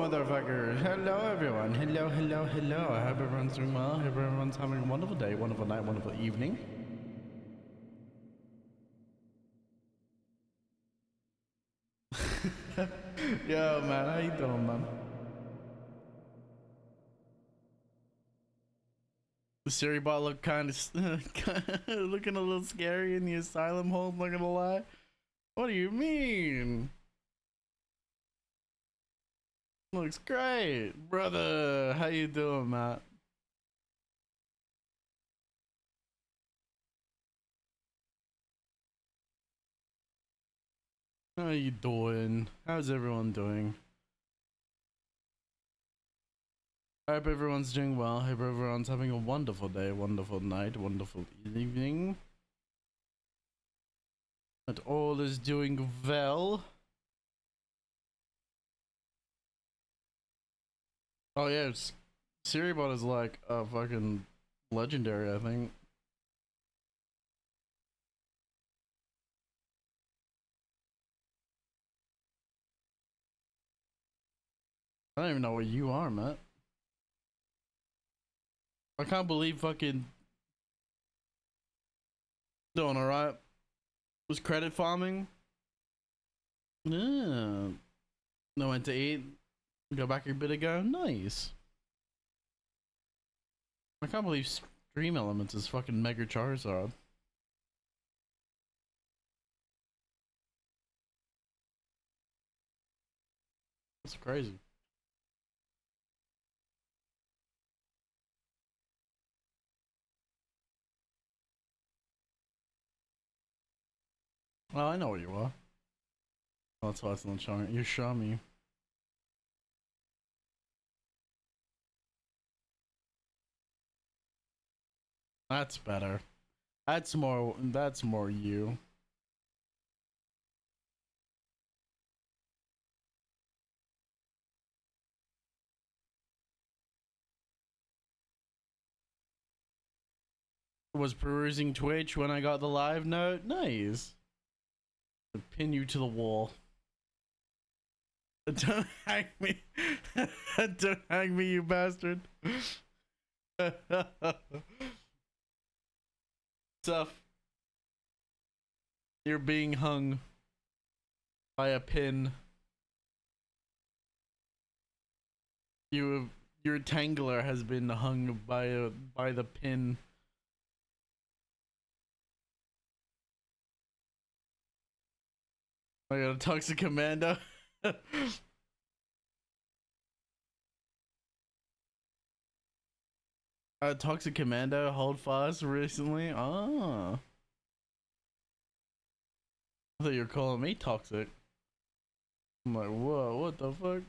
motherfuckers. Hello, everyone. Hello, hello, hello. I hope everyone's doing well. I hope everyone's having a wonderful day, wonderful night, wonderful evening. Yo, man, how you doing, man? The Siri bot looked kind of looking a little scary in the asylum hold, not gonna lie. What do you mean? Looks great, brother. How you doing, Matt? How you doing? How's everyone doing? I hope everyone's doing well. I hope everyone's having a wonderful day, wonderful night, wonderful evening. That all is doing well. Oh yeah, Siribot is like a fucking legendary, I think. I don't even know where you are, Matt. I can't believe fucking doing alright. Was credit farming? Yeah. No went to eat. Go back a bit ago. Nice. I can't believe Stream Elements is fucking Mega Charizard. That's crazy. Well, I know where you are. Oh, that's why it's not showing. You're showing me. That's better. That's more you. Was perusing Twitch when I got the live note. Nice. I'll pin you to the wall. Don't hang me. Don't hang me, you bastard. Tough. You're being hung by a pin. Your tangler has been hung by the pin. I got a toxic commando. A toxic commando hold fast recently. Oh, I thought you were calling me toxic. I'm like, whoa, what the fuck?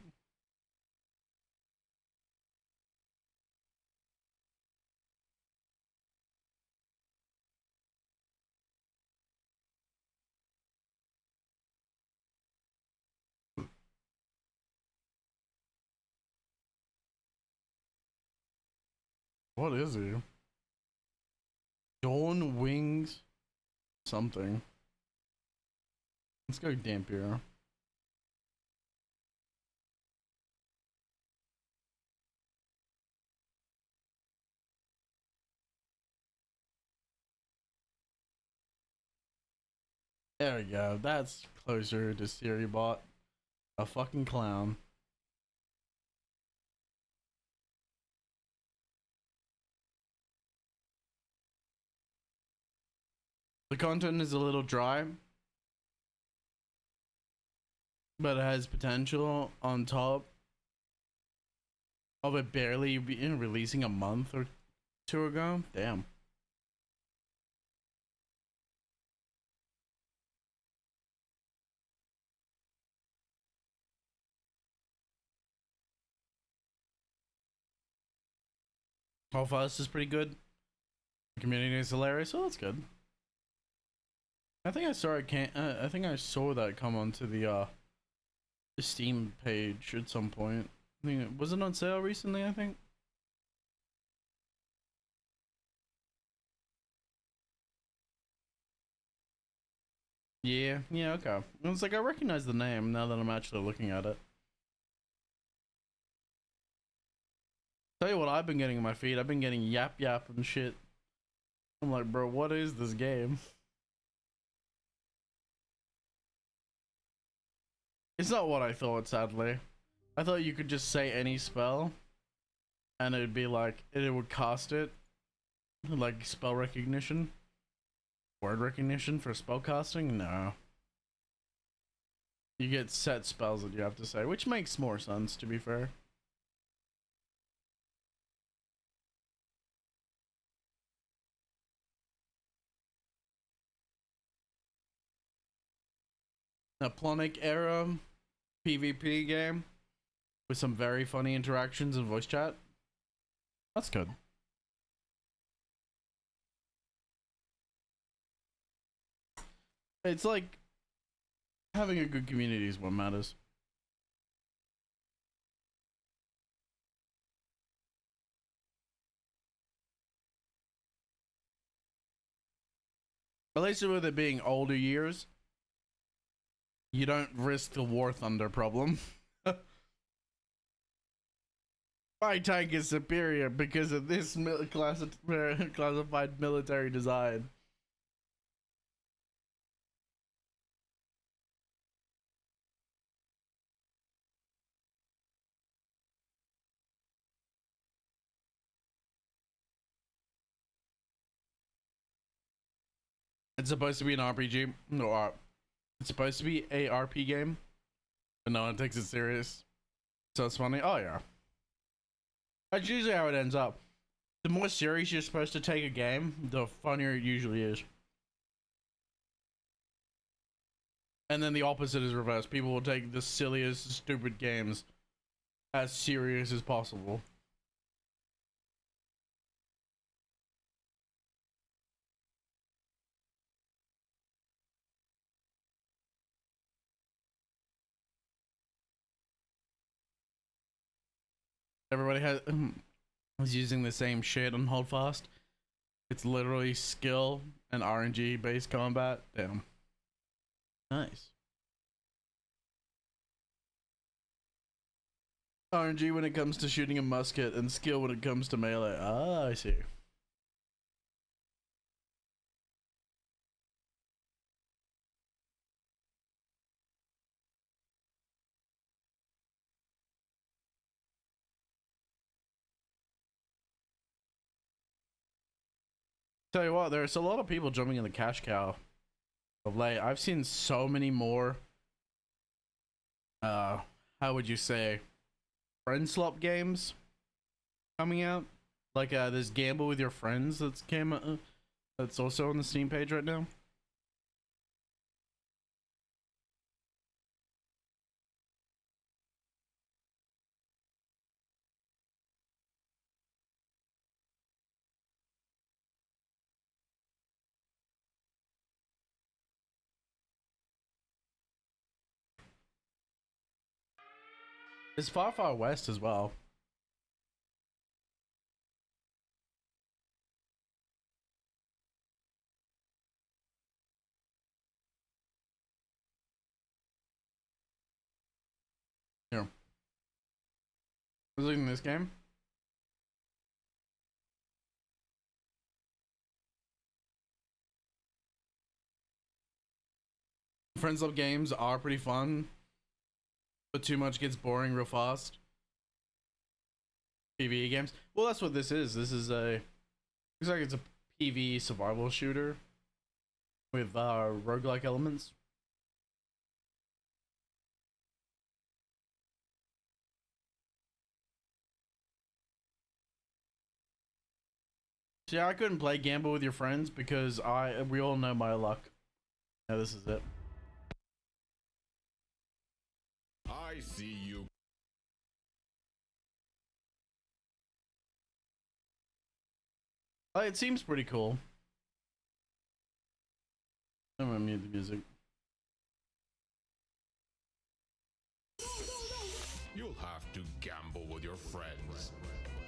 What is he? Dawn Wings something. Let's go Dampier. There we go. That's closer to Siribot. A fucking clown. The content is a little dry, but it has potential on top of it barely being releasing a month or two ago. Damn. All fast is pretty good. The community is hilarious, so that's good. I think I saw it. I think I saw that come onto the Steam page at some point. I think was it on sale recently? I think. Yeah, okay. It's like I recognize the name now that I'm actually looking at it. Tell you what I've been getting in my feed. I've been getting yap yap and shit. I'm like, bro, what is this game? It's not what I thought, sadly. I thought you could just say any spell and it'd be like, it would cast it. Like spell recognition. Word recognition for spell casting? No. You get set spells that you have to say, which makes more sense, to be fair. A Plonic era PvP game with some very funny interactions and voice chat. That's good. It's like having a good community is what matters. At least with it being older years, you don't risk the War Thunder problem. My tank is superior because of this classified military design. It's supposed to be an RPG. No, it's supposed to be a RP game, but no one takes it serious. So it's funny. Oh yeah. That's usually how it ends up. The more serious you're supposed to take a game, the funnier it usually is. And then the opposite is reversed. People will take the silliest, stupid games as serious as possible. Everybody is using the same shit on Holdfast. It's literally skill and RNG based combat. Damn. Nice. RNG when it comes to shooting a musket and skill when it comes to melee. Ah, I see. Tell you what, there's a lot of people jumping in the cash cow of late. I've seen so many more how would you say, friend slop games coming out. Like this gamble with your friends that's also on the Steam page right now. It's Far Far West as well. Here. I was looking at this game. Friends Love games are pretty fun, but too much gets boring real fast. PvE games. Well, that's what this is. This is a looks like it's a PvE survival shooter with roguelike elements. See, I couldn't play Gamble with your friends because we all know my luck. Yeah, this is it. I see you. It seems pretty cool. I'm gonna mute the music. You'll have to gamble with your friends.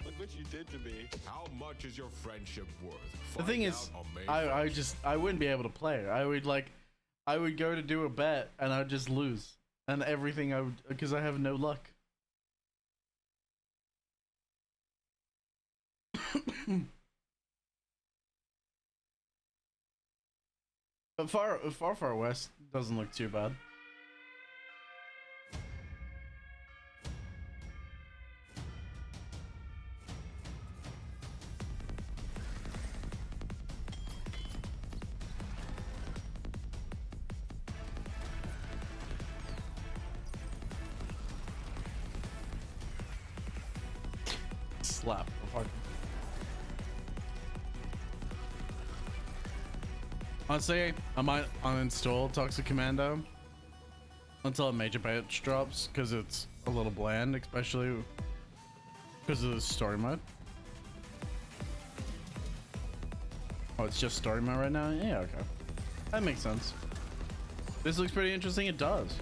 Look what you did to me. How much is your friendship worth? The thing is, I wouldn't be able to play. I would go to do a bet and I'd just lose. And everything because I have no luck. But far west doesn't look too bad. Slap. Honestly, I might uninstall Toxic Commando until a major patch drops because it's a little bland, especially because of the story mode. Oh, it's just story mode right now? Yeah, okay. That makes sense. This looks pretty interesting. It does.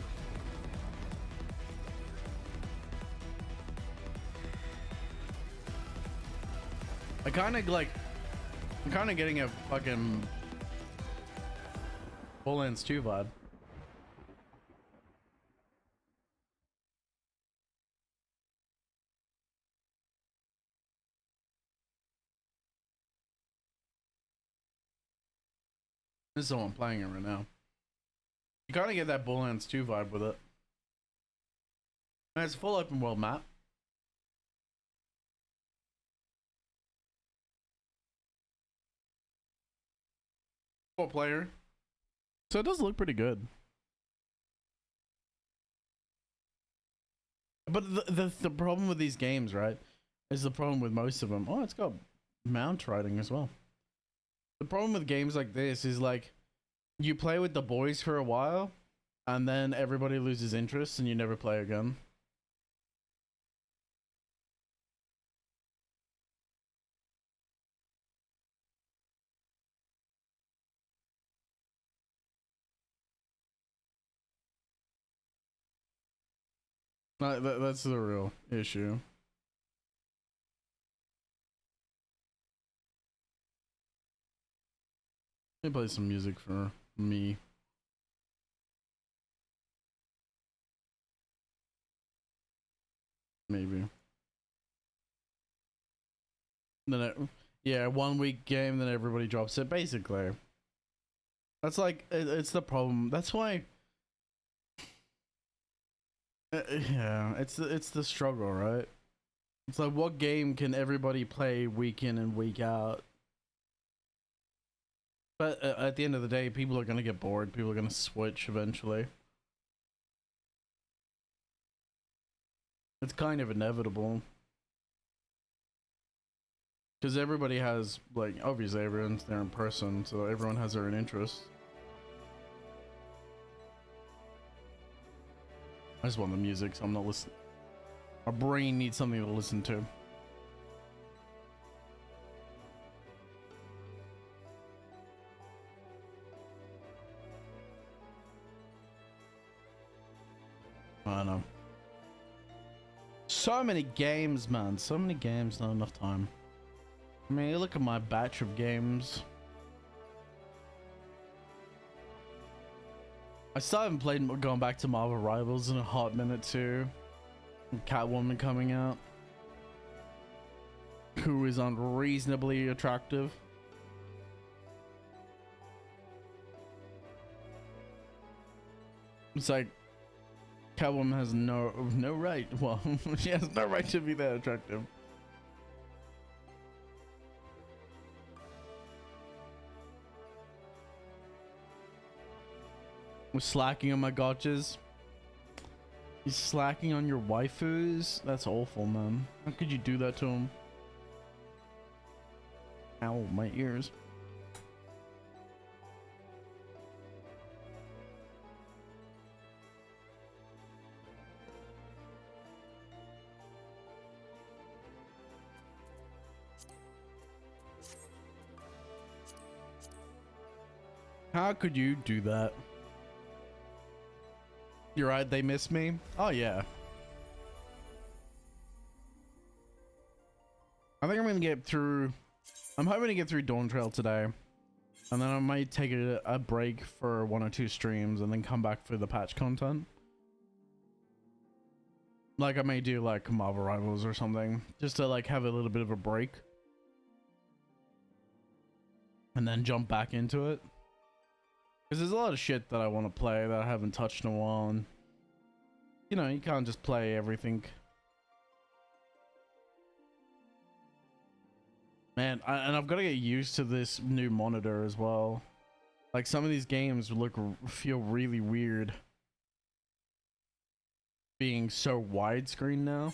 I'm kind of getting a fucking Borderlands 2 vibe. This is the one I'm playing it right now. You kind of get that Borderlands 2 vibe with it. And it's a full open world map. 4-player. So it does look pretty good. But the problem with these games, right, is the problem with most of them. Oh, it's got mount riding as well. The problem with games like this is like you play with the boys for a while and then everybody loses interest and you never play again. That's the real issue. Let me play some music for me. Maybe. Then yeah, 1 week game, then everybody drops it. Basically, that's like it's the problem. That's why. Yeah, it's the struggle, right? It's like, what game can everybody play week in and week out? But at the end of the day, people are gonna get bored. People are gonna switch eventually. It's kind of inevitable. Because everybody has, like, obviously everyone's there in person, so everyone has their own interests. I just want the music, so I'm not listening. My brain needs something to listen to. I know. So many games, man. So many games, not enough time. I mean, you look at my batch of games. I still haven't played going back to Marvel Rivals in a hot minute too. Catwoman coming out. Who is unreasonably attractive. It's like Catwoman has no right. Well, she has no right to be that attractive. I'm slacking on my gotchas. He's slacking on your waifus? That's awful, man. How could you do that to him? Ow, my ears. How could you do that? You're right, they miss me? Oh yeah. I think I'm gonna get through... I'm hoping to get through Dawntrail today. And then I might take a break for 1 or 2 streams and then come back for the patch content. Like I may do like Marvel Rivals or something. Just to like have a little bit of a break. and then jump back into it. Because there's a lot of shit that I want to play that I haven't touched in a while, and you know, you can't just play everything. Man, and I've got to get used to this new monitor as well. Like, some of these games feel really weird being so widescreen now.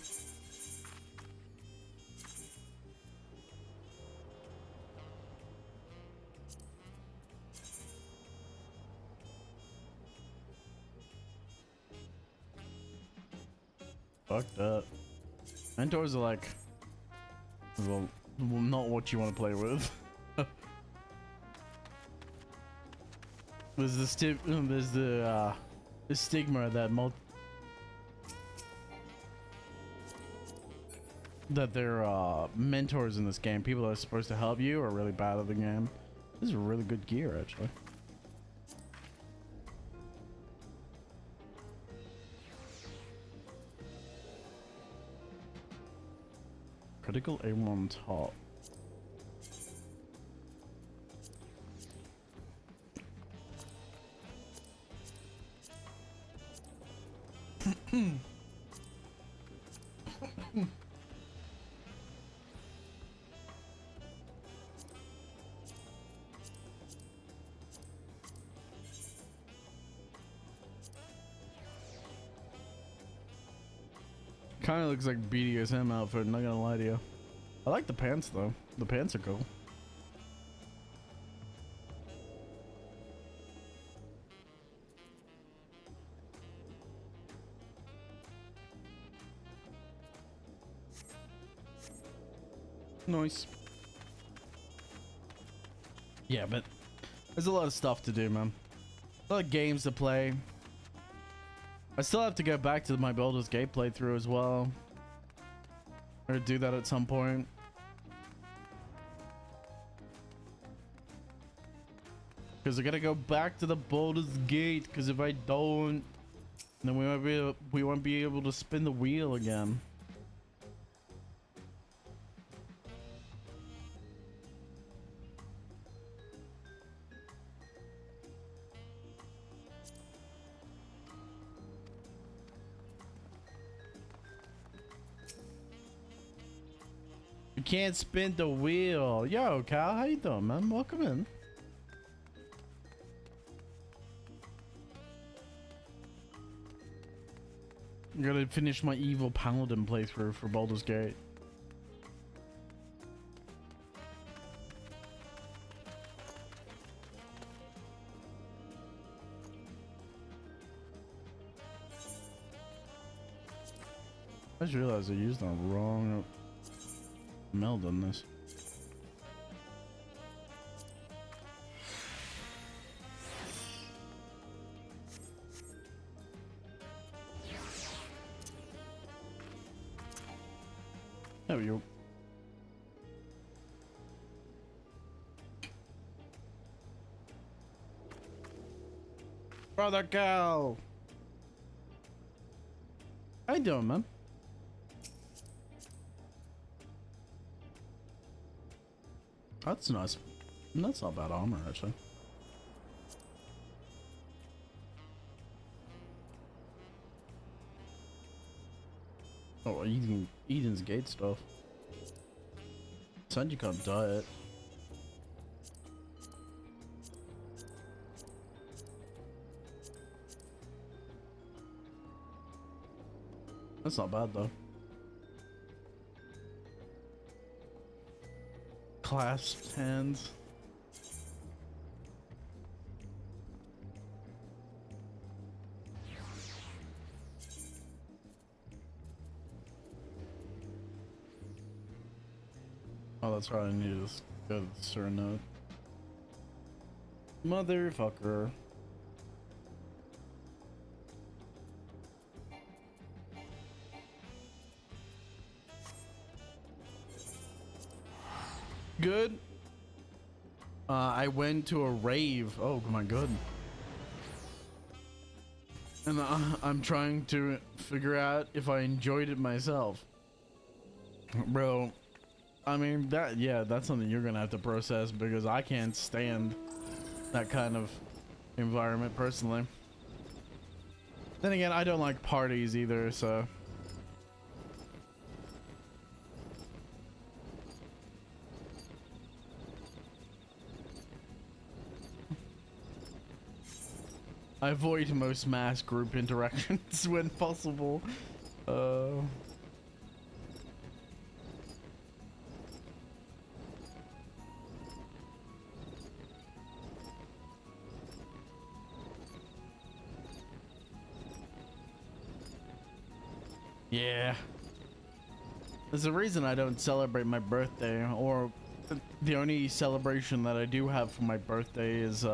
Fuck that. Mentors are like, well, not what you want to play with. There's the stigma that they're mentors in this game. People that are supposed to help you are really bad at the game. This is really good gear, actually. Critical aim on top. Kind of looks like BDSM outfit, not gonna lie to you. I like the pants though. The pants are cool. Nice. Yeah, but there's a lot of stuff to do, man. A lot of games to play. I still have to get back to my Baldur's Gate playthrough as well. Or do that at some point. Because I gotta go back to the Baldur's Gate, because if I don't, then we won't be able to spin the wheel again. You can't spin the wheel. Yo, Cal, how you doing, man? Welcome in. I'm gonna finish my evil paladin playthrough for Baldur's Gate. I just realized I used the wrong meld on this. There we go. Brother Cal! How you doing, man? That's nice. That's not bad armor, actually. Oh, Eden's Gate stuff. Said you can't dye it. That's not bad though. Clasped hands. Oh, that's right. I need to go to the certain node. Motherfucker. Good. I went to a rave. Oh my god. And I'm trying to figure out if I enjoyed it myself. Bro, I mean, that's something you're gonna have to process because I can't stand that kind of environment personally. Then again, I don't like parties either, so. I avoid most mass group interactions when possible. Yeah. There's a reason I don't celebrate my birthday, or the only celebration that I do have for my birthday is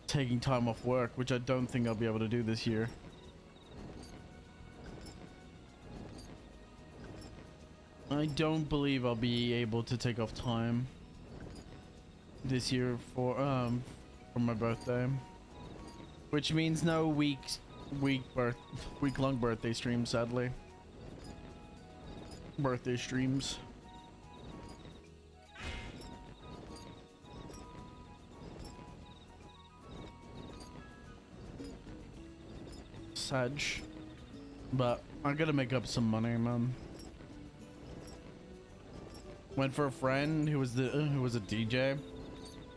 taking time off work, which I don't think I'll be able to do this year. I don't believe I'll be able to take off time this year for my birthday, which means no week-long birthday stream, sadly. Birthday streams. Sag. But I gotta make up some money, man. Went for a friend who was a DJ,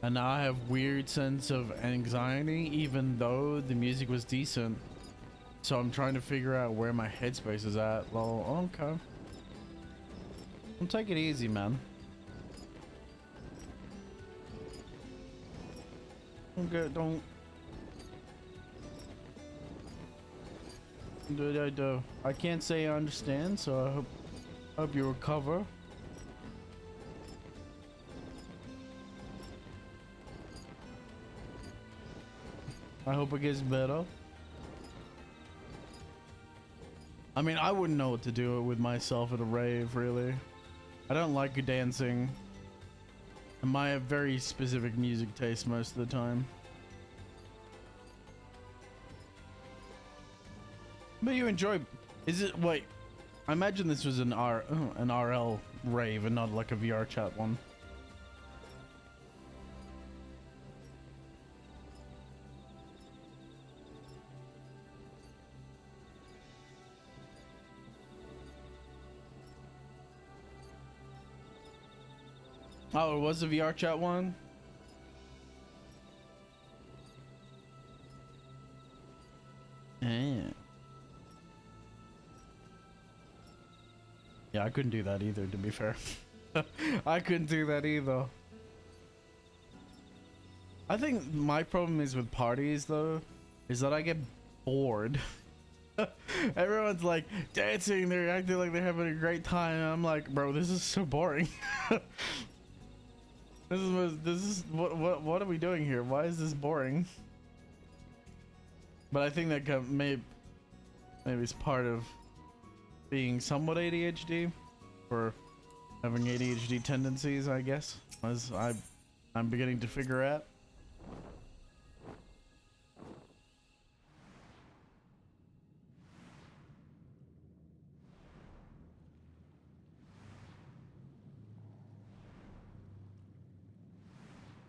and now I have weird sense of anxiety even though the music was decent. So I'm trying to figure out where my headspace is at. Well, okay. Don't take it easy, man. Don't. I can't say I understand, so I hope you recover. I hope it gets better. I mean, I wouldn't know what to do with myself at a rave, really. I don't like dancing. And I have very specific music taste most of the time. But you enjoy... Is it... Wait. I imagine this was an RL rave and not like a VR chat one. Oh, it was a VR chat one? Yeah, I couldn't do that either, to be fair. I couldn't do that either. I think my problem is with parties, though, is that I get bored. Everyone's like dancing, they're acting like they're having a great time, and I'm like, bro, this is so boring. What are we doing here? Why is this boring? But I think that maybe it's part of being somewhat ADHD, or having ADHD tendencies, I guess, as I'm beginning to figure out.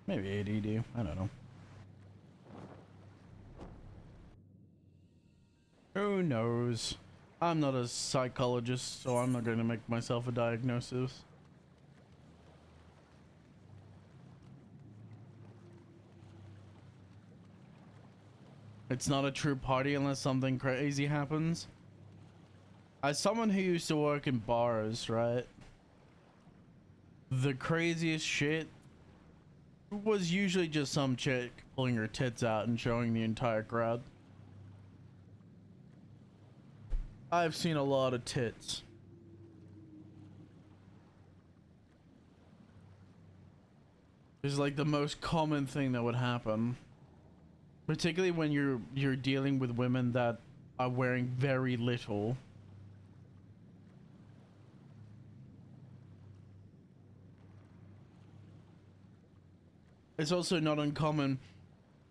Maybe ADD, I don't know. Who knows? I'm not a psychologist, so I'm not going to make myself a diagnosis. It's not a true party unless something crazy happens. As someone who used to work in bars, right? The craziest shit was usually just some chick pulling her tits out and showing the entire crowd. I've seen a lot of tits. It's like the most common thing that would happen, particularly when you're dealing with women that are wearing very little. It's also not uncommon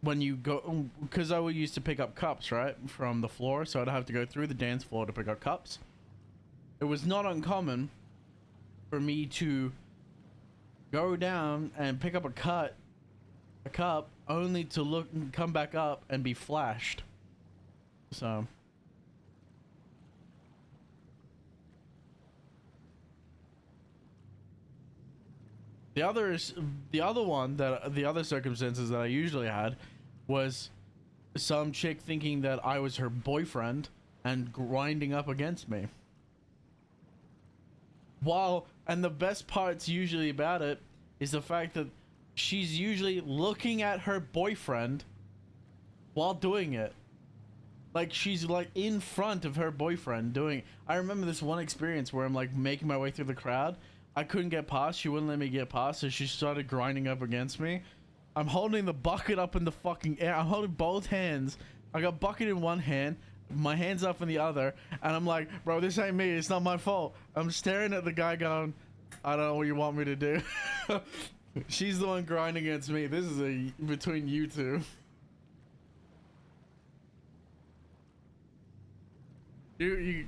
when you go, because I used to pick up cups, right, from the floor, so I'd have to go through the dance floor to pick up cups. It was not uncommon for me to go down and pick up a cup, only to look and come back up and be flashed. So the other circumstances that I usually had was some chick thinking that I was her boyfriend and grinding up against me. And the best parts usually about it is the fact that she's usually looking at her boyfriend while doing it. Like, she's like in front of her boyfriend doing. I remember this one experience where I'm like making my way through the crowd. I couldn't get past. She wouldn't let me get past, so she started grinding up against me. I'm holding the bucket up in the fucking air. I'm holding both hands. I got bucket in one hand, my hands up in the other, and I'm like, bro, this ain't me. It's not my fault. I'm staring at the guy going, I don't know what you want me to do. She's the one grinding against me. This is between you two. You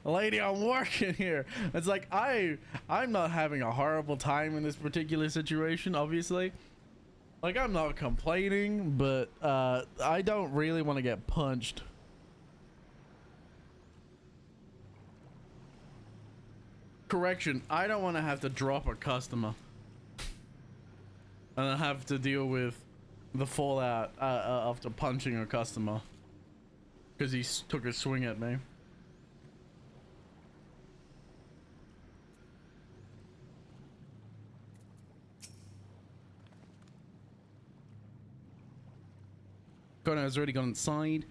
lady, I'm working here. It's like I'm not having a horrible time in this particular situation, obviously. Like, I'm not complaining, but I don't really want to get punched. Correction, I don't want to have to drop a customer and I have to deal with the fallout after punching a customer because he took a swing at me. I was already gone inside,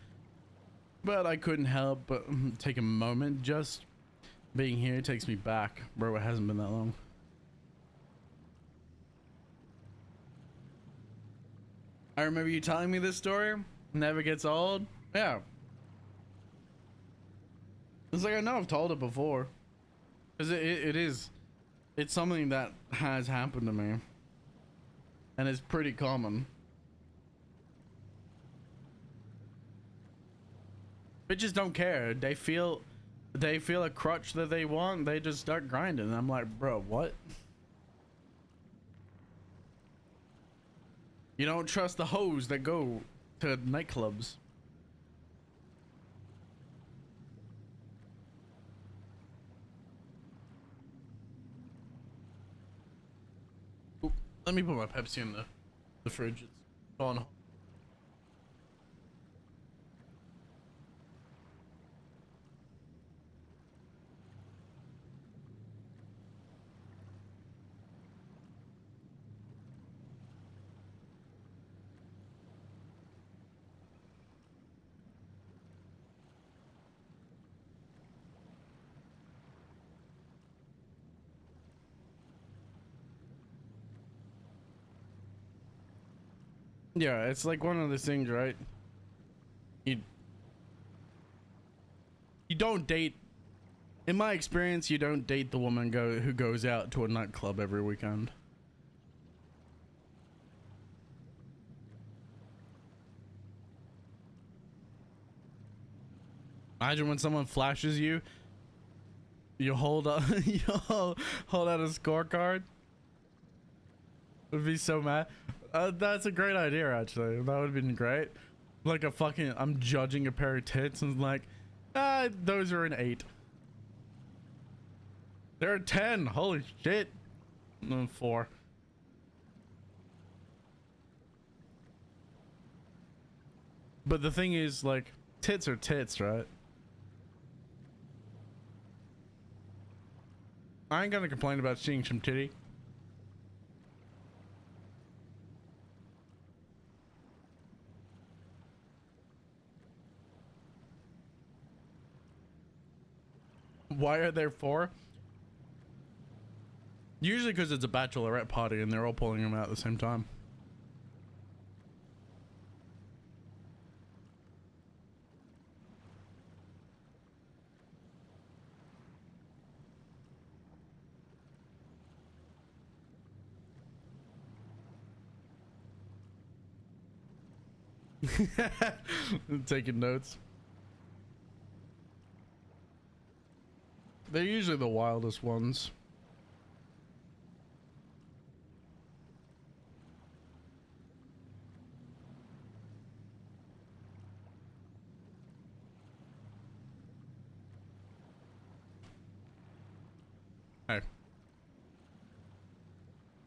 but I couldn't help but take a moment. Just being here takes me back, bro. It hasn't been that long. I remember you telling me this story. Never gets old. Yeah. It's like, I know I've told it before, because it's something that has happened to me, and it's pretty common. Bitches don't care. They feel a crutch that they want. They just start grinding. And I'm like, bro, what? You don't trust the hoes that go to nightclubs. Oop, let me put my Pepsi in the fridge. It's on. Yeah, it's like one of those things, right? You don't date. In my experience, you don't date the woman who goes out to a nightclub every weekend. Imagine when someone flashes you, you hold up, you hold out a scorecard. Would be so mad. That's a great idea, actually. That would have been great. Like a fucking, I'm judging a pair of tits and like, those are an 8. They're a 10. Holy shit. 4. But the thing is, like, tits are tits, right? I ain't gonna complain about seeing some titty. Why are there 4? Usually because it's a bachelorette party and they're all pulling them out at the same time. Taking notes. They're usually the wildest ones. Hey.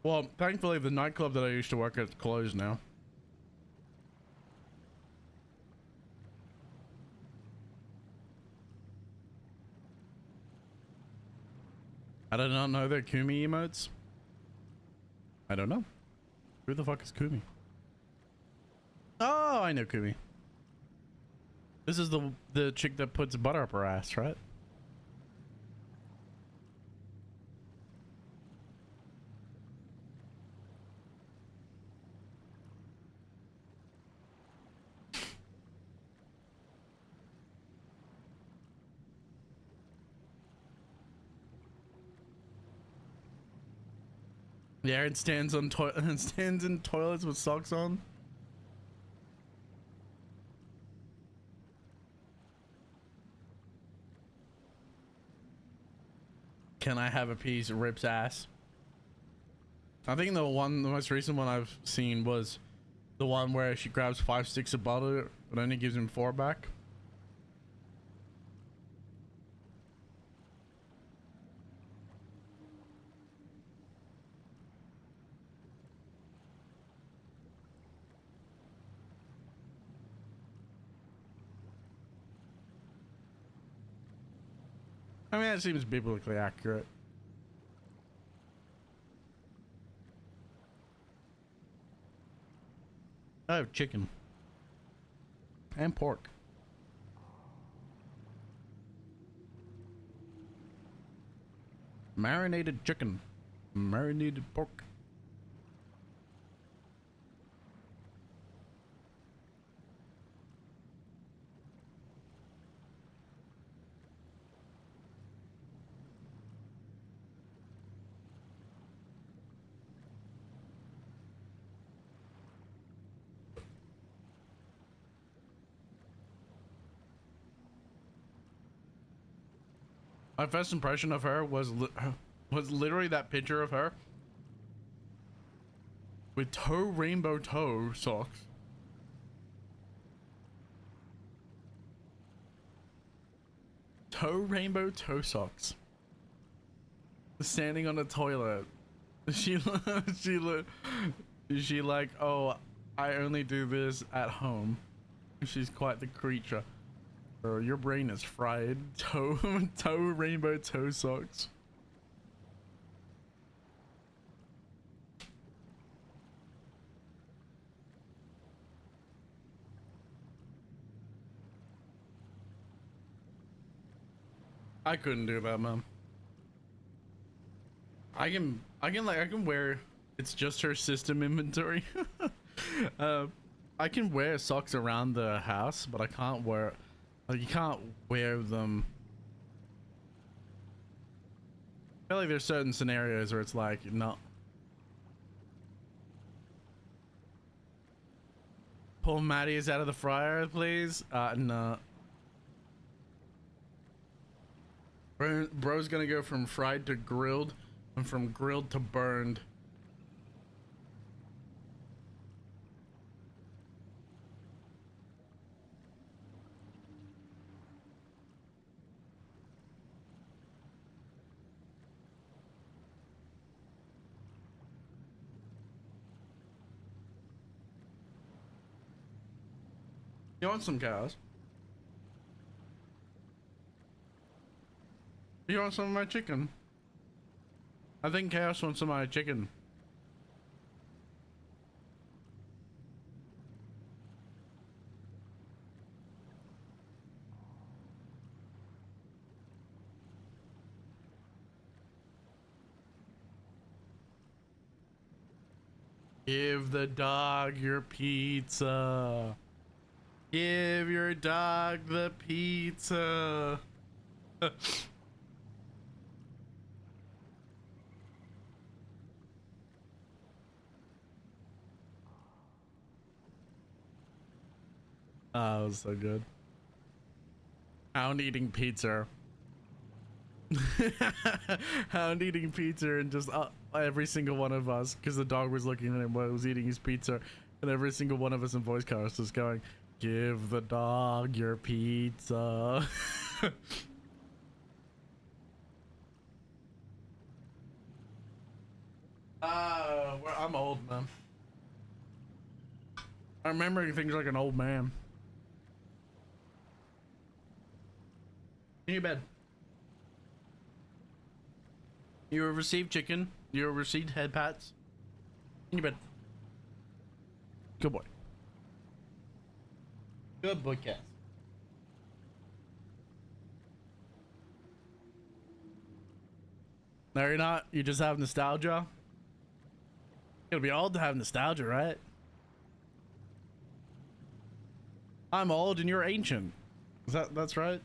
Well, thankfully the nightclub that I used to work at is closed now. I did not know they're Kumi emotes. I don't know. Who the fuck is Kumi? Oh, I know Kumi. This is the chick that puts butter up her ass, right? Yeah, it stands on stands in toilets with socks on. Can I have a piece? Rips ass. I think the most recent one I've seen was the one where she grabs 5 sticks of butter, but only gives him 4 back. I mean, that seems biblically accurate. I have chicken and pork. Marinated chicken, marinated pork. My first impression of her was literally that picture of her with rainbow toe socks. Rainbow toe socks. Standing on a toilet. She like, oh, I only do this at home. She's quite the creature. Bro, your brain is fried. Rainbow toe socks. I couldn't do that, man. I can wear, it's just her system inventory. I can wear socks around the house, but I can't wear, like, you can't wear them. I feel like there's certain scenarios where it's like, no. Pull Maddie's out of the fryer, please. No. Bro's gonna go from fried to grilled, and from grilled to burned. You want some cows? You want some of my chicken? I think Chaos wants some of my chicken. Give the dog your pizza. Give your dog the pizza. Oh, it was so good. Pound eating pizza. Hound eating pizza and just every single one of us, because the dog was looking at him while he was eating his pizza, and every single one of us in voice cast was going, "Give the dog your pizza." Well, I'm old, man. I'm remembering things like an old man. In your bed. You have received chicken. You have received head pats. In your bed. Good boy. Good boy, Cass. No, you're not. You just have nostalgia. It'll be old to have nostalgia, right? I'm old and you're ancient. That's right?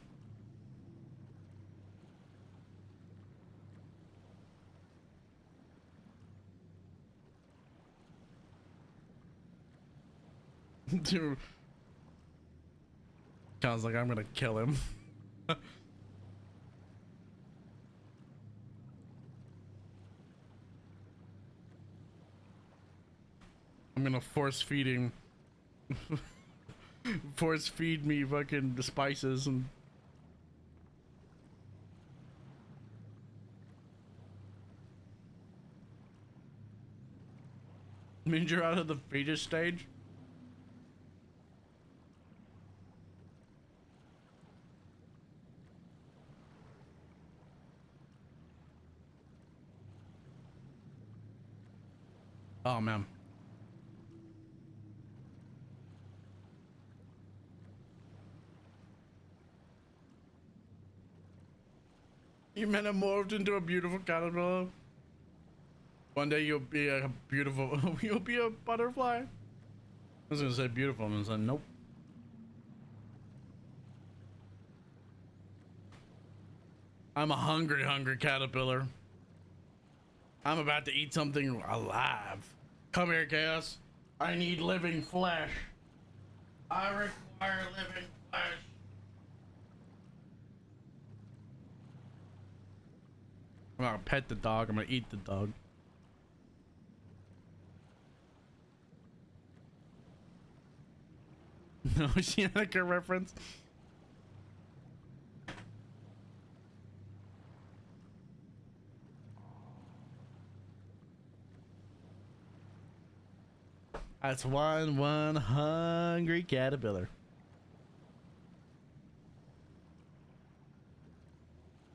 Dude. Sounds like I'm gonna kill him. I'm gonna force feed me fucking the spices and means you're out of the fetus stage. Oh man. You metamorphed into a beautiful caterpillar. One day you'll be a beautiful, you'll be a butterfly. I was gonna say beautiful, and I said nope. I'm a hungry caterpillar. I'm about to eat something alive. Come here, Chaos. I need living flesh. I require living flesh. I'm gonna pet the dog. I'm gonna eat the dog. No, Oceanica reference. That's one hungry caterpillar.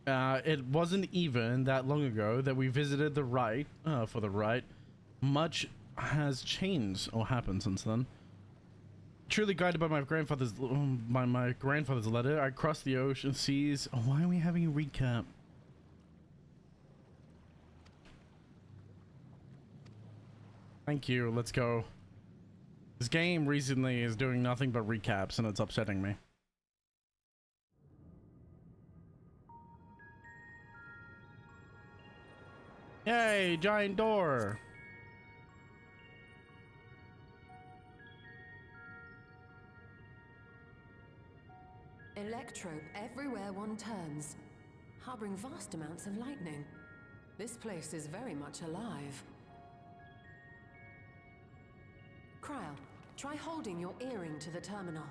It wasn't even that long ago that we visited the right, for the right. Much has changed or happened since then. Truly guided by my grandfather's letter, I crossed the ocean seas. Oh, why are we having a recap? Thank you. Let's go. This game recently is doing nothing but recaps, and it's upsetting me. Yay, giant door. Electrope everywhere one turns, harboring vast amounts of lightning. This place is very much alive. Cryo, try holding your earring to the terminal.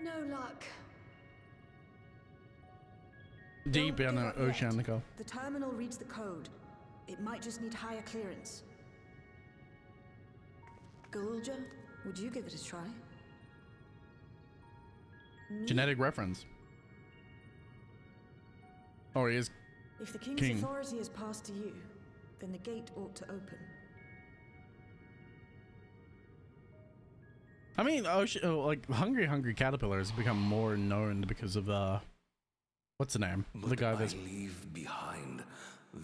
No luck. Deep Don't in give the up yet. Oceanica. The terminal reads the code. It might just need higher clearance. Gulja, would you give it a try? Genetic reference. Oh, he is. If the king's King. authority is passed to you, then the gate ought to open. I mean, like hungry caterpillars have become more known because of what's the name? The guy that's leave behind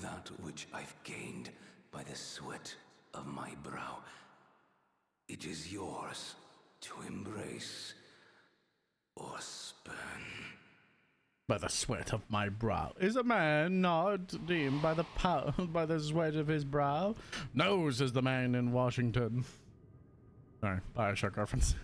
that which which I've gained by the sweat of my brow. It is yours to embrace or spurn. By the sweat of my brow. Is a man not deemed by the by the sweat of his brow? No, says the man in Washington. Sorry, Bioshock reference.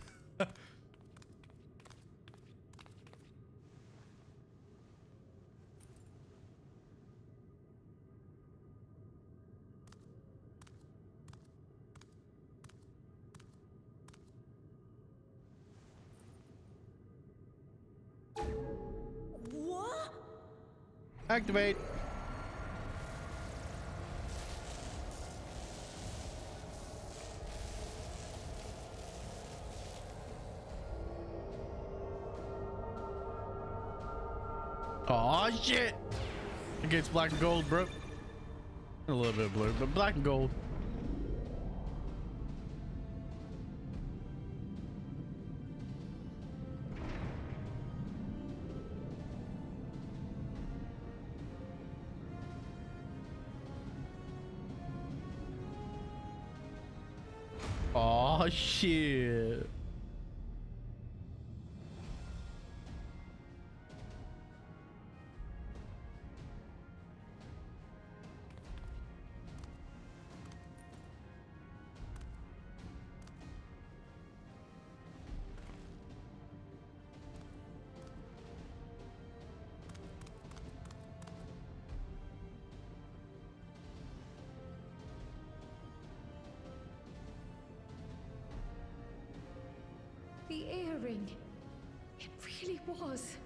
What? Activate. Oh shit! Against black and gold, bro. A little bit of blue, but black and gold. Oh shit. The earring. It really was.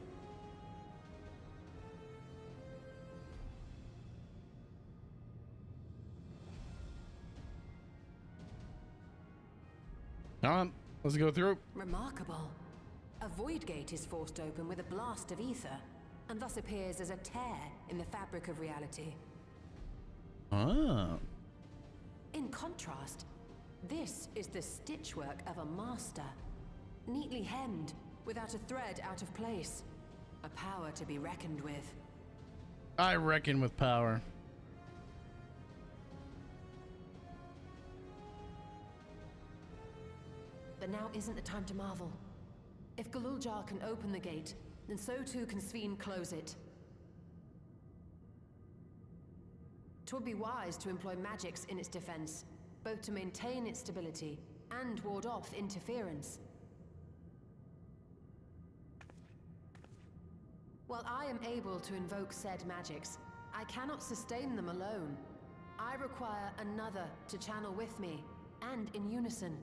Come on, let's go through. Remarkable. A void gate is forced open with a blast of ether, and thus appears as a tear in the fabric of reality. Ah. In contrast, this is the stitchwork of a master. Neatly hemmed, without a thread out of place. A power to be reckoned with. I reckon with power. But now isn't the time to marvel. If Galuljar can open the gate, then so too can Sveen close it. 'Twould be wise to employ magics in its defense, both to maintain its stability and ward off interference. While I am able to invoke said magics, I cannot sustain them alone. I require another to channel with me, and in unison.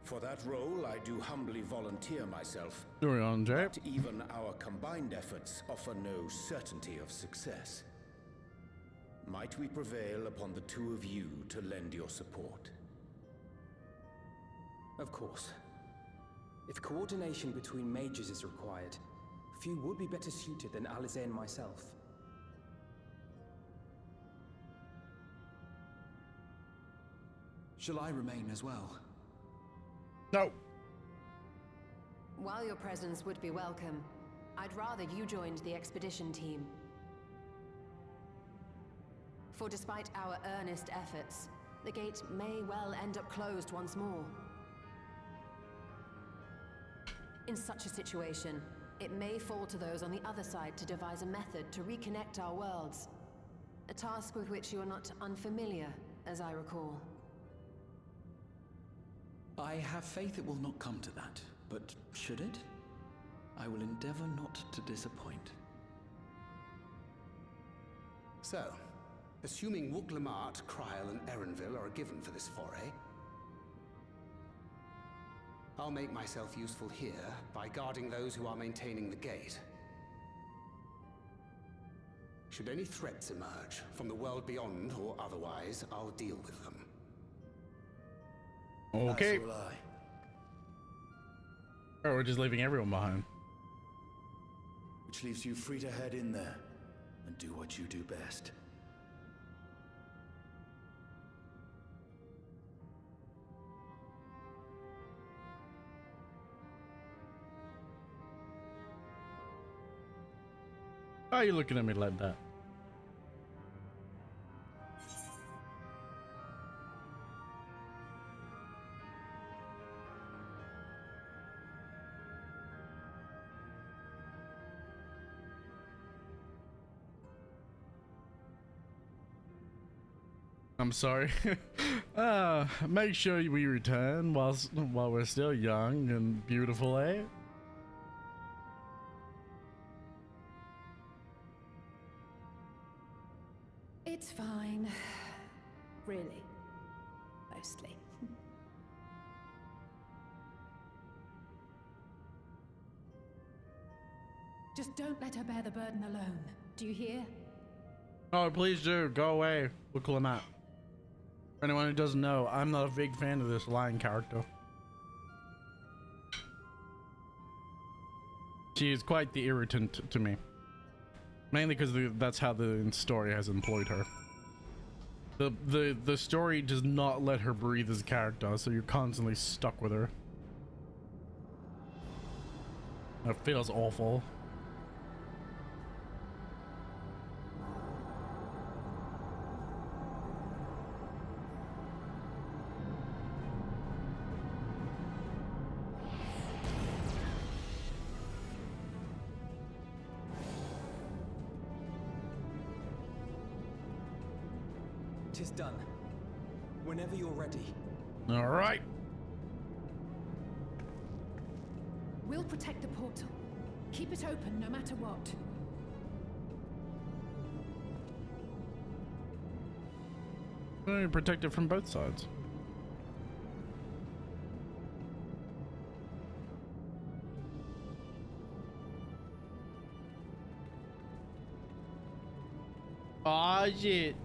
For that role, I do humbly volunteer myself. Sorry, Andre. But even our combined efforts offer no certainty of success. Might we prevail upon the two of you to lend your support? Of course. If coordination between mages is required, few would be better suited than Alize and myself. Shall I remain as well? No. While your presence would be welcome, I'd rather you joined the expedition team. For despite our earnest efforts, the gate may well end up closed once more. In such a situation, it may fall to those on the other side to devise a method to reconnect our worlds. A task with which you are not unfamiliar, as I recall. I have faith it will not come to that, but should it? I will endeavor not to disappoint. So, assuming Wooklamart, Kryl, and Erenville are a given for this foray, I'll make myself useful here by guarding those who are maintaining the gate. Should any threats emerge, from the world beyond or otherwise, I'll deal with them. Okay. As will I. Oh, we're just leaving everyone behind. Which leaves you free to head in there and do what you do best. Why are you looking at me like that? I'm sorry. Make sure we return while we're still young and beautiful, eh? It's fine. Really. Mostly. Just don't let her bear the burden alone. Do you hear? Oh, please do. Go away. Look who I'm at. For anyone who doesn't know, I'm not a big fan of this lion character. She is quite the irritant to me. Mainly because that's how the story has employed her. The story does not let her breathe as a character, so you're constantly stuck with her. It feels awful. Tis done. Whenever you're ready. All right. We'll protect the portal. Keep it open no matter what. Protect it from both sides. Ah, shit.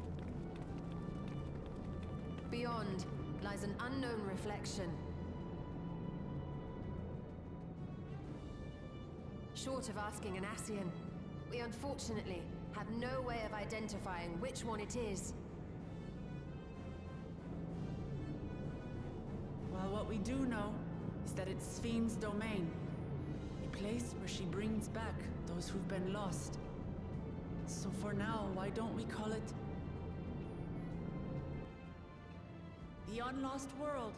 Beyond lies an unknown reflection. Short of asking an Ascian, we unfortunately have no way of identifying which one it is. Well, what we do know is that it's Sphne's domain. A place where she brings back those who've been lost. So for now, why don't we call it the Unlost World?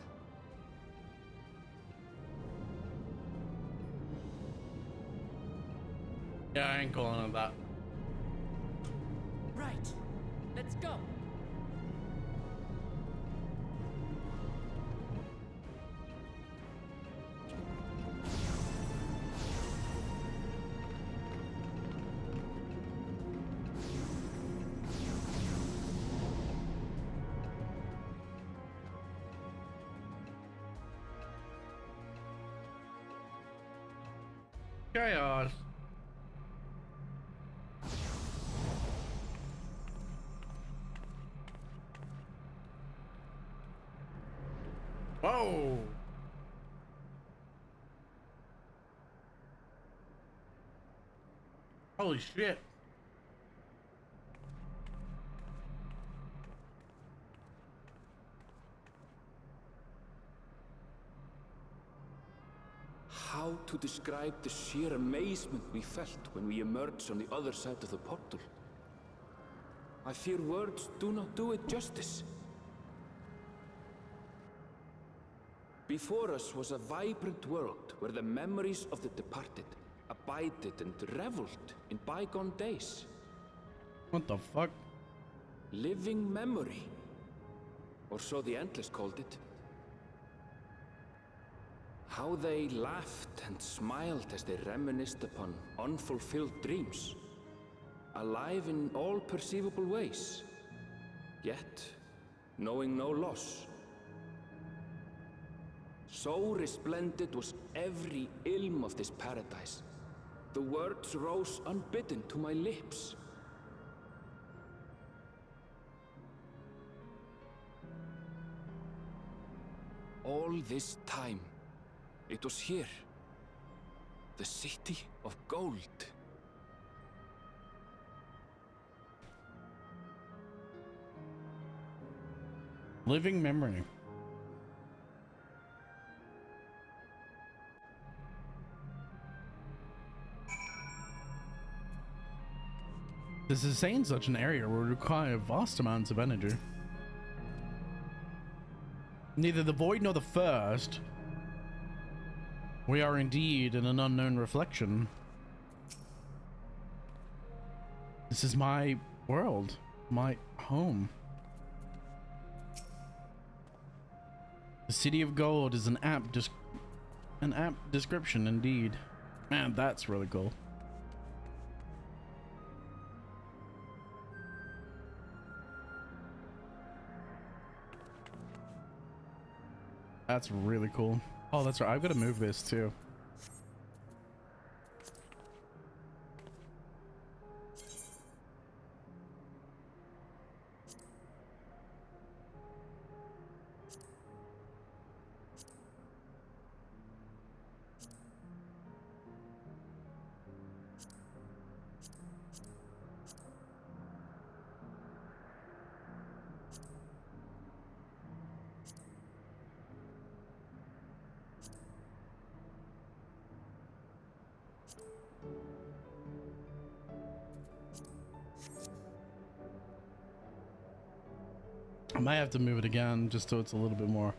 Yeah, I ain't calling it that. Right. Let's go. Chaos. Whoa. Holy shit. How to describe the sheer amazement we felt when we emerged on the other side of the portal? I fear words do not do it justice. Before us was a vibrant world where the memories of the departed abided and reveled in bygone days. What the fuck? Living memory. Or so the Endless called it. How they laughed and smiled as they reminisced upon unfulfilled dreams. Alive in all perceivable ways. Yet, knowing no loss. So resplendent was every ilm of this paradise. The words rose unbidden to my lips. All this time, it was here. The city of gold. Living memory. To sustain such an area would require vast amounts of energy. Neither the void nor the first. We are indeed in an unknown reflection. This is my world, my home. The City of Gold is an apt description indeed. Man, that's really cool. That's really cool. Oh, that's right. I've got to move this too. I might have to move it again just so it's a little bit more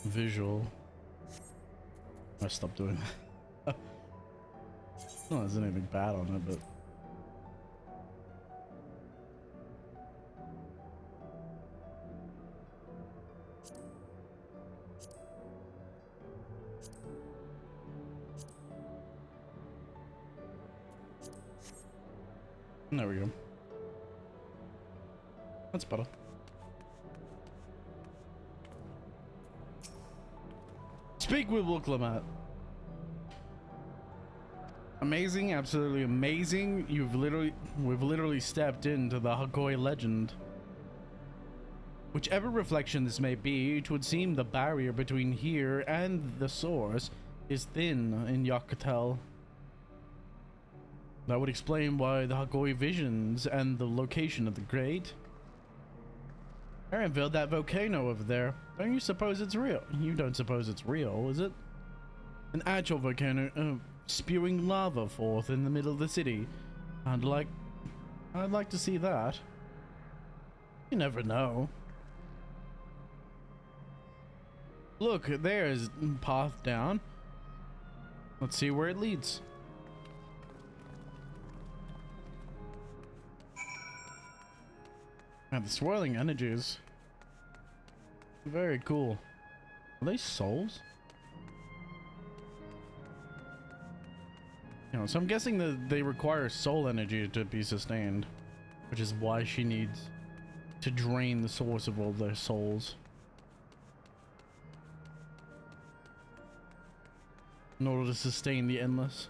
visual. I stopped doing that. No, there's anything bad on it, but there we go. That's better. Speak with Wooklamat. Amazing, absolutely amazing. We've literally stepped into the Hagoi legend. Whichever reflection this may be, it would seem the barrier between here and the source is thin in Yakatel. That would explain why the Hagoi visions and the location of the grate. Erenville, that volcano over there. Don't you suppose it's real? You don't suppose it's real, is it? An actual volcano spewing lava forth in the middle of the city. I'd like to see that. You never know. Look, there's path down. Let's see where it leads. And the swirling energies. Very cool. Are they souls? You know, so I'm guessing that they require soul energy to be sustained, which is why she needs to drain the source of all their souls in order to sustain the endless.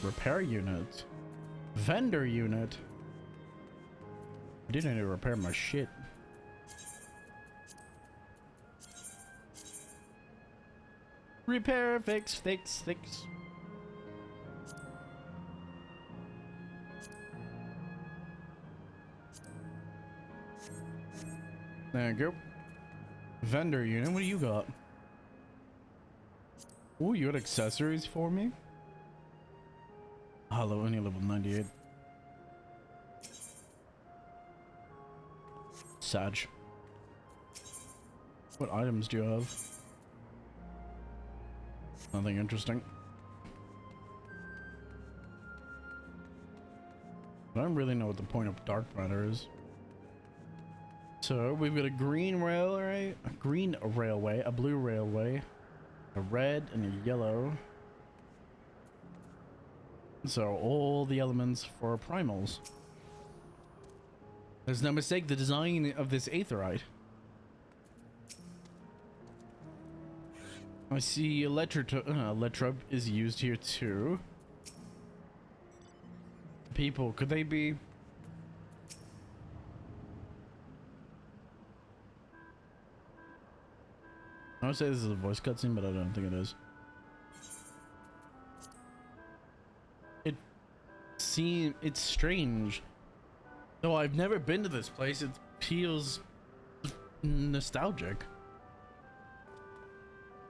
Repair unit. Vendor unit. I didn't need to repair my shit. Repair, fix, fix, fix. There you go. Vendor unit, what do you got? Oh, you got accessories for me? Hello, only level 98. Sag. What items do you have? Nothing interesting. I don't really know what the point of dark matter is. So we've got a green railway, a blue railway, a red, and a yellow. So all the elements for primals. There's no mistake, the design of this aetherite. I see electro is used here too. People, could they be? I would say this is a voice cutscene, but I don't think it is. It's strange Though I've never been to this place, it feels nostalgic.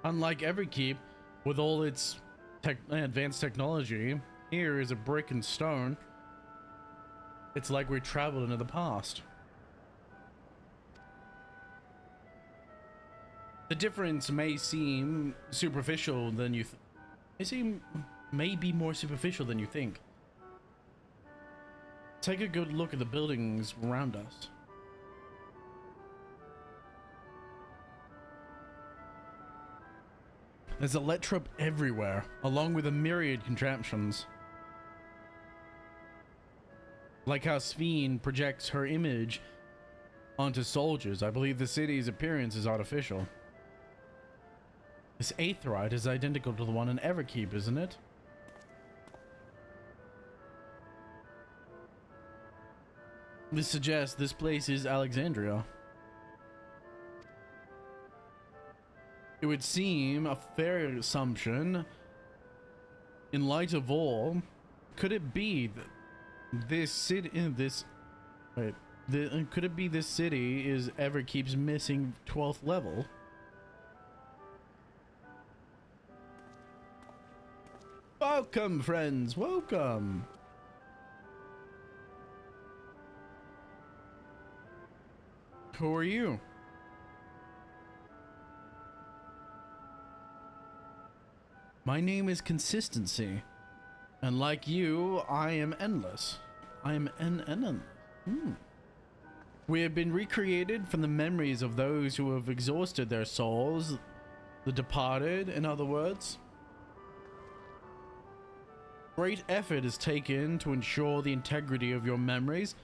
Unlike every keep, with all its advanced technology, here is a brick and stone. It's like we traveled into the past. The difference may seem superficial than you may be more superficial than you think. Take a good look at the buildings around us. There's electrop everywhere, along with a myriad contraptions. Like how Sphene projects her image onto soldiers, I believe the city's appearance is artificial. This aetheryte is identical to the one in Everkeep, isn't it? This suggests this place is Alexandria. It would seem a fair assumption, in light of all, could it be that this city, could it be this city is Everkeep's missing 12th level? Welcome, friends, welcome. Who are you? My name is Consistency, and like you, I am endless. I am endless. We have been recreated from the memories of those who have exhausted their souls, the departed, in other words. Great effort is taken to ensure the integrity of your memories,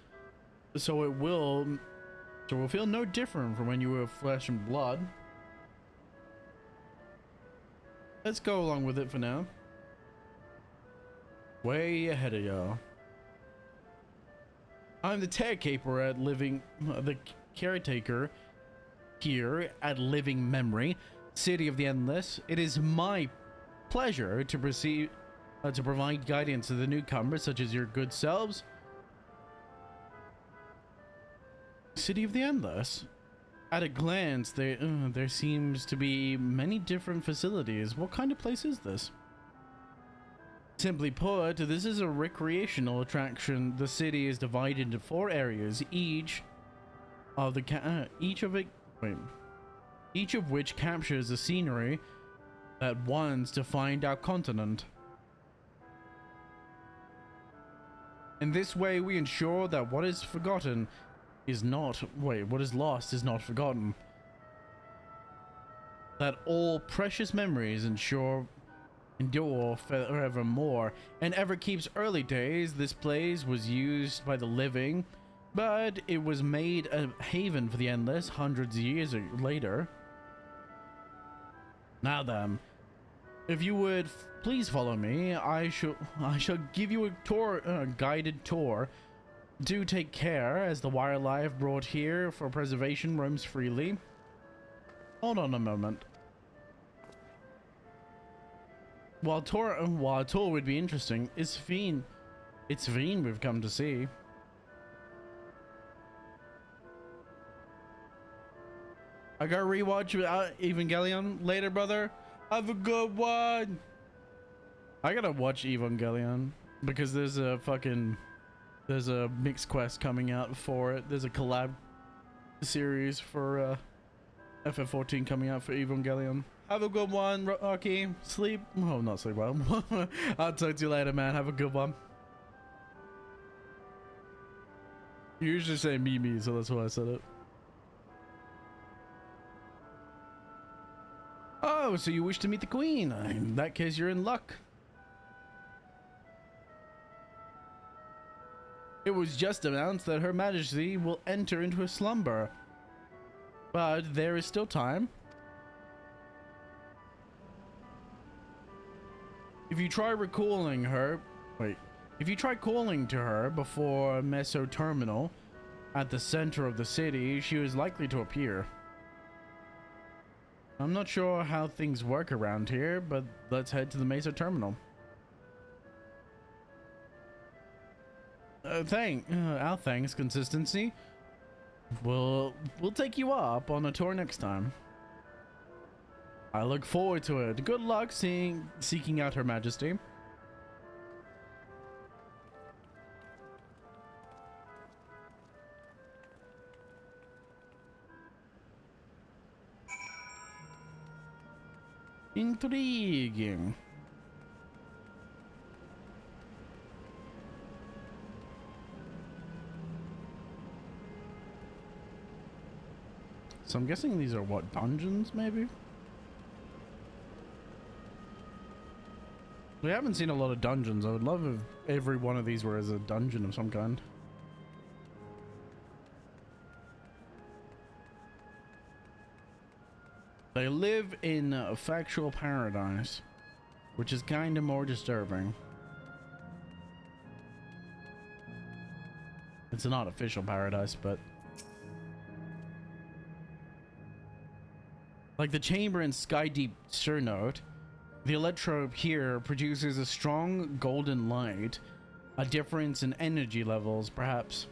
so it will feel no different from when you were flesh and blood. Let's go along with it for now. Way ahead of y'all. I'm the caretaker here at Living Memory, City of the Endless. It is my pleasure to provide guidance to the newcomers, such as your good selves. City of the Endless. At a glance, there seems to be many different facilities. What kind of place is this? Simply put, this is a recreational attraction. The city is divided into 4 areas, each of which captures the scenery that once defined our continent. In this way, we ensure that what is forgotten is not, what is lost is not forgotten. That all precious memories endure forevermore. In Everkeep's early days, this place was used by the living, but it was made a haven for the endless hundreds of years later. Now then, if you would please follow me, I shall give you a guided tour. Do take care, as the wildlife brought here for preservation roams freely. Hold on a moment. While a tour would be interesting, it's Sphene we've come to see. I gotta rewatch Evangelion later, brother. Have a good one. I gotta watch Evangelion because there's a mixed quest coming out for it. There's a collab series for FF14 coming out for Evangelion. Have a good one, Rocky. Sleep. Oh, not sleep well. I'll talk to you later, man. Have a good one. You usually say me, so that's why I said it. Oh, so you wish to meet the Queen? In that case, you're in luck. It was just announced that Her Majesty will enter into a slumber. But there is still time. If you try calling to her before Meso Terminal at the center of the city, she is likely to appear. I'm not sure how things work around here, but let's head to the Meso Terminal. Our thanks, consistency. We'll take you up on a tour next time. I look forward to it. Good luck seeking out Her Majesty. Intriguing. So I'm guessing these are what, dungeons maybe? We haven't seen a lot of dungeons. I would love if every one of these were as a dungeon of some kind. They live in a factual paradise, which is kind of more disturbing. It's an artificial paradise, but like the chamber in Skydeep Surnode, the electrode here produces a strong golden light, a difference in energy levels, perhaps.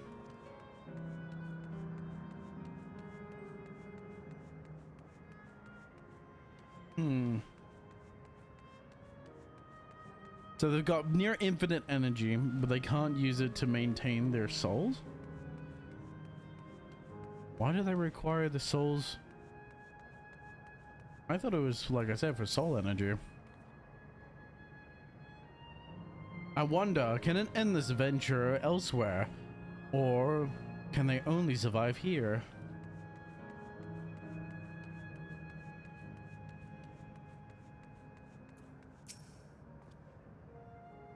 So they've got near infinite energy, but they can't use it to maintain their souls? Why do they require the souls? I thought it was, like I said, for soul energy. I wonder, can it end this venture elsewhere? Or can they only survive here?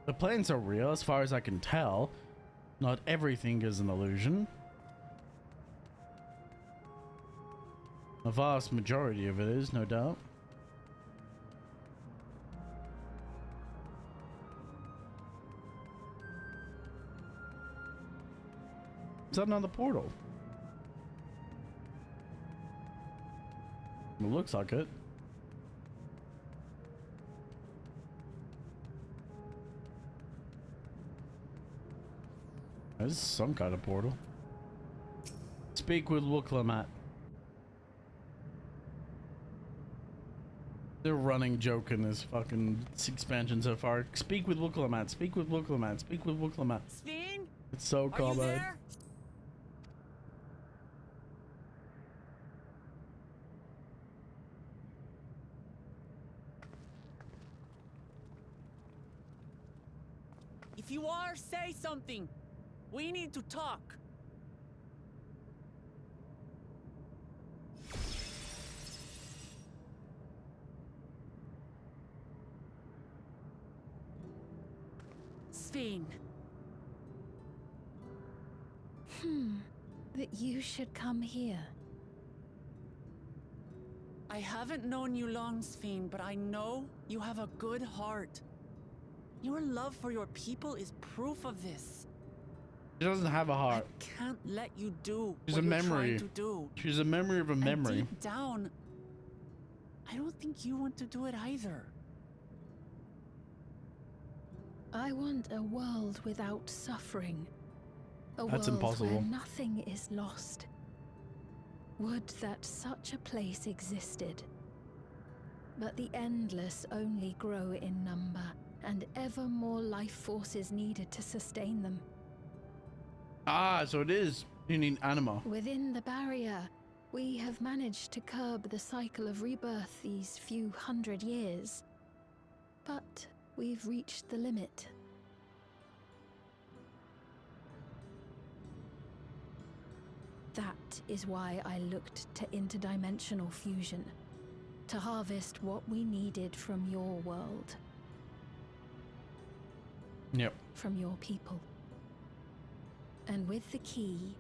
The planes are real as far as I can tell. Not everything is an illusion. A vast majority of it is, no doubt. Is that another portal? It looks like it. This is some kind of portal. Speak with Wooklamat. The running joke in this fucking expansion so far. Speak with Wooklamat. Speak with Wooklamat. Speak with Wooklamat. Sven? It's so common. If you are, say something. We need to talk. Sven. That you should come here. I haven't known you long, Sven, but I know you have a good heart. Your love for your people is proof of this. She doesn't have a heart. I can't let you do She's what a you're memory. trying to do. She's a memory of a memory. And deep down, I don't think you want to do it either. I want a world without suffering. A That's world impossible. where nothing is lost. Would that such a place existed. But the endless only grow in number, and ever more life forces needed to sustain them. Ah, so it is. You need anima. Within the barrier, we have managed to curb the cycle of rebirth these few hundred years. But we've reached the limit. That is why I looked to interdimensional fusion, to harvest what we needed from your world. Yep. From your people. And with the key,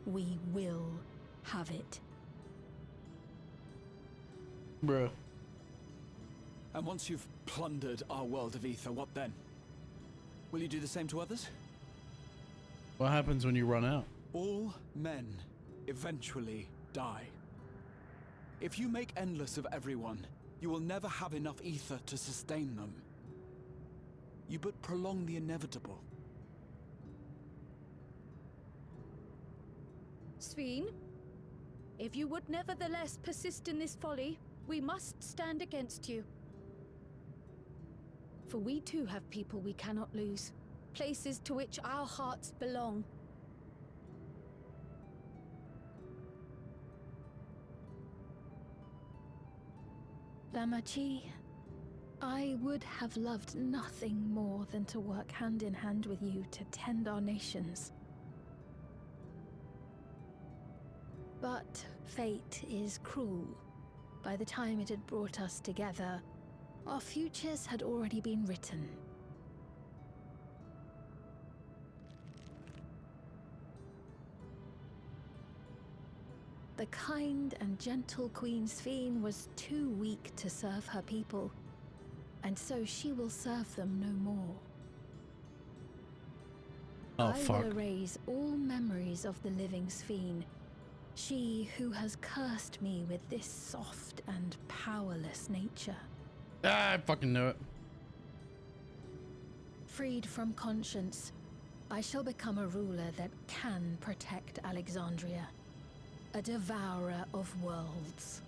we will have it. Bruh. And once you've plundered our world of ether, what then? Will you do the same to others? What happens when you run out? All men eventually die. If you make endless of everyone, you will never have enough ether to sustain them. You but prolong the inevitable. Sveen, if you would nevertheless persist in this folly, we must stand against you. For we too have people we cannot lose, places to which our hearts belong. Lamachi, I would have loved nothing more than to work hand in hand with you to tend our nations. But fate is cruel. By the time it had brought us together, our futures had already been written. The kind and gentle Queen Sveen was too weak to serve her people, and so she will serve them no more. Oh, I will erase all memories of the living Sveen, she who has cursed me with this soft and powerless nature. Ah, I fucking knew it. Freed from conscience, I shall become a ruler that can protect Alexandria. A devourer of worlds.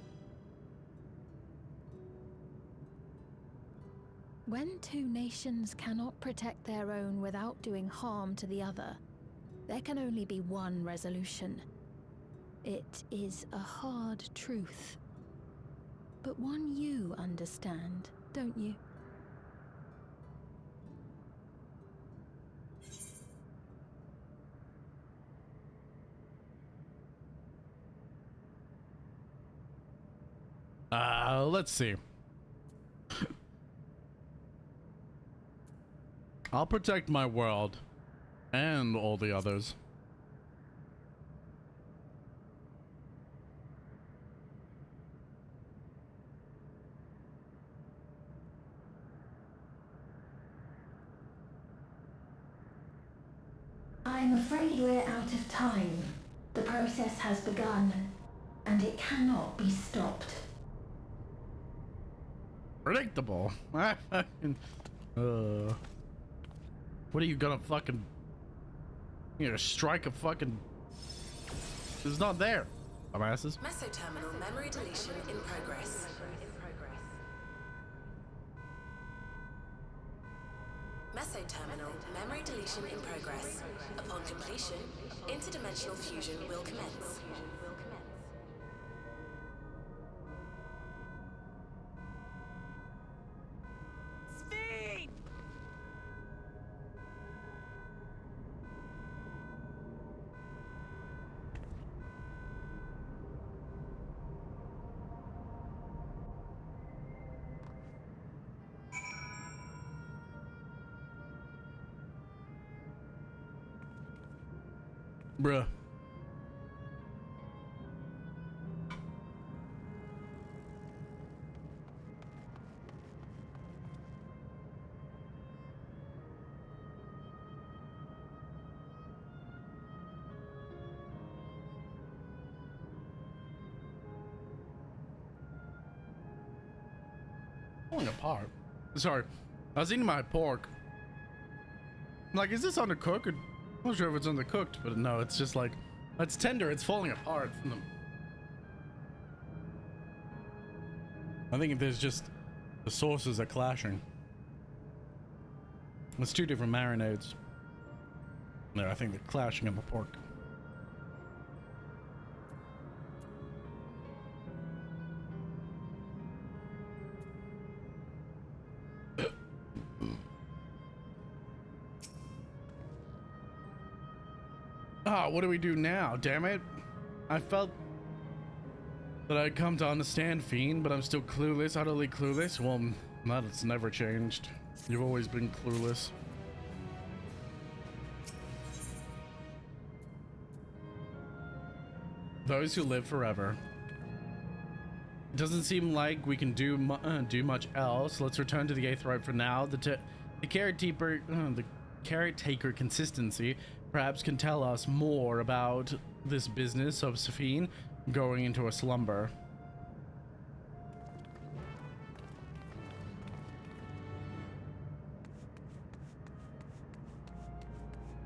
When two nations cannot protect their own without doing harm to the other, there can only be one resolution. It is a hard truth, but one you understand, don't you? Let's see. I'll protect my world and all the others. I'm afraid we're out of time. The process has begun, and it cannot be stopped. Predictable. What are you gonna fucking... You're gonna strike a fucking... It's not there. Dumbasses. Mesoterminal memory deletion in progress. Mesoterminal memory deletion in progress. Upon completion, interdimensional fusion will commence. Sveen! Bruh. Falling apart. Sorry, I was eating my pork. I'm like, is this undercooked? I'm not sure if it's undercooked, but no, it's just like, it's tender, it's falling apart from them. I think if there's just, the sauces are clashing. It's two different marinades. No, I think they're clashing in the pork. Ah, what do we do now? Damn it. I felt that I'd come to understand Fiend, but I'm still clueless, utterly clueless. Well, that's never changed. You've always been clueless. Those who live forever. It doesn't seem like we can do much else. Let's return to the Aetheryte for now. The caretaker consistency perhaps can tell us more about this business of Safine going into a slumber.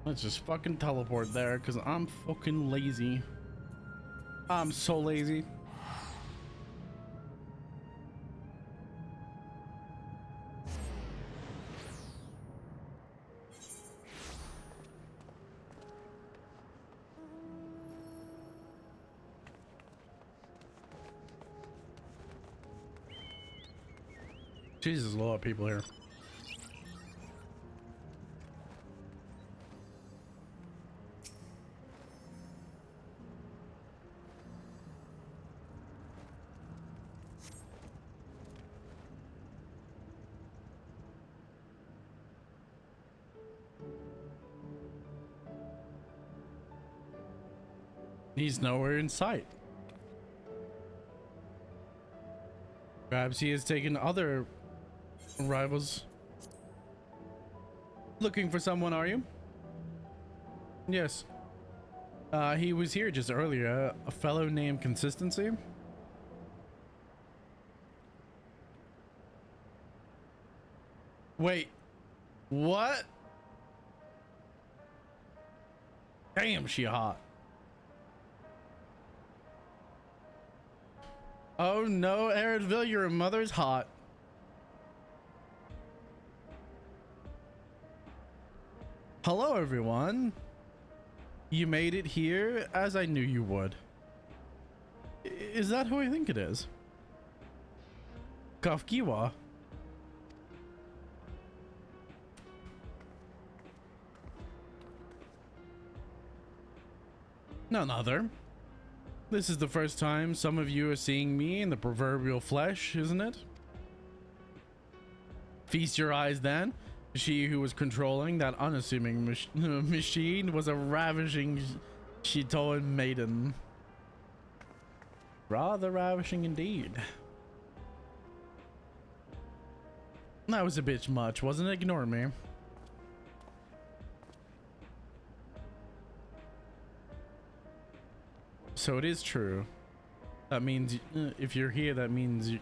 Let's just fucking teleport there because I'm fucking lazy. I'm so lazy. Jesus, a lot of people here. He's nowhere in sight. Perhaps he has taken other rivals. Looking for someone, are you? Yes. He was here just earlier. A fellow named Consistency. Wait. What? Damn, she hot. Oh no, Aridville, your mother's hot. Hello, everyone. You made it here, as I knew you would. Is that who I think it is? Kafkiwa. None other. This is the first time some of you are seeing me in the proverbial flesh, isn't it? Feast your eyes then. She who was controlling that unassuming machine was a ravishing Shitoan maiden. Rather ravishing indeed. That was a bit much, wasn't it? Ignore me. So it is true. That means if you're here, that means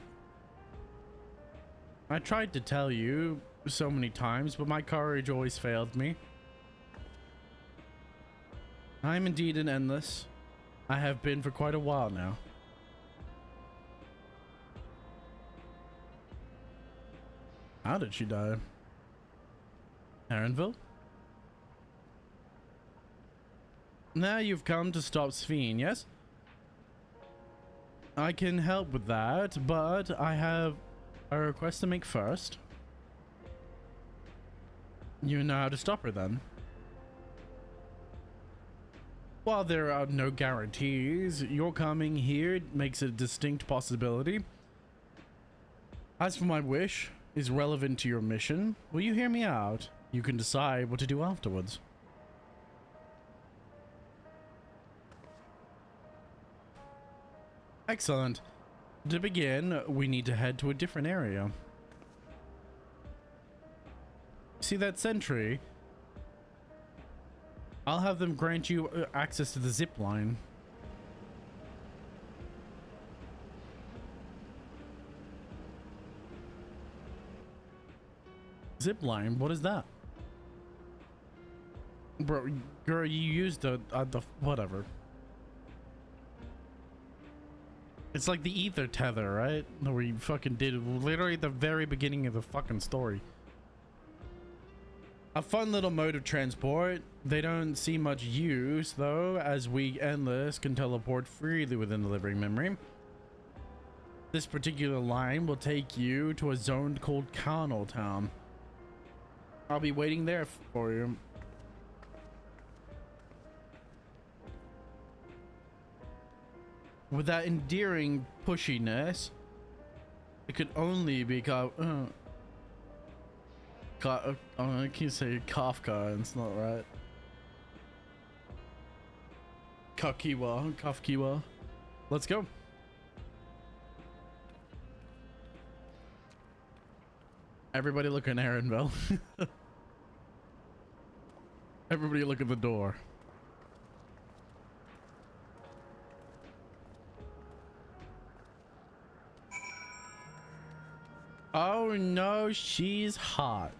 I tried to tell you so many times, but my courage always failed me. I'm indeed an endless. I have been for quite a while now. How did she die? Aaronville? Now you've come to stop Sphene, yes? I can help with that, but I have a request to make first. You know how to stop her then? While there are no guarantees, your coming here makes a distinct possibility. As for my wish is relevant to your mission, will you hear me out? You can decide what to do afterwards. Excellent. To begin, we need to head to a different area. See that sentry? I'll have them grant you access to the zip line. Zip line? What is that? Bro, girl, you used the whatever. It's like the ether tether, right? Where you fucking did literally at the very beginning of the fucking story. A fun little mode of transport. They don't see much use though, as we endless can teleport freely within the living memory. This particular line will take you to a zone called Carnal Town. I'll be waiting there for you. With that endearing pushiness, it could only be I can't say Kafka, it's not right. Kafkiwa. Let's go. Everybody look at Aaronville. Everybody look at the door. Oh no, she's hot.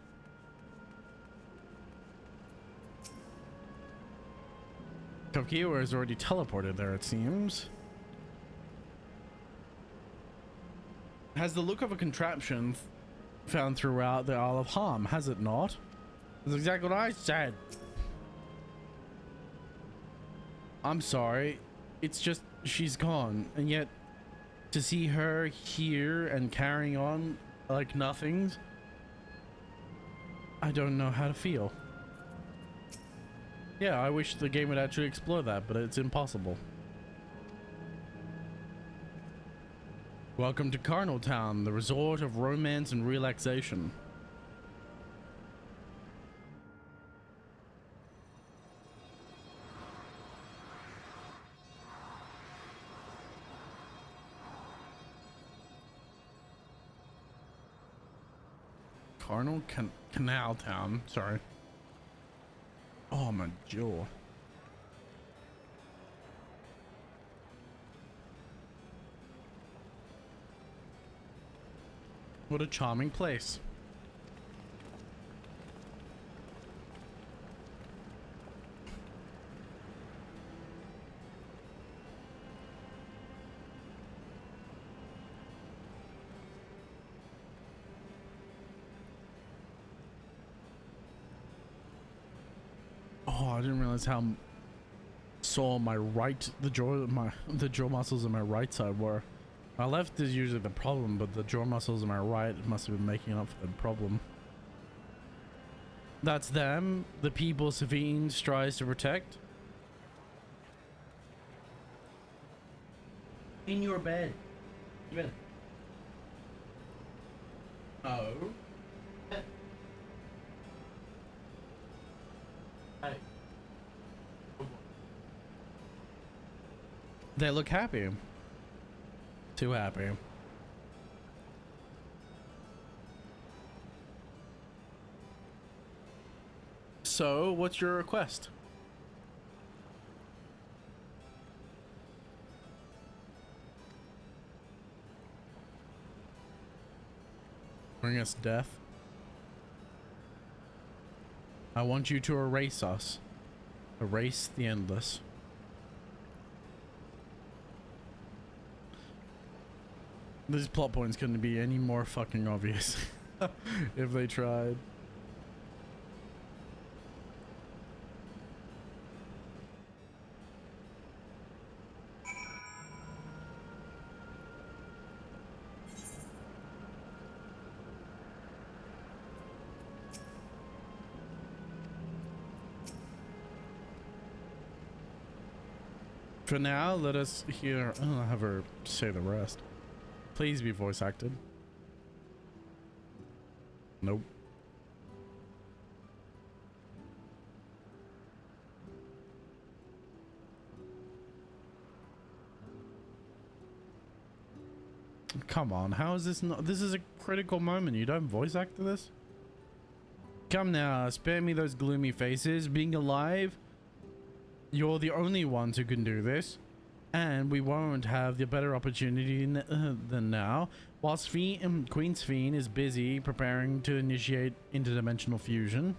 Kokiwa is already teleported there, it seems. has the look of a contraption found throughout the Isle of Harm, has it not? That's exactly what I said. I'm sorry. It's just she's gone, and yet to see her here and carrying on like nothing's, I don't know how to feel. Yeah, I wish the game would actually explore that, but it's impossible. Welcome to Carnal Town, the resort of romance and relaxation. Canal Town, sorry. Oh, my jaw. What a charming place. Oh, I didn't realize how sore the jaw muscles on my right side were. My left is usually the problem, but the jaw muscles on my right must have been making up for the problem. That's them, the people Savine strives to protect. In your bed. Oh. Hey. They look happy. Too happy. So, what's your request? Bring us death. I want you to erase us. Erase the endless. These plot points couldn't be any more fucking obvious if they tried. For now, let us hear. I'll have her say the rest. Please be voice acted. Nope. Come on, how is this not? This is a critical moment. You don't voice act to this? Come now, spare me those gloomy faces. Being alive, you're the only ones who can do this. And we won't have the better opportunity than now. Whilst Queen Sphene is busy preparing to initiate interdimensional fusion,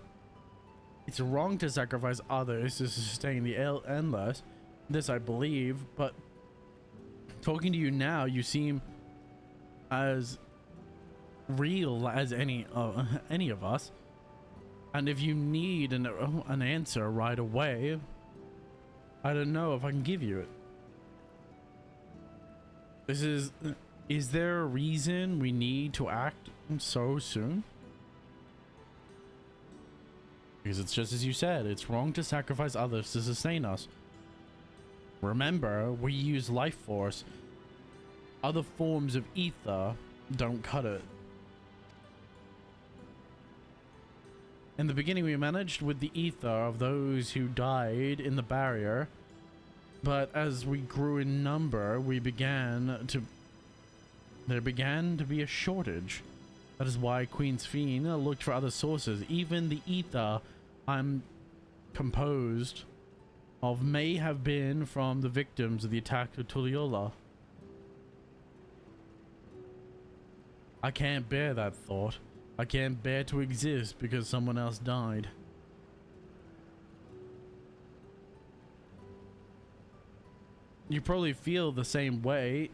it's wrong to sacrifice others to sustain the endless. This I believe, but talking to you now, you seem as real as any of us. And if you need an answer right away, I don't know if I can give you it. Is there a reason we need to act so soon? Because it's just as you said, it's wrong to sacrifice others to sustain us. Remember, we use life force. Other forms of ether don't cut it. In the beginning, we managed with the ether of those who died in the barrier. But as we grew in number, there began to be a shortage. That is why Queen Sphene looked for other sources. Even the ether I'm composed of may have been from the victims of the attack of Tuliyola. I can't bear that thought. I can't bear to exist because someone else died. You probably feel the same way.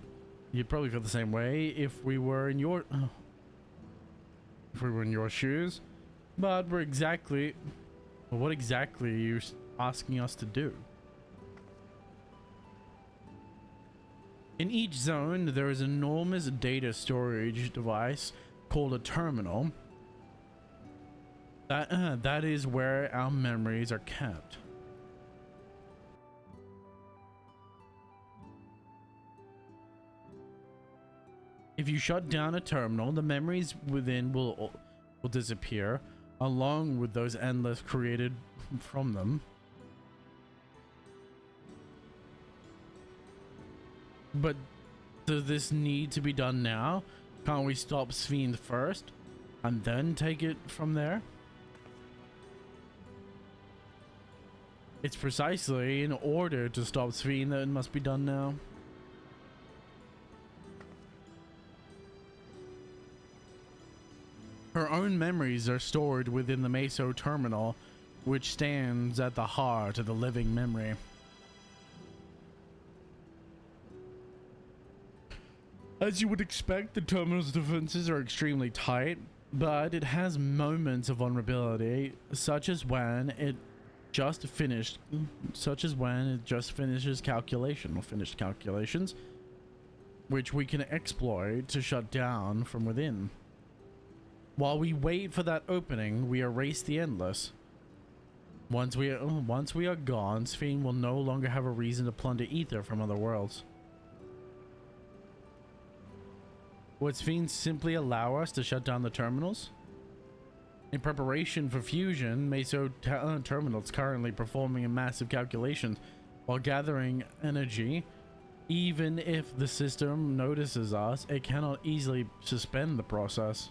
you'd probably feel the same way if we were in your shoes. But what exactly are you asking us to do? In each zone, there is an enormous data storage device called a terminal. That is where our memories are kept. If you shut down a terminal, the memories within will disappear, along with those endless created from them. But does this need to be done now? Can't we stop Sphene first and then take it from there? It's precisely in order to stop Sphene that it must be done now. Her own memories are stored within the Meso terminal, which stands at the heart of the living memory. As you would expect, the terminal's defenses are extremely tight, but it has moments of vulnerability, such as when it just finishes finished calculations, which we can exploit to shut down from within. While we wait for that opening, we erase the endless. Once we are gone, Sphene will no longer have a reason to plunder ether from other worlds. Would Sphene simply allow us to shut down the terminals? In preparation for fusion, Meso terminal is currently performing a massive calculations while gathering energy. Even if the system notices us, it cannot easily suspend the process.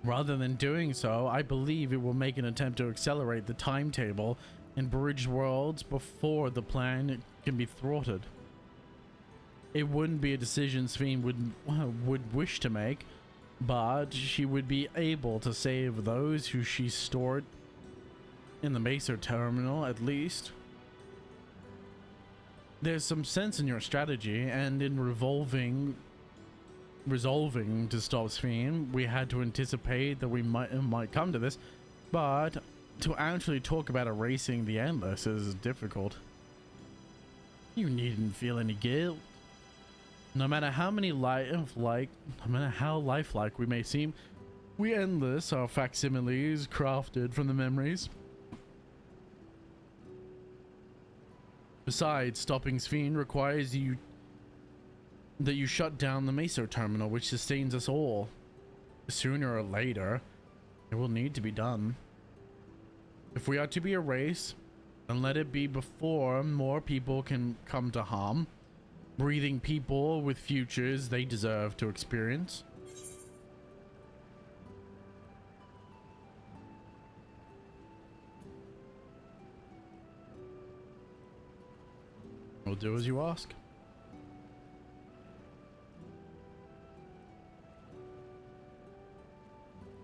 Rather than doing so, I believe it will make an attempt to accelerate the timetable and bridge worlds before the plan can be thwarted. It wouldn't be a decision Sphene would wish to make, but she would be able to save those who she stored in the Meso terminal at least. There's some sense in your strategy, and in resolving to stop Sphene, we had to anticipate that we might come to this, but to actually talk about erasing the endless is difficult. You needn't feel any guilt. No matter how lifelike we may seem, we endless are facsimiles crafted from the memories. Besides, stopping Sphene requires that you shut down the Meso terminal, which sustains us all. Sooner or later, it will need to be done. If we are to be erased, then let it be before more people can come to harm, breathing people with futures they deserve to experience. We'll do as you ask.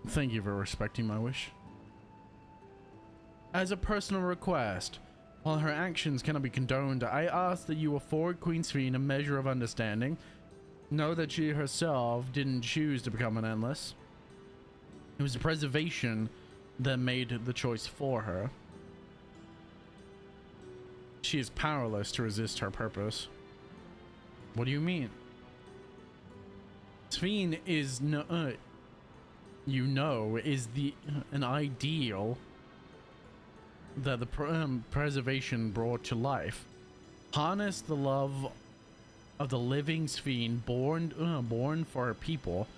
Thank you for respecting my wish. As a personal request, while her actions cannot be condoned, I ask that you afford Queen Sphene a measure of understanding. Know that she herself didn't choose to become an endless. It was the preservation that made the choice for her. She is powerless to resist her purpose. What do you mean? Sphene is is an ideal that the preservation brought to life. Harness the love of the living Sphene born for her people.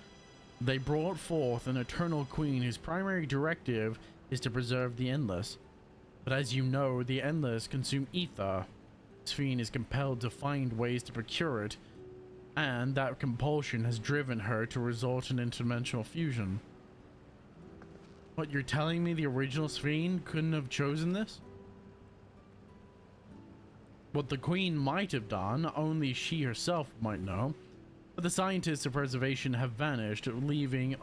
They brought forth an eternal queen whose primary directive is to preserve the endless. But as you know, the endless consume ether. Sphene is compelled to find ways to procure it, and that compulsion has driven her to resort in interdimensional fusion. What, you're telling me the original Sphene couldn't have chosen this? What the Queen might have done, only she herself might know. But the scientists of preservation have vanished, leaving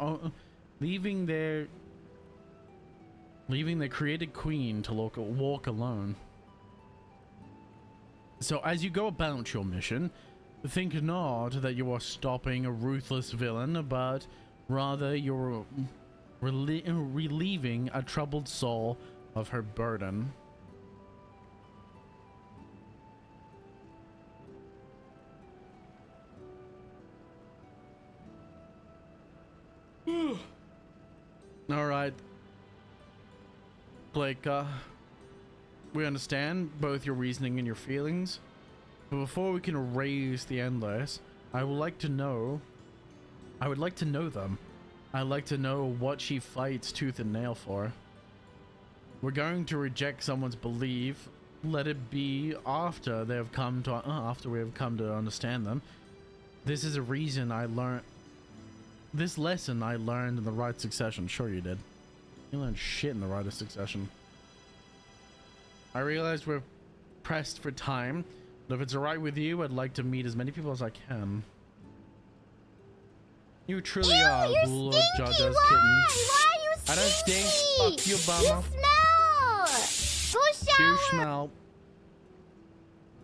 their created queen to walk alone. So as you go about your mission, think not that you are stopping a ruthless villain, but rather you're relieving a troubled soul of her burden. All right, Blake, we understand both your reasoning and your feelings, but before we can erase the Endless, I would like to know them. I'd like to know what she fights tooth and nail for. We're going to reject someone's belief, let it be after they have come to after we have come to understand them. This is a reason I learned this lesson I learned in the Rite of Succession. Sure you did. You learned shit in the Rite of Succession. I realize we're pressed for time, but if it's alright with you, I'd like to meet as many people as I can. You truly are Lord Jaja's kitten. Why are you I don't stink. Fuck you, bummer. Go shower. You smell.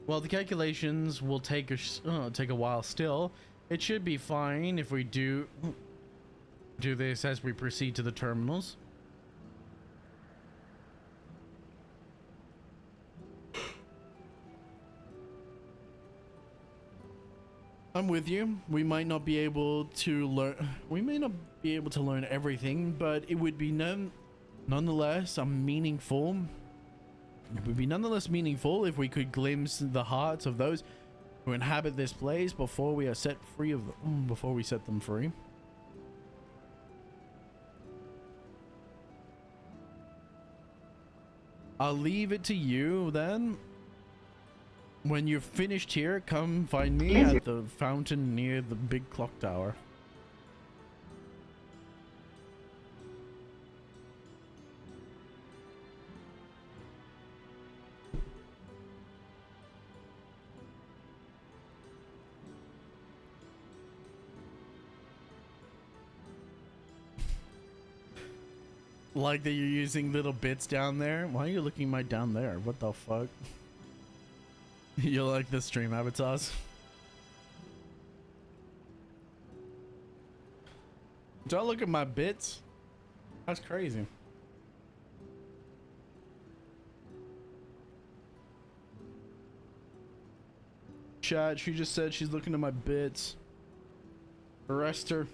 Well, the calculations will take a while still. It should be fine if we do this as we proceed to the terminals. I'm with you. We might not be able to learn everything, but it would be nonetheless meaningful. It would be nonetheless meaningful if we could glimpse the hearts of those who inhabit this place before we are set free of them, before we set them free. I'll leave it to you then. When you're finished here, come find me at the fountain near the big clock tower. Like that you're using little bits down there. Why are you looking my down there? What the fuck? You like the stream avatars? Don't look at my bits. That's crazy. Chat, she just said she's looking at my bits. Arrest her.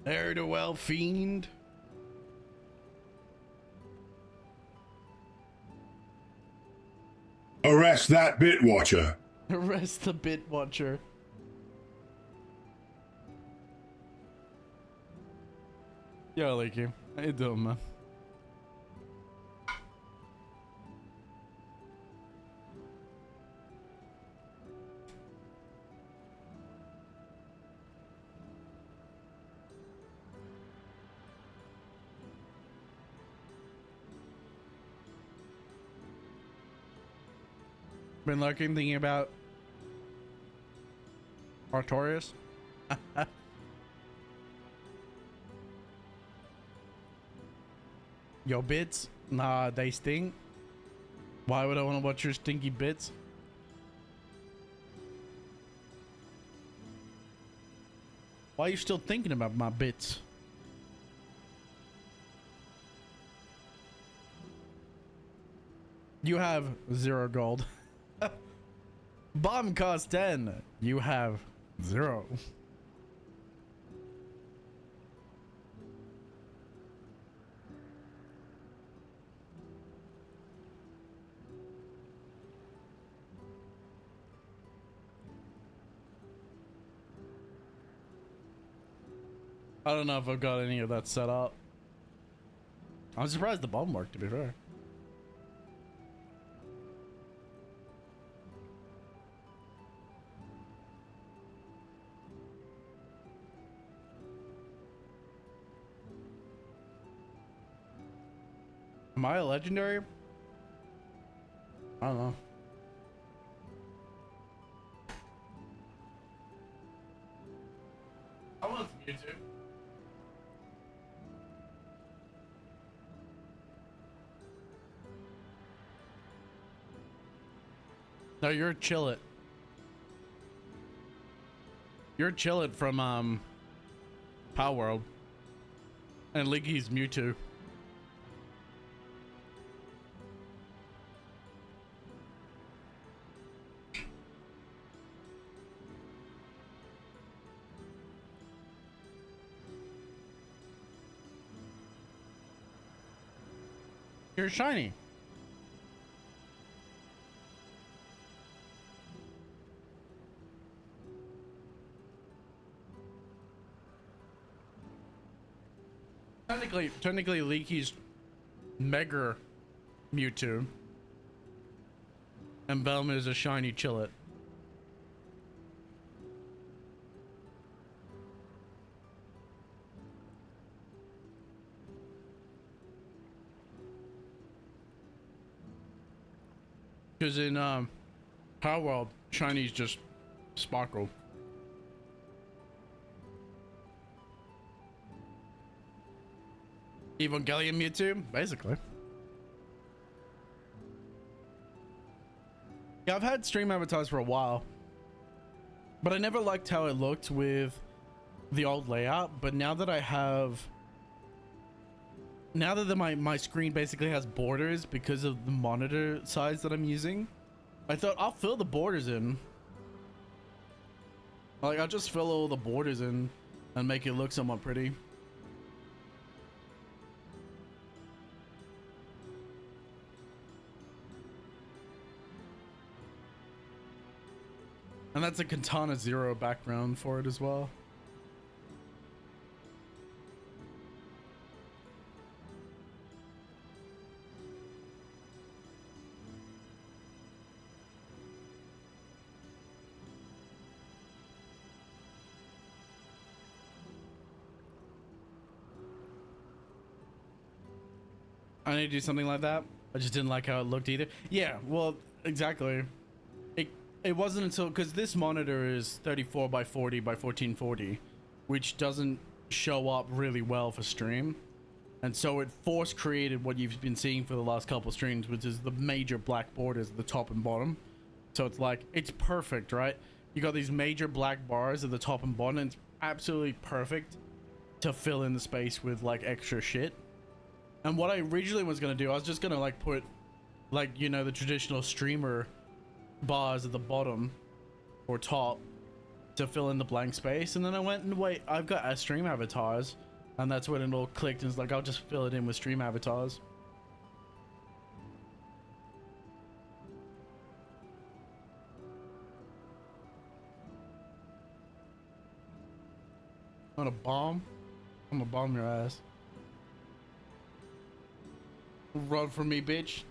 There to well, fiend. Arrest that bit watcher. Arrest the bit watcher. Yo, Leaky. How you doing, man? Been lurking, thinking about Artorias. Your bits? Nah, they stink. Why would I want to watch your stinky bits? Why are you still thinking about my bits? You have 0 gold. Bomb cost 10. You have 0. I don't know if I've got any of that set up. I'm surprised the bomb worked, to be fair. Am I a legendary? I don't know. I want to Mewtwo. No, you're Chillet. You're Chillet from Power World. And Leaky's Mewtwo. You're shiny. Technically Leaky's Mega Mewtwo. And Velma is a shiny Chillet. Because in Power World, shini's just sparkle. Evangelion Mewtwo, basically. Yeah, I've had stream avatars for a while, but I never liked how it looked with the old layout. But now that I have, now that my screen basically has borders because of the monitor size that I'm using, I thought I'll fill the borders in. Like, I'll just fill all the borders in and make it look somewhat pretty. And that's a Katana Zero background for it as well. I need to do something like that. I just didn't like how it looked either. Yeah, well, exactly. It wasn't until, because this monitor is 34 by 40 by 1440, which doesn't show up really well for stream. And so it force created what you've been seeing for the last couple streams, which is the major black borders at the top and bottom. So it's like, it's perfect, right? You got these major black bars at the top and bottom, and it's absolutely perfect to fill in the space with like extra shit. And what I originally was going to do, I was just going to like put like, you know, the traditional streamer bars at the bottom or top to fill in the blank space. And then I went and wait, I've got stream avatars, and that's when it all clicked, and it's like, I'll just fill it in with stream avatars. Want a bomb? I'm gonna bomb your ass. Run from me, bitch.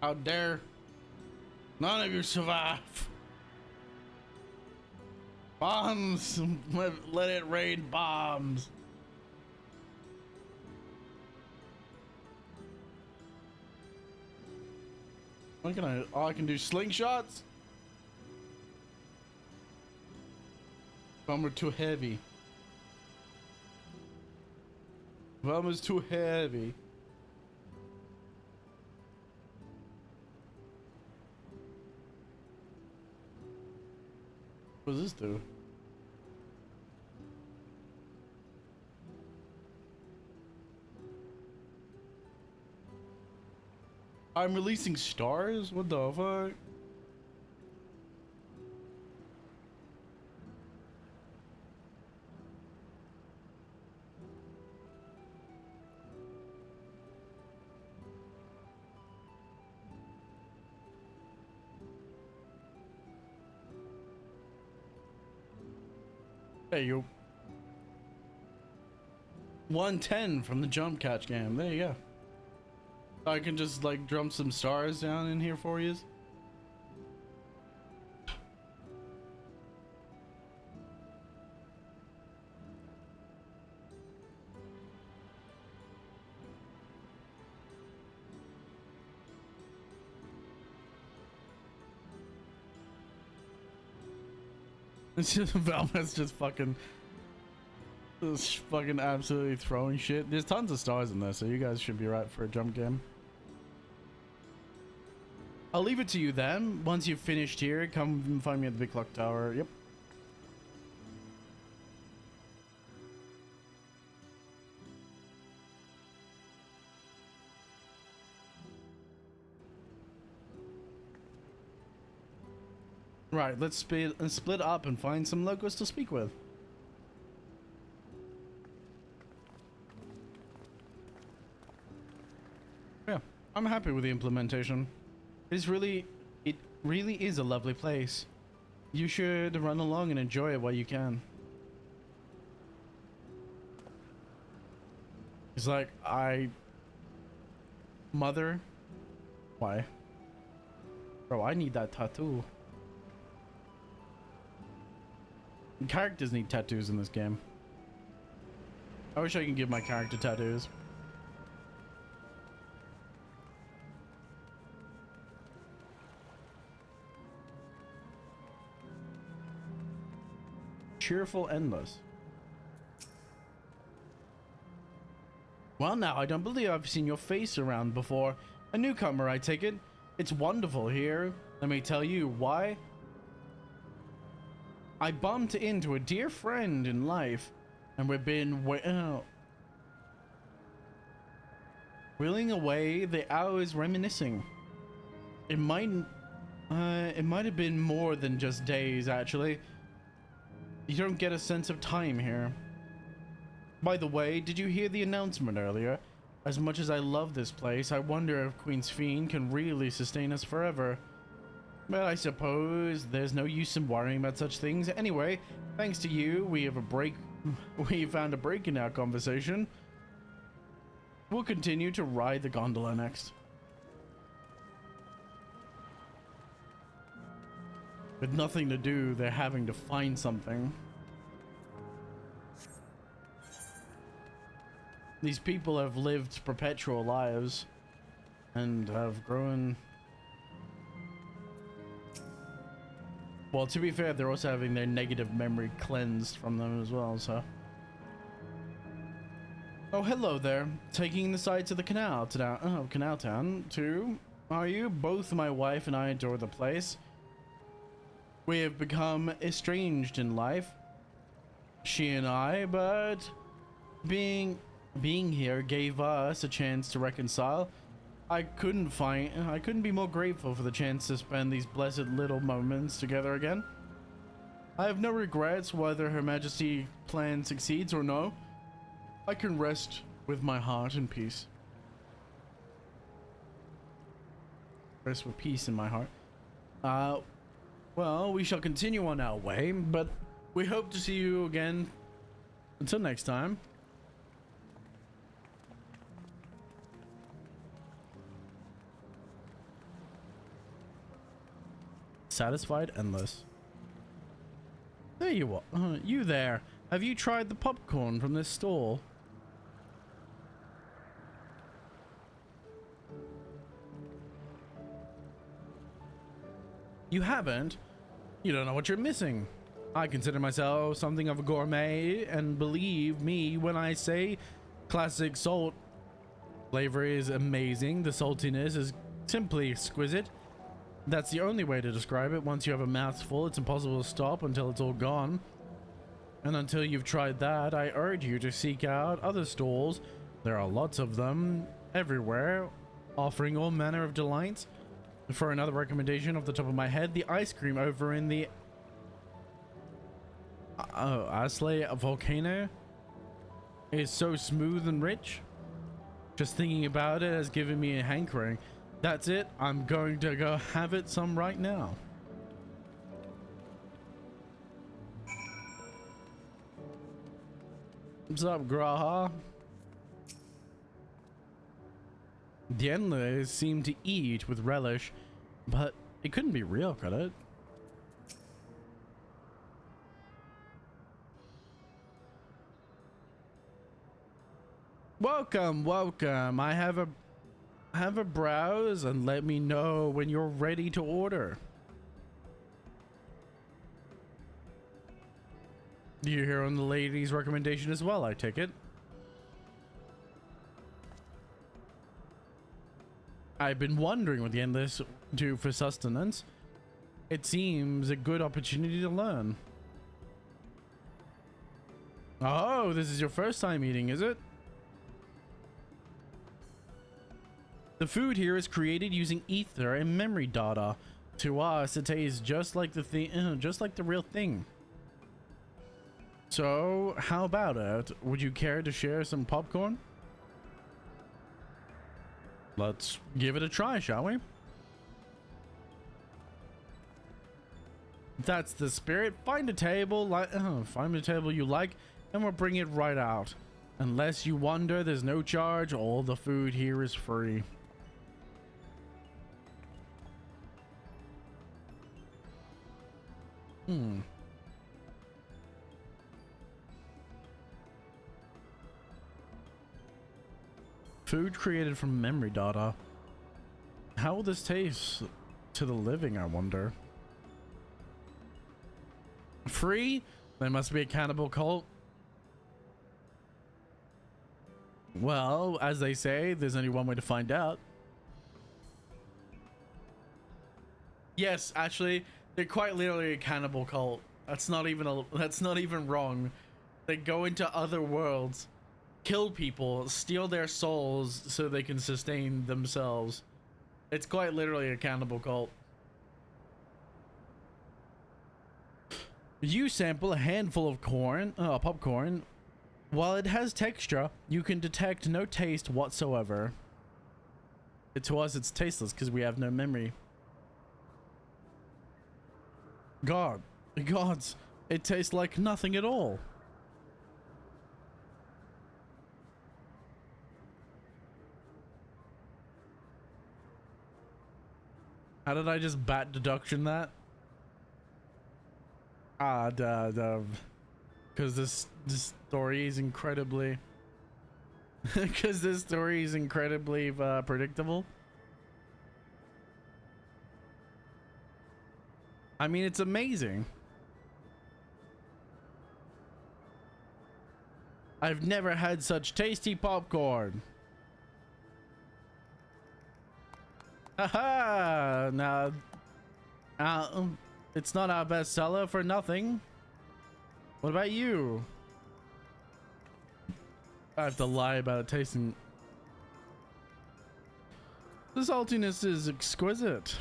How dare none of you survive? Bombs! Let it rain bombs! What can I? Oh, I can do slingshots? Bomber too heavy. Bomber's too heavy. What does this do? I'm releasing stars? What the fuck? Hey, you. 110 from the jump catch game. There you go. I can just like drum some stars down in here for you. It's just Velvet's just fucking absolutely throwing shit. There's tons of stars in there, so you guys should be right for a jump game. I'll leave it to you then. Once you've finished here, come and find me at the big clock tower. Yep. Right, let's split up and find some locals to speak with. Yeah, I'm happy with the implementation. It really is a lovely place. You should run along and enjoy it while you can. It's like, Mother? Why? Bro, I need that tattoo. Characters need tattoos in this game. I wish I could give my character tattoos. Cheerful Endless. Well now, I don't believe I've seen your face around before. A newcomer, I take it. It's wonderful here. Let me tell you why. I bumped into a dear friend in life, and we've been wheeling away the hours reminiscing. It might have been more than just days, actually. You don't get a sense of time here. By the way, did you hear the announcement earlier? As much as I love this place, I wonder if Queen's Fiend can really sustain us forever. But I suppose there's no use in worrying about such things. Anyway, thanks to you, we found a break in our conversation. We'll continue to ride the gondola next. With nothing to do, they're having to find something. These people have lived perpetual lives and have grown. Well, to be fair, they're also having their negative memory cleansed from them as well, so. Oh, hello there. Taking the side to the canal town too, are you? Both my wife and I adore the place. We have become estranged in life, she and I, but being here gave us a chance to reconcile. I couldn't be more grateful for the chance to spend these blessed little moments together again. I have no regrets whether Her Majesty's plan succeeds or no. I can rest with my heart in peace. Rest with peace in my heart. Well, we shall continue on our way, but we hope to see you again. Until next time. Satisfied Endless. There you are. You there. Have you tried the popcorn from this stall? You haven't? You don't know what you're missing. I consider myself something of a gourmet, and believe me when I say classic salt flavor is amazing. The saltiness is simply exquisite. That's the only way to describe it. Once you have a mouthful, it's impossible to stop until it's all gone. And until you've tried that, I urge you to seek out other stalls. There are lots of them everywhere, offering all manner of delights. For another recommendation off the top of my head, the ice cream over in the Aslay volcano is so smooth and rich. Just thinking about it has given me a hankering. That's it. I'm going to go have it some right now. What's up, Graha? The Endless seemed to eat with relish, but it couldn't be real, could it? Welcome, welcome. Have a browse and let me know when you're ready to order. You're here on the lady's recommendation as well, I take it. I've been wondering what the Endless do for sustenance. It seems a good opportunity to learn. Oh, this is your first time eating, is it? The food here is created using ether and memory data. To us, it tastes just like the real thing. So, how about it? Would you care to share some popcorn? Let's give it a try, shall we? That's the spirit. Find a table you like, and we'll bring it right out. Unless you wonder, there's no charge. All the food here is free. Food created from memory data. How will this taste to the living, I wonder? Free? There must be a cannibal cult. Well, as they say, there's only one way to find out. Yes, actually, they're quite literally a cannibal cult. That's not even wrong. They go into other worlds, kill people, steal their souls so they can sustain themselves. It's quite literally a cannibal cult. You sample a handful of popcorn. While it has texture, you can detect no taste whatsoever. To us, it's tasteless because we have no memory. Gods, it tastes like nothing at all. How did I just bat deduction that? Because this story is incredibly predictable. I mean, it's amazing. I've never had such tasty popcorn. Haha! Now, it's not our best seller for nothing. What about you? I have to lie about it tasting. The saltiness is exquisite.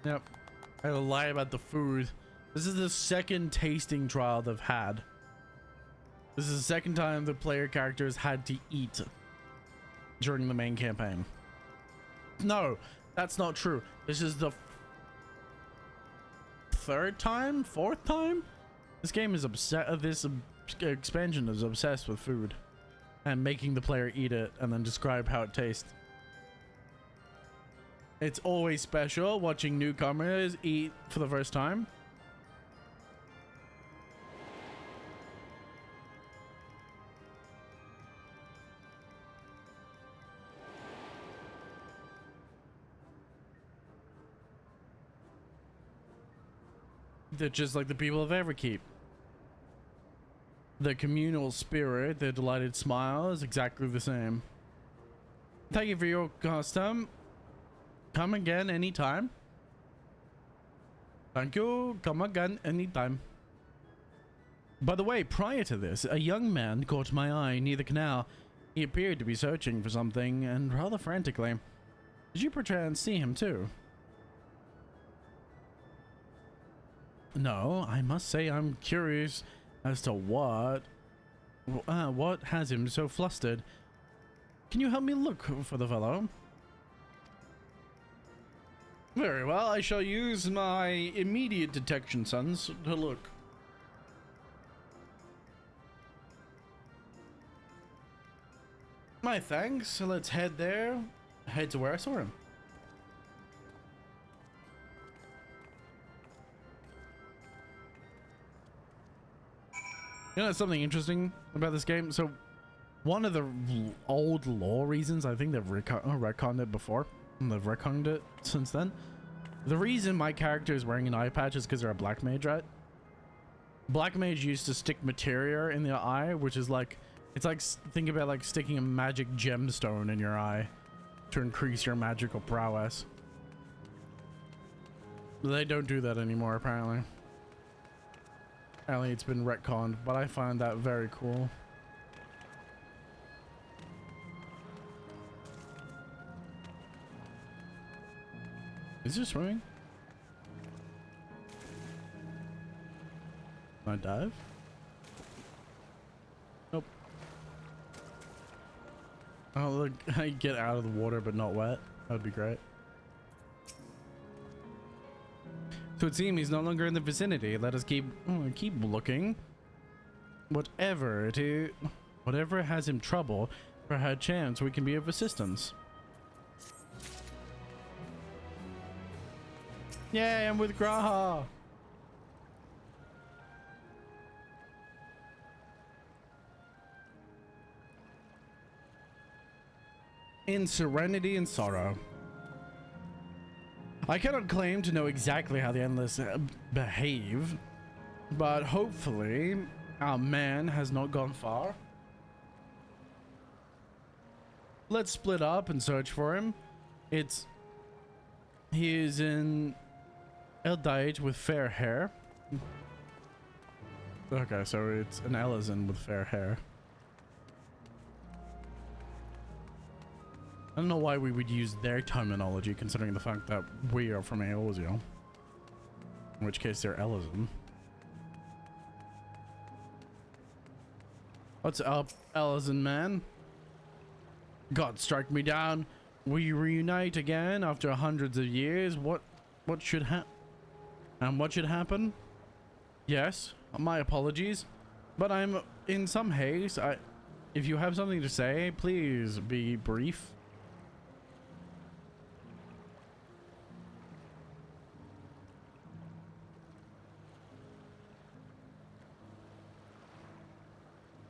Yep. I had to lie about the food. This is the second tasting trial they've had. This is the second time the player characters had to eat during the main campaign. No, that's not true. This is the fourth time? This game is this expansion is obsessed with food and making the player eat it and then describe how it tastes. It's always special watching newcomers eat for the first time. They're just like the people of Everkeep. The communal spirit, their delighted smile is exactly the same. Thank you for your custom. Come again anytime. Thank you. Come again anytime. By the way, prior to this, a young man caught my eye near the canal. He appeared to be searching for something, and rather frantically. Did you perchance see him too? No, I must say I'm curious as to what has him so flustered. Can you help me look for the fellow? Very well, I shall use my immediate detection sense to look. My thanks, so let's head there. Head to where I saw him. You know something interesting about this game? So, one of the old lore reasons, I think they've retconned it before, And they've retconned it since then. The reason my character is wearing an eye patch is because they're a black mage, right? Black mage used to stick materia in their eye, which is like, it's like, think about like sticking a magic gemstone in your eye to increase your magical prowess. They don't do that anymore, apparently. Apparently it's been retconned, but I find that very cool. Is there swimming? Can I dive? Nope. Oh look, I get out of the water but not wet. That would be great. So it seems he's no longer in the vicinity. Let us keep looking. Whatever it is, whatever has him trouble, perhaps chance we can be of assistance. Yay, I'm with Graha. In serenity and sorrow. I cannot claim to know exactly how the Endless behave, but hopefully our man has not gone far. Let's split up and search for him. He is in Eldite with fair hair. Okay, so it's an Elizan with fair hair. I don't know why we would use their terminology, considering the fact that we are from Eosio. In which case they're Elizan. What's up, Elizan man? God strike me down. We reunite again after hundreds of years. What should what should happen? Yes, my apologies, but I'm in some haste. If you have something to say, please be brief.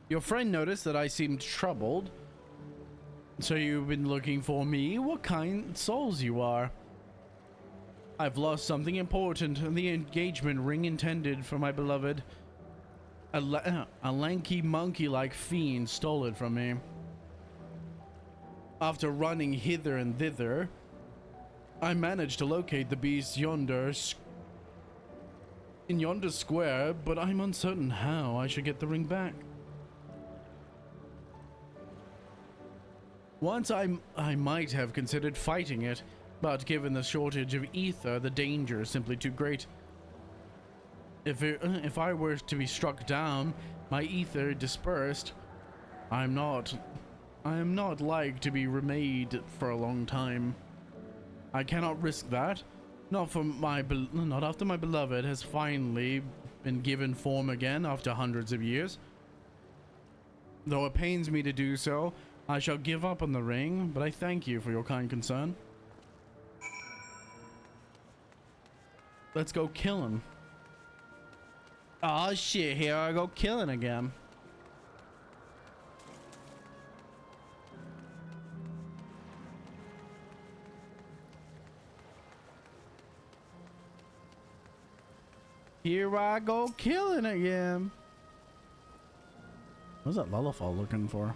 Your friend noticed that I seemed troubled. So you've been looking for me? What kind souls you are? I've lost something important, the engagement ring intended for my beloved. A lanky monkey-like fiend stole it from me. After running hither and thither, I managed to locate the beast in yonder square, but I'm uncertain how I should get the ring back. Once I might have considered fighting it, but given the shortage of ether, the danger is simply too great. If I were to be struck down, my ether dispersed, I am not like to be remade for a long time. I cannot risk that, not after my beloved has finally been given form again after hundreds of years. Though it pains me to do so, I shall give up on the ring, but I thank you for your kind concern. Let's go kill him. Oh shit, here I go killing again. Here I go killing again. What's that Lullafall looking for?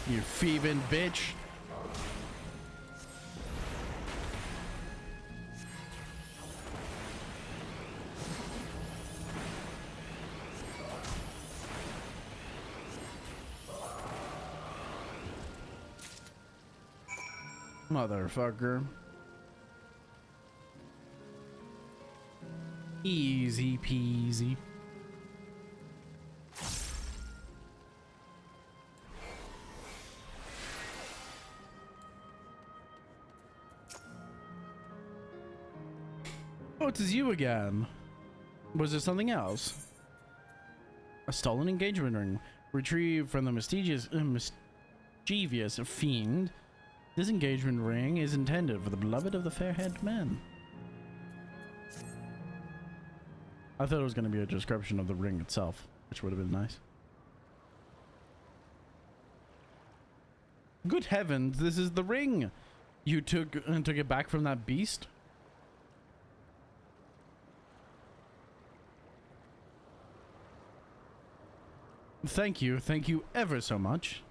You thieving bitch. Motherfucker. Easy peasy. Oh, it is you again. Was there something else? A stolen engagement ring. Retrieved from the mischievous fiend. This engagement ring is intended for the beloved of the fair-haired man. I thought it was going to be a description of the ring itself, which would have been nice. Good heavens, this is the ring! You took it back from that beast? Thank you ever so much.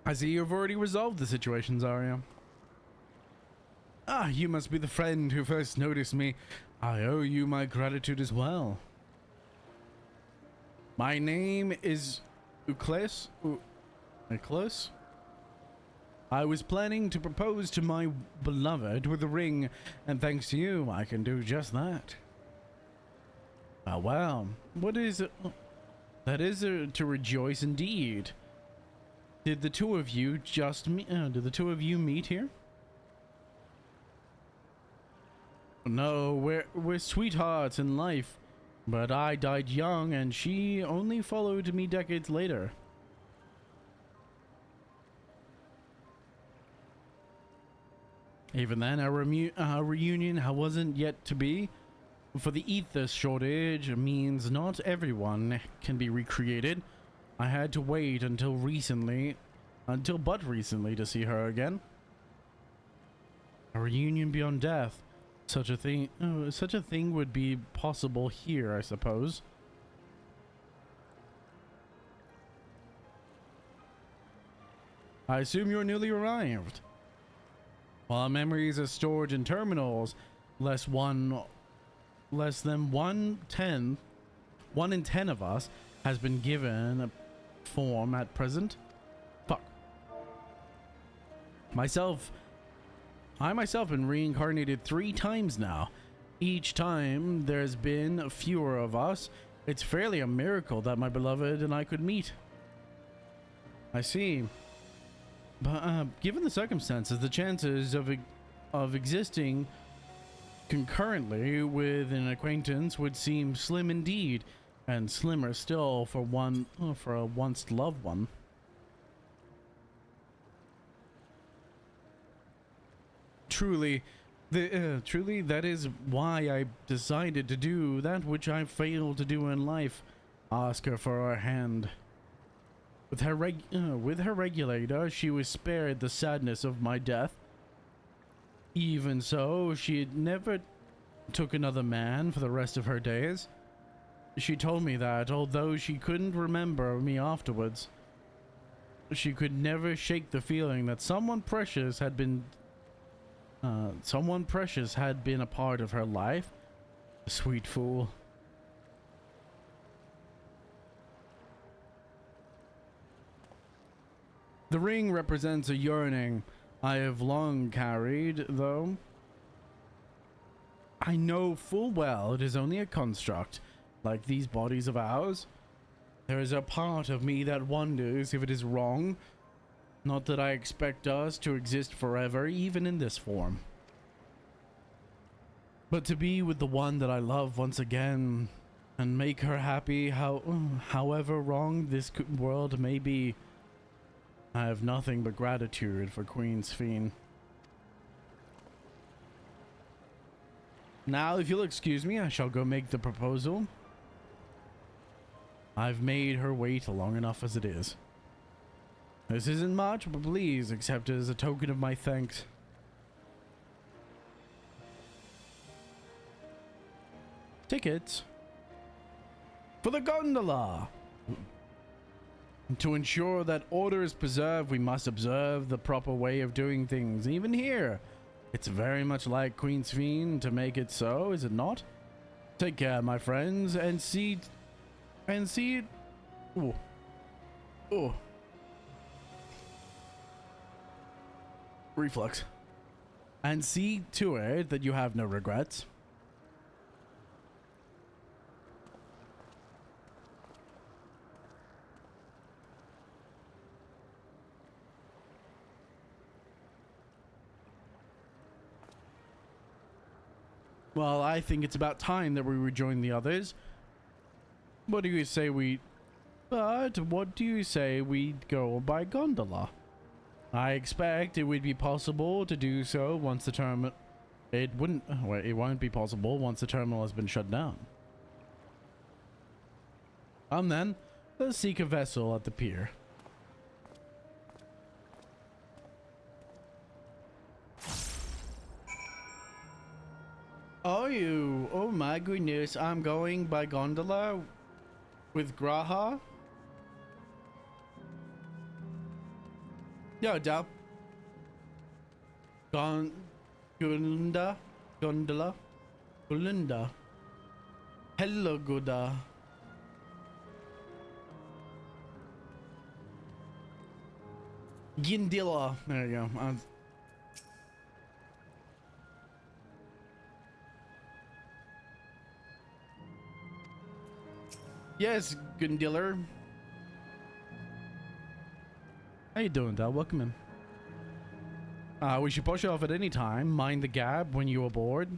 I see you've already resolved the situation, Zarya. Ah, you must be the friend who first noticed me. I owe you my gratitude as well. My name is Ukles. Ukles? I was planning to propose to my beloved with a ring, and thanks to you, I can do just that. Ah, well, what is it? That is to rejoice indeed. Did the two of you meet here? No, we're sweethearts in life, but I died young and she only followed me decades later. Even then, our reunion wasn't yet to be, for the ether shortage means not everyone can be recreated. I had to wait until but recently to see her again. A reunion beyond death. Such a thing would be possible here, I suppose. I assume you're newly arrived. While memories are stored in terminals, less than 1 in 10 of us has been given a form at present. Fuck. I myself been reincarnated 3 times now. Each time there's been fewer of us. It's fairly a miracle that my beloved and I could meet. I see. But given the circumstances, the chances of existing concurrently with an acquaintance would seem slim indeed, and slimmer still for a once loved one. Truly, that is why I decided to do that which I failed to do in life. Ask her for her hand. With her regulator, she was spared the sadness of my death. Even so, she had never took another man for the rest of her days. She told me that, although she couldn't remember me afterwards, she could never shake the feeling that someone precious had been a part of her life. Sweet fool. The ring represents a yearning I have long carried, though I know full well it is only a construct, like these bodies of ours. There is a part of me that wonders if it is wrong. Not that I expect us to exist forever, even in this form. But to be with the one that I love once again, and make her happy, however wrong this world may be, I have nothing but gratitude for Queen Sphene. Now, if you'll excuse me, I shall go make the proposal. I've made her wait long enough as it is. This isn't much, but please accept it as a token of my thanks. Tickets for the gondola. To ensure that order is preserved, we must observe the proper way of doing things. Even here, it's very much like Queen Sphene to make it so, is it not? Take care, my friends, and see. Ooh. Ooh. Reflux. And see to it that you have no regrets. Well, I think it's about time that we rejoin the others. What do you say we But what do you say we go by gondola? I expect it would be possible to do so once the terminal... It won't be possible once the terminal has been shut down. Then, let's seek a vessel at the pier. Oh my goodness, I'm going by gondola with Graha? Yeah, da. Gondola. Hello, Goda. Gindilla. There you go. Yes, Gundiller. How you doing, Dal? Welcome in. We should push off at any time. Mind the gap when you aboard.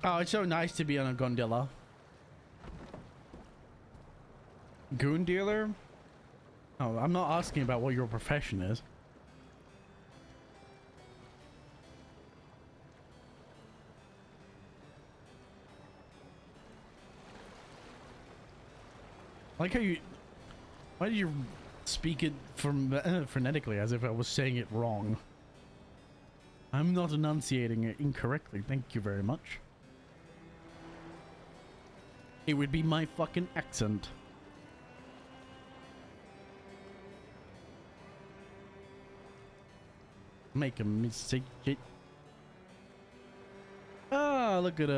Oh, it's so nice to be on a gondola. Goon dealer? Oh, I'm not asking about what your profession is. I like how you... Why do you speak it phonetically as if I was saying it wrong? I'm not enunciating it incorrectly, thank you very much. It would be my fucking accent. Make a mistake. Ah, look at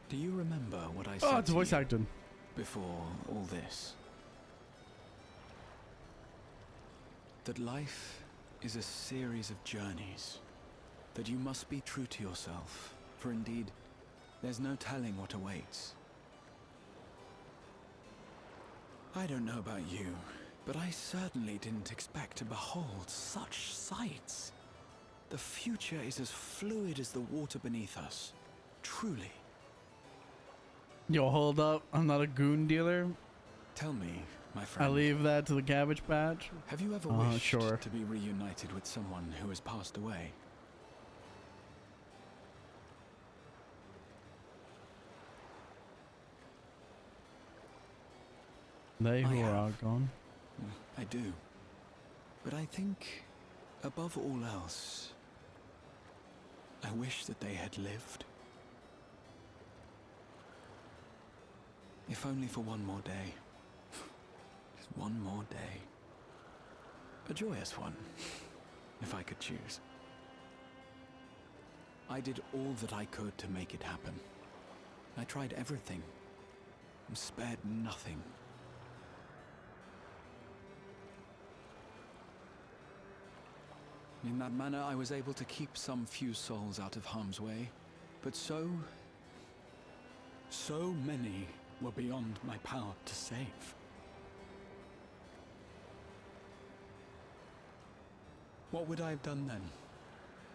Do you remember what I said? Oh, it's voice acting. Before all this? That life is a series of journeys. That you must be true to yourself, for indeed, there's no telling what awaits. I don't know about you, but I certainly didn't expect to behold such sights. The future is as fluid as the water beneath us. Truly. Yo, hold up. I'm not a goon dealer. Tell me, my friend. I leave that to the Cabbage Patch. Have you ever wished sure. to be reunited with someone who has passed away? They who are outgone. I do. But I think, above all else, I wish that they had lived. If only for one more day. Just one more day. A joyous one, if I could choose. I did all that I could to make it happen. I tried everything, and spared nothing. In that manner, I was able to keep some few souls out of harm's way, but so many were beyond my power to save. What would I have done then,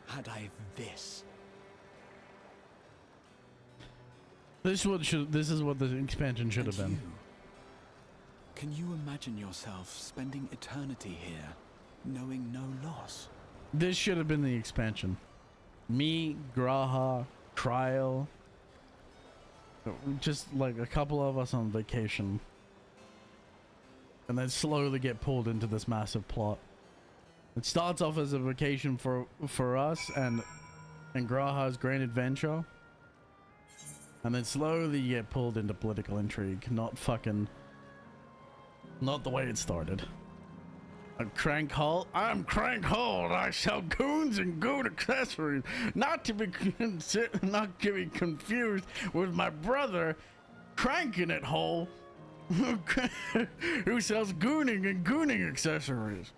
had I this? This is what the expansion should have been. Can you imagine yourself spending eternity here, knowing no loss? This should have been the expansion. Me, Graha, Trial. Just like a couple of us on vacation. And then slowly get pulled into this massive plot. It starts off as a vacation for us and Graha's grand adventure. And then slowly you get pulled into political intrigue. Not the way it started. I'm Crank Hull. I sell goons and goon accessories. Not to be confused with my brother, Cranking It Hull, who sells gooning and gooning accessories.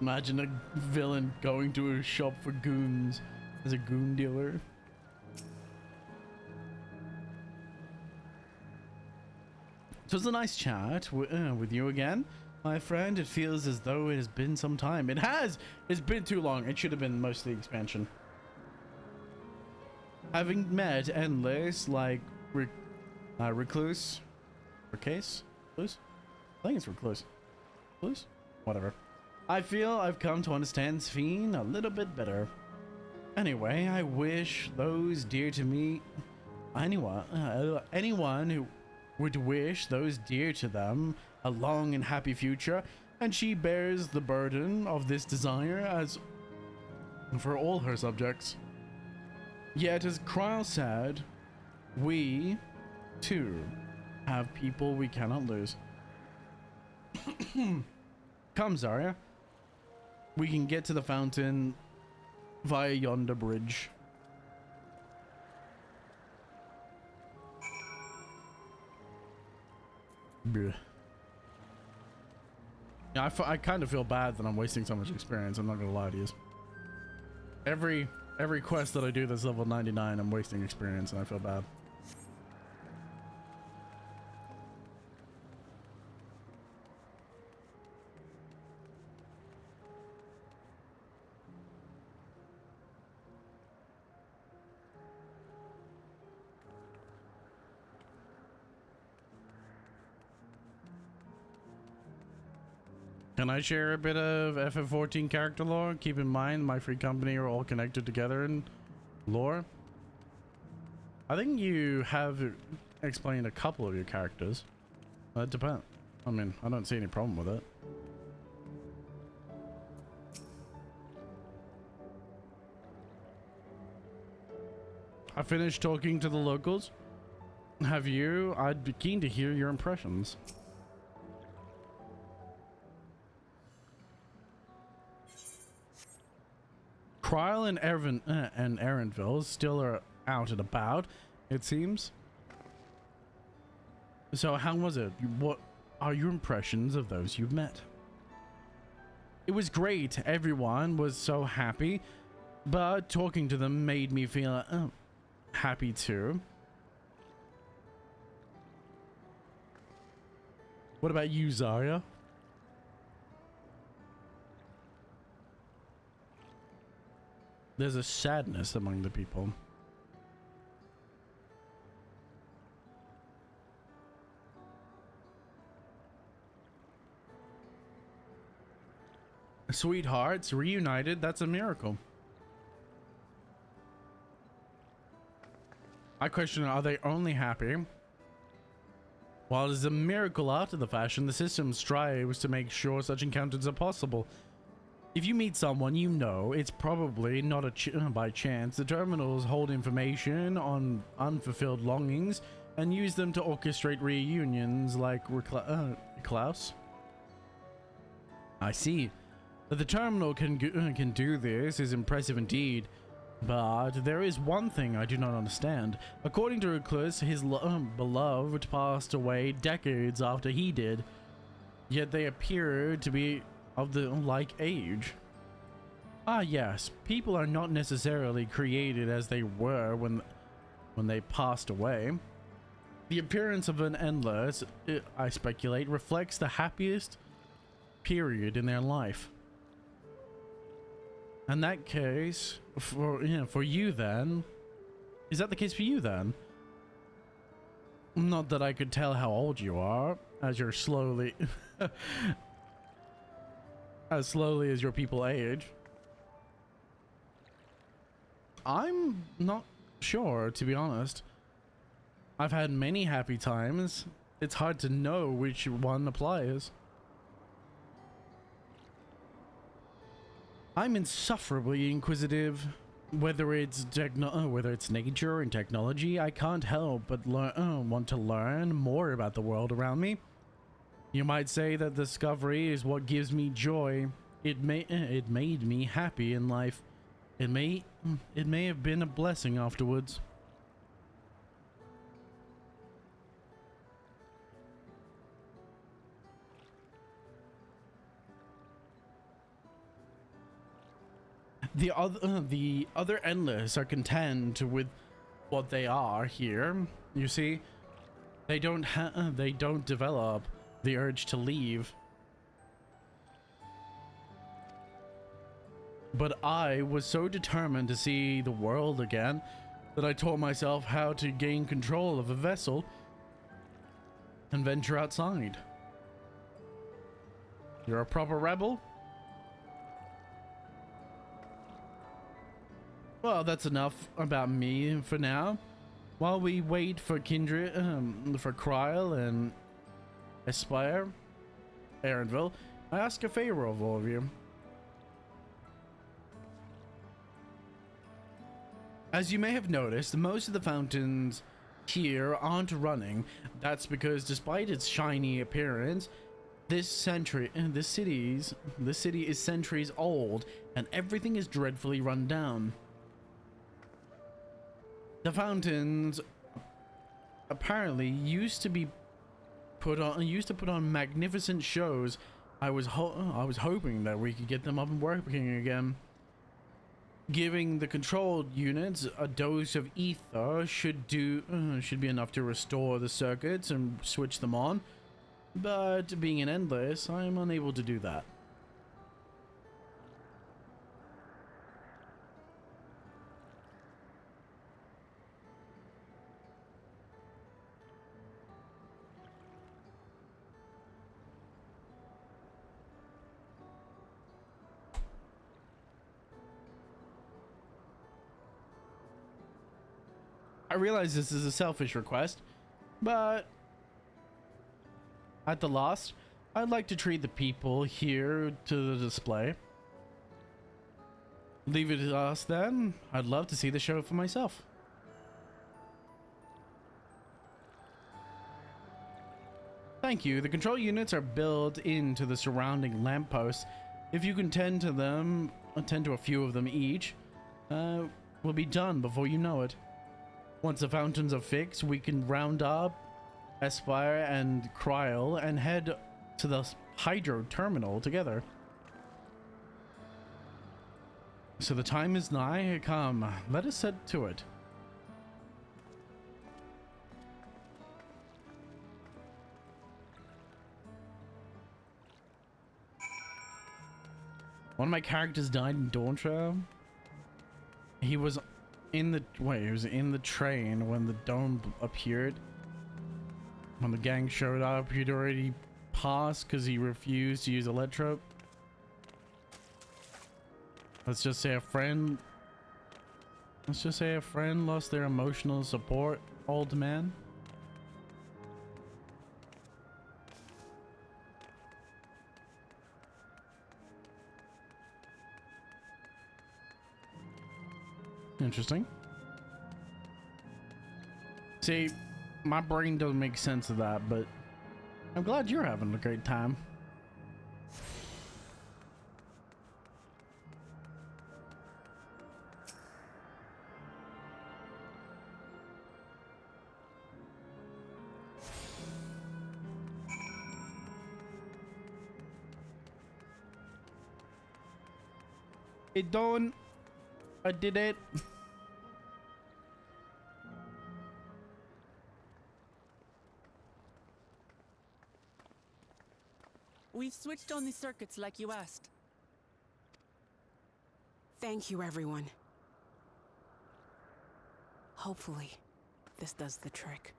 Imagine a villain going to a shop for goons as a goon dealer. So it's a nice chat with you again, my friend. It feels as though it has been some time. It has! It's been too long. It should have been mostly expansion. Having met Endless, like Recluse? Recluse? Recluse? I think it's Recluse. Recluse? Whatever. I feel I've come to understand Sphene a little bit better. Anyway, I wish those dear to me... anyone who would wish those dear to them a long and happy future, and she bears the burden of this desire as for all her subjects. Yet, as Kryl said, we, too, have people we cannot lose. Come, Zarya. We can get to the fountain via yonder bridge. Bleh. Yeah, I kind of feel bad that I'm wasting so much experience. I'm not gonna lie to you. Every quest that I do that's level 99, I'm wasting experience, and I feel bad. Can I share a bit of FF14 character lore? Keep in mind, my free company are all connected together in lore. I think you have explained a couple of your characters. It depends. I mean, I don't see any problem with it. I finished talking to the locals. Have you? I'd be keen to hear your impressions. Kryl and Erenville still are out and about, it seems. So how was it? What are your impressions of those you've met? It was great. Everyone was so happy, but talking to them made me feel happy too. What about you, Zarya? There's a sadness among the people. Sweethearts reunited, that's a miracle. I question, are they only happy? While it is a miracle after the fashion, the system strives to make sure such encounters are possible. If you meet someone you know, it's probably not by chance. The terminals hold information on unfulfilled longings and use them to orchestrate reunions like Klaus. I see. That the terminal can do this is impressive indeed. But there is one thing I do not understand. According to Recluse, his beloved passed away decades after he did. Yet they appear to be of the like age. Ah yes, people are not necessarily created as they were when they passed away. The appearance of an Endless, I speculate, reflects the happiest period in their life. In that case, for you then, is that the case for you then? Not that I could tell how old you are, as you're slowly as slowly as your people age. I'm not sure, to be honest. I've had many happy times. It's hard to know which one applies. I'm insufferably inquisitive. Whether it's nature and technology, I can't help but want to learn more about the world around me. You might say that discovery is what gives me joy. It made me happy in life. It may have been a blessing afterwards. the other endless are content with what they are here. You see, they don't develop the urge to leave. But I was so determined to see the world again that I taught myself how to gain control of a vessel and venture outside. You're a proper rebel? Well, that's enough about me for now. While we wait for Kindred, for Kryl and Aspire, Erenville, I ask a favor of all of you. As you may have noticed, most of the fountains here aren't running. That's because despite its shiny appearance, this city is centuries old and everything is dreadfully run down. The fountains apparently used to put on magnificent shows. I was hoping that we could get them up and working again. Giving the control units a dose of ether should be enough to restore the circuits and switch them on. But being an endless, I am unable to do that. I realize this is a selfish request, but at the last, I'd like to treat the people here to the display. Leave it to us then. I'd love to see the show for myself. Thank you. The control units are built into the surrounding lampposts. If you can tend to a few of them each, we'll be done before you know it. Once the fountains are fixed, we can round up Aspire and Kryl and head to the hydro terminal together. So the time is nigh. Come, let us set to it. One of my characters died in Dawntrail. He was in the train when the dome appeared. When the gang showed up, he'd already passed because he refused to use Electro. Let's just say a friend lost their emotional support, old man. Interesting. See, my brain doesn't make sense of that, but I'm glad you're having a great time. It done. I did it. We've switched on the circuits like you asked. Thank you, everyone. Hopefully, this does the trick.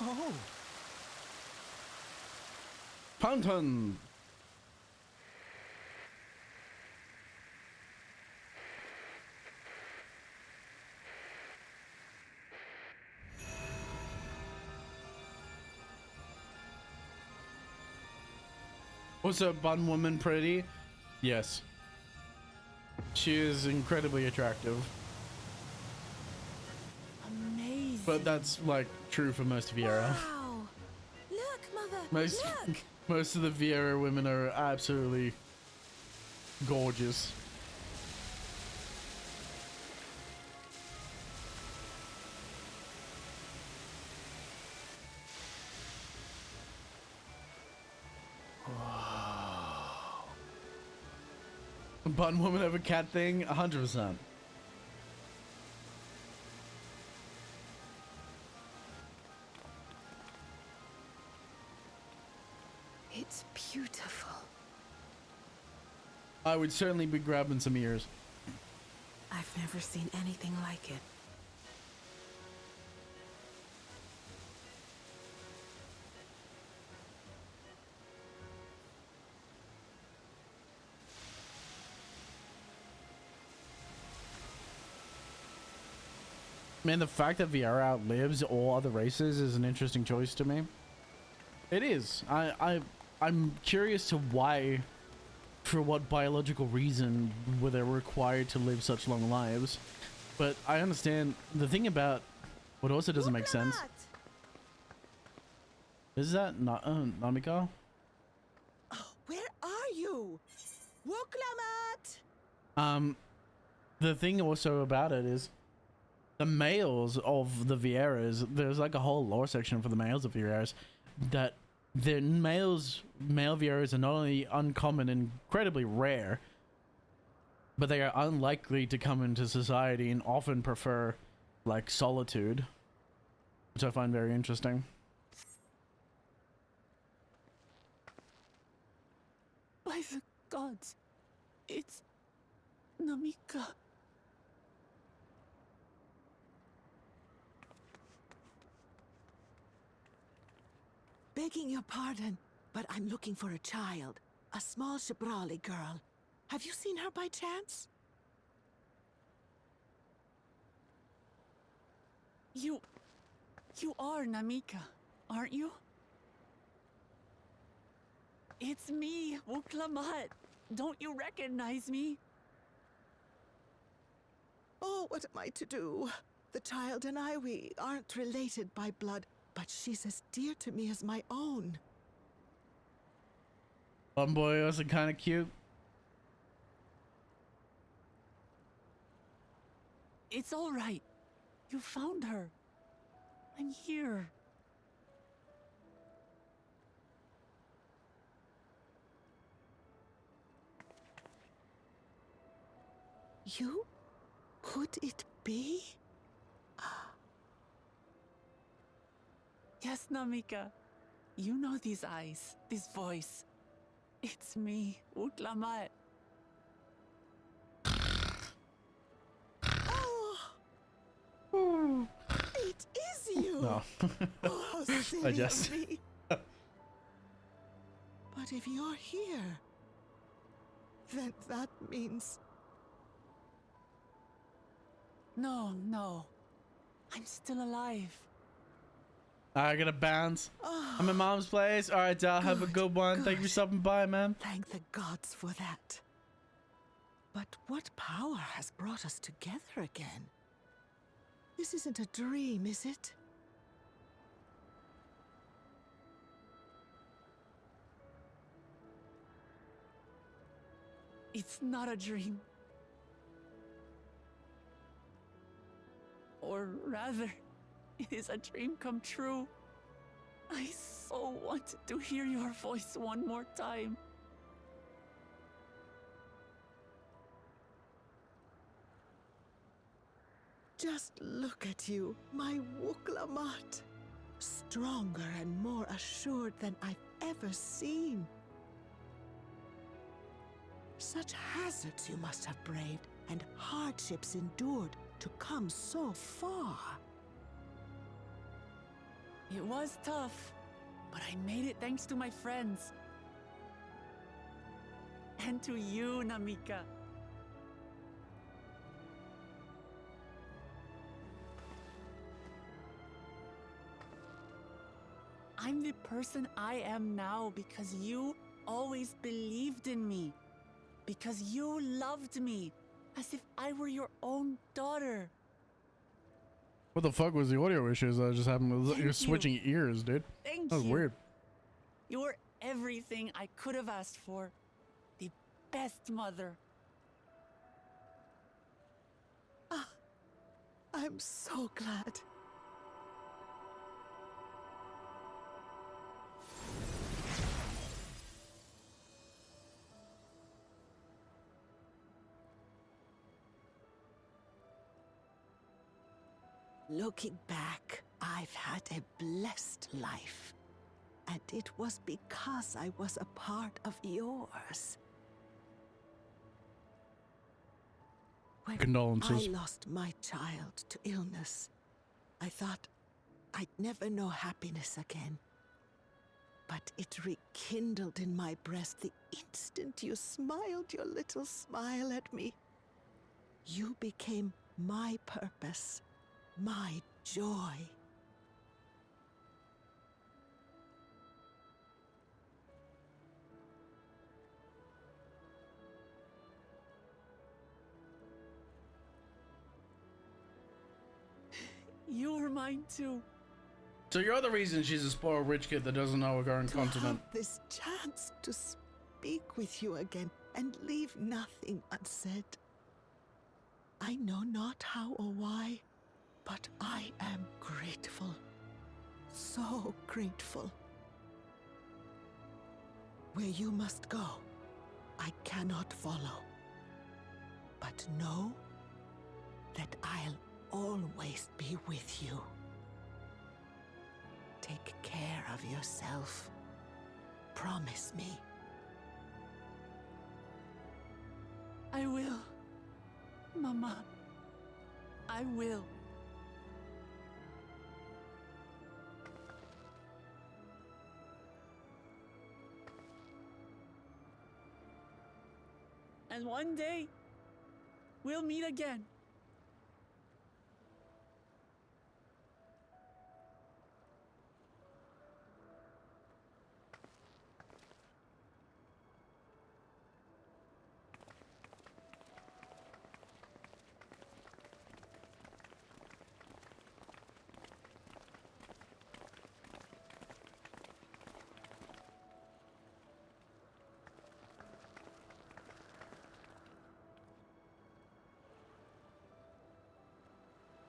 Oh! Fountain! Was a bun woman pretty? Yes. She is incredibly attractive. Amazing. But that's like true for most Vieira. Wow! Look, Mother! Look! Most of the Vieira women are absolutely gorgeous. Button woman over cat thing, 100%. It's beautiful. I would certainly be grabbing some ears. I've never seen anything like it. Man, the fact that Viera outlives all other races is an interesting choice to me. It is. I'm curious to why, for what biological reason were they required to live such long lives. But I understand the thing about what also doesn't make sense. Is that not Namika? Where are you? Wuklamat! The thing also about it is the males of the Vieras, there's like a whole lore section for the males of Vieras, that the male Vieras are not only uncommon and incredibly rare, but they are unlikely to come into society and often prefer like solitude, which I find very interesting. By the gods, it's Namika. Begging your pardon, but I'm looking for a child. A small Shibrali girl. Have you seen her by chance? You are Namika, aren't you? It's me, Wuklamat. Don't you recognize me? Oh, what am I to do? The child and I, we aren't related by blood, but she's as dear to me as my own. One boy was kind of cute. It's all right. You found her. I'm here. You? Could it be? Yes, Namika. You know these eyes, this voice. It's me, Wuklamat. Oh! It is you! No. Oh, how silly I just... of me. But if you're here, then that means... No. I'm still alive. I gotta bounce. I'm at mom's place. All right, Dal, have a good one. Thank you for stopping by, man. Thank the gods for that. But what power has brought us together again? This isn't a dream, is it? It's not a dream. Or rather, it is a dream come true. I so wanted to hear your voice one more time. Just look at you, my Wuklamat. Stronger and more assured than I've ever seen. Such hazards you must have braved and hardships endured to come so far. It was tough, but I made it thanks to my friends. And to you, Namika. I'm the person I am now because you always believed in me. Because you loved me, as if I were your own daughter. What the fuck was the audio issues that just happened? You're switching ears, dude. Thank that was you. weird. You're everything I could have asked for. The best mother. I'm so glad. Looking back, I've had a blessed life. And it was because I was a part of yours. When Condolences. I lost my child to illness, I thought I'd never know happiness again. But it rekindled in my breast the instant you smiled your little smile at me. You became my purpose, my joy. You're mine too. So you're the reason she's a spoiled rich kid that doesn't know a current continent. Have this chance to speak with you again and leave nothing unsaid. I know not how or why, but I am grateful. So grateful. Where you must go, I cannot follow. But know that I'll always be with you. Take care of yourself. Promise me. I will. Mama. I will. And one day, we'll meet again.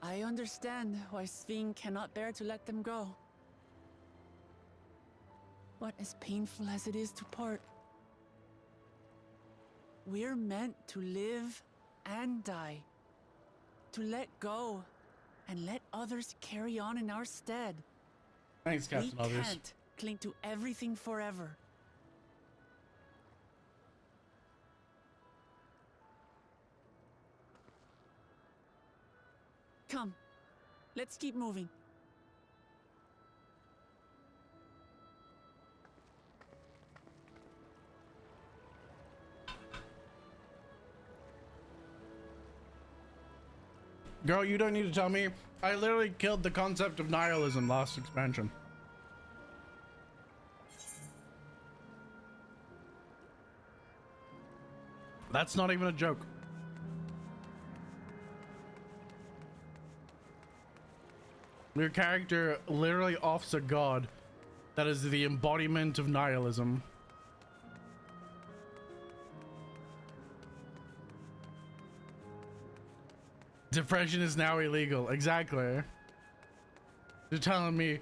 I understand why Sving cannot bear to let them go. But as painful as it is to part, we're meant to live and die. To let go and let others carry on in our stead. Thanks, Captain We Others. can't cling to everything forever. Come, let's keep moving. Girl, you don't need to tell me. I literally killed the concept of nihilism last expansion. That's not even a joke. Your character literally offs a god that is the embodiment of nihilism. Depression is now illegal. Exactly. You're telling me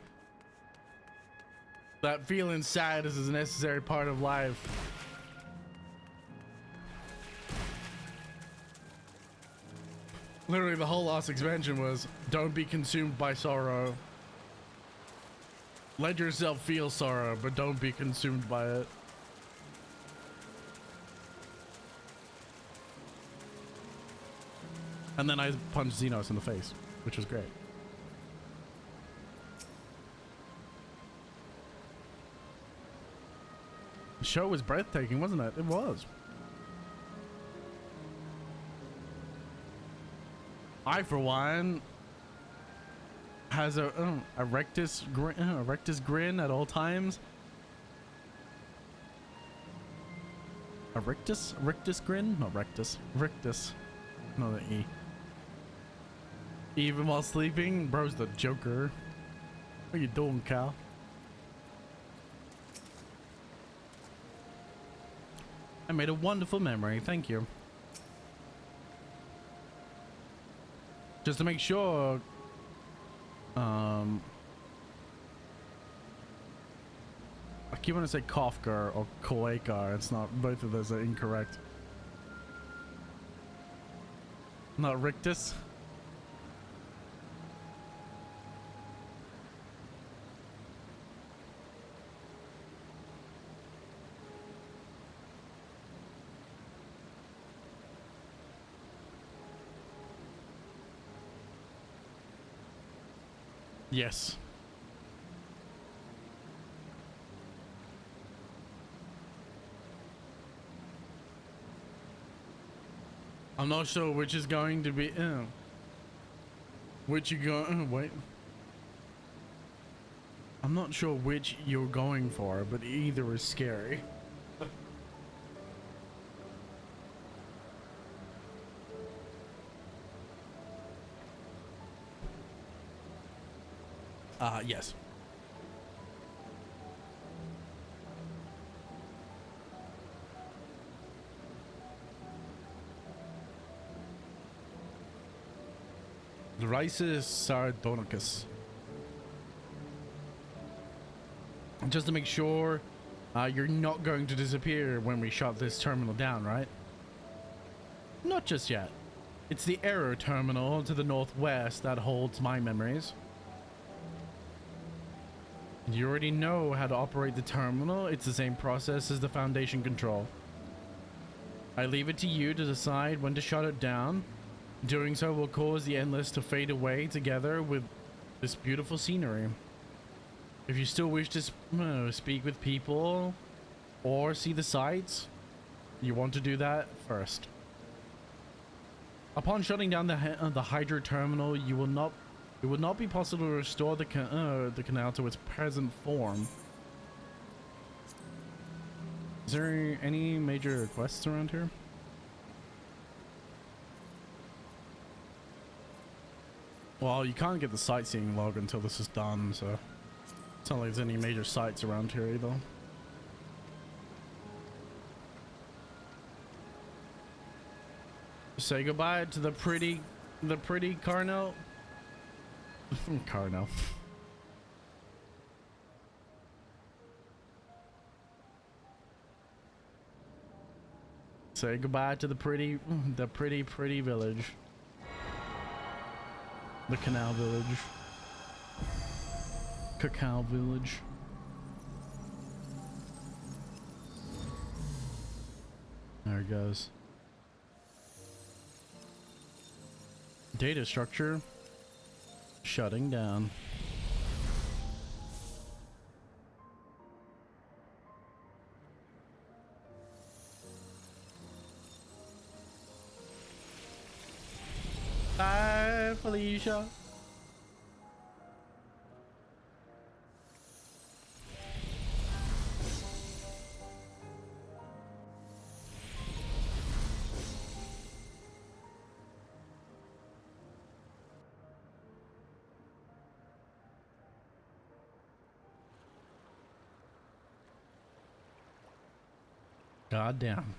that feeling sad is a necessary part of life. Literally, the whole last expansion was don't be consumed by sorrow. Let yourself feel sorrow, but don't be consumed by it. And then I punched Xenos in the face, which was great. The show was breathtaking, wasn't it? It was. I, for one, has a rectus grin at all times. A rictus grin? Not rectus. Rictus. Not an E. Even while sleeping, bro's the Joker. What are you doing, Cal? I made a wonderful memory. Thank you. Just to make sure, I keep wanting to say Kafka or Koeka. It's not. Both of those are incorrect. Not Rictus. Yes. I'm not sure which is going to be. Which you go? Wait. I'm not sure which you're going for, but either is scary. Yes. The rice is sardonicus. Just to make sure you're not going to disappear when we shut this terminal down, right? Not just yet. It's the error terminal to the northwest that holds my memories. You already know how to operate the terminal. It's the same process as the Foundation control. I leave it to you to decide when to shut it down. Doing so will cause the Endless to fade away together with this beautiful scenery. If you still wish to speak with people or see the sights, you want to do that first. Upon shutting down the Hydra terminal, it will not be possible to restore the canal to its present form. Is there any major quests around here? Well, you can't get the sightseeing log until this is done, so it's not like there's any major sights around here either. Say goodbye to the pretty Carnell. Carnell. Say goodbye to the pretty village. The canal village. Cacao village. There it goes. Data structure shutting down. Bye, Felicia. God damn.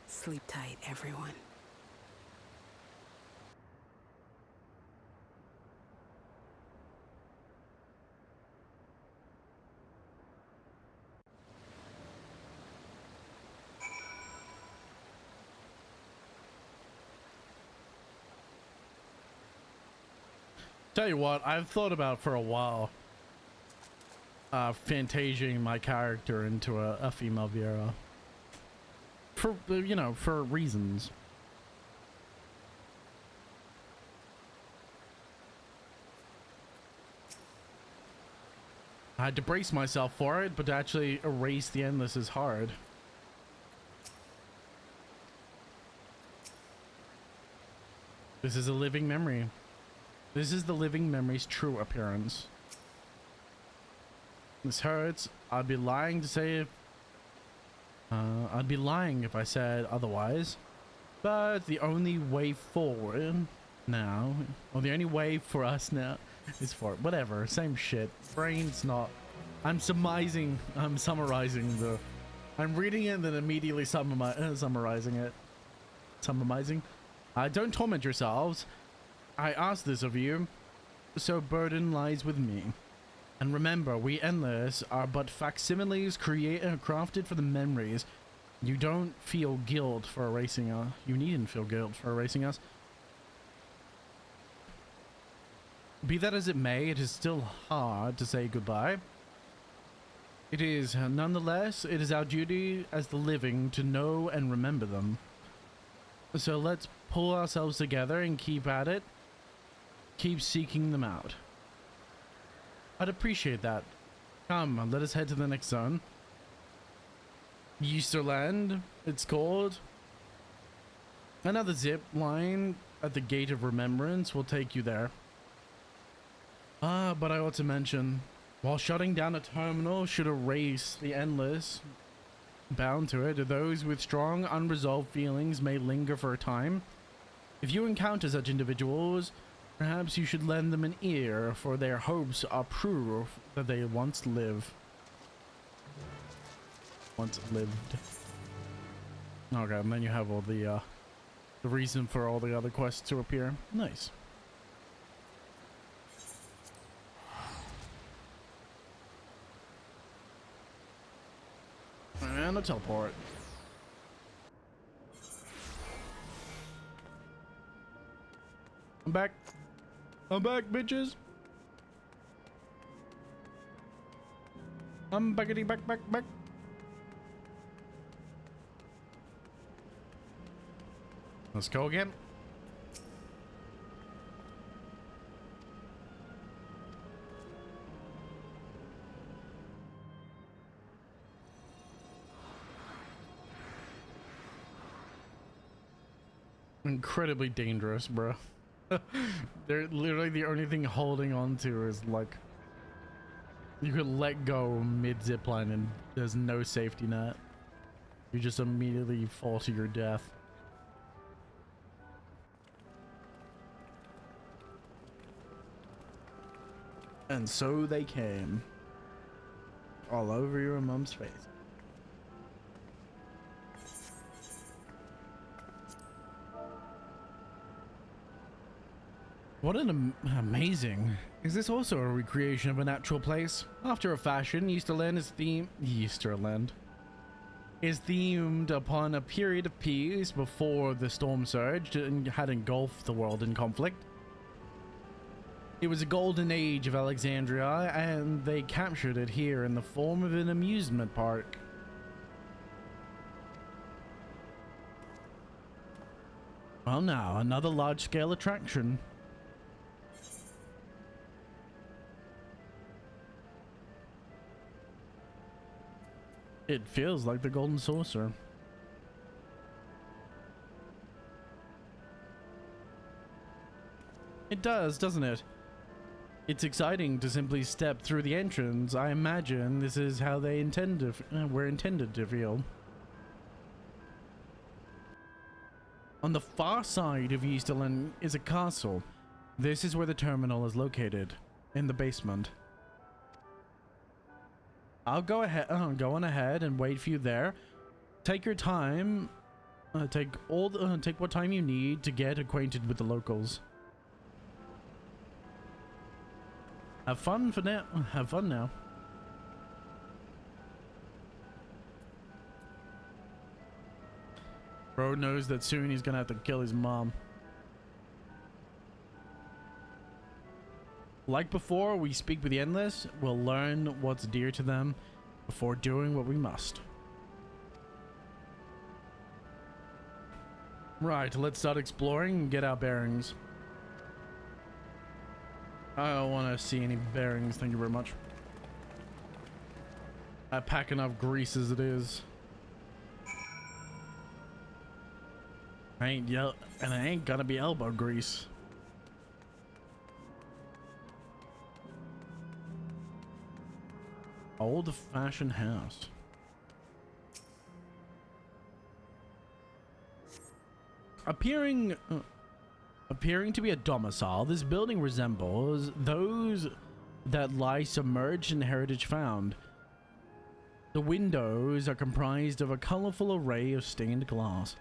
Sleep tight, everyone. Tell you what, I've thought about for a while fantasiaing my character into a female Viera. For, you know, for reasons. I had to brace myself for it, but to actually erase the Endless is hard. This is a living memory. This is the living memory's true appearance. This hurts. I'd be lying to say if I'd be lying if I said otherwise. But the only way forward now, or the only way for us now, is for whatever. Same shit. Brain's not. I'm summarizing the. I'm reading it and then immediately summarizing it. Summarizing. Don't torment yourselves. I ask this of you, so burden lies with me. And remember, we Endless are but facsimiles crafted for the memories. You don't feel guilt for erasing us. You needn't feel guilt for erasing us. Be that as it may, it is still hard to say goodbye. It is, nonetheless, it is our duty as the living to know and remember them. So let's pull ourselves together and keep at it. keep seeking them out. I'd appreciate that. Come, let us head to the next zone. Easterland, it's called. Another zip line at the Gate of Remembrance will take you there. Ah, but I ought to mention, while shutting down a terminal should erase the endless bound to it, those with strong unresolved feelings may linger for a time. If you encounter such individuals, perhaps you should lend them an ear, for their hopes are proof that they once lived. Okay, and then you have all the reason for all the other quests to appear. Nice. And a teleport. I'm back. I'm back, bitches. I'm backity back. Let's go again. Incredibly dangerous, bro. They're literally the only thing holding on to is like you could let go mid zipline and there's no safety net. You just immediately fall to your death. And so they came. All over your mom's face. What an amazing. Is this also a recreation of a natural place? After a fashion, Easterland is themed upon a period of peace before the storm surged and had engulfed the world in conflict. It was a golden age of Alexandria, and they captured it here in the form of an amusement park. Well now, another large-scale attraction. It feels like the Golden Saucer. It does, doesn't it? It's exciting to simply step through the entrance. I imagine this is how they were intended to feel. On the far side of Easterland is a castle. This is where the terminal is located, in the basement. I'll go on ahead and wait for you there. Take your time. Take what time you need to get acquainted with the locals. Have fun for now. Have fun now. Bro knows that soon he's gonna have to kill his mom. Like before, we speak with the Endless. We'll learn what's dear to them before doing what we must. Right, let's start exploring and get our bearings. I don't want to see any bearings, thank you very much. I pack enough grease as it is. And it ain't gonna be elbow grease. Old-fashioned house. Appearing to be a domicile, this building resembles those that lie submerged in heritage found. The windows are comprised of a colorful array of stained glass.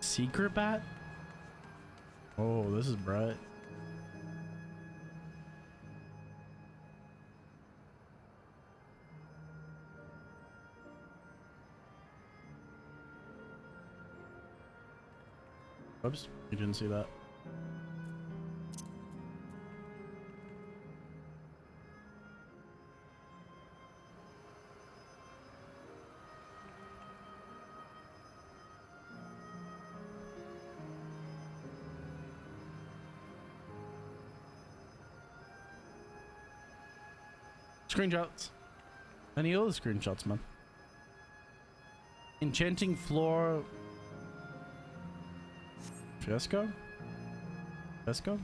Secret bat? Oh, this is bright. Oops, you didn't see that. Screenshots. Any other screenshots, man? Enchanting floor. Fiasco? Fiasco?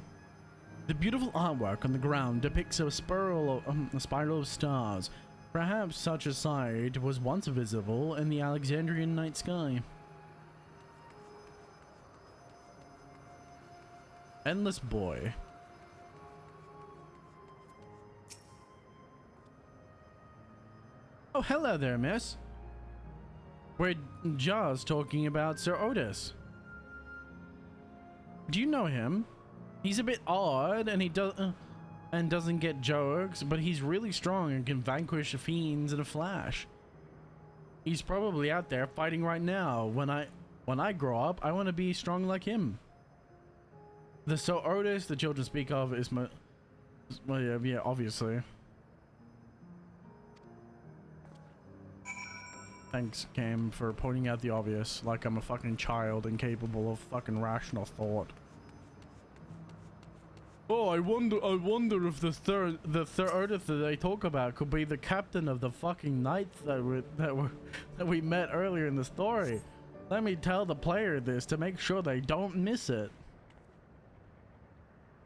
The beautiful artwork on the ground depicts a spiral of stars. Perhaps such a sight was once visible in the Alexandrian night sky. Endless boy. Oh, hello there, miss. We're just talking about Sir Otis. Do you know him? He's a bit odd, and he doesn't get jokes, but he's really strong and can vanquish fiends in a flash. He's probably out there fighting right now. When I grow up, I want to be strong like him. The Sir Otis the children speak of is my... Well, yeah, obviously. Thanks, Cam, for pointing out the obvious, like I'm a fucking child incapable of fucking rational thought. Oh, I wonder if the third Otis that they talk about could be the captain of the fucking knights that we met earlier in the story. Let me tell the player this to make sure they don't miss it.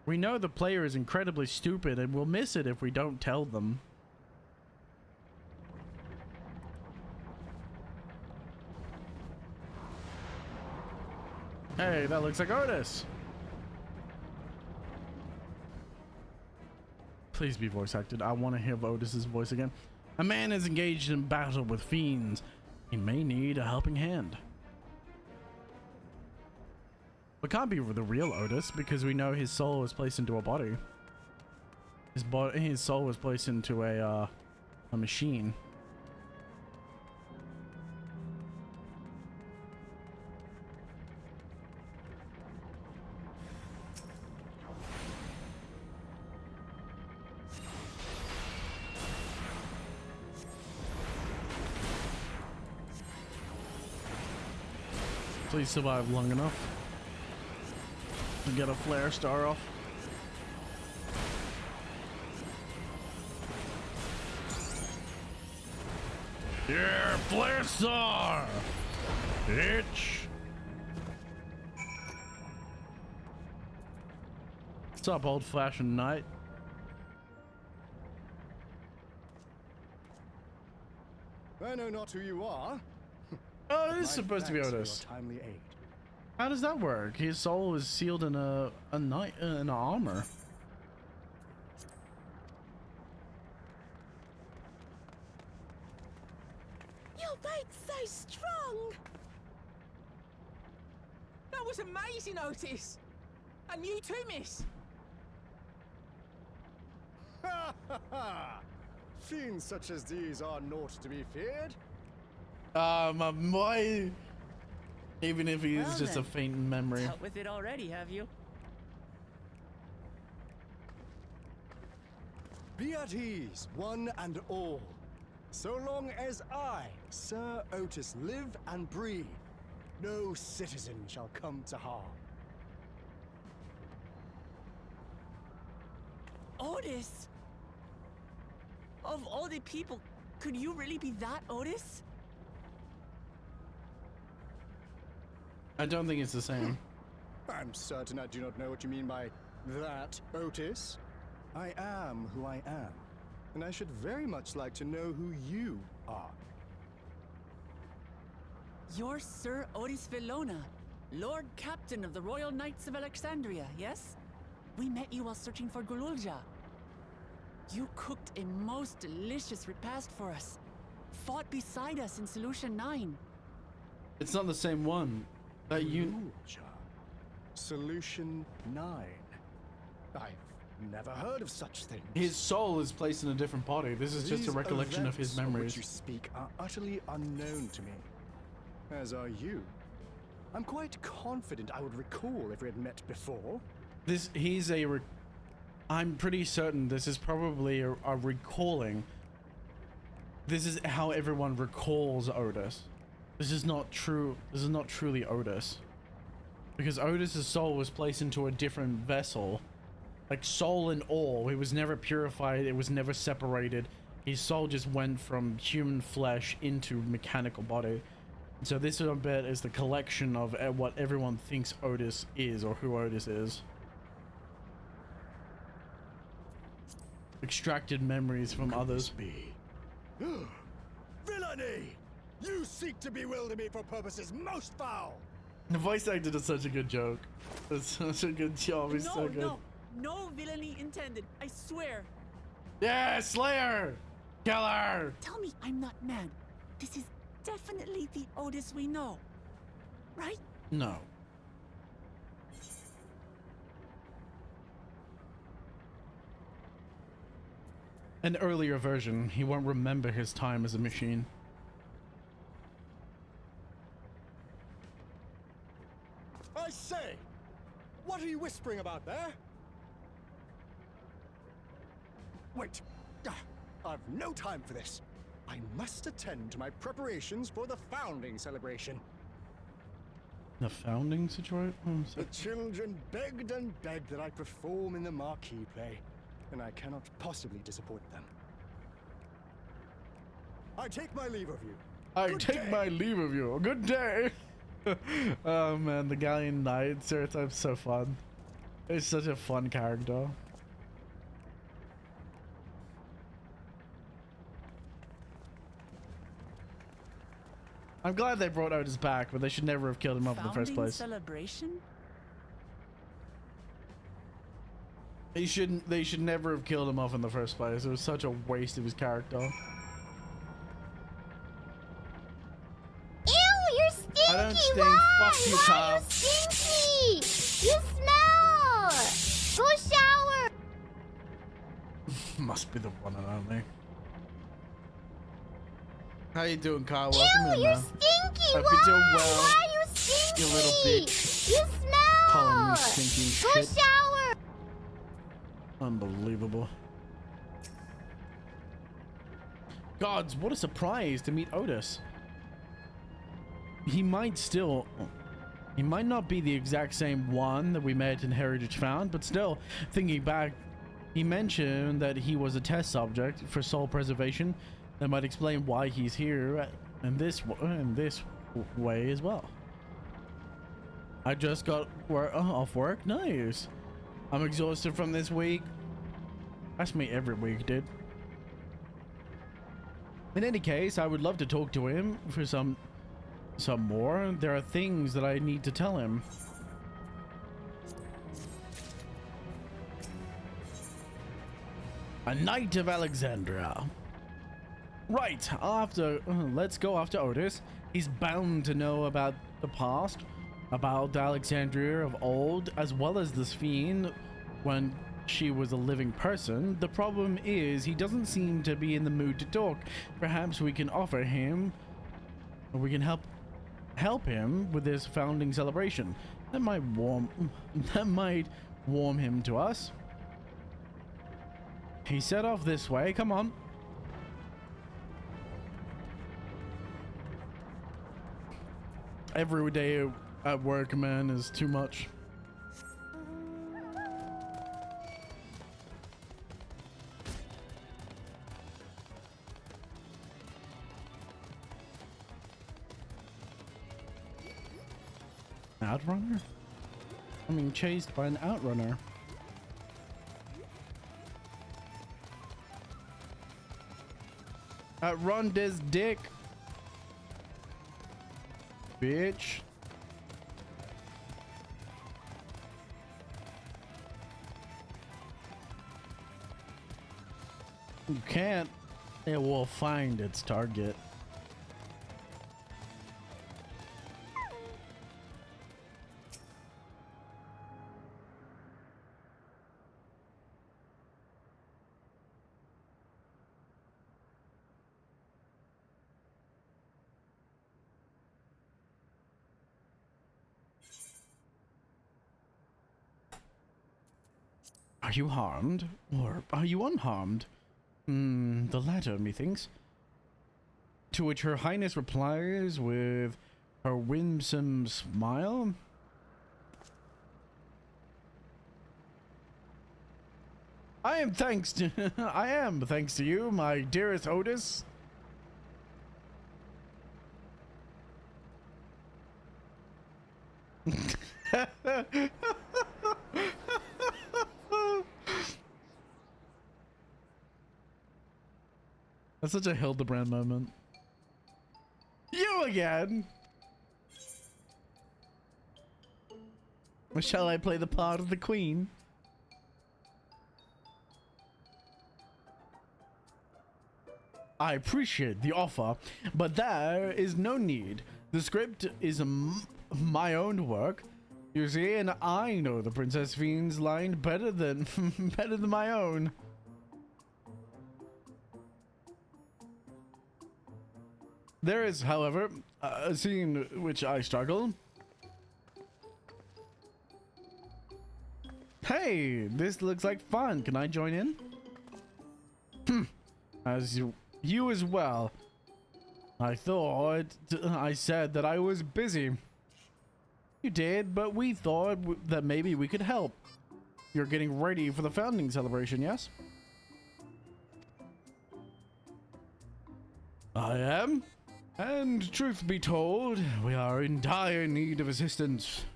We know the player is incredibly stupid and we'll miss it if we don't tell them. Hey, that looks like Otis. Please be voice acted. I want to hear Otis's voice again. A man is engaged in battle with fiends. He may need a helping hand. It can't be the real Otis because we know his soul was placed into a body. His soul was placed into a machine. Please survive long enough to get a flare star off. Yeah, flare star! Bitch! What's up, old-fashioned knight? I know not who you are. Oh, it is supposed to be Otis. Timely aid. How does that work? His soul is sealed in a knight in an armor. Your fate's so strong. That was amazing, Otis. And you too, miss. Ha ha ha! Fiends such as these are naught to be feared. My boy. Even if he is Well just then, a faint memory. Dealt with it already, have you? Be at ease, one and all. So long as I, Sir Otis, live and breathe, no citizen shall come to harm. Otis? Of all the people, could you really be that Otis? I don't think it's the same. I'm certain I do not know what you mean by that, Otis. I am who I am, and I should very much like to know who you are. You're Sir Otis Villona, Lord Captain of the Royal Knights of Alexandria, yes? We met you while searching for Gululja. You cooked a most delicious repast for us. Fought beside us in Solution 9. It's not the same one. That you... Gululja. Solution 9. I've never heard of such things. His soul is placed in a different body. This is just a These recollection of his events memories. Of which you speak are utterly unknown to me. As are you. I'm quite confident I would recall if we had met before. I'm pretty certain this is probably a recalling. This is how everyone recalls Otis. This is not true. This is not truly Otis. Because Otis's soul was placed into a different vessel. Like soul and all. It was never purified. It was never separated. his soul just went from human flesh into mechanical body. So this little bit is the collection of what everyone thinks Otis is, or who Otis is. Extracted memories from others. Villainy! You seek to bewilder me for purposes most foul! The voice actor did such a good joke. It's such a good job. He's so good. No villainy intended. I swear. Yeah, Slayer! Kill her! Tell me I'm not mad. This is definitely the Otis we know, right? No. An earlier version, he won't remember his time as a machine. I say! What are you whispering about there? Wait! I've no time for this. I must attend to my preparations for the founding celebration. The founding situation? The children begged and begged that I perform in the marquee play, and I cannot possibly disappoint them. I take my leave of you. I take my leave of you. Good day. Oh man, the Galleon Knight stereotype's so fun. It's such a fun character. I'm glad they brought Otis back, but they should never have killed him off in the first place. Celebration? They should never have killed him off in the first place. It was such a waste of his character. Ew, you're stinky! I don't stink. Why? Fuck you, Why Tom. you stinky? You smell! Go shower! Must be the one and only. How you doing, Kyle? Ew, Welcome in, you're man. stinky! Hope Why? you're doing well. Why are you stinky? You little bitch. You smell! Calling me stinky Go shit. shower! Unbelievable. Gods, what a surprise to meet Otis. He might not be the exact same one that we met in Heritage Found, but still, thinking back, he mentioned that he was a test subject for soul preservation. That might explain why he's here in this way as well. I just got off work. Nice. I'm exhausted from this week. That's me every week, dude. In any case, I would love to talk to him for some more. There are things that I need to tell him. A Knight of Alexandria. Right, let's go after Otis. He's bound to know about the past, about Alexandria of old, as well as the Sphinx when she was a living person. The problem is he doesn't seem to be in the mood to talk. Perhaps we can offer him, or we can help him with this founding celebration. That might warm him to us. He set off this way. Come on. Every day at work, man, is too much. Outrunner? I'm being chased by an outrunner. Outrun this dick. Bitch. You can't. It will find its target. Are you harmed, or are you unharmed? The latter, methinks. To which Her Highness replies with her winsome smile. I am thanks to you, my dearest Otis. That's such a Hildebrand moment. You again! Or shall I play the part of the queen? I appreciate the offer, but there is no need. The script is my own work, you see, and I know the Princess Fiend's line better than better than my own. There is, however, a scene which I struggle. Hey, this looks like fun. Can I join in? As you as well. I thought I said that I was busy. You did, but we thought that maybe we could help. You're getting ready for the founding celebration, yes? I am. And truth be told, we are in dire need of assistance.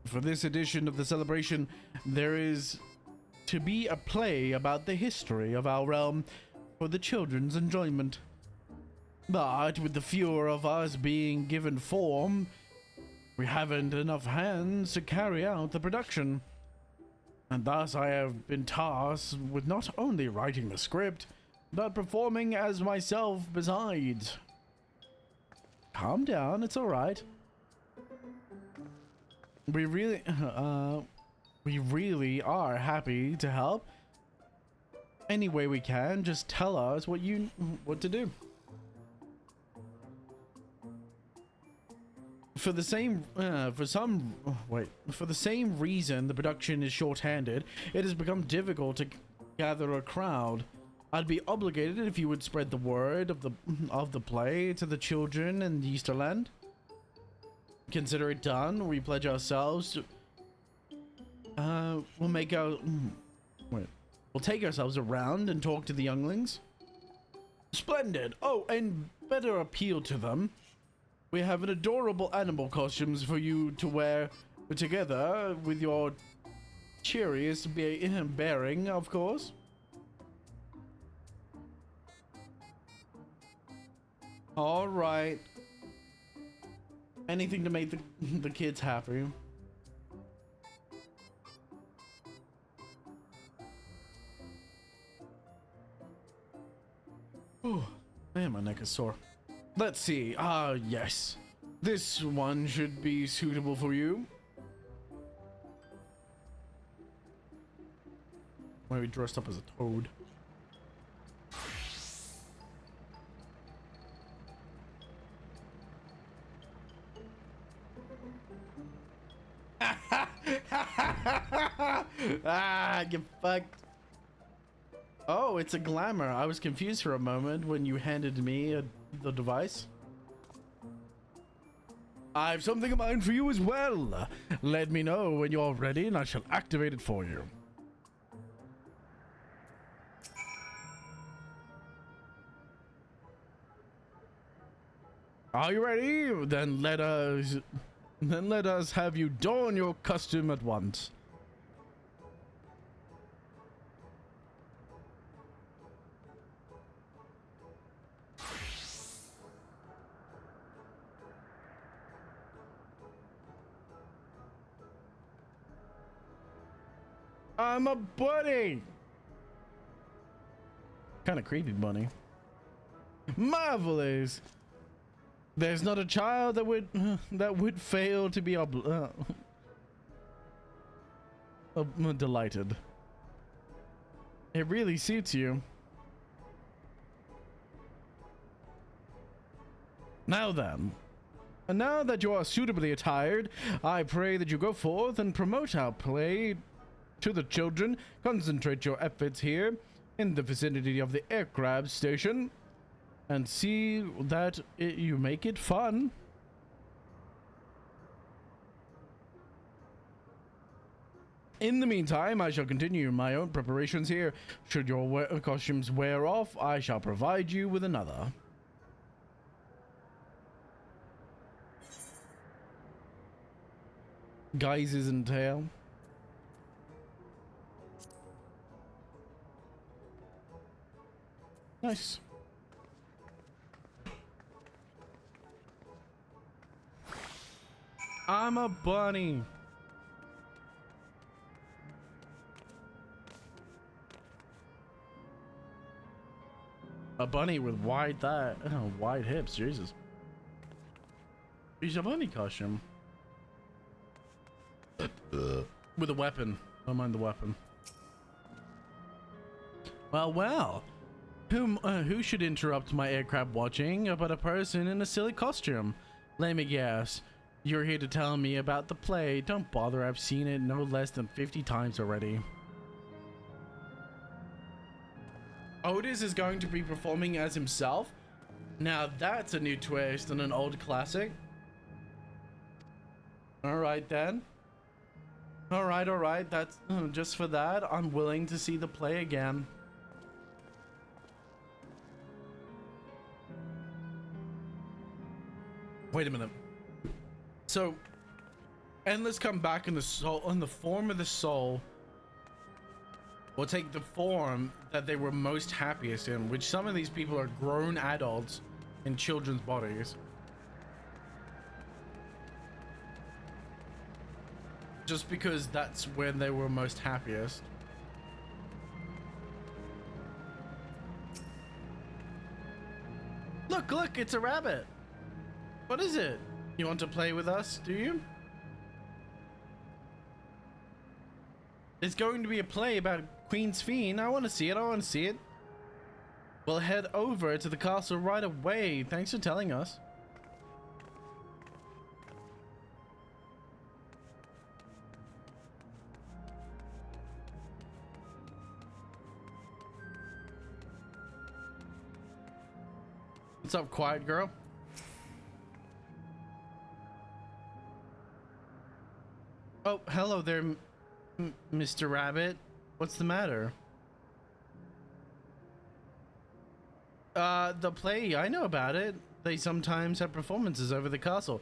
For this edition of the celebration, there is to be a play about the history of our realm for the children's enjoyment. But with the fewer of us being given form, we haven't enough hands to carry out the production. And thus I have been tasked with not only writing the script, but performing as myself besides. Calm down, it's alright. We really are happy to help. Any way we can, just tell us what to do. For the same reason the production is short-handed, it has become difficult to gather a crowd. I'd be obligated if you would spread the word of the play to the children in the Easterland. Consider it done. We pledge ourselves to we'll take ourselves around and talk to the younglings. Splendid. Oh, and better appeal to them. We have an adorable animal costumes for you to wear together with your cheeriest bearing, of course. All right. Anything to make the kids happy. Oh, man, my neck is sore. Let's see. Ah, yes. This one should be suitable for you. Why are we dressed up as a toad? Ah, get fucked. Oh, it's a glamour. I was confused for a moment when you handed me the device. I've something in mind for you as well. Let me know when you're ready and I shall activate it for you. Are you ready? Then let us have you don your costume at once. I'm a bunny. Kind of creepy bunny. Marvelous. There's not a child that would fail to be delighted. It really suits you. Now then, and now that you are suitably attired, I pray that you go forth and promote our play to the children. Concentrate your efforts here in the vicinity of the aircraft station and see that you make it fun. In the meantime, I shall continue my own preparations here. Should your costumes wear off, I shall provide you with another. Guises and tail. Nice. I'm a bunny. A bunny with wide wide hips. Jesus. He's a bunny costume. With a weapon. Don't mind the weapon. Well, well. Who should interrupt my aircraft watching but a person in a silly costume? Let me guess. You're here to tell me about the play. Don't bother, I've seen it no less than 50 times already. Otis is going to be performing as himself? Now that's a new twist on an old classic. Alright then. Alright, that's just for that. I'm willing to see the play again. Wait a minute. So, endless come back in the soul, in the form of the soul, will take the form that they were most happiest in, which some of these people are grown adults in children's bodies. Just because that's when they were most happiest. Look, it's a rabbit. What is it? You want to play with us, do you? It's going to be a play about Queen's Fiend. I want to see it. We'll head over to the castle right away. Thanks for telling us. What's up, quiet girl? Oh, hello there, Mr. Rabbit. What's the matter? The play, I know about it. They sometimes have performances over the castle.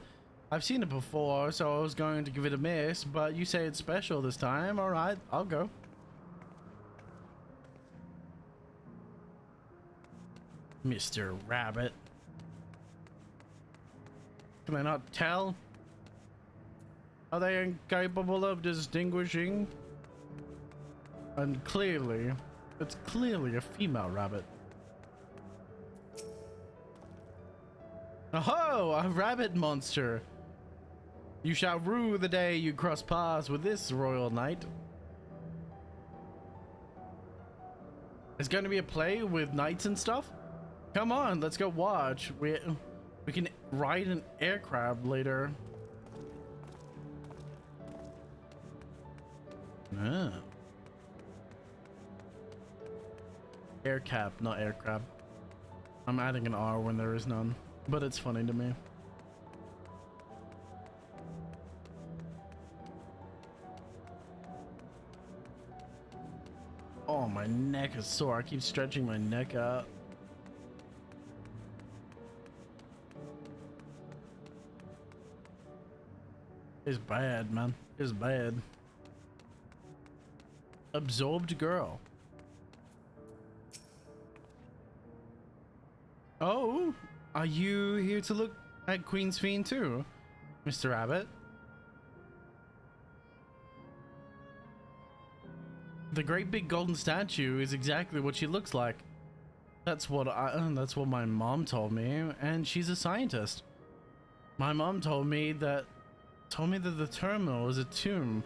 I've seen it before, so I was going to give it a miss, but you say it's special this time. All right, I'll go. Mr. Rabbit. Can I not tell? Are they incapable of distinguishing? And clearly, it's clearly a female rabbit. Oh, a rabbit monster! You shall rue the day you cross paths with this royal knight. It's going to be a play with knights and stuff? Come on, let's go watch. We can ride an aircraft later. Ah. Air cap, not aircraft. I'm adding an R when there is none, but it's funny to me. Oh, my neck is sore. I keep stretching my neck out. It's bad, man. It's bad. Absorbed girl. Oh, are you here to look at Queen's Fiend too, Mr. Rabbit? The great big golden statue is exactly what she looks like. That's what my mom told me, and she's a scientist. My mom told me that the terminal is a tomb.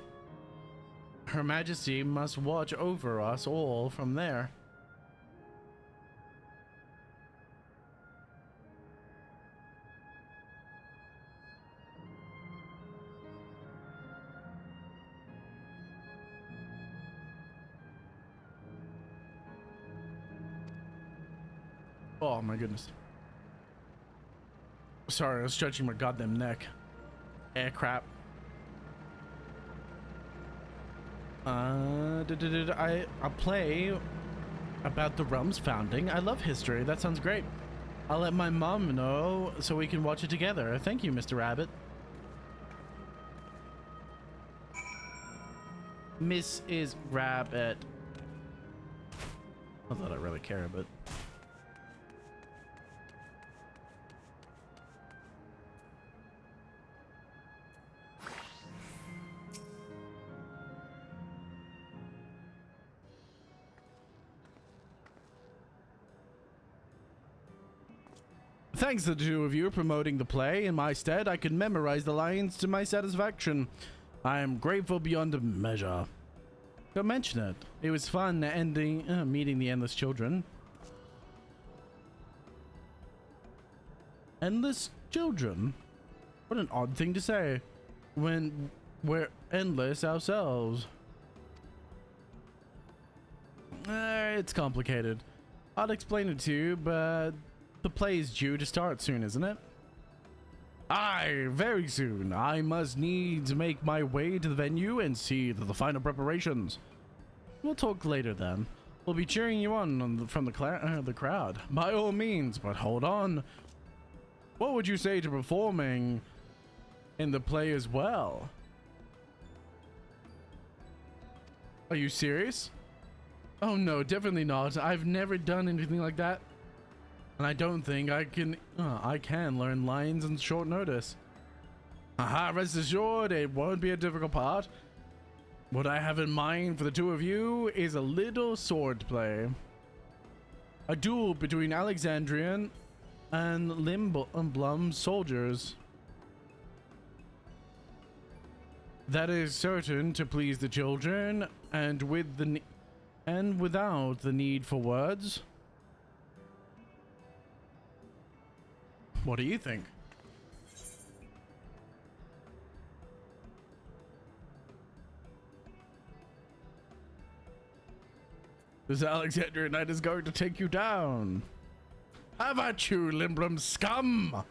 Her Majesty must watch over us all from there. Oh my goodness. Sorry, I was stretching my goddamn neck. Eh, crap. A play about the realm's founding. I love history. That sounds great. I'll let my mom know so we can watch it together. Thank you, Mr. Rabbit. Mrs. Rabbit. Not that I really care, but... Thanks to the two of you promoting the play. In my stead, I could memorize the lines to my satisfaction. I am grateful beyond measure. Don't mention it. It was fun meeting the Endless Children. Endless Children? What an odd thing to say when we're endless ourselves. It's complicated. I'll explain it to you, but the play is due to start soon, isn't it? Aye, very soon. I must needs make my way to the venue and see to the final preparations. We'll talk later then. We'll be cheering you on from the crowd. By all means, but hold on. What would you say to performing in the play as well? Are you serious? Oh no, definitely not. I've never done anything like that. And I don't think I can learn lines on short notice. Aha, rest assured, it won't be a difficult part. What I have in mind for the two of you is a little sword play. A duel between Alexandrian and Limblum soldiers. That is certain to please the children, and without the need for words. What do you think? This Alexandria Knight is going to take you down. Have at you, Limblum scum!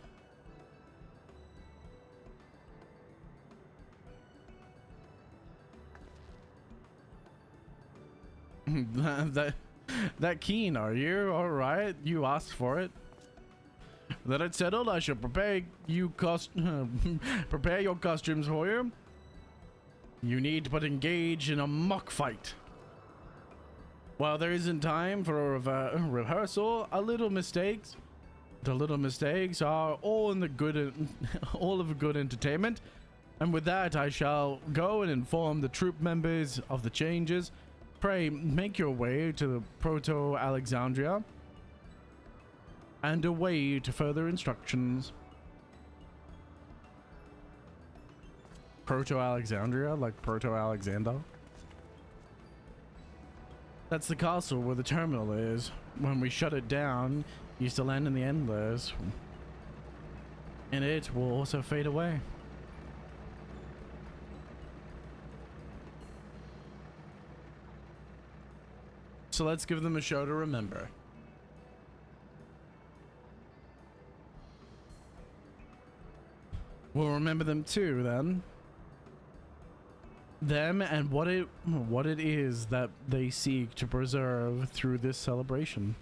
that keen, are you? All right, you asked for it. That it's settled, I shall prepare you prepare your costumes for you. You need but engage in a mock fight. While there isn't time for a rehearsal, the little mistakes are all of good entertainment. And with that, I shall go and inform the troop members of the changes. Pray make your way to the Proto Alexandria and away to further instructions. Proto Alexandria, like Proto Alexander. That's the castle where the terminal is. When we shut it down, you still land in the Endless. And it will also fade away. So let's give them a show to remember. We'll remember them too, then. Them and what it is that they seek to preserve through this celebration.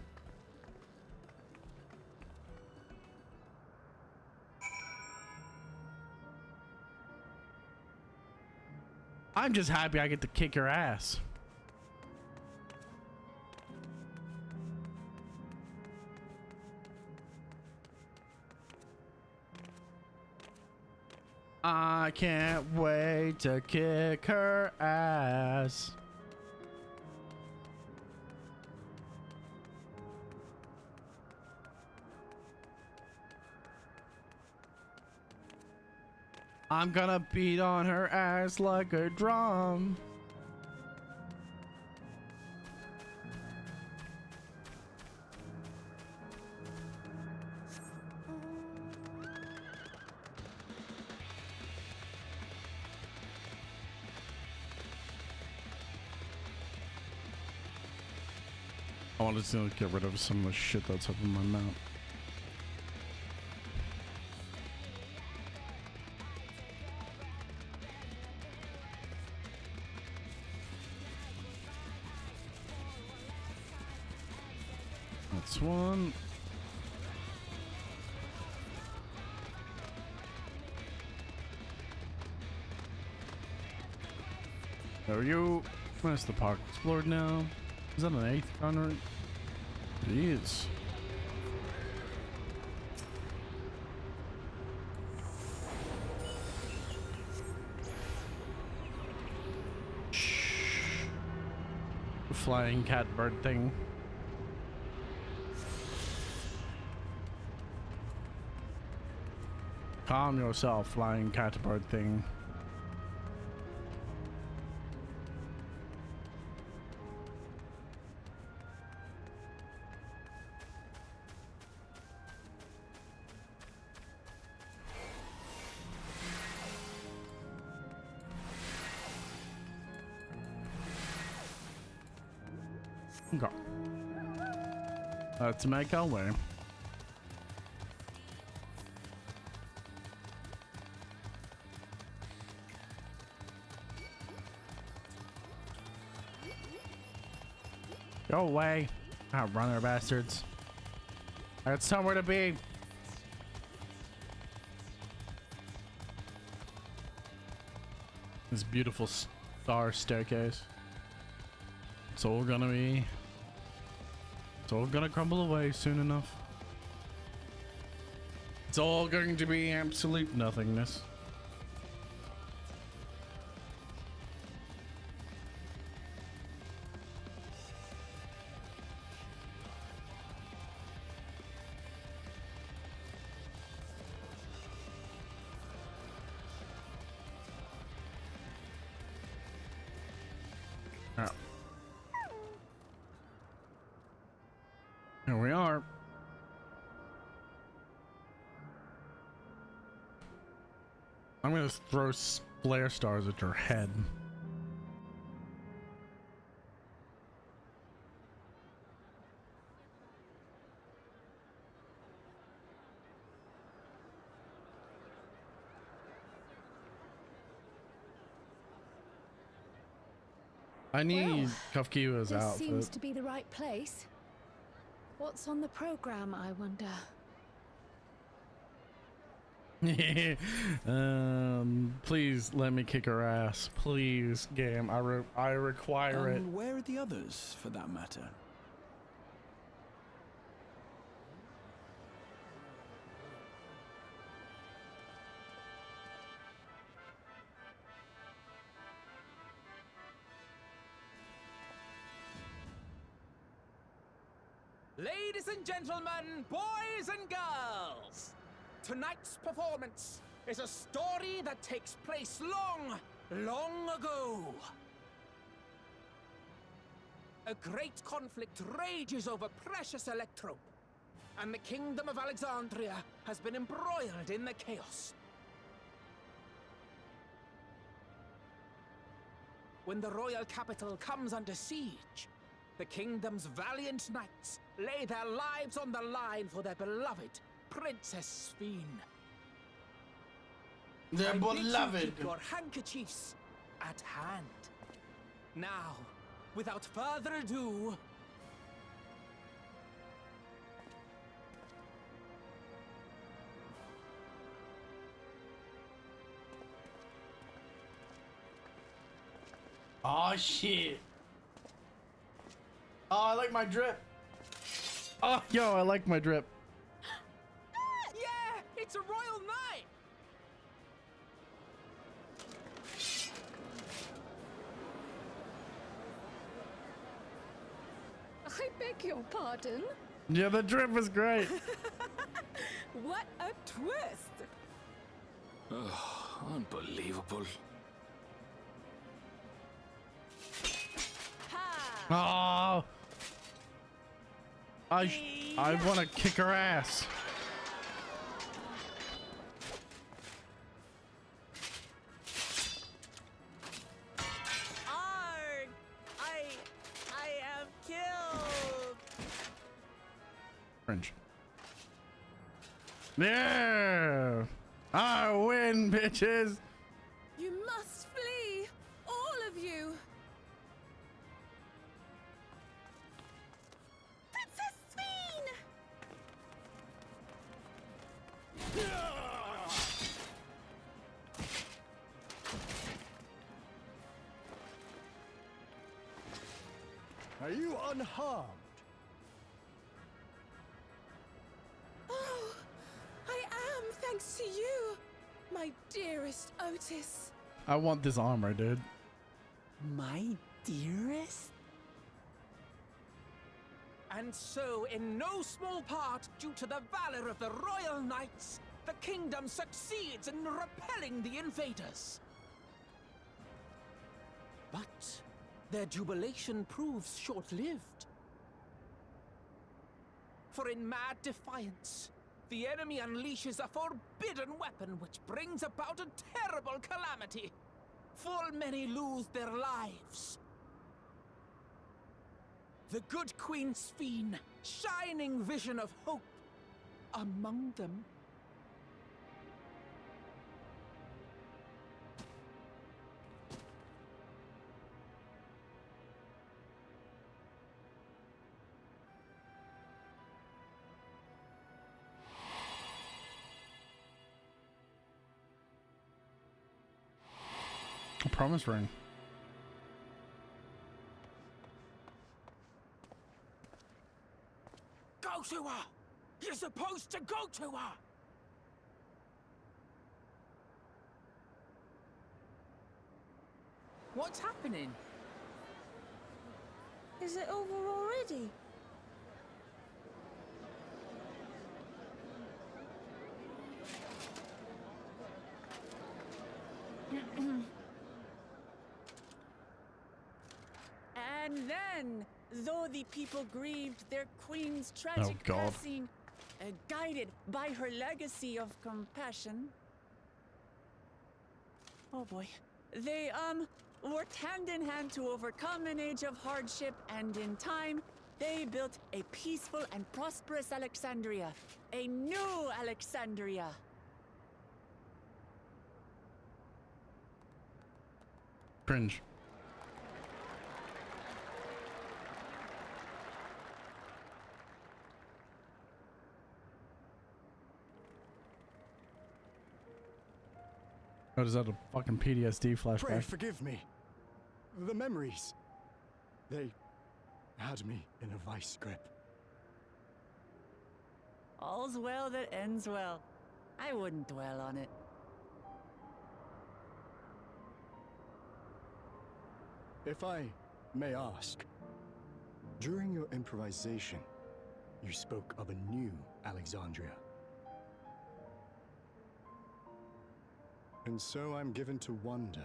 I'm just happy I get to kick your ass. I can't wait to kick her ass. I'm gonna beat on her ass like a drum. I wanted to get rid of some of the shit that's up in my mouth. That's one. There we go. Where's the park explored now? Is that an 8th gunner? It is. Flying cat bird thing. Calm yourself, flying cat bird thing. Okay. Let's make our way. Go away, outrunner bastards. I got somewhere to be. This beautiful star staircase. It's all gonna be. It's all gonna crumble away soon enough. It's all going to be absolute nothingness. Here we are. I'm gonna throw flare stars at your head. I need Kafkiwa's This outfit. seems to be the right place. What's on the program, I wonder? Please let me kick her ass. Please, game. I require it. And where are the others, for that matter? Ladies and gentlemen, boys and girls, tonight's performance is a story that takes place long, long ago. A great conflict rages over precious electrope, and the kingdom of Alexandria has been embroiled in the chaos. When the royal capital comes under siege, the kingdom's valiant knights lay their lives on the line for their beloved Princess Sphene. Their I bid you beloved. keep your handkerchiefs at hand. Now, without further ado, Oh shit. Oh, I like my drip. Oh, yo, I like my drip. yeah, it's a royal knight. I beg your pardon? Yeah, the drip was great. What a twist! Oh, unbelievable. Oh, I want to kick her ass. Arg! I am killed! Cringe. Yeah, I win, bitches. You must flee! All of you! Princess Sphene! Are you unharmed? Oh, I am, thanks to you, my dearest Otis. I want this armor, dude. My dearest? And so, in no small part due to the valor of the Royal Knights, the kingdom succeeds in repelling the invaders. But their jubilation proves short-lived. For in mad defiance, the enemy unleashes a forbidden weapon which brings about a terrible calamity. Full many lose their lives. The good Queen Sphene, shining vision of hope, among them. A promise ring. Go to her! You're supposed to go to her! What's happening? Is it over already? And then, though the people grieved their queen's tragic passing, guided by her legacy of compassion, oh boy, they worked hand in hand to overcome an age of hardship, and in time, they built a peaceful and prosperous Alexandria, a new Alexandria. Cringe. What is that, a fucking PTSD flashback? Pray forgive me. The memories. They had me in a vice grip. All's well that ends well. I wouldn't dwell on it. If I may ask, during your improvisation, you spoke of a new Alexandria. And so I'm given to wonder,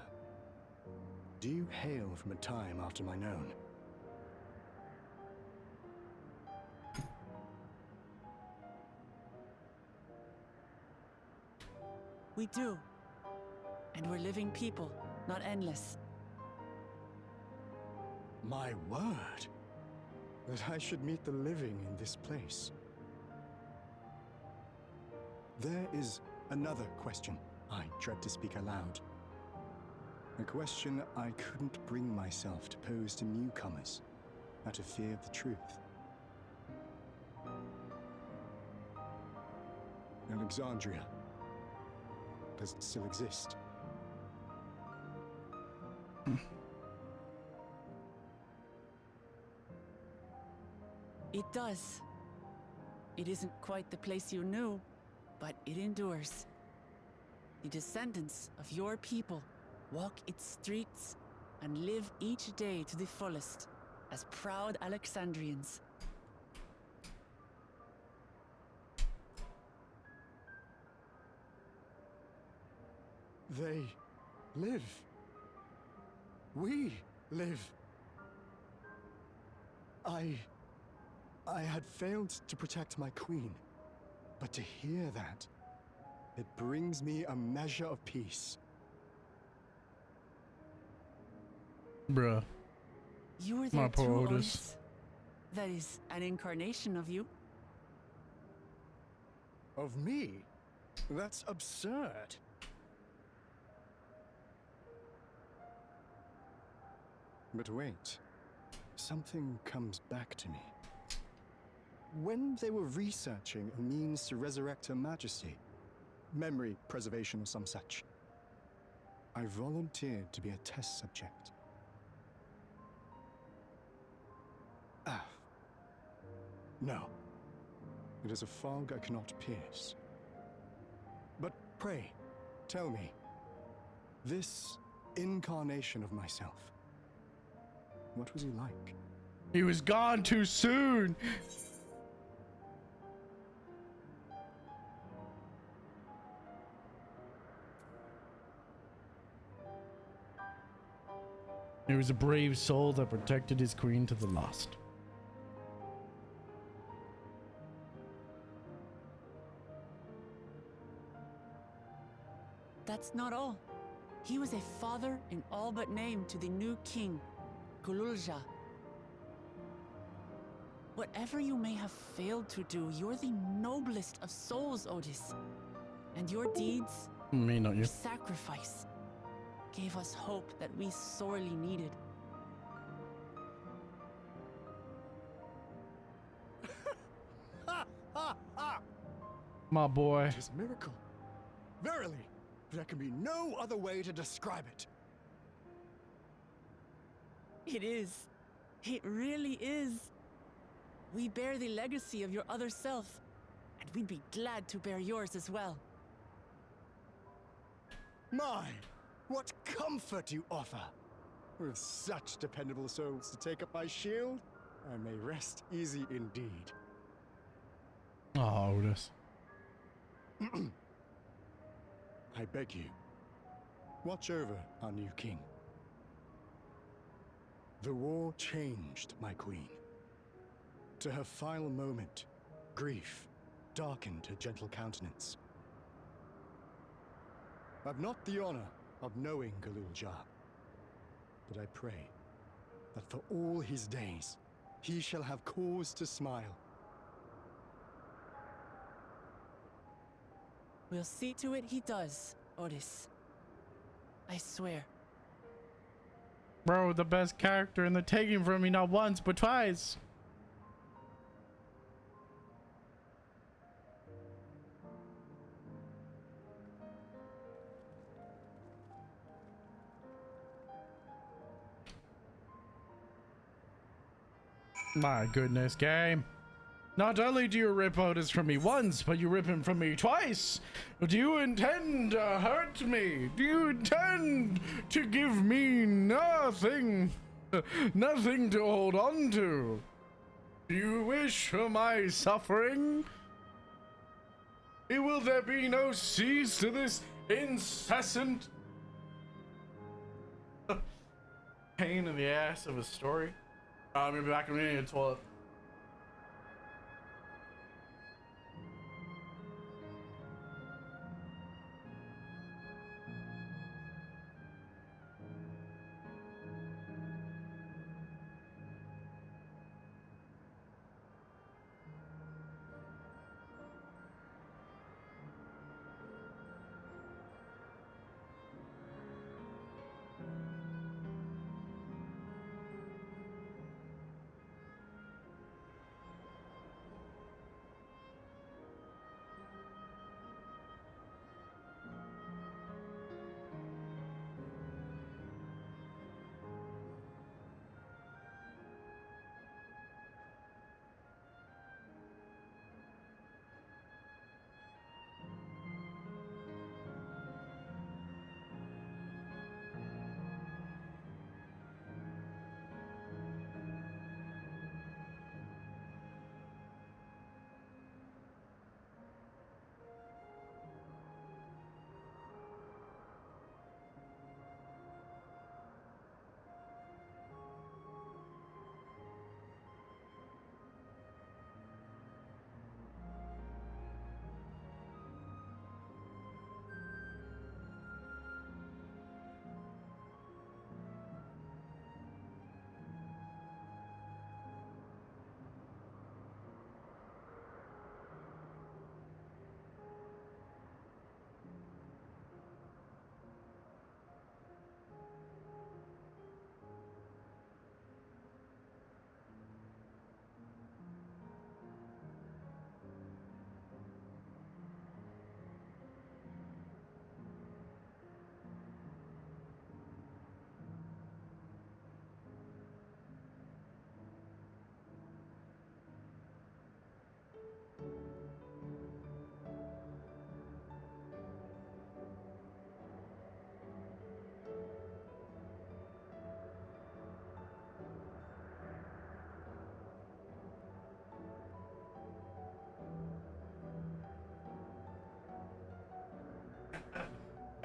do you hail from a time after mine own? We do. And we're living people, not endless. My word! That I should meet the living in this place. There is another question I dread to speak aloud. A question I couldn't bring myself to pose to newcomers, out of fear of the truth. Alexandria, does it still exist? It does. It isn't quite the place you knew, but it endures. The descendants of your people walk its streets and live each day to the fullest as proud Alexandrians. They live. We live. I had failed to protect my queen, but to hear that, it brings me a measure of peace. Bruh. You were My there poor too, Otis. Otis. That is an incarnation of you. Of me? That's absurd. But wait, something comes back to me. When they were researching a means to resurrect Her Majesty, memory preservation or some such, I volunteered to be a test subject. No. It is a fog I cannot pierce. But pray, tell me, this incarnation of myself, what was he like? He was gone too soon. He was a brave soul that protected his queen to the last. That's not all. He was a father in all but name to the new king, Gululja. Whatever you may have failed to do, you're the noblest of souls, Otis. And your deeds, Me, not you. your sacrifice, gave us hope that we sorely needed. My boy. It is a miracle. Verily, there can be no other way to describe it. It is. It really is. We bear the legacy of your other self, and we'd be glad to bear yours as well. My, what comfort you offer! With such dependable souls to take up my shield, I may rest easy indeed. Oh, Otis. I beg you, watch over our new king. The war changed my queen. To her final moment, grief darkened her gentle countenance. I've not the honor of knowing Gululja, but I pray that for all his days, he shall have cause to smile. We'll see to it he does, Otis. I swear. Bro, the best character in the taking from me not once, but twice. My goodness, game. Not only do you rip Otis from me once, but you rip him from me twice. Do you intend to hurt me? Do you intend to give me nothing? Nothing to hold on to? Do you wish for my suffering? Will there be no cease to this incessant pain in the ass of a story? I'm gonna be back in a minute. Toilet.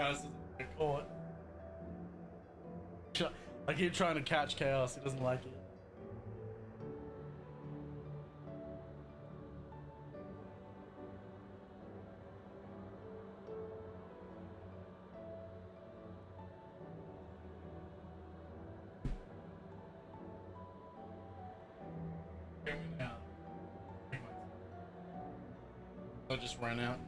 Chaos doesn't get caught. I keep trying to catch Chaos. He doesn't like it. I just ran out.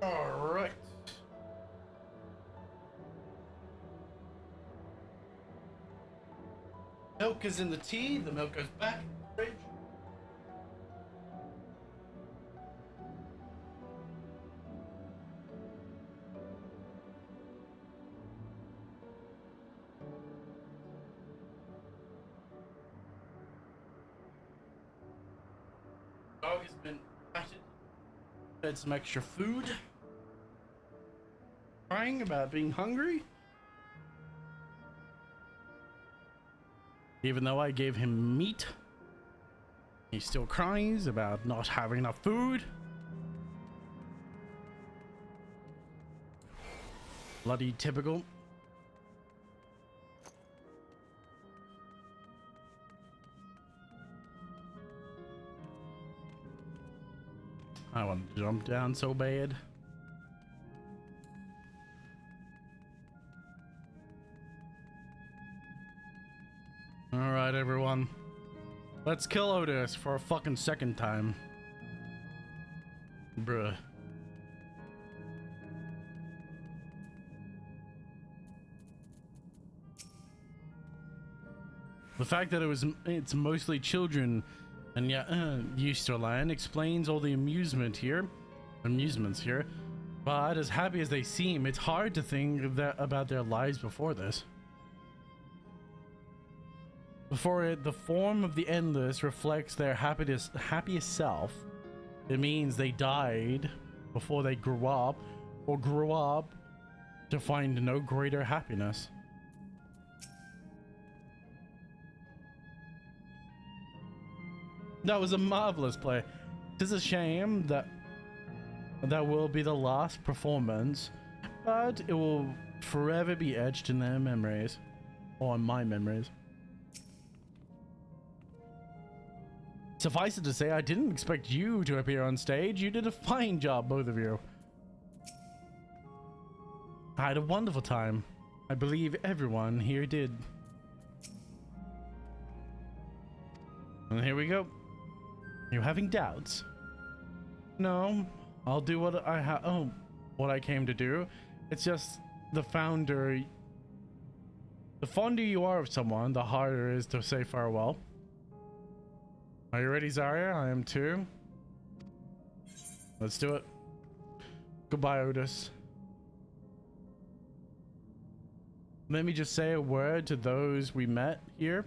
All right. Milk is in the tea. The milk goes back in the fridge. Dog has been patted. Fed some extra food. Crying about being hungry. Even though I gave him meat, he still cries about not having enough food. Bloody typical. I want to jump down so bad. Let's kill Otis for a fucking second time. Bruh. The fact that it's mostly children and yet Easterland explains all the amusements here. But as happy as they seem, it's hard to think about their lives before this. Before it, the form of the endless reflects their happiest self. It means they died before they grew up, or grew up to find no greater happiness. That was a marvelous play. It's a shame that will be the last performance, but it will forever be etched in their memories, or in my memories. Suffice it to say, I didn't expect you to appear on stage. You did a fine job, both of you. I had a wonderful time. I believe everyone here did. And here we go. You're having doubts? No, I'll do what I came to do. It's just the fonder you are of someone, the harder it is to say farewell. Are you ready, Zarya? I am too. Let's do it. Goodbye, Otis. Let me just say a word to those we met here.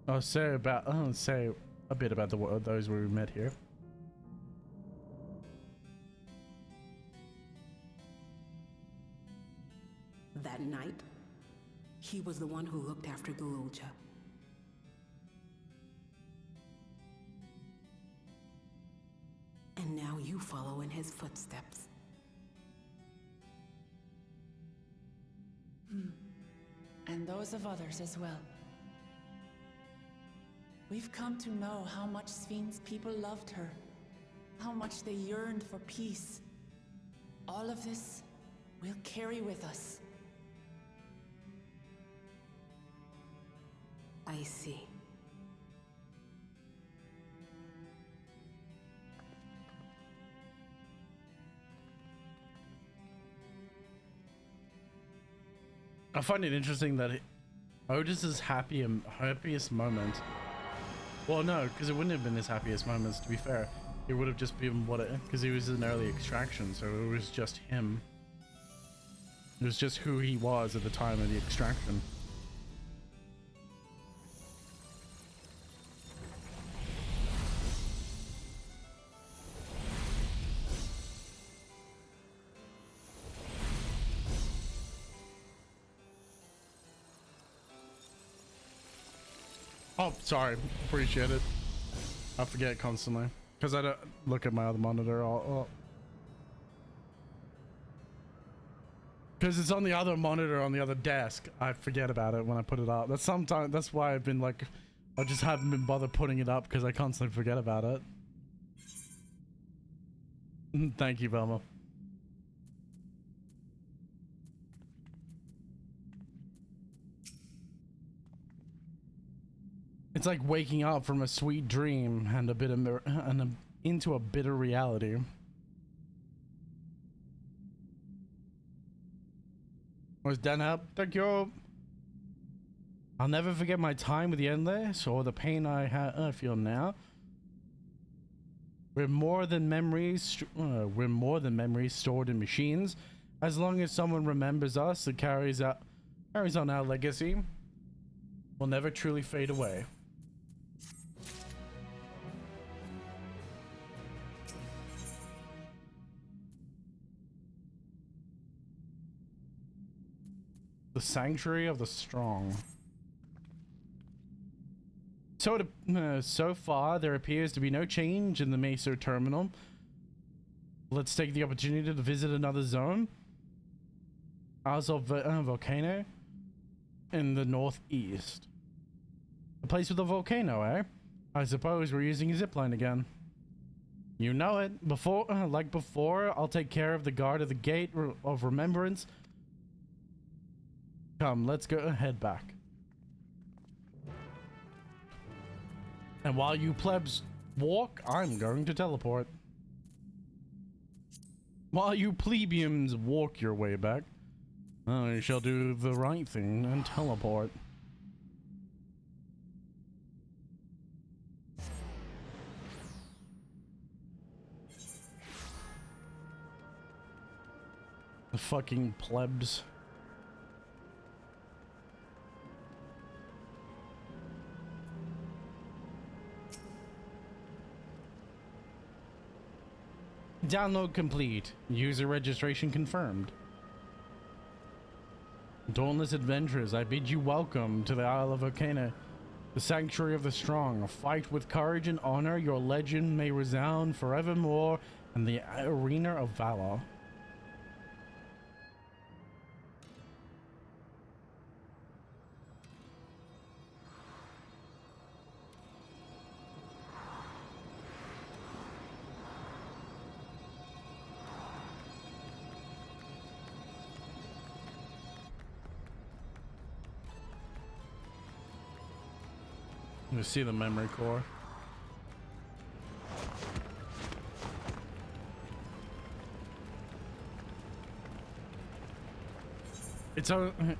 I'll say a bit about those we met here. That night, he was the one who looked after Gululja. And now you follow in his footsteps. And those of others as well. We've come to know how much Svin's people loved her, how much they yearned for peace. All of this we'll carry with us. I see. I find it interesting that Otis's happiest moment. Well, no, because it wouldn't have been his happiest moments, to be fair. It would have just been because he was in early extraction, so it was just him. It was just who he was at the time of the extraction. Oh, sorry. Appreciate it. I forget constantly because I don't look at my other monitor. Because it's on the other monitor on the other desk. I forget about it when I put it up. That's why I've been like, I just haven't been bothered putting it up because I constantly forget about it. Thank you, Velma. It's like waking up from a sweet dream and into a bitter reality. Was done up? Thank you. I'll never forget my time with the Endless or the pain I feel now. We're more than memories stored in machines. As long as someone remembers us and carries on our legacy, we'll never truly fade away. The Sanctuary of the Strong. So far, there appears to be no change in the Meso terminal. Let's take the opportunity to visit another zone. Azov volcano in the northeast. A place with a volcano, eh? I suppose we're using a zipline again. You know it. Like before, I'll take care of the guard at the gate of remembrance. Come, let's go head back. And while you plebs walk, I'm going to teleport. While you plebeians walk your way back, I shall do the right thing and teleport. The fucking plebs. Download complete. User registration confirmed. Dauntless adventurers, I bid you welcome to the Isle of Volcano, the sanctuary of the strong. Fight with courage and honor. Your legend may resound forevermore in the arena of valor. You see the memory core. It's only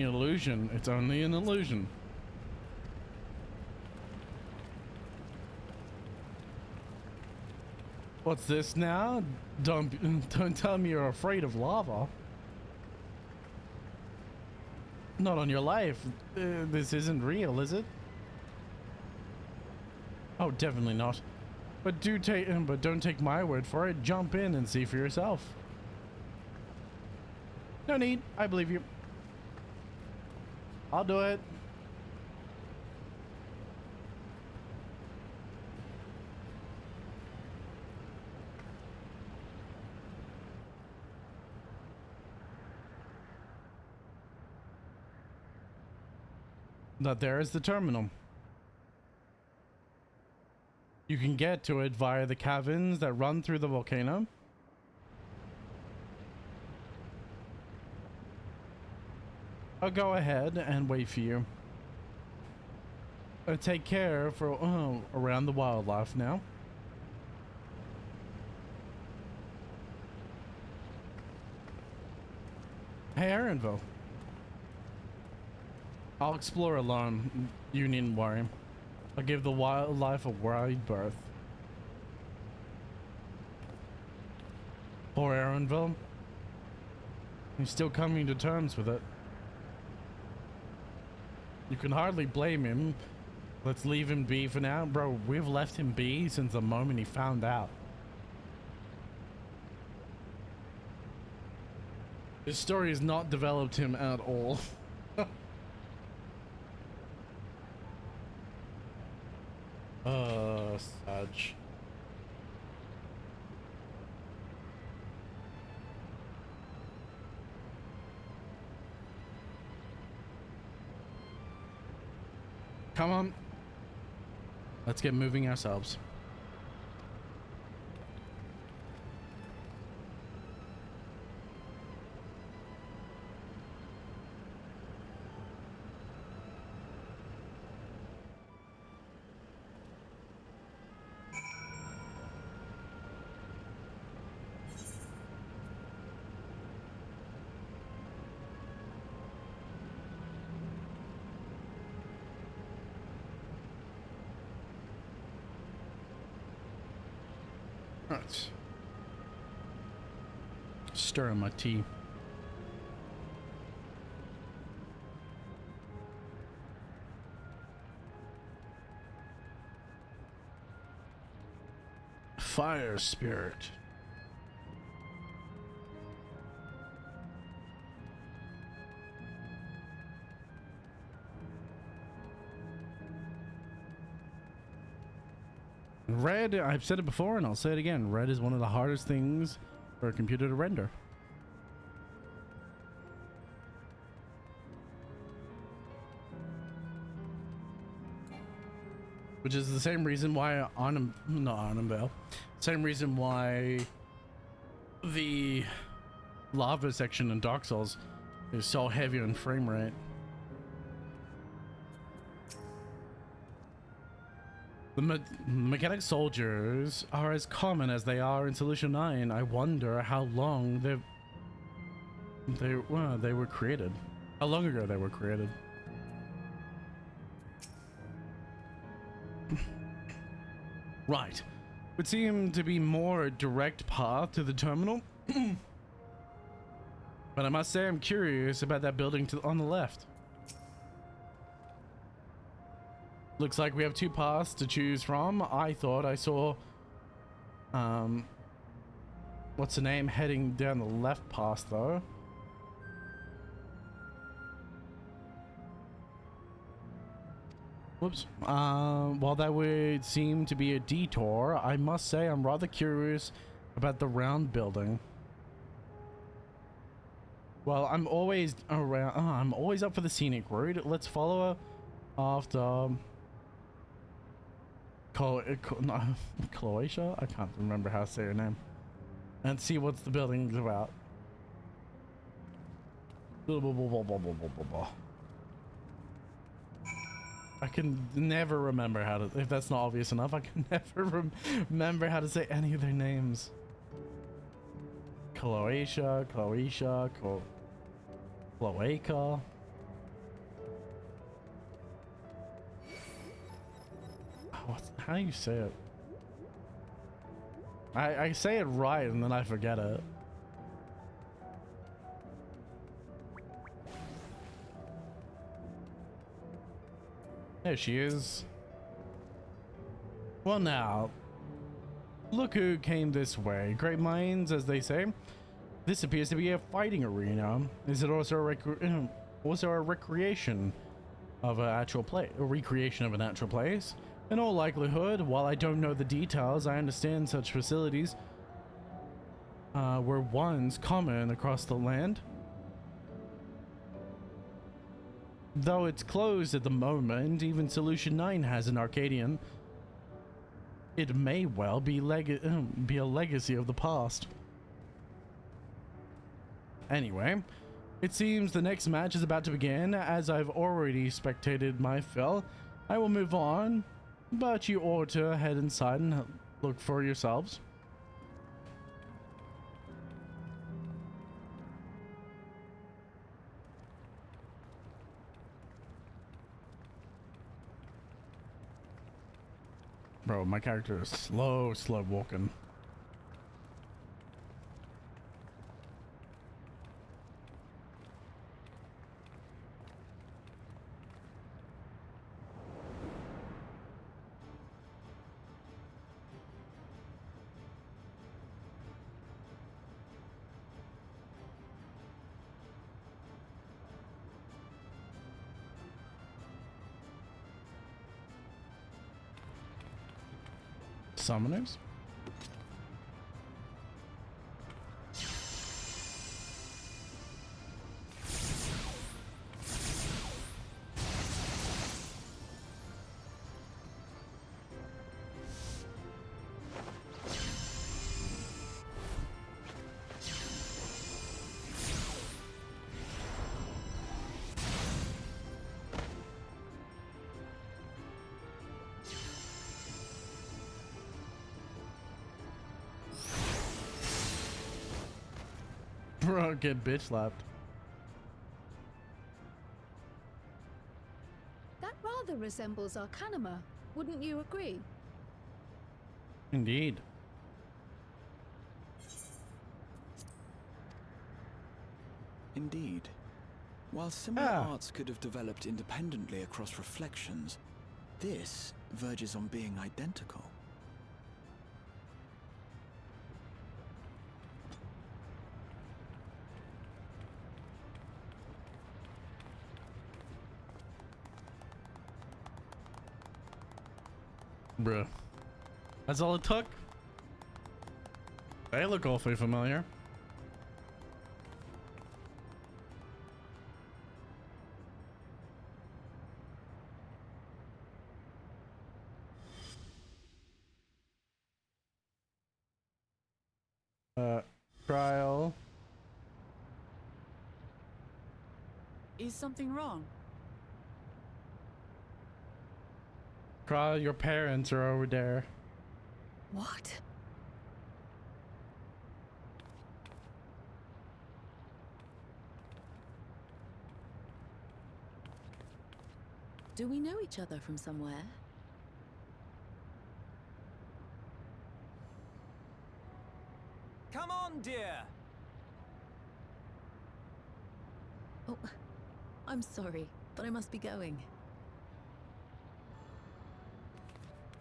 an illusion. It's only an illusion. What's this now? Don't tell me you're afraid of lava. Not on your life. This isn't real, is it? Oh, definitely not. But don't take my word for it. Jump in and see for yourself. No need. I believe you. I'll do it. That there is the terminal. You can get to it via the caverns that run through the volcano. I'll go ahead and wait for you. Take care for around the wildlife now. Hey, Aaronville. I'll explore alone. You needn't worry. I'll give the wildlife a wide berth. Poor Aaronville. He's still coming to terms with it. You can hardly blame him. Let's leave him be for now. Bro, we've left him be since the moment he found out. This story has not developed him at all. Sag. Come on. Let's get moving ourselves. Right. Stirring my tea. Fire spirit. Red, I've said it before and I'll say it again. Red is one of the hardest things for a computer to render. Which is the same reason why same reason why the lava section in Dark Souls is so heavy on frame rate. The mechanic soldiers are as common as they are in Solution 9. I wonder how long they were created. How long ago they were created. Right. Would seem to be more a direct path to the terminal. But I must say I'm curious about that building on the left. Looks like we have two paths to choose from. I thought I saw what's the name heading down the left path though. Whoops. While that would seem to be a detour, I must say I'm rather curious about the round building. Well, I'm always around. I'm always up for the scenic route. Let's follow her after Croatia. I can't remember how to say her name. And see what's the building's about. I can never remember how to. If that's not obvious enough, I can never remember how to say any of their names. Croatia, Croatia, Cloaca. How do you say it? I say it right and then I forget it. There she is. Well now, look who came this way. Great minds, as they say. This appears to be a fighting arena. Is it also a recreation of an actual place? A recreation of an actual place? In all likelihood, while I don't know the details, I understand such facilities were once common across the land. Though it's closed at the moment, even Solution 9 has an Arcadian. It may well be a legacy of the past. Anyway, it seems the next match is about to begin. As I've already spectated my fill, I will move on, but you ought to head inside and look for yourselves. Bro, my character is slow walking. Summoners? Bro, get bitch slapped. That rather resembles Arcanima, wouldn't you agree? Indeed. Indeed. While similar arts could have developed independently across reflections, this verges on being identical. Bruh. That's all it took? They look awfully familiar. Trial. Is something wrong? Cry, your parents are over there. What? Do we know each other from somewhere? Come on, dear. Oh, I'm sorry, but I must be going.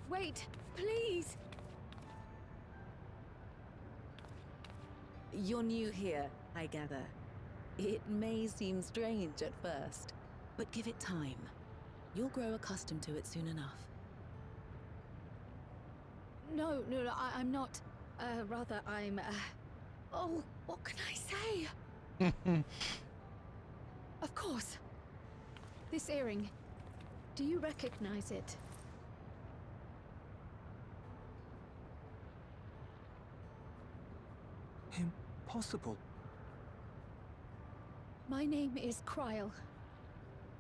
Wait, please! You're new here, I gather. It may seem strange at first, but give it time. You'll grow accustomed to it soon enough. No, I'm not. Rather, I'm, oh, what can I say? Of course. This earring. Do you recognize it? Impossible. My name is Kryl.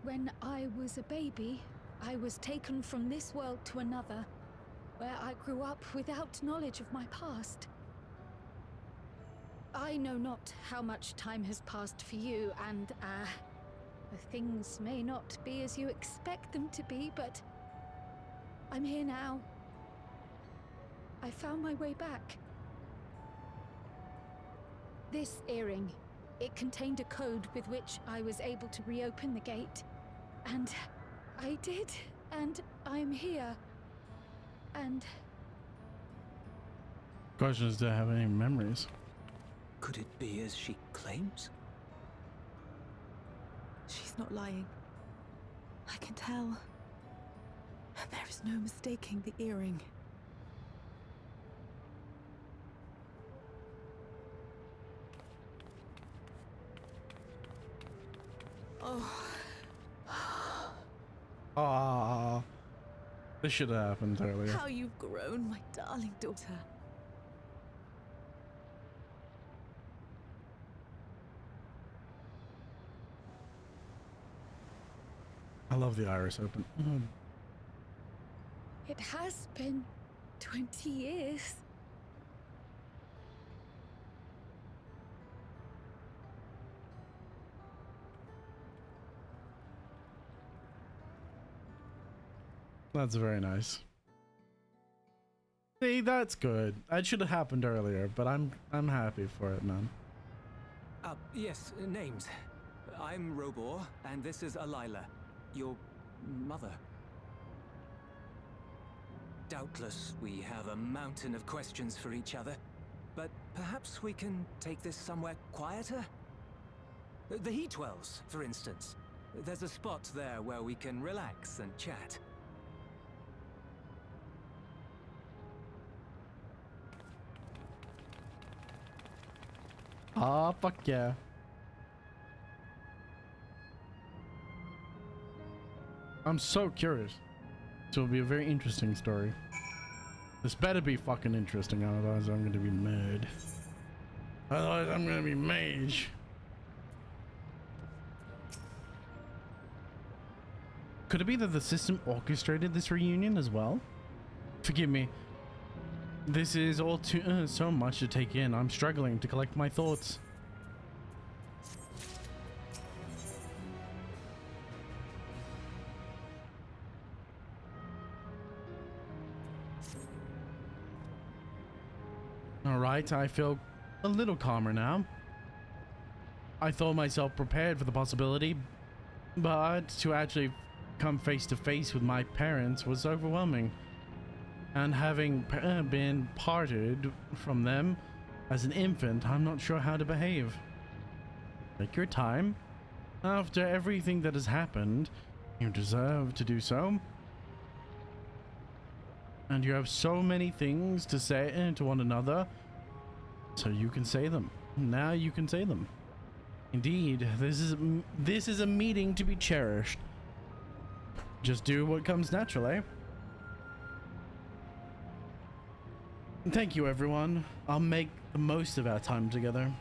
When I was a baby, I was taken from this world to another, where I grew up without knowledge of my past. I know not how much time has passed for you, and, things may not be as you expect them to be, but I'm here now. I found my way back. This earring, it contained a code with which I was able to reopen the gate. And I did, and I'm here. And... Question is, do I have any memories? Could it be as she claims? She's not lying. I can tell. There is no mistaking the earring. Oh. Ah, this should have happened earlier. How you've grown, my darling daughter. I love the iris open. it has been 20 years. That's very nice. See, that's good. That should have happened earlier, but I'm happy for it, man. Yes, names. I'm Robor, and this is Alila, your mother. Doubtless, we have a mountain of questions for each other, but perhaps we can take this somewhere quieter? The Heat Wells, for instance. There's a spot there where we can relax and chat. Ah, fuck yeah. I'm so curious. So it'll be a very interesting story. This better be fucking interesting, otherwise I'm gonna be mad. Otherwise I'm gonna be mage. Could it be that the system orchestrated this reunion as well? Forgive me. This is all too so much to take in. I'm struggling to collect my thoughts. All right, I feel a little calmer now. I thought myself prepared for the possibility, but to actually come face to face with my parents was overwhelming. And having been parted from them as an infant, I'm not sure how to behave. Take your time. After everything that has happened, you deserve to do so. And you have so many things to say to one another, so you can say them. Now you can say them. Indeed, this is a meeting to be cherished. Just do what comes naturally. Thank you, everyone. I'll make the most of our time together.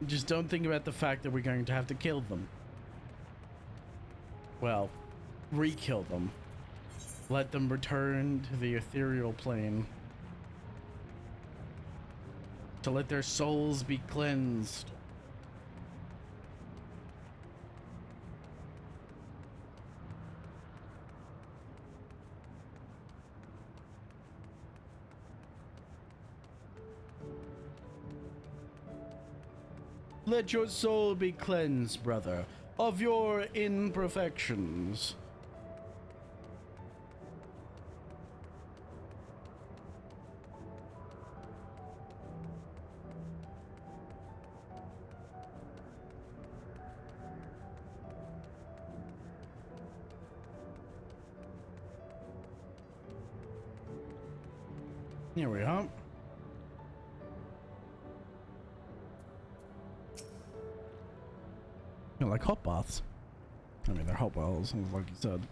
Just don't think about the fact that we're going to have to kill them. Well, re-kill them. Let them return to the ethereal plane. To let their souls be cleansed. Let your soul be cleansed, brother, of your imperfections. Here we are. You know, like hot baths. I mean, they're hot wells, like you said.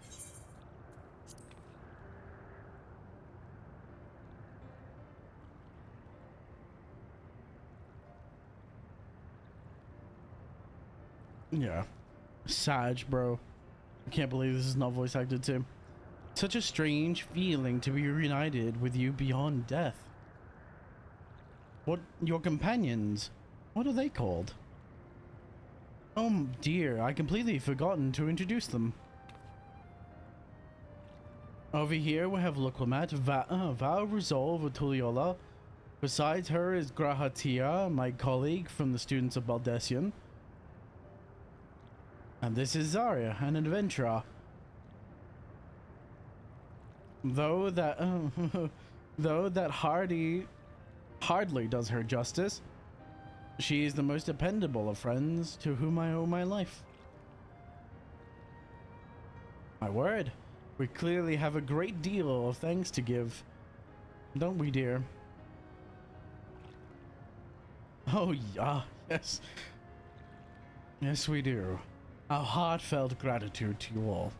Yeah. Sag, bro. I can't believe this is not voice acted too. Such a strange feeling to be reunited with you beyond death. What, your companions? What are they called? Oh dear, I completely forgotten to introduce them. Over here we have Luklamat, Val Resolve of Tuliola. Besides her is Grahatia, my colleague from the students of Baldessian. And this is Zarya, an adventurer. Though that hardly does her justice, she is the most dependable of friends to whom I owe my life. My word, we clearly have a great deal of thanks to give, don't we, dear? Oh yeah, yes. Yes, we do. Our heartfelt gratitude to you all.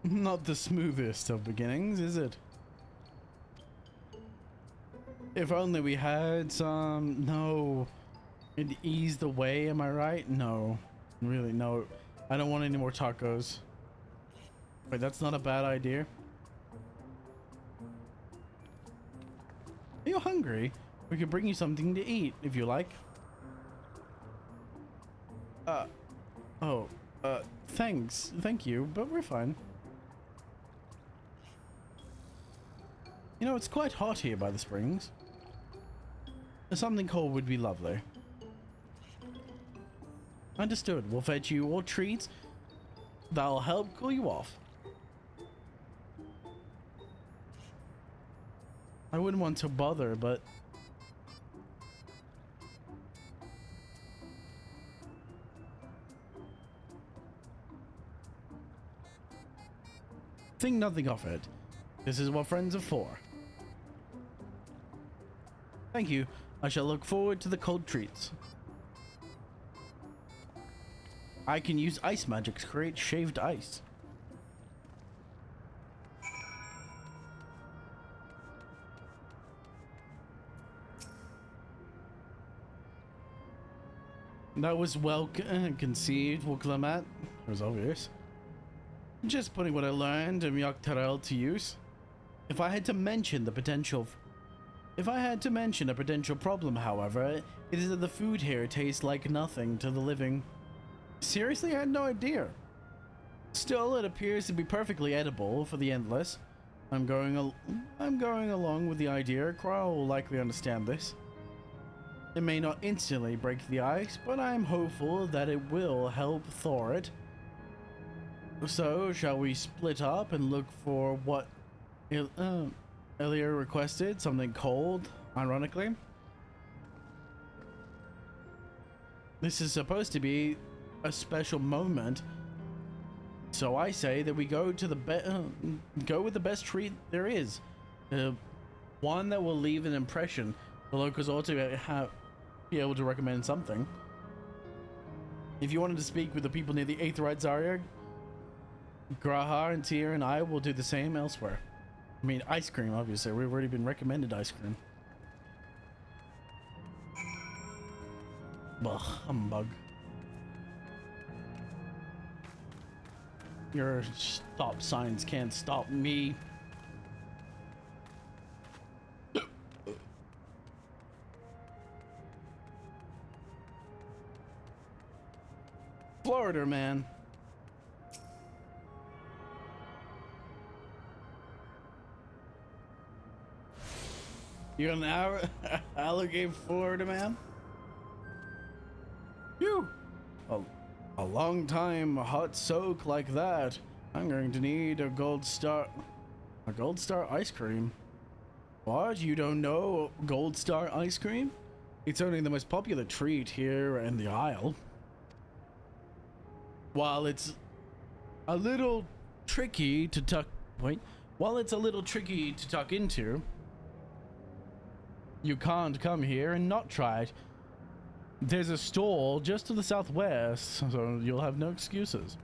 Not the smoothest of beginnings, is it? If only we had some... No. It eased the way, am I right? No. Really, no. I don't want any more tacos. Wait, that's not a bad idea. Are you hungry? We could bring you something to eat, if you like. Thanks. Thank you, but we're fine. You know, it's quite hot here by the springs. Something cold would be lovely. Understood. We'll fetch you all treats that'll help cool you off. I wouldn't want to bother, but... think nothing of it. This is what friends are for. Thank you. I shall look forward to the cold treats. I can use ice magic to create shaved ice. That was well conceived, Wuklamat. It was obvious. Just putting what I learned in Yaktarel to use. If I had to mention a potential problem, however, it is that the food here tastes like nothing to the living. Seriously, I had no idea. Still, it appears to be perfectly edible for the endless. I'm going along with the idea. Kryle will likely understand this. It may not instantly break the ice, but I'm hopeful that it will help thaw it. So, shall we split up and look for what Elia requested? Something cold, ironically. This is supposed to be a special moment, so I say that we go to the go with the best treat there is, one that will leave an impression. The locals ought to be able to recommend something. If you wanted to speak with the people near the Aetherite Zarya, Grahar and Tyr and I will do the same elsewhere. I mean, ice cream, obviously. We've already been recommended ice cream. Ugh, humbug. Your stop signs can't stop me. Florida, man. You're an alligator Florida man? Phew. A long time hot soak like that. I'm going to need a gold star ice cream. What? You don't know gold star ice cream? It's only the most popular treat here in the Isle. While it's a little tricky to tuck into, you can't come here and not try it. There's a stall just to the southwest, so you'll have no excuses.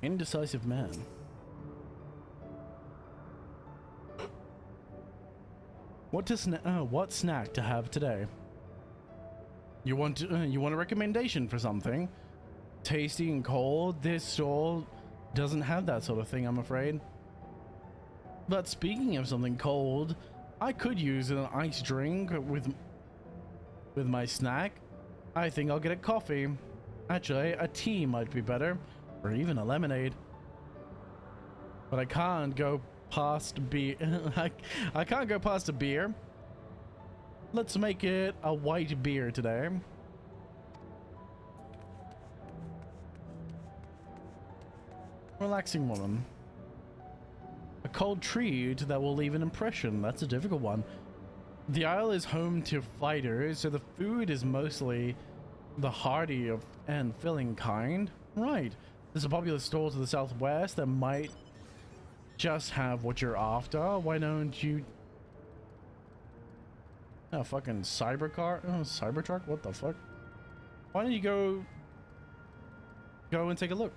Indecisive man. What snack to have today? You want a recommendation for something? Tasty and cold? This stall doesn't have that sort of thing, I'm afraid. But speaking of something cold, I could use an ice drink with my snack. I think I'll get a coffee. Actually, a tea might be better, or even a lemonade. But I can't go past beer. I can't go past a beer. Let's make it a white beer today. Relaxing woman. A cold treat that will leave an impression. That's a difficult one. The Isle is home to fighters, so the food is mostly the hearty and filling kind. Right. There's a popular store to the southwest that might just have what you're after. Why don't you... A fucking Cybertruck? What the fuck? Why don't you go and take a look?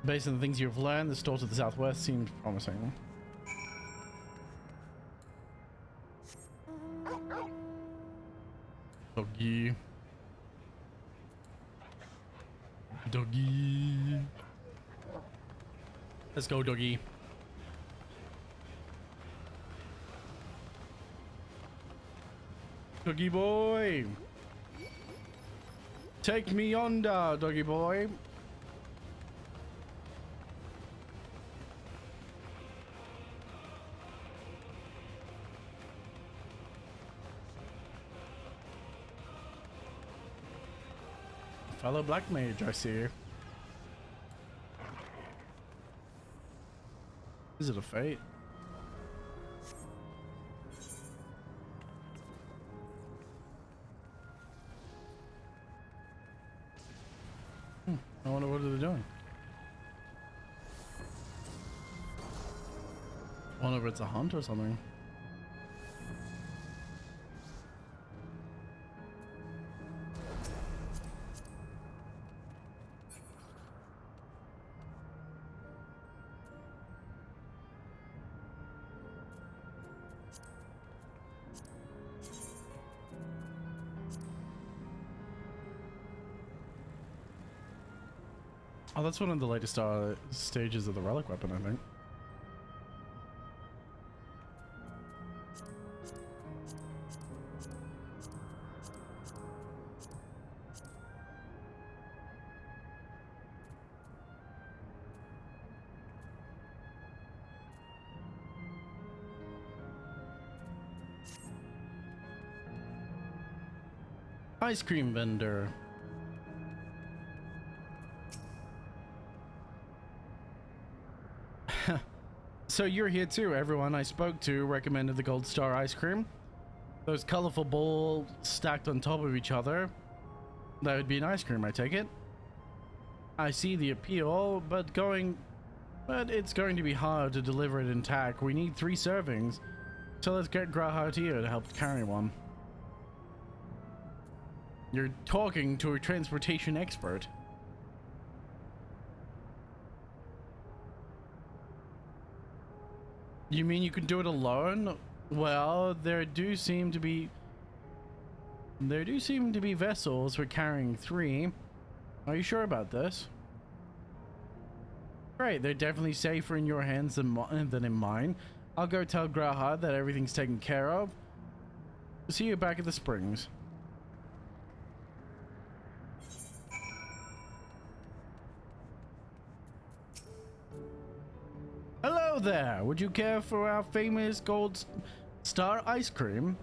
Based on the things you've learned, the store to the southwest seems promising. Doggy. Doggy. Let's go, doggy. Doggy boy. Take me yonder, doggy boy. Fellow black mage, I see. Is it a fate? I wonder what are they doing. I wonder if it's a hunt or something. Oh, that's one of the latest stages of the relic weapon, I think. Ice cream vendor. So you're here too. Everyone I spoke to recommended the Gold Star ice cream. Those colorful balls stacked on top of each other. That would be an ice cream, I take it. I see the appeal, but it's going to be hard to deliver it intact. We need 3 servings So let's get Grahart here to help carry one. You're talking to a transportation expert. You mean you can do it alone? Well, there do seem to be vessels for carrying 3. Are you sure about this? Great, they're definitely safer in your hands than in mine. I'll go tell Grahard that everything's taken care of. See you back at the springs. Hello there! Would you care for our famous gold star ice cream?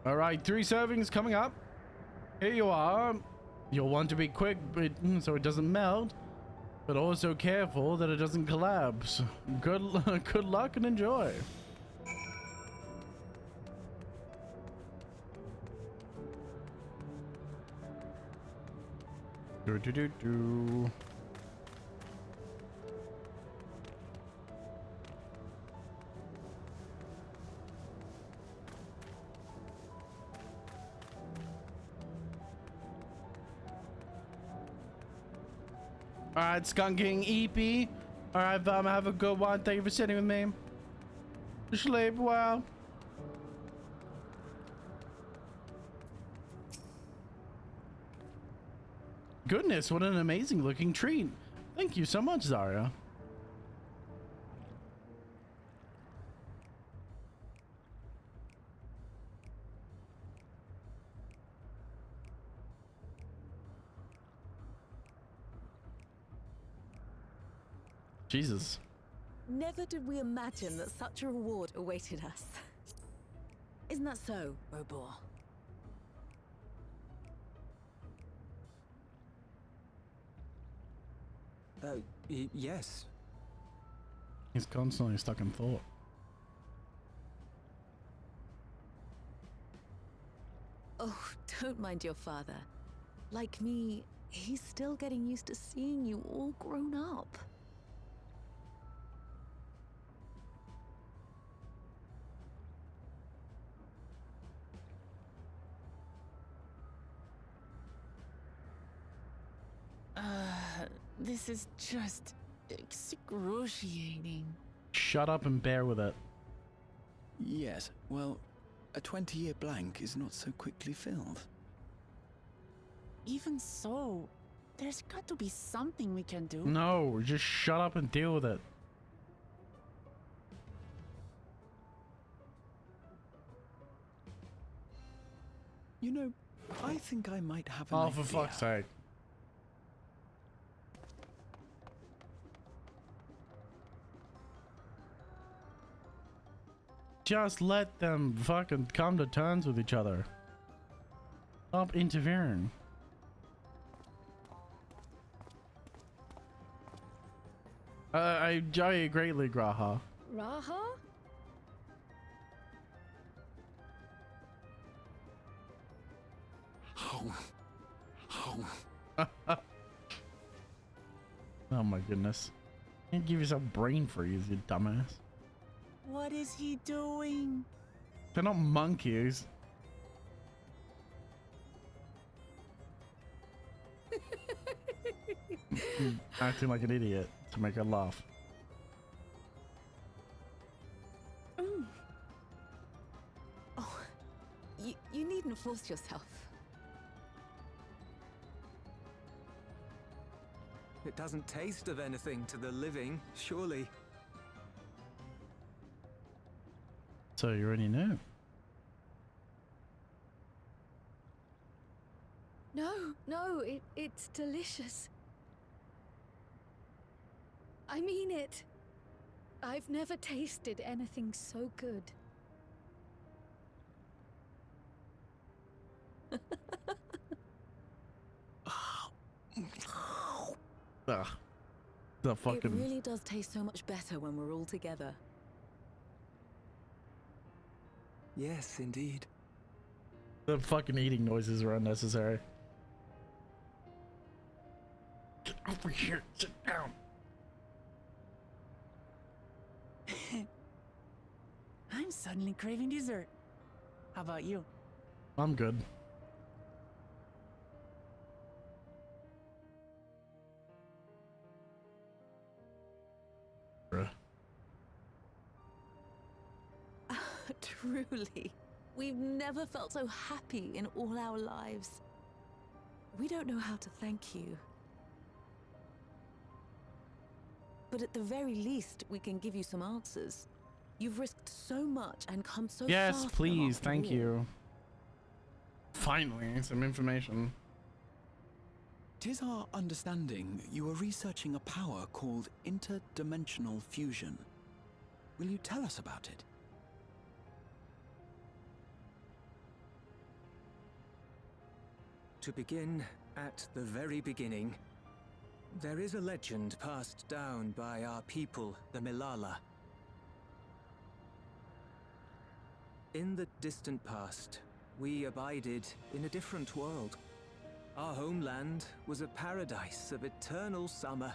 Alright, 3 servings coming up. Here you are. You'll want to be quick so it doesn't melt, but also careful that it doesn't collapse. Good luck and enjoy. Do. Alright, Skunking EP. Alright, have a good one. Thank you for sitting with me. Sleep well. Goodness, what an amazing looking treat. Thank you so much, Zarya. Jesus. Never did we imagine that such a reward awaited us. Isn't that so, Robor? Yes. He's constantly stuck in thought. Oh, don't mind your father. Like me, he's still getting used to seeing you all grown up. This is just excruciating. Shut up and bear with it. Yes, well, a 20-year blank is not so quickly filled. Even so, there's got to be something we can do. No, just shut up and deal with it. You know, I think I might have an Oh, idea. for fuck's sake. Just let them fucking come to terms with each other. Stop interfering. I enjoy it greatly, Graha. Raha? Oh my goodness. Can't give yourself brain freeze, you dumbass. What is he doing? They're not monkeys. Acting like an idiot to make her laugh. Oh, you needn't force yourself. It doesn't taste of anything to the living, surely. So you already know. No, it's delicious. I mean it. I've never tasted anything so good. Ugh. The fucking... It really does taste so much better when we're all together. Yes, indeed. The fucking eating noises are unnecessary. Get over here. Sit down. suddenly craving dessert. How about you? I'm good. Bruh. Truly, we've never felt so happy in all our lives. We don't know how to thank you. But at the very least, we can give you some answers. You've risked so much and come so far. Yes, please. Thank you. Finally, some information. 'Tis our understanding you are researching a power called interdimensional fusion. Will you tell us about it? To begin at the very beginning, there is a legend passed down by our people, the Milala. In the distant past, we abided in a different world. Our homeland was a paradise of eternal summer.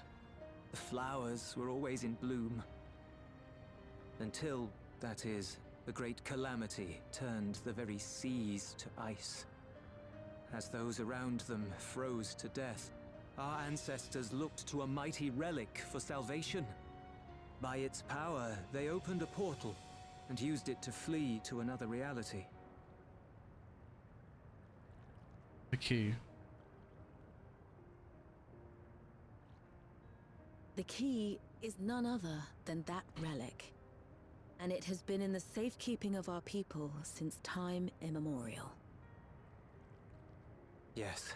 The flowers were always in bloom. Until, that is, a great calamity turned the very seas to ice. As those around them froze to death, our ancestors looked to a mighty relic for salvation. By its power, they opened a portal and used it to flee to another reality. The key. The key is none other than that relic. And it has been in the safekeeping of our people since time immemorial. Yes.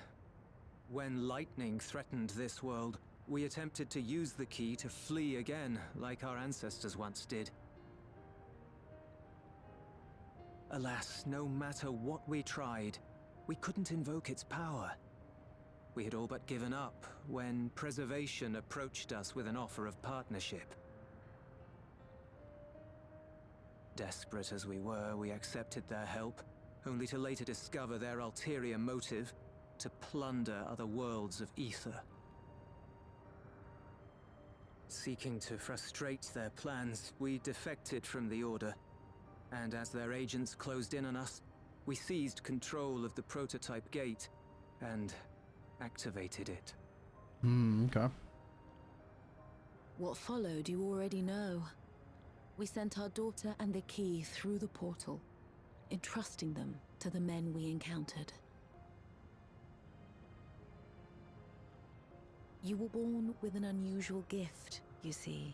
When lightning threatened this world, we attempted to use the key to flee again, like our ancestors once did. Alas, no matter what we tried, we couldn't invoke its power. We had all but given up when Preservation approached us with an offer of partnership. Desperate as we were, we accepted their help, only to later discover their ulterior motive: to plunder other worlds of ether. Seeking to frustrate their plans, we defected from the Order, and as their agents closed in on us, we seized control of the prototype gate and activated it. Okay. What followed you already know. We sent our daughter and the key through the portal, entrusting them to the men we encountered. You were born with an unusual gift, you see.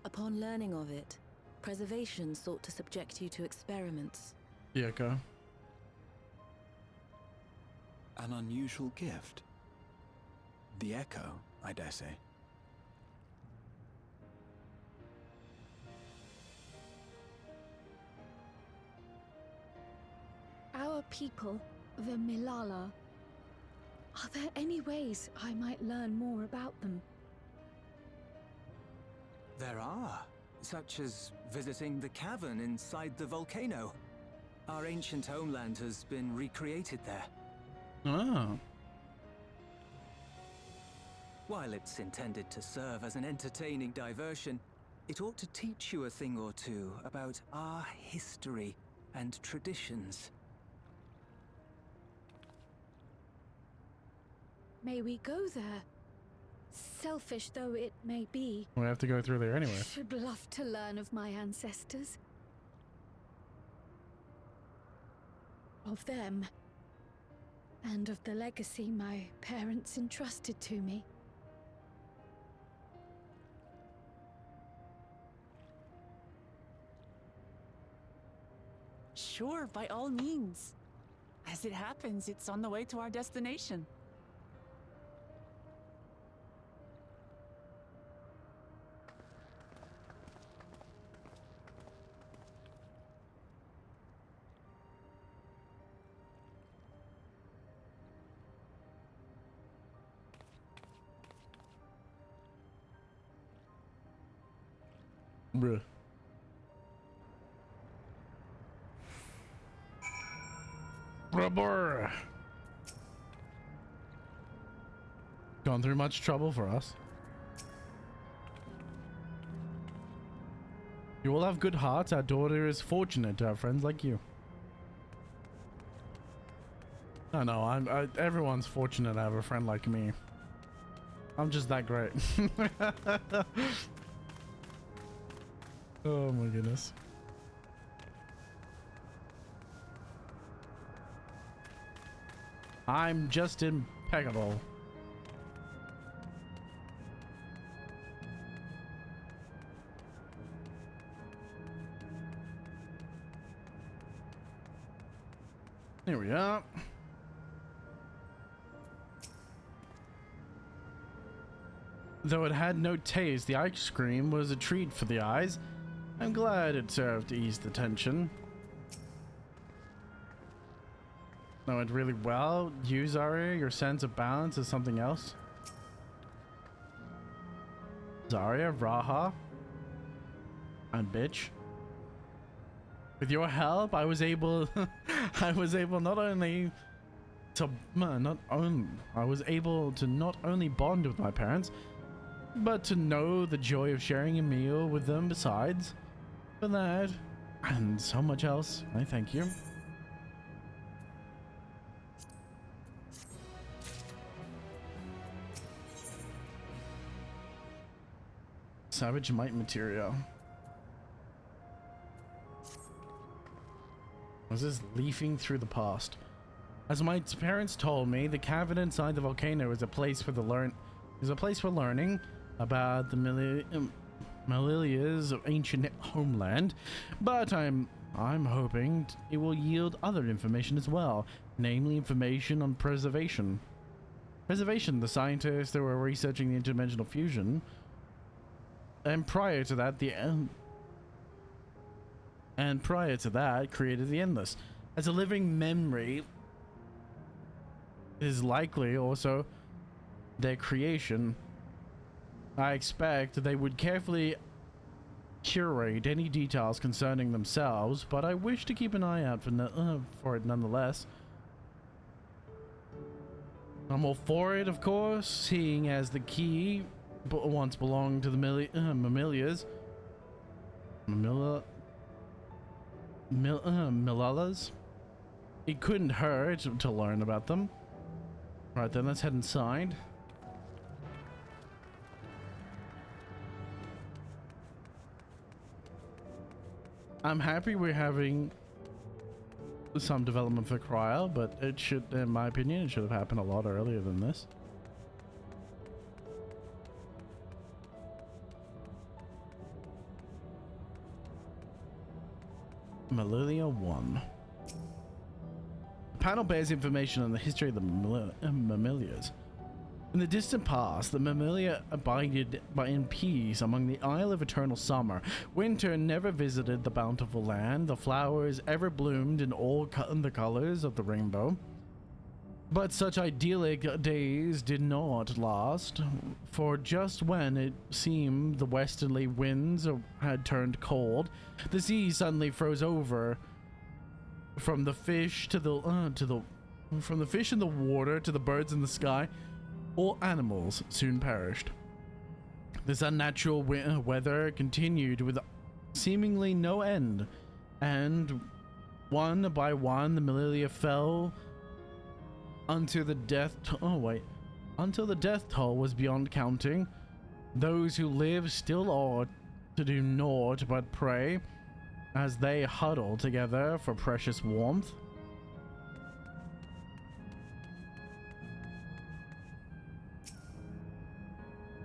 Upon learning of it, Preservation sought to subject you to experiments. Yeah, okay. An unusual gift. The echo, I dare say. Our people, the Milala. Are there any ways I might learn more about them? There are, such as visiting the cavern inside the volcano. Our ancient homeland has been recreated there. Oh. While it's intended to serve as an entertaining diversion, it ought to teach you a thing or two about our history and traditions. May we go there? Selfish though it may be, We have to go through there anyway. should love to learn of my ancestors. Of them. And of the legacy my parents entrusted to me. Sure, by all means. As it happens, it's on the way to our destination. Bruh. Bruh. Gone through much trouble for us. You all have good hearts. Our daughter is fortunate to have friends like you. No, everyone's fortunate to have a friend like me. I'm just that great. Oh my goodness. I'm just impeccable. Here we are. Though it had no taste, the ice cream was a treat for the eyes. I'm glad it served to ease the tension. That went really well. You, Zarya, your sense of balance is something else. Zarya, Raha, and bitch. With your help, I was able not only to not only bond with my parents, but to know the joy of sharing a meal with them besides. For that, and so much else, I thank you. Savage Might material. Was this leafing through the past? As my parents told me, the cavern inside the volcano is a place for learning about the millennia's ancient homeland, but I'm hoping it will yield other information as well, namely information on preservation. The scientists that were researching the interdimensional fusion, and prior to that created the endless. As a living memory is likely also their creation, I expect they would carefully curate any details concerning themselves, but I wish to keep an eye out for it nonetheless. I'm all for it, of course, seeing as the key once belonged to the Mamilias. Milalas. It couldn't hurt to learn about them. Right then, let's head inside. I'm happy we're having some development for Cryle, but it should, in my opinion, it should have happened a lot earlier than this. Malilia 1. The panel bears information on the history of the Mamilias. In the distant past, the Mamilia abided in peace among the Isle of Eternal Summer. Winter never visited the bountiful land. The flowers ever bloomed in all the colors of the rainbow. But such idyllic days did not last, for just when it seemed the westerly winds had turned cold, the sea suddenly froze over. From the fish to from the fish in the water to the birds in the sky, all animals soon perished. This unnatural weather continued with seemingly no end, and one by one the Malilia fell until the death toll was beyond counting. Those who lived still ought to do naught but pray as they huddle together for precious warmth.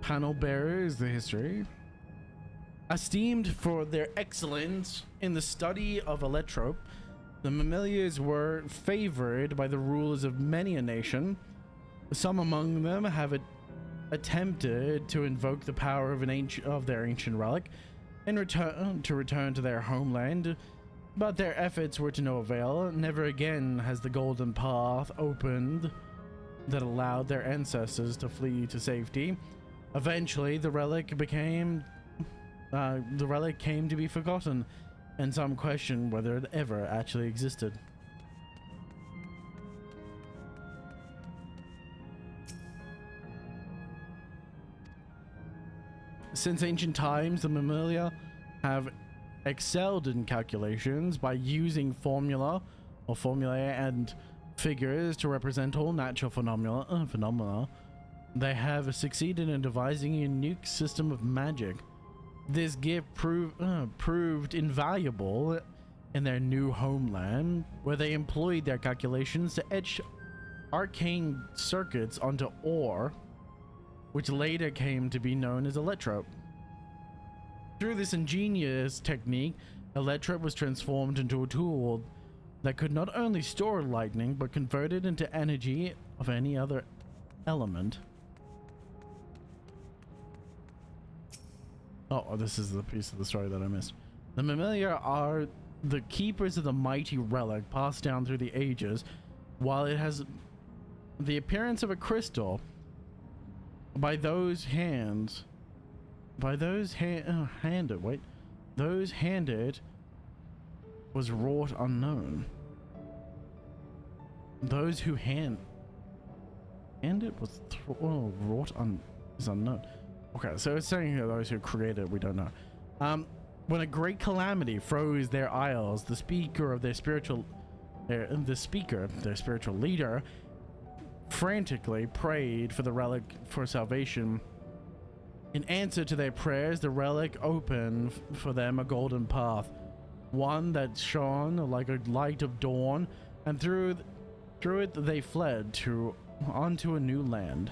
Panel bearers, the history. Esteemed for their excellence in the study of electrope, the Mamilias were favored by the rulers of many a nation. Some among them have attempted to invoke the power of their ancient relic in return to their homeland, but their efforts were to no avail. Never again has the golden path opened that allowed their ancestors to flee to safety. Eventually, the relic came to be forgotten, and some question whether it ever actually existed. Since ancient times, the Mamilia have excelled in calculations by using formulae and figures to represent all natural phenomena. They have succeeded in devising a unique system of magic. This gift proved invaluable in their new homeland, where they employed their calculations to etch arcane circuits onto ore, which later came to be known as electrope. Through this ingenious technique, electrope was transformed into a tool that could not only store lightning, but convert it into energy of any other element. Oh, this is the piece of the story that I missed. The Mammalia are the keepers of the mighty relic passed down through the ages. While it has the appearance of a crystal, those handed was wrought unknown. Those who handed was wrought is unknown. Okay, so it's saying here those who created it, we don't know. When a great calamity froze their isles, their spiritual leader frantically prayed for the relic for salvation. In answer to their prayers, the relic opened for them a golden path, one that shone like a light of dawn, and through it they fled onto a new land.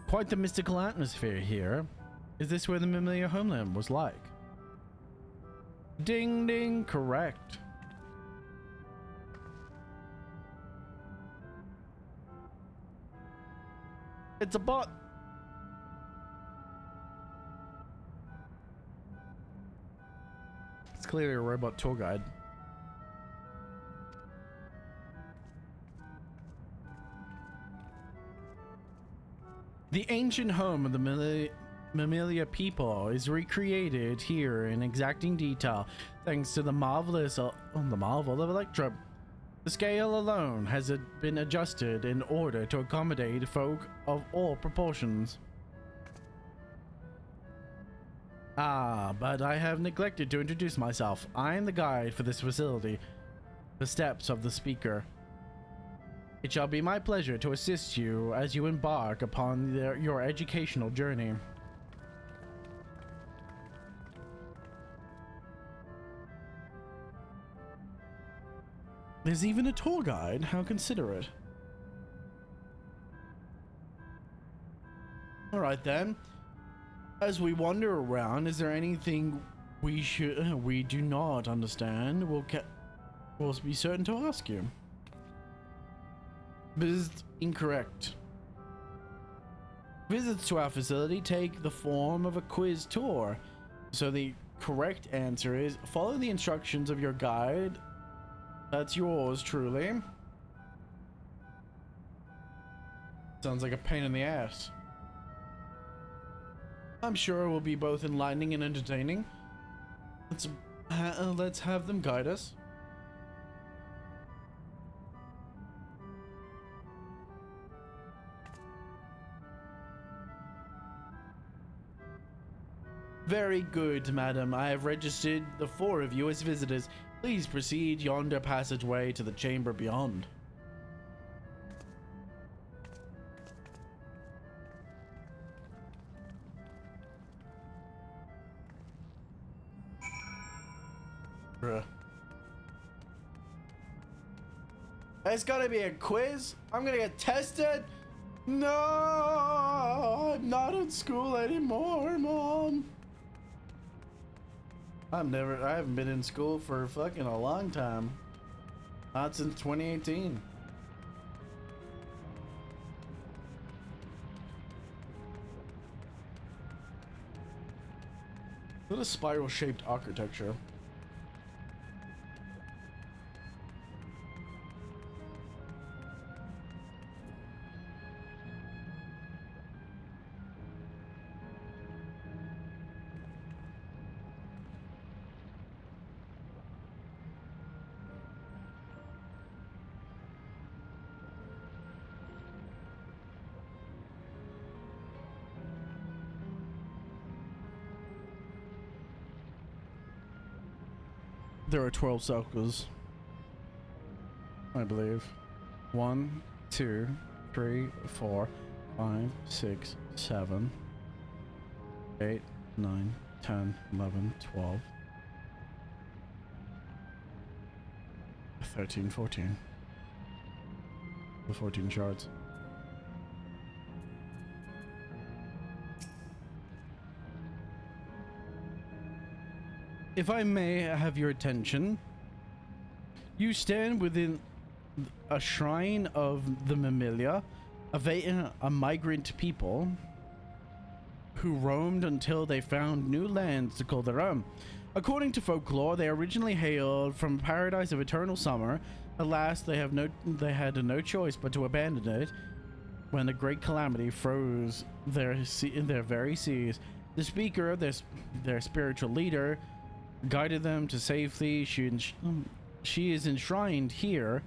Quite the mystical atmosphere here. Is this where the Mammalia homeland was like? Ding ding, correct. It's a bot. It's clearly a robot tour guide. The ancient home of the Mammalia people is recreated here in exacting detail, thanks to the marvel of electrope. The scale alone has been adjusted in order to accommodate folk of all proportions. Ah, but I have neglected to introduce myself. I am the guide for this facility, the steps of the speaker. It shall be my pleasure to assist you as you embark upon your educational journey. There's even a tour guide. How considerate. Alright then. As we wander around, is there anything we do not understand? We'll be certain to ask you. Visit incorrect. Visits to our facility take the form of a quiz tour. So the correct answer is follow the instructions of your guide. That's yours truly. Sounds like a pain in the ass. I'm sure it will be both enlightening and entertaining. Let's have them guide us. Very good, madam. I have registered the 4 of you as visitors. Please proceed yonder passageway to the chamber beyond. Bruh. It's gotta be a quiz? I'm gonna get tested? No, I'm not in school anymore, Mom. I haven't been in school for fucking a long time. Not since 2018. What a spiral-shaped architecture. There are 12 circles, I believe. 1, 2, 3, 4, 5, 6, 7, 8, 9, 10, 11, 12, 13, 14. The 14 shards. If I may have your attention, you stand within a shrine of the Mammalia, a migrant people who roamed until they found new lands to call their own. According to folklore, they originally hailed from a paradise of eternal summer. Alas, they had no choice but to abandon it when a great calamity froze their very seas. The speaker, their spiritual leader, guided them to safety. She is enshrined here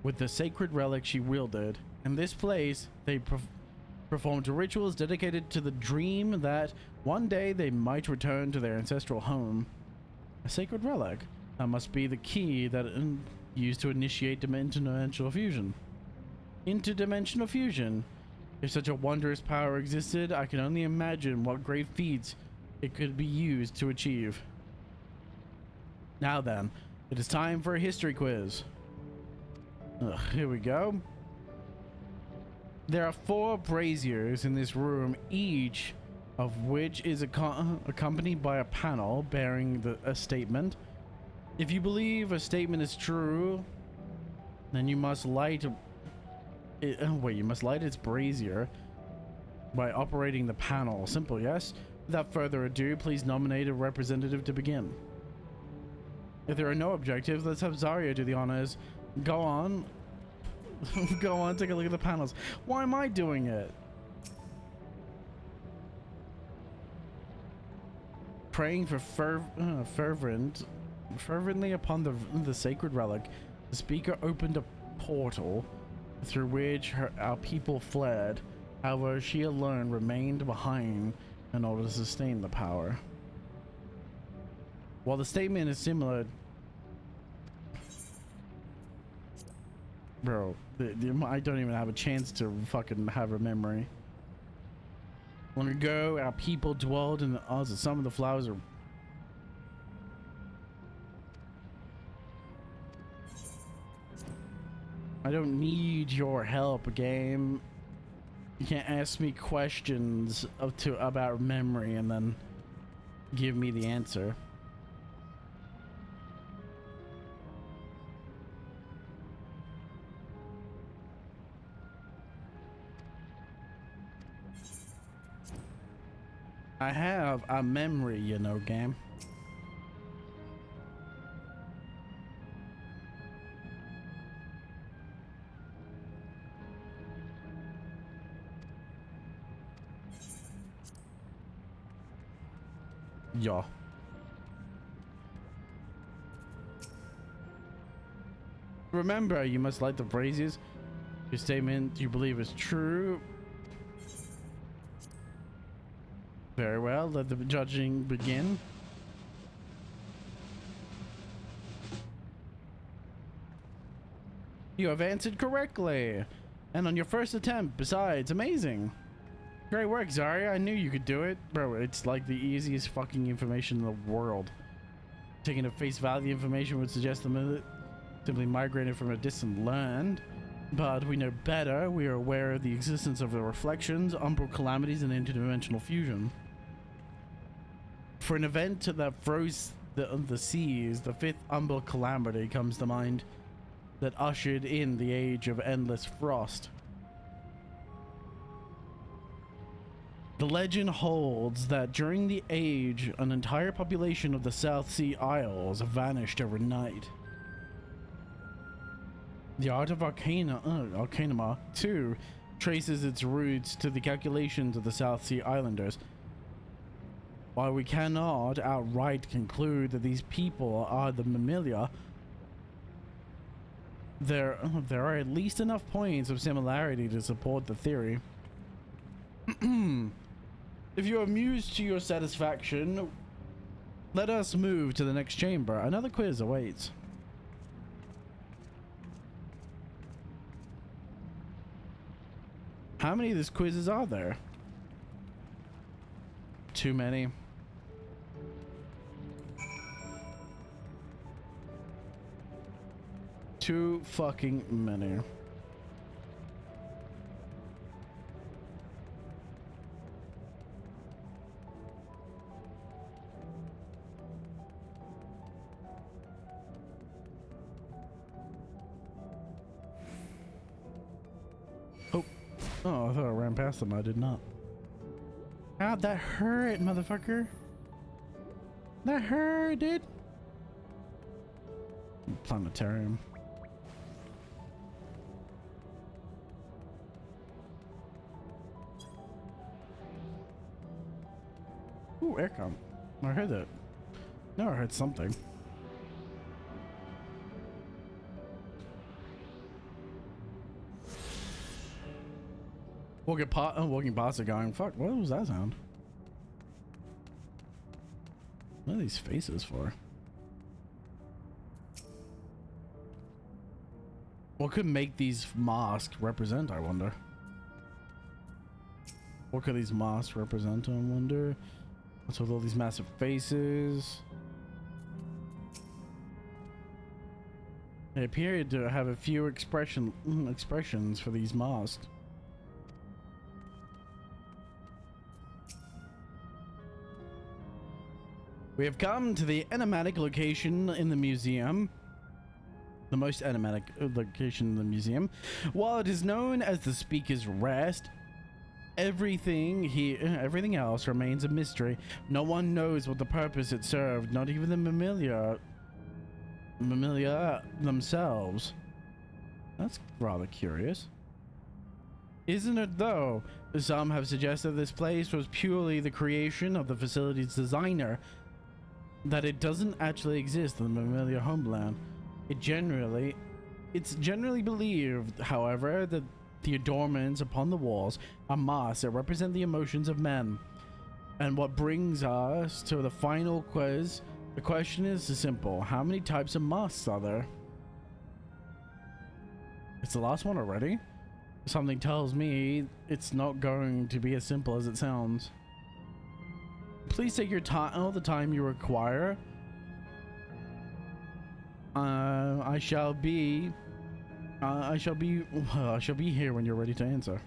with the sacred relic she wielded. In this place, they performed rituals dedicated to the dream that one day they might return to their ancestral home. A sacred relic. That must be the key that used to initiate interdimensional fusion. Interdimensional fusion. If such a wondrous power existed, I can only imagine what great feats it could be used to achieve. Now then, it is time for a history quiz. Here we go. There are 4 braziers in this room, each of which is accompanied by a panel bearing a statement. If you believe a statement is true, then you must light you must light its brazier by operating the panel. Simple, yes? Without further ado, please nominate a representative to begin. If there are no objectives, let's have Zarya do the honors. Go on. Go on, take a look at the panels. Why am I doing it? Praying for fervently upon the sacred relic, the speaker opened a portal through which our people fled. However, she alone remained behind in order to sustain the power. While the statement is similar, bro, I don't even have a chance to fucking have a memory. Long ago, our people dwelled in the Oz. Some of the flowers are... I don't need your help, game. You can't ask me questions about memory and then give me the answer. I have a memory, you know, game. Yeah. Remember, you must light the braziers. Your statement you believe is true. Very well, let the judging begin. You have answered correctly. And on your first attempt, besides, amazing. Great work, Zarya. I knew you could do it. Bro, it's like the easiest fucking information in the world. Taking at face value, information would suggest the simply migrated from a distant land. But we know better. We are aware of the existence of the reflections, umbral calamities, and interdimensional fusion. For an event that froze the seas, the 5th umbral calamity comes to mind that ushered in the age of endless frost. The legend holds that during the age, an entire population of the South Sea Isles vanished overnight. The art of Arcanima, too, traces its roots to the calculations of the South Sea Islanders. While we cannot outright conclude that these people are the Mammalia, there are at least enough points of similarity to support the theory. If you are amused to your satisfaction, Let us move to the next chamber. Another quiz awaits. How many of these quizzes are there? Too many. Too fucking many. Oh, I thought I ran past them. I did not. How'd that hurt, motherfucker? That hurt, dude. Planetarium. Ooh, aircom. I heard that. No, I heard something. Walking past it going, fuck, what was that sound? What are these faces for? What could make these masks represent, I wonder? What could these masks represent, I wonder? What's with all these massive faces? They appear to have a few expressions for these masks. We have come to the enigmatic location in the museum. The most enigmatic location in the museum. While it is known as the Speaker's Rest, everything else remains a mystery. No one knows what the purpose it served, not even the mammalia themselves. That's rather curious. Isn't it though? Some have suggested this place was purely the creation of the facility's designer, that it doesn't actually exist in the mammalia homeland. It's generally believed, however, that the adornments upon the walls are masks that represent the emotions of men. And what brings us to the final quiz. The question is simple. How many types of masks are there? It's the last one already? Something tells me it's not going to be as simple as it sounds. Please take your time, all the time you require. I shall be here when you're ready to answer.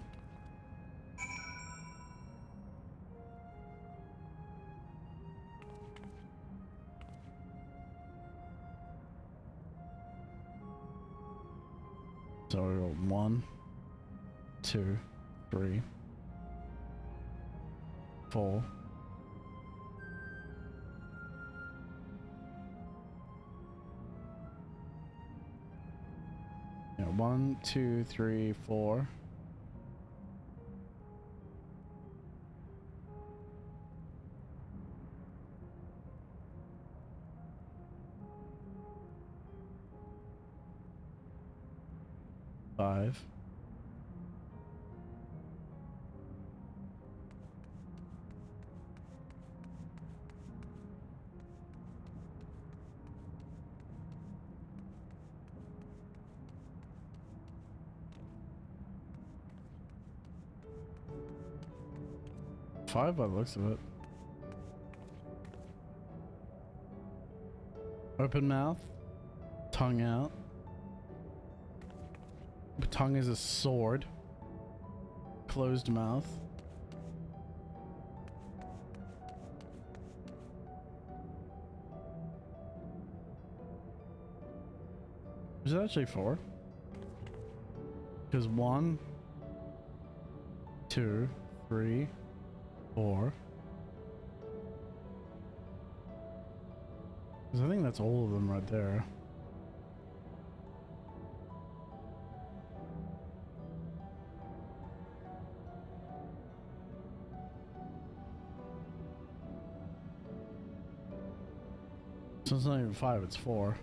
So 1, 2, 3, 4. Yeah, 1, 2, 3, 4. Five. Five by the looks of it. Open mouth, tongue out. Tongue is a sword. Closed mouth. Is it actually 4? Because 1, 2, 3, 4. Because I think that's all of them right there. So it's not even 5, it's 4.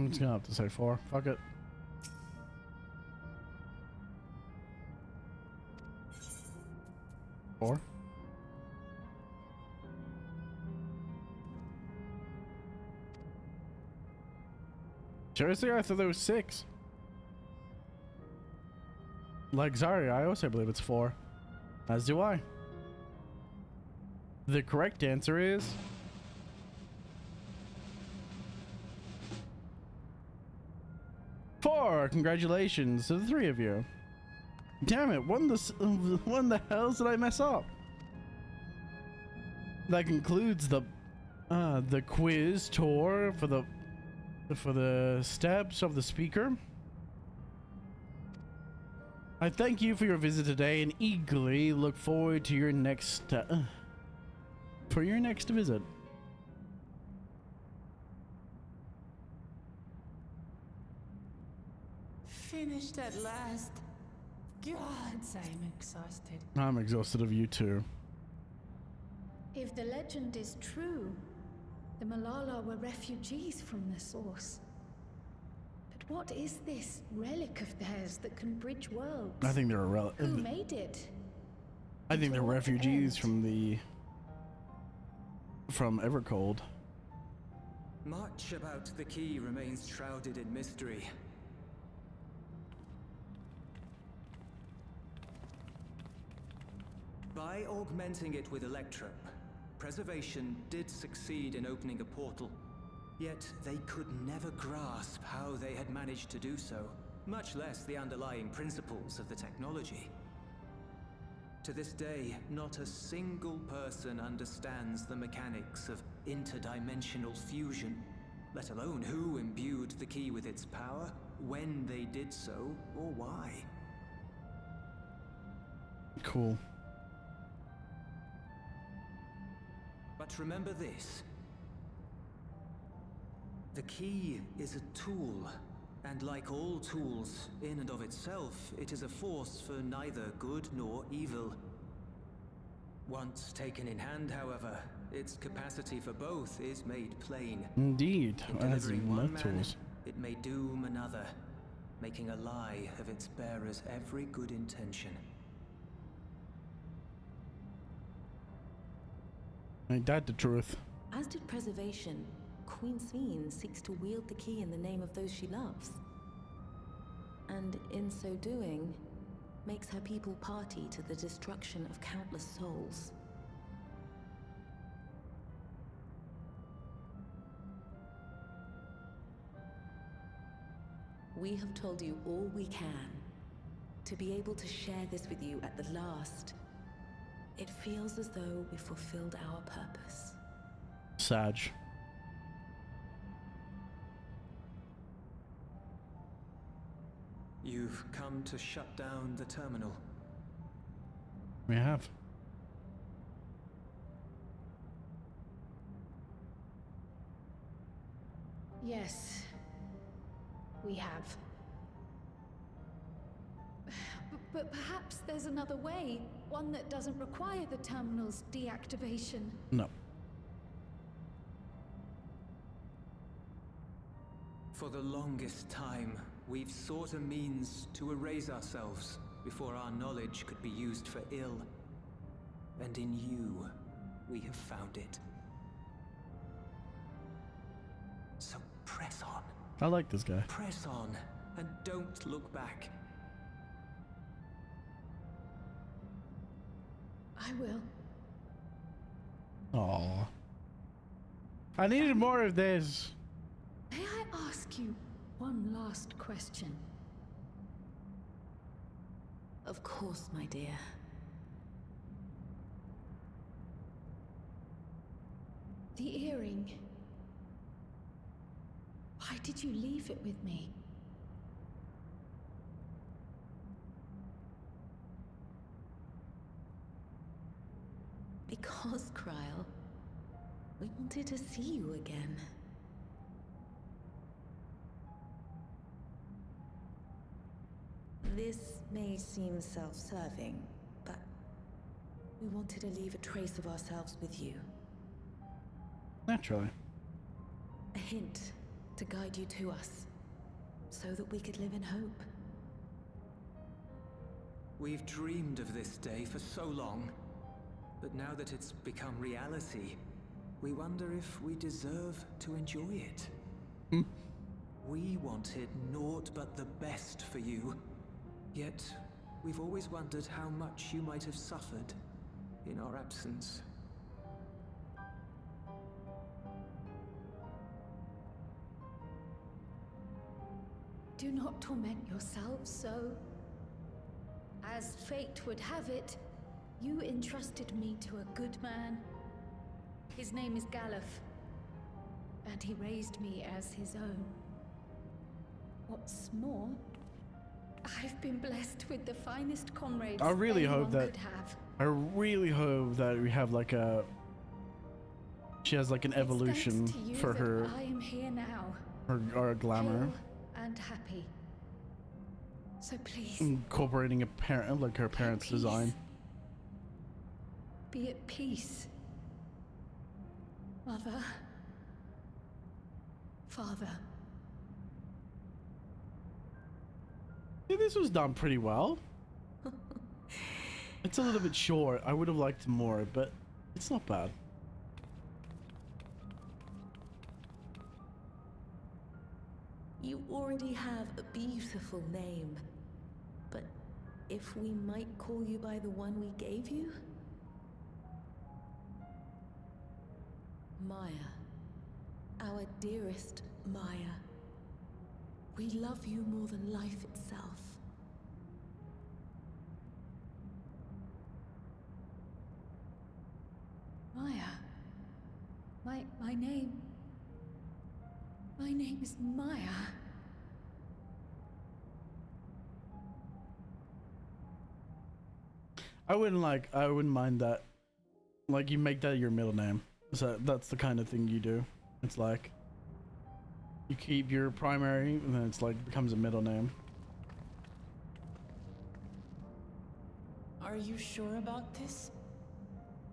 I'm just gonna have to say 4. Fuck it. Four. Seriously, I thought there was 6. Like Zarya, I also believe it's 4. As do I. The correct answer is... four. Congratulations to the 3 of you. Damn it, when the hell did I mess up? That concludes the quiz tour for the steps of the speaker. I thank you for your visit today and eagerly look forward to your next visit. Finished at last. Gods, I'm exhausted. I'm exhausted of you too. If the legend is true, the Malala were refugees from the source. But what is this relic of theirs that can bridge worlds? I think they're a Who made it? I think they're refugees from Evercold. Much about the key remains shrouded in mystery. By augmenting it with Electrum, Preservation did succeed in opening a portal. Yet they could never grasp how they had managed to do so, much less the underlying principles of the technology. To this day, not a single person understands the mechanics of interdimensional fusion, let alone who imbued the key with its power, when they did so, or why. Cool. But remember this. The key is a tool, and like all tools, in and of itself, it is a force for neither good nor evil. Once taken in hand, however, its capacity for both is made plain. Indeed, In as delivering in one man, tools. it may doom another, making a lie of its bearer's every good intention. Ain't that the truth? As did Preservation, Queen Sveen seeks to wield the key in the name of those she loves. And in so doing, makes her people party to the destruction of countless souls. We have told you all we can. To be able to share this with you at the last, it feels as though we fulfilled our purpose. Sag. You've come to shut down the terminal. We have. Yes, we have. But perhaps there's another way, one that doesn't require the terminal's deactivation. No. For the longest time, we've sought a means to erase ourselves before our knowledge could be used for ill. And in you, we have found it. So press on. I like this guy. Press on, and don't look back. I will. Aww. I needed more of this. May I ask you one last question? Of course, my dear. The earring. Why did you leave it with me? Because, Kryl, we wanted to see you again. This may seem self-serving, but we wanted to leave a trace of ourselves with you. Naturally. A hint to guide you to us, so that we could live in hope. We've dreamed of this day for so long, but now that it's become reality, we wonder if we deserve to enjoy it. We wanted naught but the best for you, yet we've always wondered how much you might have suffered in our absence. Do not torment yourselves so. As fate would have it, you entrusted me to a good man. His name is Galuf, and he raised me as his own. What's more, I've been blessed with the finest comrades I really anyone hope that could have. I really hope that we have like a she has like an evolution Thanks to you for that her I am here now, her glamour. hale and happy. So please, Incorporating a parent like her parents' design. be at peace. Mother. Father. Yeah, this was done pretty well. It's a little bit short. I would have liked more, but it's not bad. You already have a beautiful name, but if we might call you by the one we gave you? Maya. Our dearest Maya. We love you more than life itself. Maya. My name. My name is Maya. I wouldn't mind that. Like, you make that your middle name. So that's the kind of thing you do. It's like you keep your primary and then it's like becomes a middle name. Are you sure about this?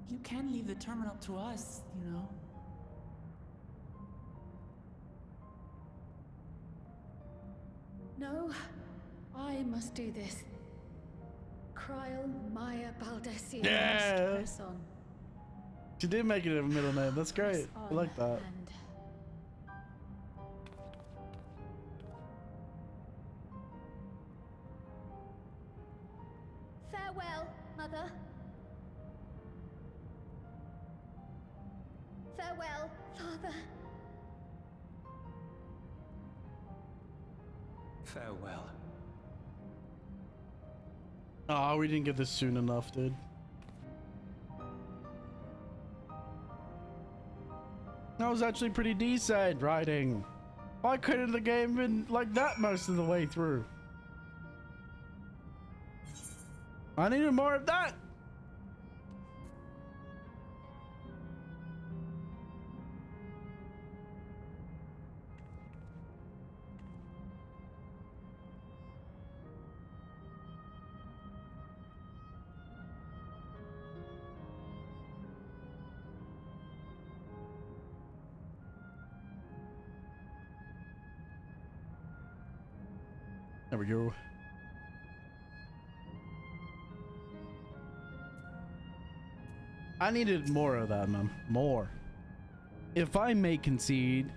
You can leave the terminal to us, you know. No, I must do this. Kryl Maya Baldessia Yeah! must press on. She did make it a middle name. That's great. I like that. And farewell, Mother. Farewell, Father. Farewell. Oh, we didn't get this soon enough, dude. That was actually pretty decent writing. Why couldn't the game been like that most of the way through? I needed more of that. There we go. I needed more of that, man. More. If I may confide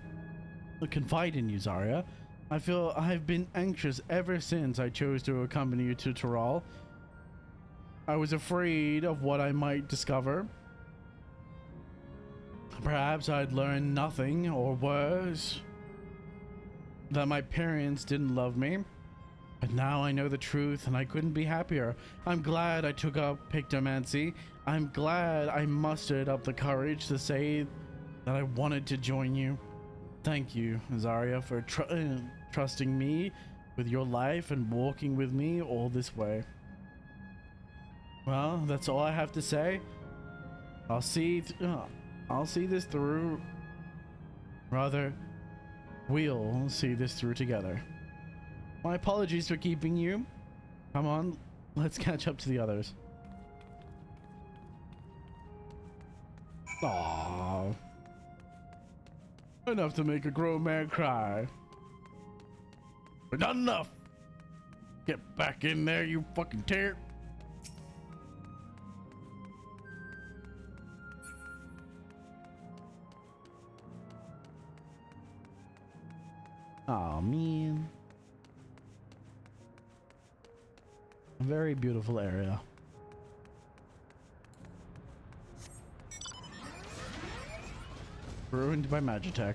in you, Zarya, I feel I've been anxious ever since I chose to accompany you to Tural. I was afraid of what I might discover. Perhaps I'd learn nothing, or worse, that my parents didn't love me. But now I know the truth and I couldn't be happier. I'm glad I took up Pictomancy. I'm glad I mustered up the courage to say that I wanted to join you. Thank you, Zarya, for trusting me with your life and walking with me all this way. Well, that's all I have to say. I'll see this through. Rather, we'll see this through together. My apologies for keeping you. Come on, let's catch up to the others. Aww. Enough to make a grown man cry. But not enough. Get back in there, you fucking tear. Oh man. A very beautiful area. Ruined by Magitech.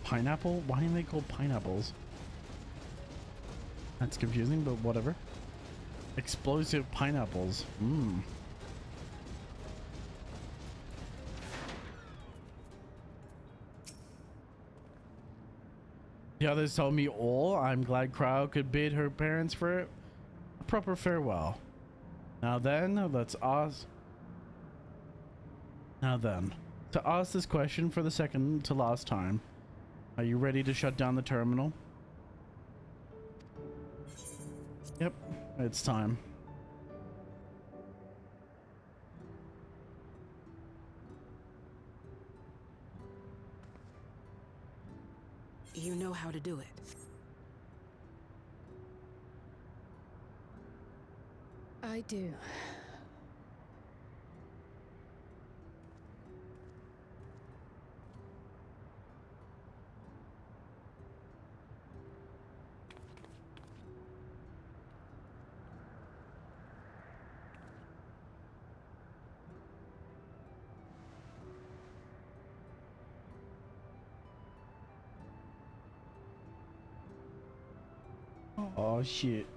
Pineapple? Why are they called pineapples? That's confusing, but whatever. Explosive pineapples. Mmm. The others told me all. I'm glad Crow could bid her parents for a proper farewell. Now then, let's ask. Now then, to ask this question for the second to last time. Are you ready to shut down the terminal? Yep, it's time. You know how to do it. I do. Oh shit.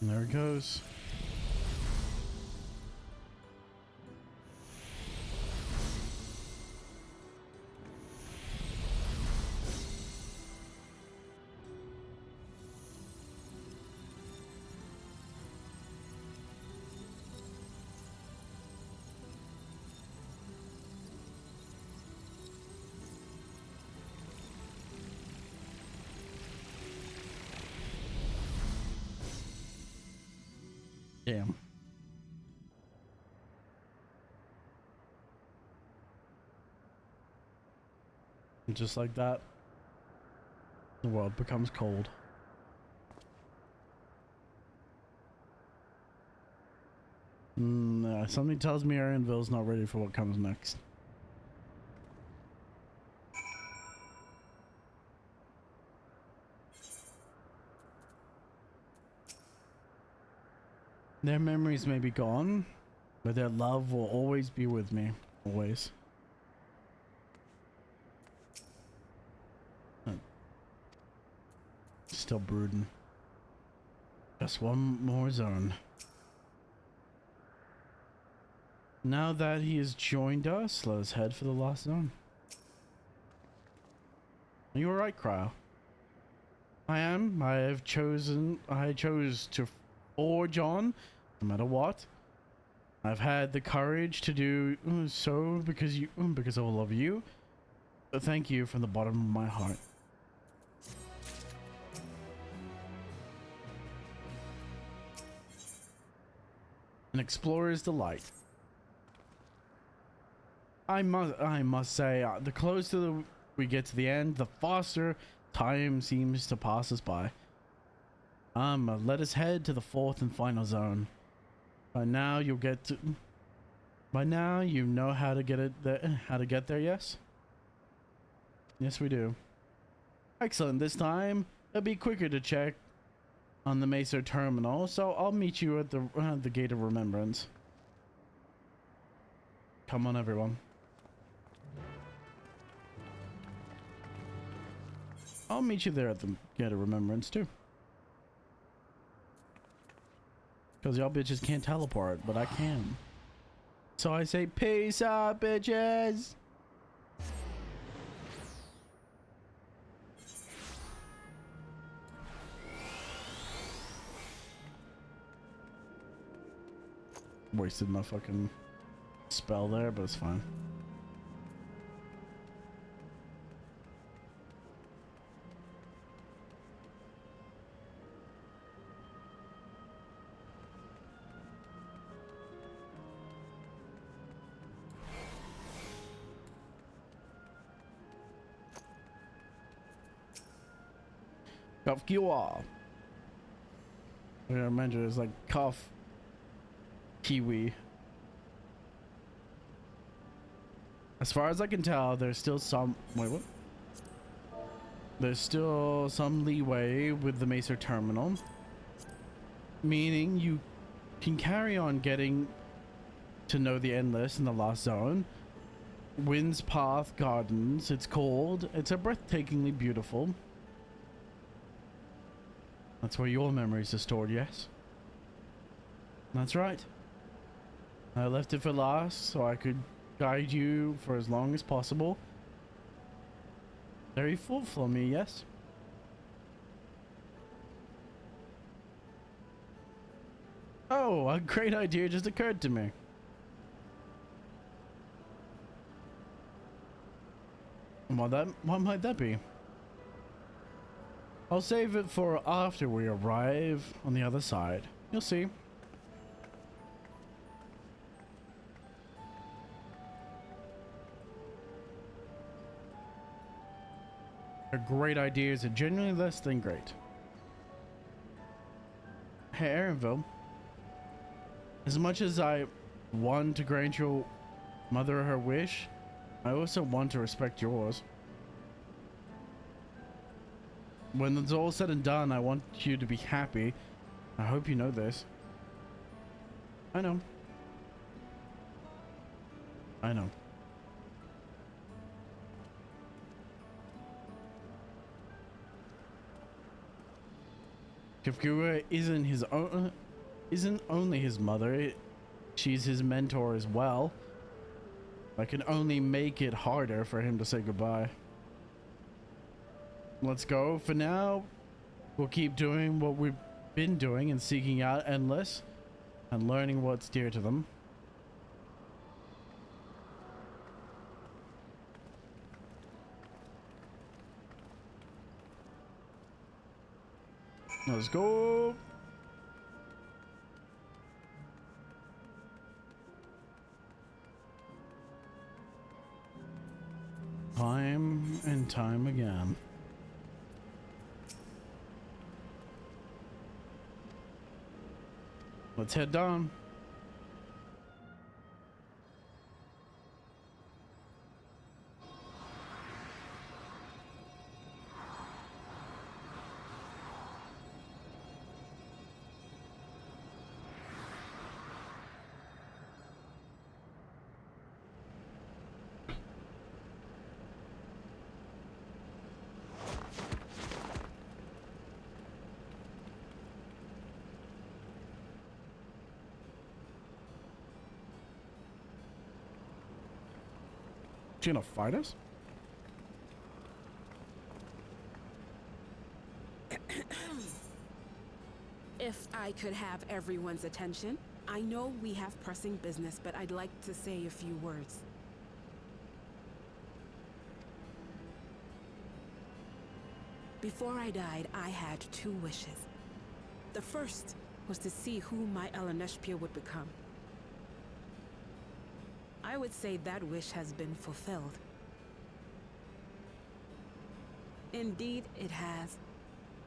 And there it goes. Damn. And just like that, the world becomes cold. Something tells me Aaronville's not ready for what comes next. Their memories may be gone, but their love will always be with me. Always. Still brooding. Just one more zone. Now that he has joined us, let us head for the last zone. Are you alright, Cryo? I am. I chose to forge on, no matter what. I've had the courage to do so because I love you. But thank you from the bottom of my heart. An explorer's delight. I must say, the closer we get to the end, the faster time seems to pass us by. Let us head to the fourth and final zone. By now you know how to get there, yes? Yes, we do. Excellent. This time it'll be quicker to check on the Mesa terminal, so I'll meet you at the Gate of Remembrance. Come on, everyone. I'll meet you there at the Gate of Remembrance too. Because y'all bitches can't teleport, but I can. So I say, peace out, bitches! wasted my fucking spell there, but it's fine. Kafkiwa. I remember it's like cough kiwi. As far as I can tell, there's still some what? There's still some leeway with the Macer terminal, meaning you can carry on getting to know the Endless in the Lost Zone. Wind's Path Gardens. It's cold. It's a breathtakingly beautiful. That's where your memories are stored, yes? That's right. I left it for last so I could guide you for as long as possible. Very thoughtful of me, yes? Oh, a great idea just occurred to me. What might that be? I'll save it for after we arrive on the other side. You'll see. A great idea is genuinely less than great. Hey, Aaronville. As much as I want to grant your mother her wish, I also want to respect yours. When it's all said and done, I want you to be happy. I hope you know this. I know. I know. Kafkura isn't only his mother, she's his mentor as well. I can only make it harder for him to say goodbye. Let's go. For now, we'll keep doing what we've been doing and seeking out Endless and learning what's dear to them. Let's go. Time and time again. Let's head down. She gonna fight us? If I could have everyone's attention, I know we have pressing business, but I'd like to say a few words. Before I died, I had two wishes. The first was to see who my Eleneshpia would become. I would say that wish has been fulfilled. Indeed, it has.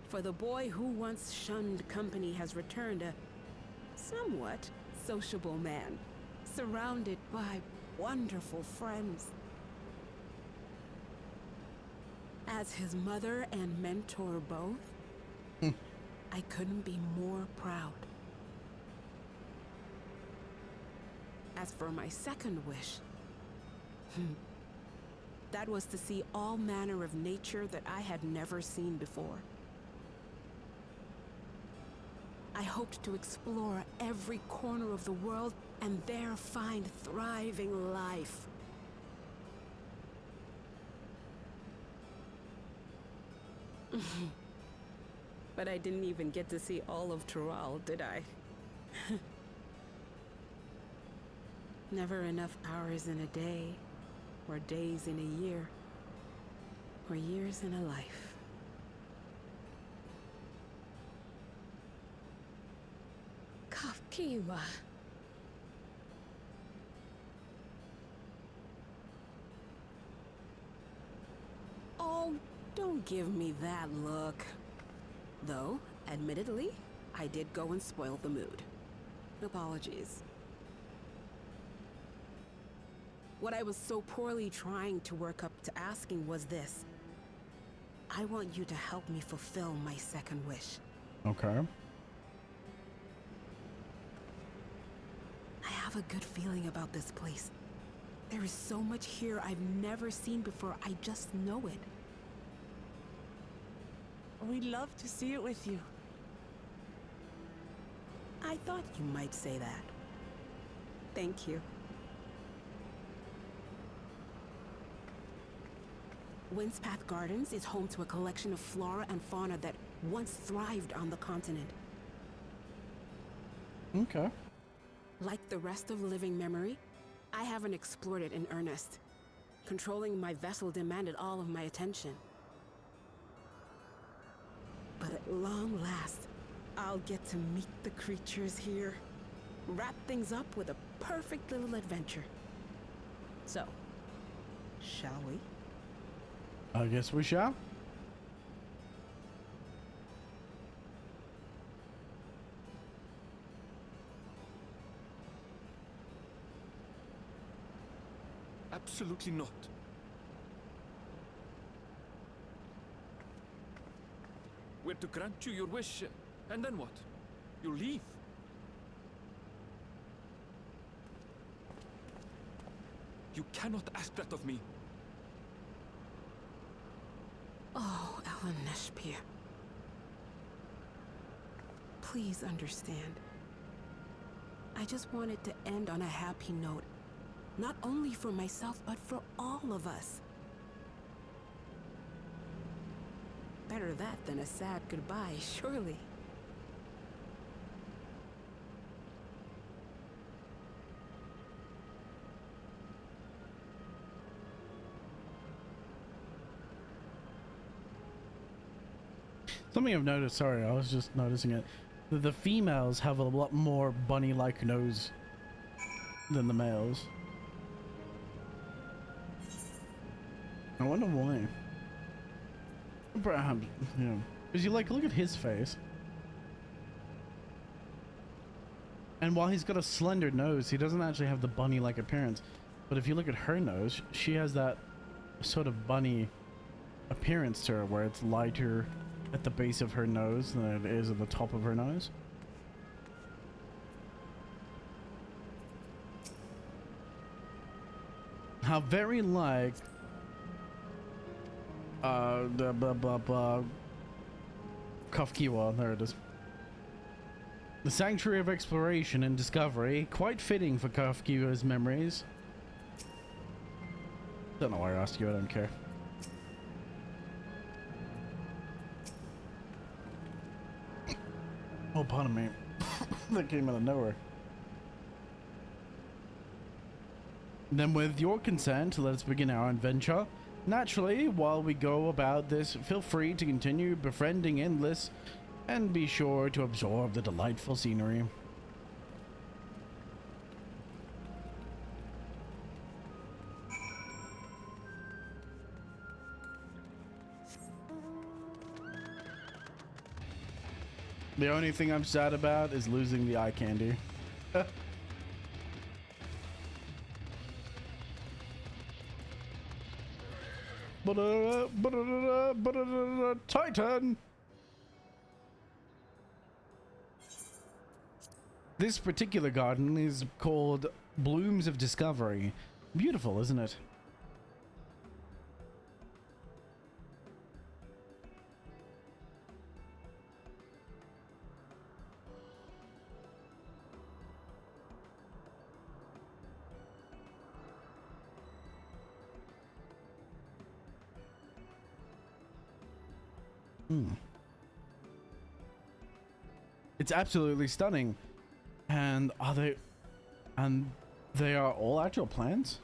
For the boy who once shunned company has returned a somewhat sociable man, surrounded by wonderful friends. As his mother and mentor both, I couldn't be more proud. As for my second wish, that was to see all manner of nature that I had never seen before. I hoped to explore every corner of the world and there find thriving life. But I didn't even get to see all of Tural, did I? Never enough hours in a day, or days in a year, or years in a life. Kafkiwa. Oh, don't give me that look. Though, admittedly, I did go and spoil the mood. Apologies. What I was so poorly trying to work up to asking was this. I want you to help me fulfill my second wish. Okay. I have a good feeling about this place. There is so much here I've never seen before. I just know it. We'd love to see it with you. I thought you might say that. Thank you. Windspath Gardens is home to a collection of flora and fauna that once thrived on the continent. Okay. Like the rest of living memory, I haven't explored it in earnest. Controlling my vessel demanded all of my attention. But at long last, I'll get to meet the creatures here. Wrap things up with a perfect little adventure. So, shall we? I guess we shall. Absolutely not. We're to grant you your wish, and then what? You leave? You cannot ask that of me. Oh, Ellen Neshpir. Please understand. I just wanted to end on a happy note. Not only for myself, but for all of us. Better that than a sad goodbye, surely. Something I've noticed, sorry, I was just noticing it. The females have a lot more bunny-like nose than the males. I wonder why. Perhaps, yeah. Because you like, look at his face. And while he's got a slender nose, he doesn't actually have the bunny-like appearance. But if you look at her nose, she has that sort of bunny appearance to her, where it's lighter at the base of her nose than it is at the top of her nose. How very like Kafkiwa, there it is. The Sanctuary of Exploration and Discovery, quite fitting for Kafkiwa's memories. Don't know why I asked you, I don't care. Oh, pardon me. That came out of nowhere. Then with your consent, let us begin our adventure. Naturally, while we go about this, feel free to continue befriending Endless and be sure to absorb the delightful scenery. The only thing I'm sad about is losing the eye candy. Titan! This particular garden is called Blooms of Discovery. Beautiful, isn't it? It's absolutely stunning. And They are all actual plants?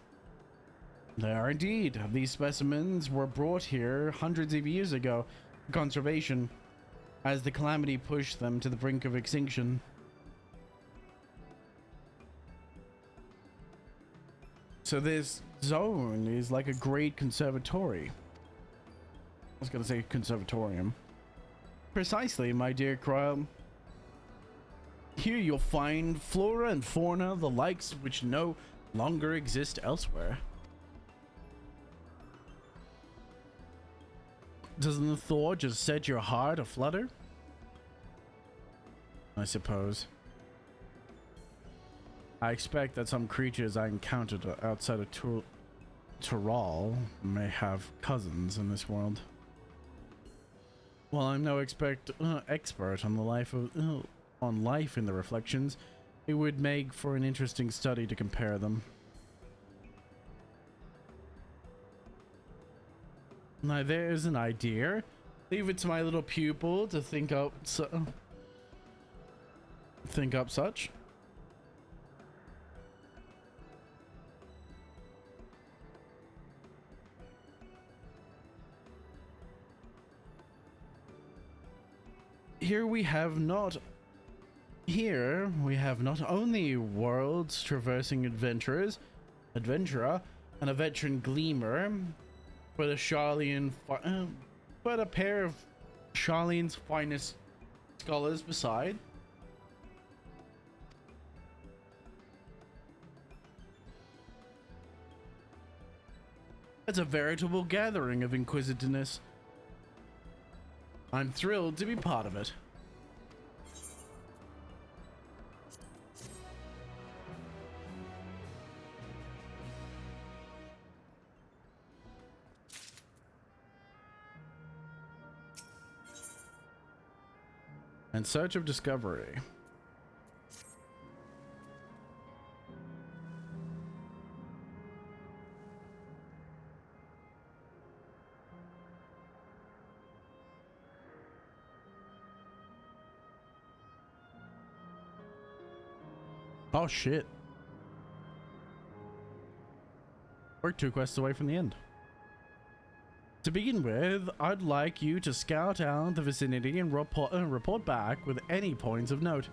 They are indeed. These specimens were brought here hundreds of years ago for conservation, as the calamity pushed them to the brink of extinction. So this zone is like a great conservatory. I was gonna say conservatorium. Precisely, my dear Cryle. Here you'll find flora and fauna, the likes which no longer exist elsewhere. Doesn't the thought just set your heart aflutter? I suppose. I expect that some creatures I encountered outside of Tyrol may have cousins in this world. While I'm no expert on the life of on life in the reflections, it would make for an interesting study to compare them. Now there's an idea. Leave it to my little pupil to think up such. Here we have not only worlds traversing adventurer, and a veteran gleamer, but a pair of Charlene's finest scholars beside. It's a veritable gathering of inquisitiveness. I'm thrilled to be part of it. In search of discovery. Oh shit. We're 2 quests away from the end. To begin with, I'd like you to scout out the vicinity and report back with any points of note.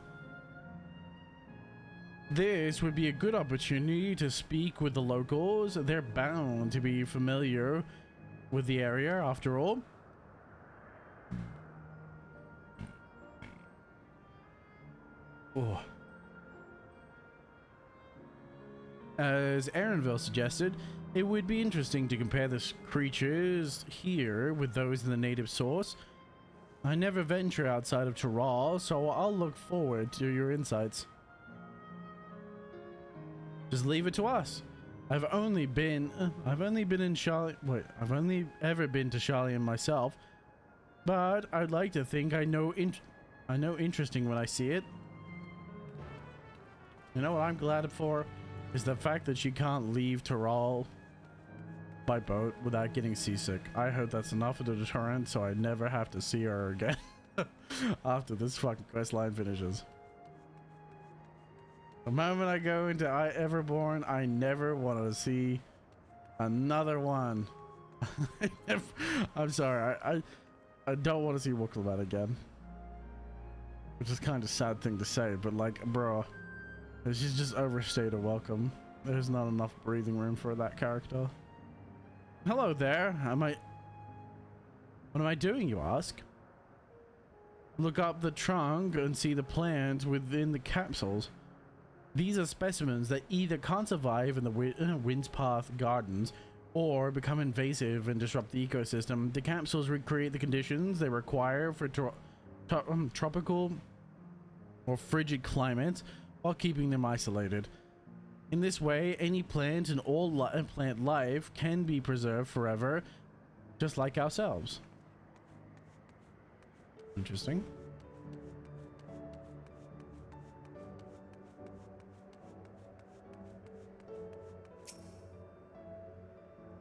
This would be a good opportunity to speak with the locals. They're bound to be familiar with the area after all. Oh. As Erenville suggested, it would be interesting to compare the creatures here with those in the native source. I never venture outside of Tyrol, so I'll look forward to your insights. Just leave it to us. I've only ever been to Charlian myself, but I'd like to think I know interesting when I see it. You know what I'm glad for? Is the fact that she can't leave Tyrol by boat without getting seasick. I hope that's enough of a deterrent so I never have to see her again after this fucking quest line finishes. The moment I go into Everborn, I never want to see another one. I'm sorry, I don't want to see Wooklamat again. Which is kind of a sad thing to say, but like, bro, she's just overstayed a welcome. There's not enough breathing room for that character. Hello there. What am I doing, you ask? Look up the trunk and see the plants within the capsules. These are specimens that either can't survive in the Wind's Path gardens or become invasive and disrupt the ecosystem. The capsules recreate the conditions they require for tropical or frigid climates while keeping them isolated. In this way, any plant and all plant life can be preserved forever, just like ourselves. Interesting.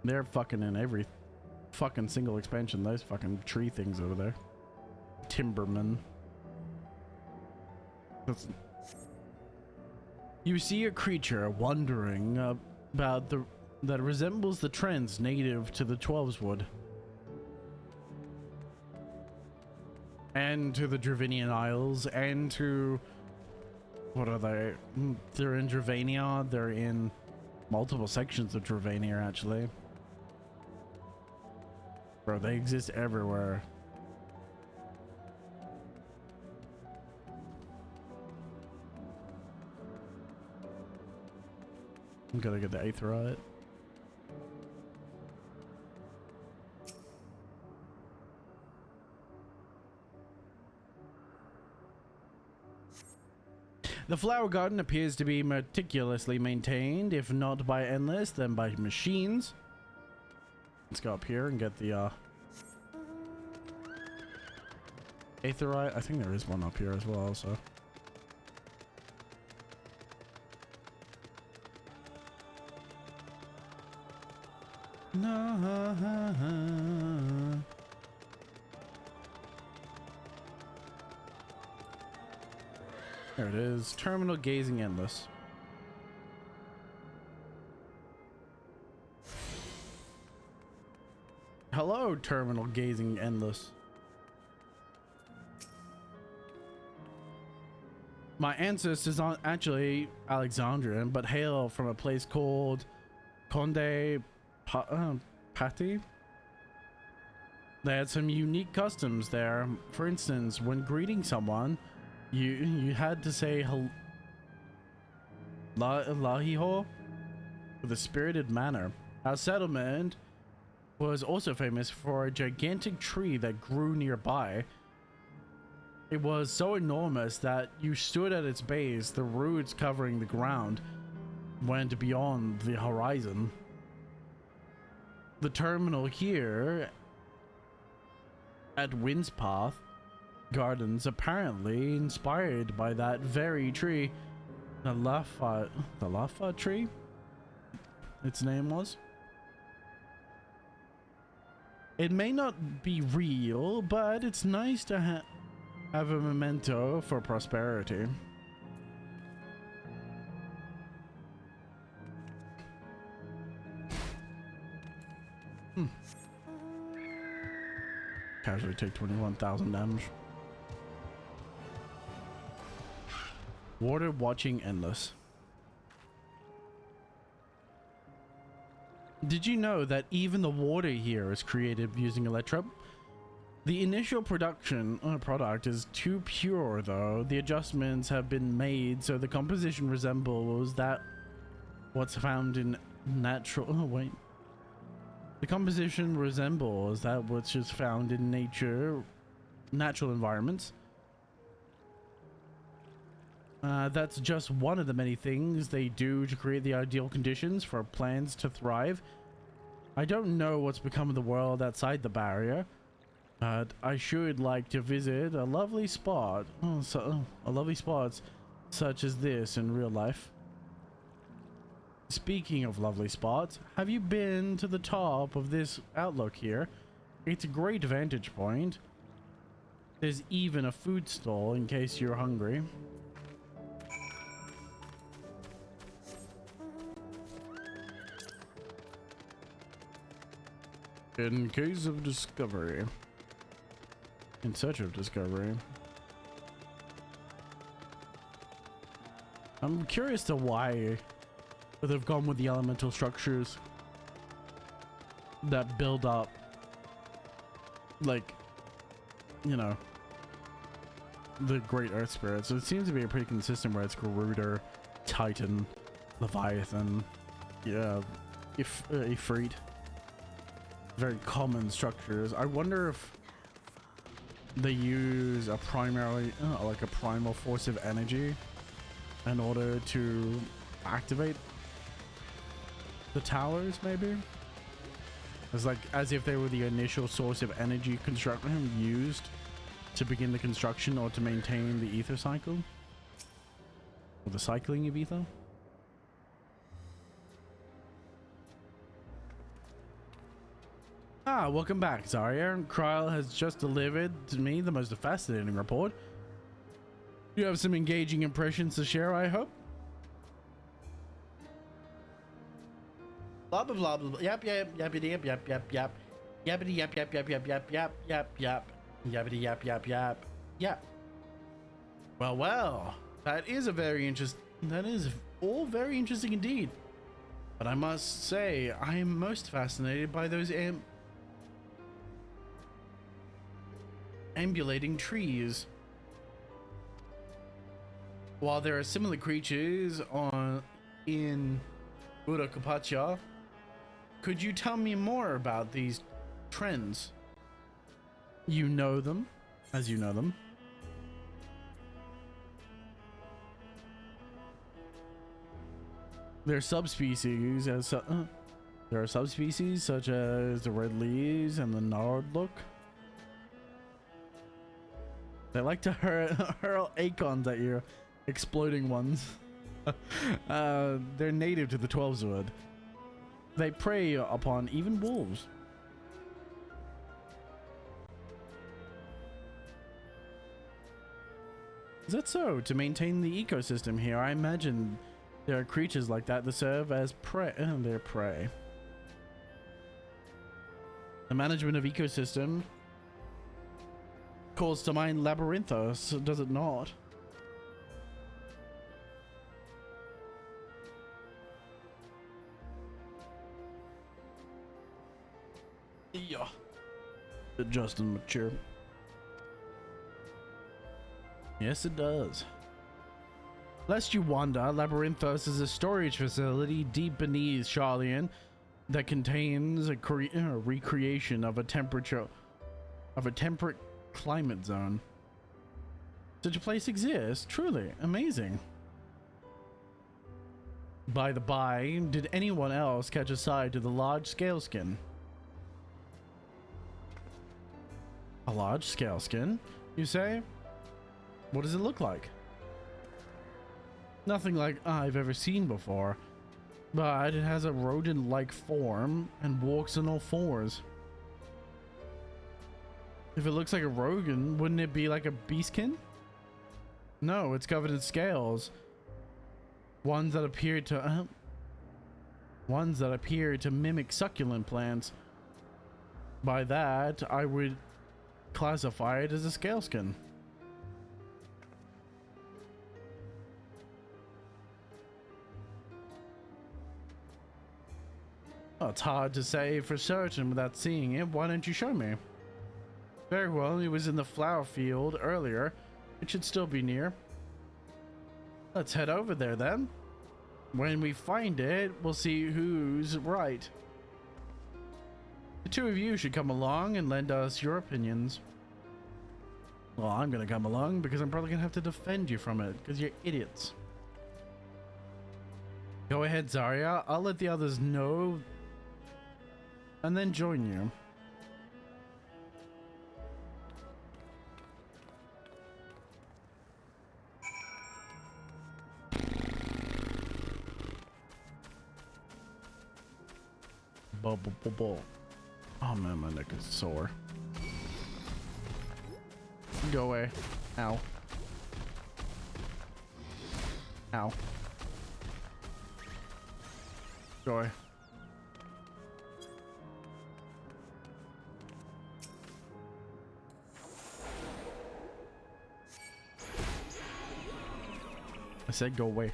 They're fucking in every fucking single expansion, those fucking tree things over there. Timberman. That's... You see a creature wandering about that resembles the trends native to the Twelveswood and to the Dravinian Isles and to what are they? They're in Dravania. They're in multiple sections of Dravania, actually. Bro, they exist everywhere. I'm gonna get the Aetherite. The flower garden appears to be meticulously maintained, if not by Endless, then by machines. Let's go up here and get the Aetherite. I think there is one up here as well, so. No. There it is. Terminal gazing endless. Hello, terminal gazing endless. My ancestors aren't actually Alexandrian, but hail from a place called Conde Patti. They had some unique customs there. For instance, when greeting someone, you had to say Lahiho with a spirited manner. Our settlement was also famous for a gigantic tree that grew nearby. It was so enormous that you stood at its base, the roots covering the ground went beyond the horizon. The terminal here at Windspath Gardens apparently inspired by that very tree. The Lafa tree? Its name was? It may not be real, but it's nice to have a memento for prosperity. Casually take 21,000 damage. Water watching endless. Did you know that even the water here is created using electrum? The initial product is too pure, though. The adjustments have been made so the composition resembles that what's found in natural. Oh wait. The composition resembles that which is found in natural environments. That's just one of the many things they do to create the ideal conditions for plants to thrive. I don't know what's become of the world outside the barrier, but I should like to visit a lovely spot. A lovely spot such as this in real life. Speaking of lovely spots, have you been to the top of this outlook here? It's a great vantage point. There's even a food stall in case you're hungry. In case of discovery. In search of discovery. I'm curious to why they've gone with the elemental structures that build up, like, you know, the great earth spirits. It seems to be a pretty consistent where it's Garuda, Titan, Leviathan, yeah, Ifrit. Very common structures. I wonder if they use a primarily like a primal force of energy in order to activate the towers, maybe. It's like as if they were the initial source of energy construction used to begin the construction or to maintain the ether cycle, or the cycling of ether. Welcome back, Zarya. Kryl has just delivered to me the most fascinating report. You have some engaging impressions to share, I hope. Blah blah blah blah. Yap yap yappity yap yap yap yap. Yappity yap yap yap yap yap yap yap yap. Yappity yap yap yap yap. Well, well, that is a very interesting. That is all very interesting indeed. But I must say, I am most fascinated by those ambulating trees. While there are similar creatures in Urukupacha, could you tell me more about these trends? You know them, as you know them. There are subspecies there are subspecies such as the red leaves and the gnarled look. They like to hurl acorns at you, exploding ones. They're native to the 12's wood. They prey upon even wolves. Is that so? To maintain the ecosystem here, I imagine there are creatures like that that serve as prey. Their prey. The management of ecosystem calls to mind Labyrinthos, does it not? Yeah. Just and mature. Yes, it does. Lest you wonder, Labyrinthos is a storage facility deep beneath Charlian that contains a recreation of a temperate climate zone. Such a place exists. Truly amazing. By the by, did anyone else catch a side to the large scale skin? A large scale skin, you say? What does it look like? Nothing like I've ever seen before, but it has a rodent-like form and walks on all fours. If it looks like a rodent, wouldn't it be like a beastkin? No, it's covered in scales. Ones that appear to mimic succulent plants. By that, I would classify it as a scale skin. Well, it's hard to say for certain without seeing it. Why don't you show me? Very well, it was in the flower field earlier. It should still be near. Let's head over there then. When we find it, we'll see who's right. The two of you should come along and lend us your opinions. Well, I'm gonna come along because I'm probably gonna have to defend you from it because you're idiots. Go ahead, Zarya. I'll let the others know and then join you. Bubble. Oh man, my neck is sore. Go away. Ow. Ow. Joy. I said go away.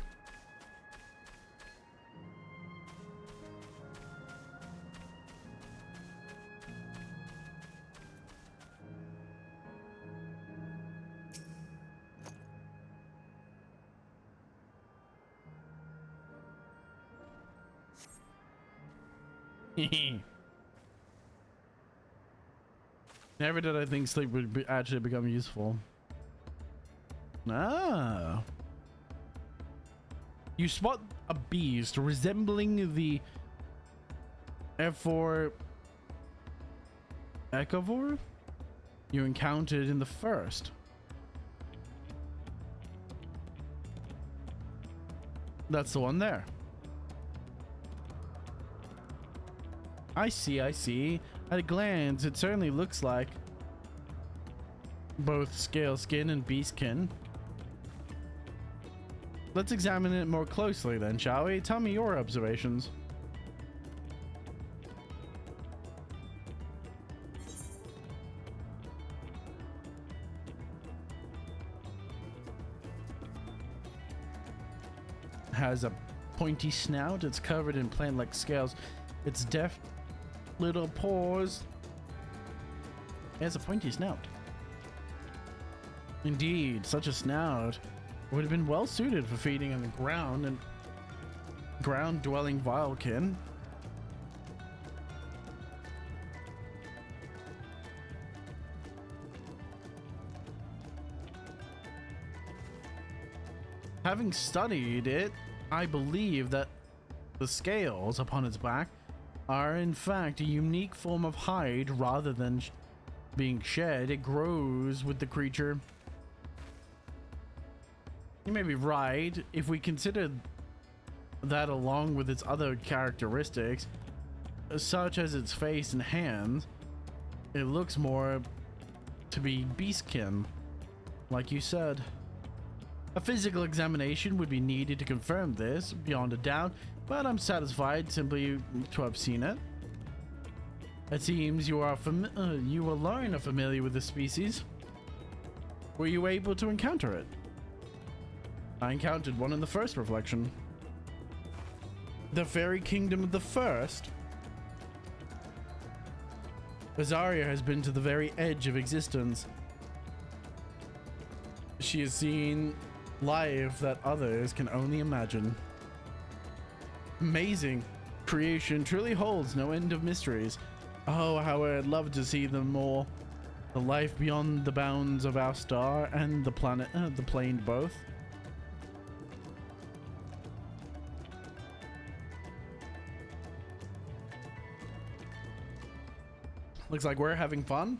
Never did I think sleep would actually become useful. Ah. You spot a beast resembling the F4 Echovore you encountered in the first. That's the one there. I see. At a glance, it certainly looks like both scale skin and beast skin. Let's examine it more closely then, shall we? Tell me your observations. has a pointy snout. It's covered in plant-like scales. Its deft little paws. It has a pointy snout. Indeed, such a snout would have been well suited for feeding on the ground and ground-dwelling Vilekin. Having studied it, I believe that the scales upon its back are in fact a unique form of hide rather than being shed. It grows with the creature. You may be right. If we consider that along with its other characteristics, such as its face and hands, it looks more to be beastkin, like you said. A physical examination would be needed to confirm this beyond a doubt, but I'm satisfied simply to have seen it. It seems you alone are familiar with the species. Were you able to encounter it? I encountered one in the first reflection. The fairy kingdom of the first? Azaria has been to the very edge of existence. She has seen life that others can only imagine. Amazing. Creation truly holds no end of mysteries. Oh, how I'd love to see them all. The life beyond the bounds of our star and the planet, the plane both. Looks like we're having fun.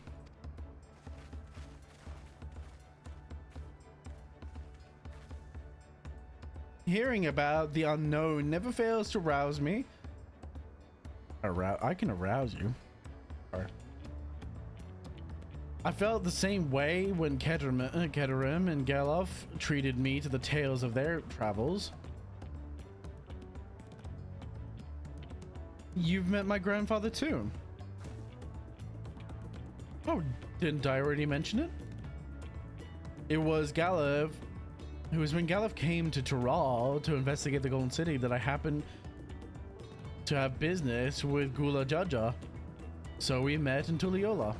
Hearing about the unknown never fails to rouse me. I can arouse you. I felt the same way when Keterim and Galof treated me to the tales of their travels. You've met my grandfather too. Oh, didn't I already mention it? It was Galof. It was when Galof came to Tural to investigate the Golden City that I happened to have business with Gula Jaja. So we met in Tuliola.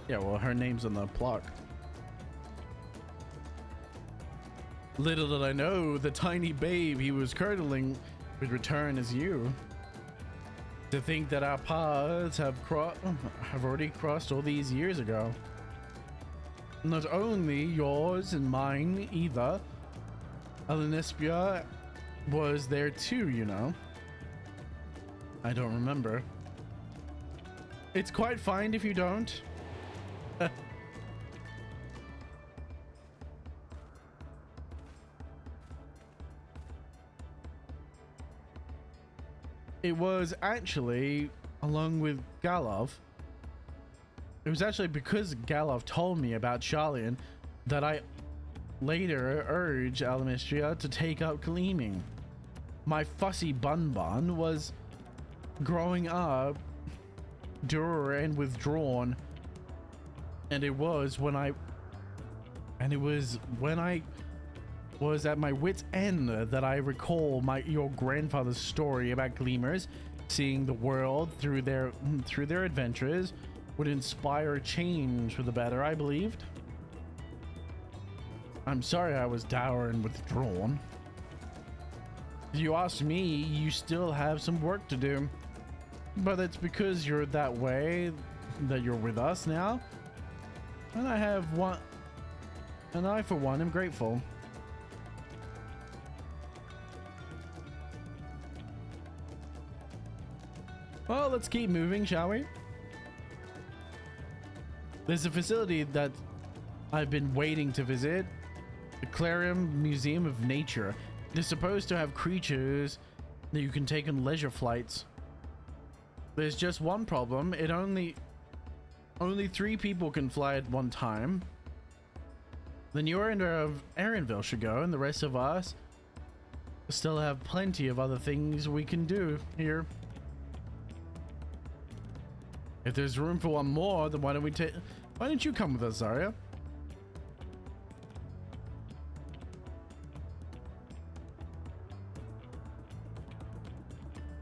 Yeah, well, her name's on the plaque. Little did I know the tiny babe he was curdling would return as you. To think that our paths have already crossed all these years ago. Not only yours and mine either. Elenispia was there too, you know. I don't remember. It's quite fine if you don't. It was actually, along with Galov, it was actually because Galov told me about Charlian that I later urged Alamistria to take up gleaming. My fussy Bun was growing up dour and withdrawn, and it was when I was at my wit's end that I recall your grandfather's story about gleamers seeing the world through their adventures would inspire change for the better, I believed. I'm sorry I was dour and withdrawn. If you ask me, you still have some work to do. But it's because you're that way that you're with us now. And I for one am grateful. Well, let's keep moving, shall we? There's a facility that I've been waiting to visit. The Clarium Museum of Nature. It is supposed to have creatures that you can take on leisure flights. There's just one problem. Only 3 people can fly at one time. The new owner of Erenville should go, and the rest of us still have plenty of other things we can do here. If there's room for one more, then why don't you come with us, Zarya?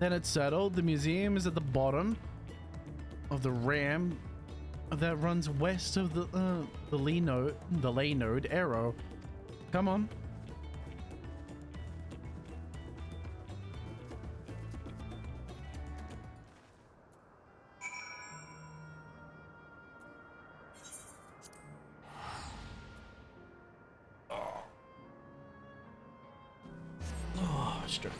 Then it's settled. The museum is at the bottom of the ram that runs west of the ley node arrow. Come on. Oh, stretch.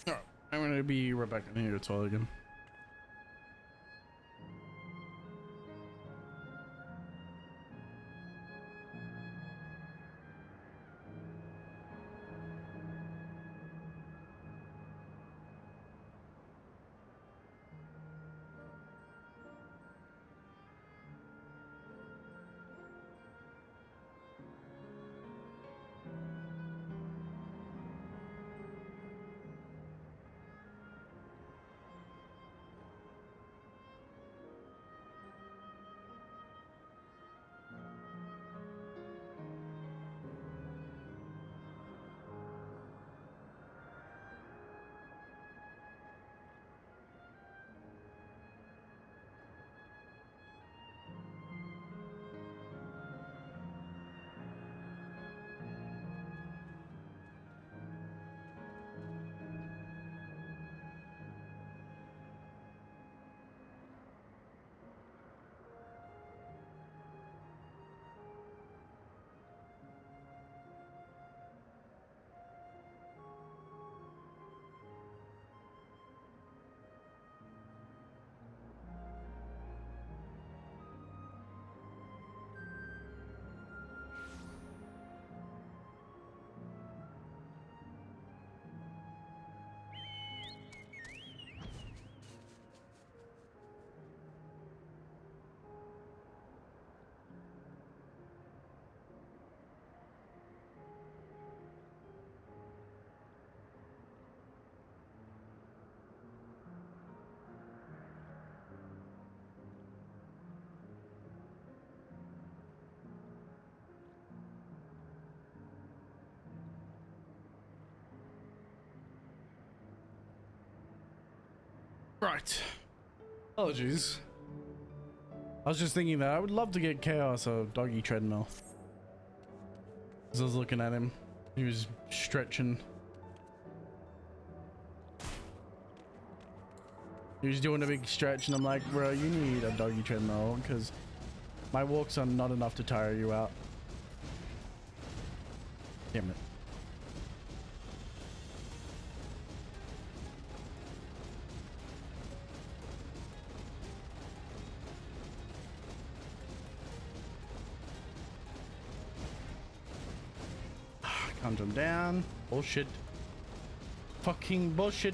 Alright, I'm gonna be right back in here to toilet again. Right. Apologies. I was just thinking that I would love to get Chaos a doggy treadmill. As I was looking at him, he was stretching. He was doing a big stretch, and I'm like, bro, you need a doggy treadmill because my walks are not enough to tire you out. Damn it. Can't jump down. Bullshit. Fucking bullshit.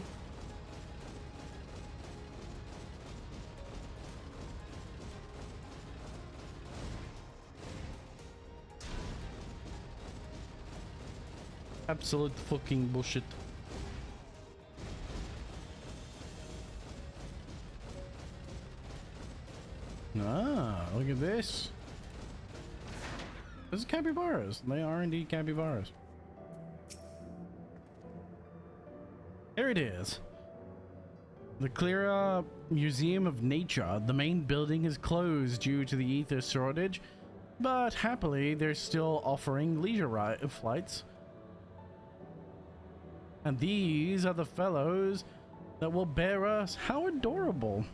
Absolute fucking bullshit. Ah, look at this. This is capybaras. They are indeed capybaras. Here it is. The Clara Museum of Nature. The main building is closed due to the ether shortage, but happily they're still offering leisure flights. And these are the fellows that will bear us. How adorable.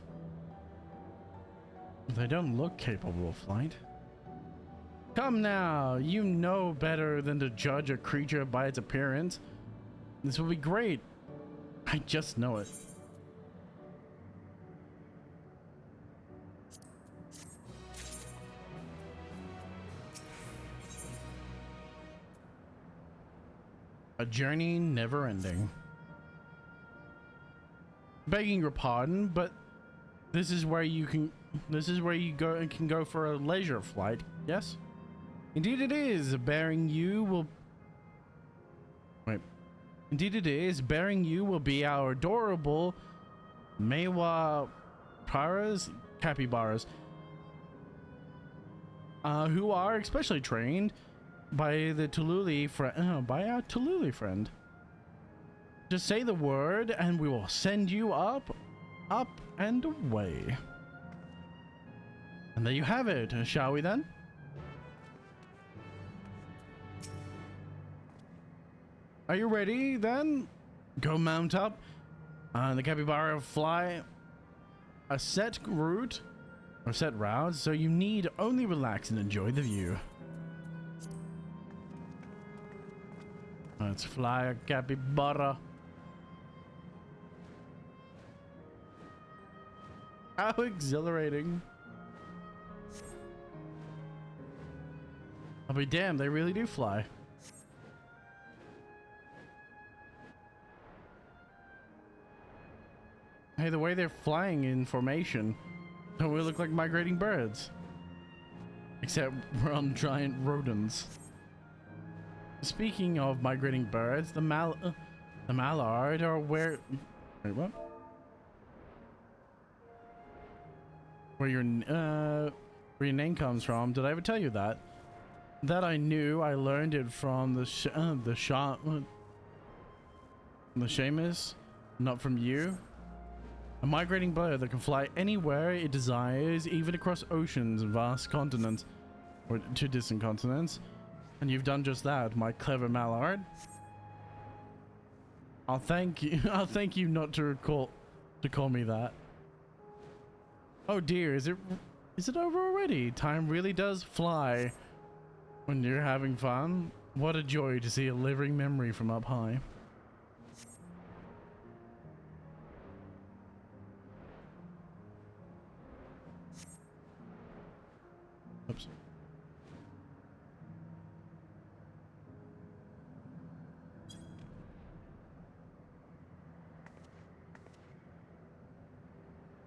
They don't look capable of flight. Come now, you know better than to judge a creature by its appearance. This will be great. I just know it. A journey never ending. Begging your pardon, but this is where you can go for a leisure flight, yes? Indeed it is. Bearing you will... Wait, Indeed it is. Bearing you will be our adorable Mewa Paras, capybaras, who are especially trained by the Tululi by our Tululi friend. Just say the word and we will send you up and away. And there you have it. Shall we then? Are you ready then? Go mount up. The capybara fly a set route or set route, so you need only relax and enjoy the view. Let's fly a capybara. How exhilarating. I'll be damned, they really do fly. Hey, the way they're flying in formation, don't we look like migrating birds? Except we're on giant rodents. Speaking of migrating birds, the mallard are where... Wait, what? Where your name comes from. Did I ever tell you that? That I knew. I learned it from the Seamus, not from you. A migrating bird that can fly anywhere it desires, even across oceans and vast continents, or to distant continents. And you've done just that, my clever mallard. I'll thank you. I'll thank you not to call me that. Oh dear, is it over already? Time really does fly when you're having fun. What a joy to see a living memory from up high. Oops.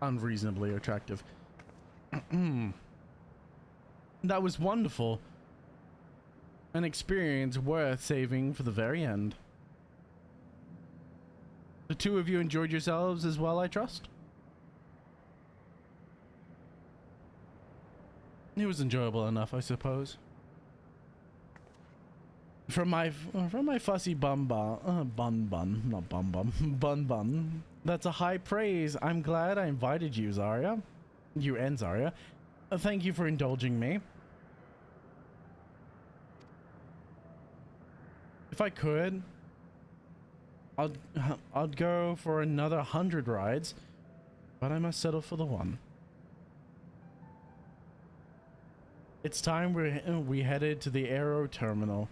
Unreasonably attractive. That was wonderful. An experience worth saving for the very end. The two of you enjoyed yourselves as well, I trust? It was enjoyable enough, I suppose. From my fussy bun. That's a high praise. I'm glad I invited you, Zarya. You and Zarya. Thank you for indulging me. If I could, I'd go for another 100 rides, but I must settle for the one. It's time we headed to the Aero Terminal.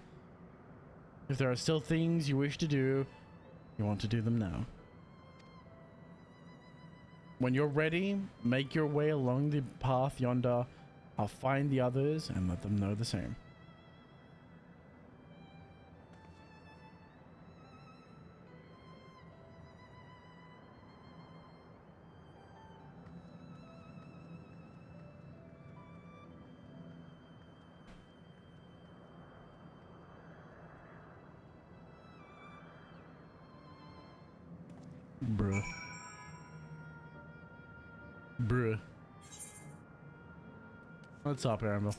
If there are still things you wish to do, you want to do them now. When you're ready, make your way along the path yonder. I'll find the others and let them know the same. Bruh. What's up, Aramil?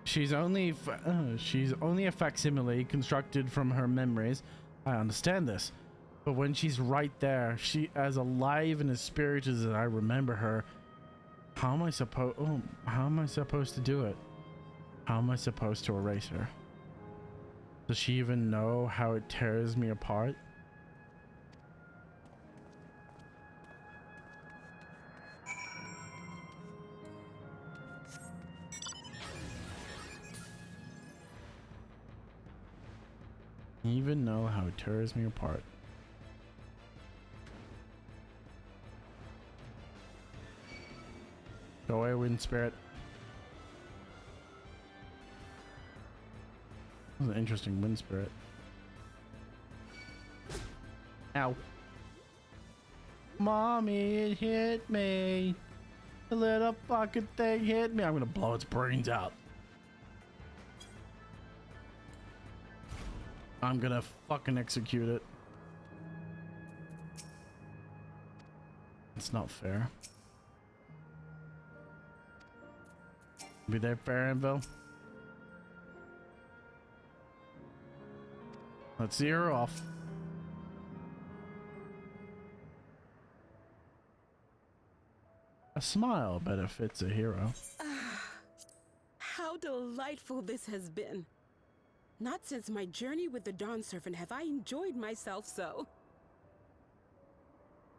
She's only a facsimile constructed from her memories. I understand this, but when she's right there, she as alive and as spirited as I remember her. How am I supposed to do it? How am I supposed to erase her? Does she even know how it tears me apart? Even know how it tears me apart. Go away, wind spirit. That was an interesting wind spirit. Ow. Mommy, it hit me. The little fucking thing hit me. I'm gonna blow its brains out. I'm gonna fucking execute it. It's not fair. Be there, fair, Anvil. Let's see her off. A smile benefits a hero. How delightful this has been. Not since my journey with the Dawn Servant have I enjoyed myself so.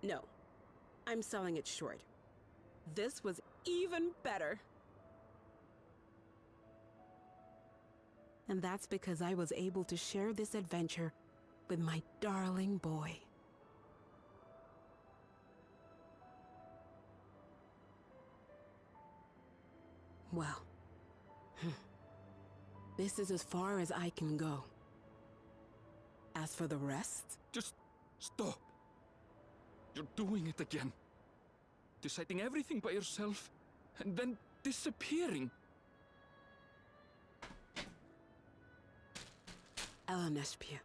No, I'm selling it short. This was even better. And that's because I was able to share this adventure with my darling boy. Well, this is as far as I can go. As for the rest... Just stop. You're doing it again. Deciding everything by yourself, and then disappearing. Alaneshpia,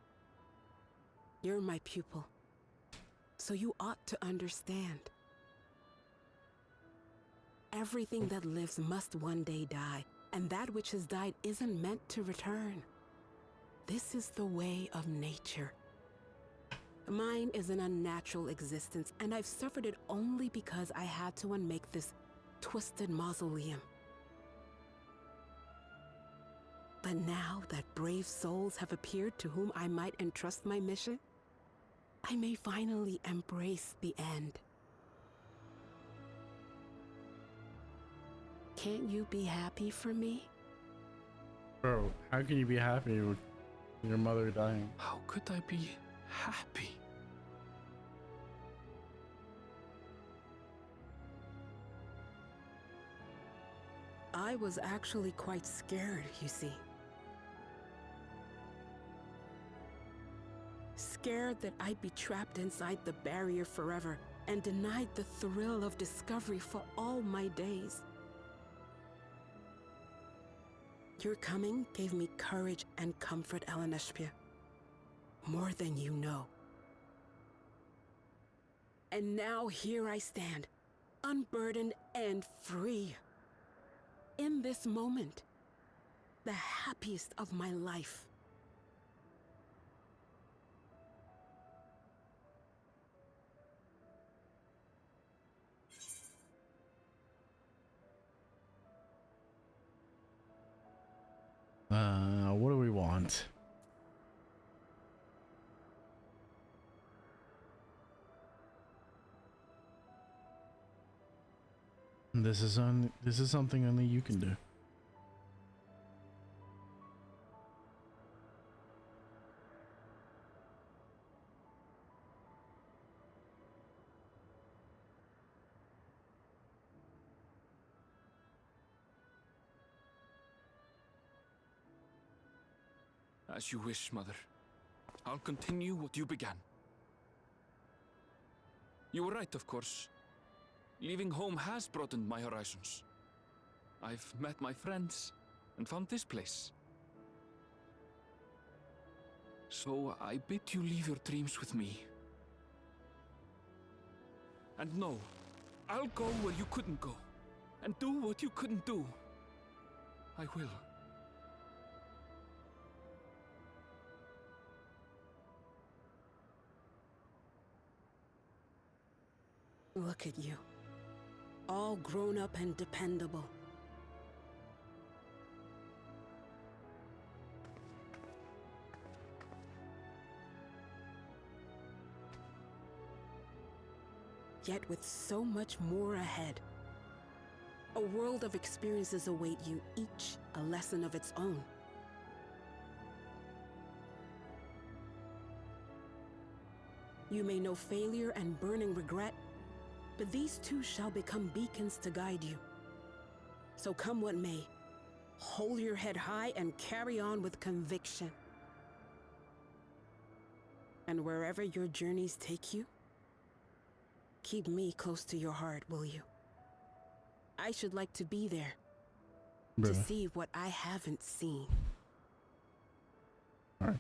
you're my pupil, so you ought to understand. Everything that lives must one day die, and that which has died isn't meant to return. This is the way of nature. Mine is an unnatural existence, and I've suffered it only because I had to unmake this twisted mausoleum. But now that brave souls have appeared to whom I might entrust my mission, I may finally embrace the end. Can't you be happy for me? Bro, how can you be happy with your mother dying? How could I be happy? I was actually quite scared, you see. Scared that I'd be trapped inside the barrier forever and denied the thrill of discovery for all my days. Your coming gave me courage and comfort, Alaneshpia. More than you know. And now here I stand, unburdened and free. In this moment, the happiest of my life. What do we want? This is something only you can do. As you wish, Mother. I'll continue what you began. You were right, of course. Leaving home has broadened my horizons. I've met my friends and found this place. So I bid you leave your dreams with me. And no, I'll go where you couldn't go, and do what you couldn't do. I will. Look at you. All grown up and dependable. Yet with so much more ahead. A world of experiences await you, each a lesson of its own. You may know failure and burning regret, but these too shall become beacons to guide you. So come what may, hold your head high and carry on with conviction. And wherever your journeys take you, keep me close to your heart, will you? I should like to be there, to see what I haven't seen. All right.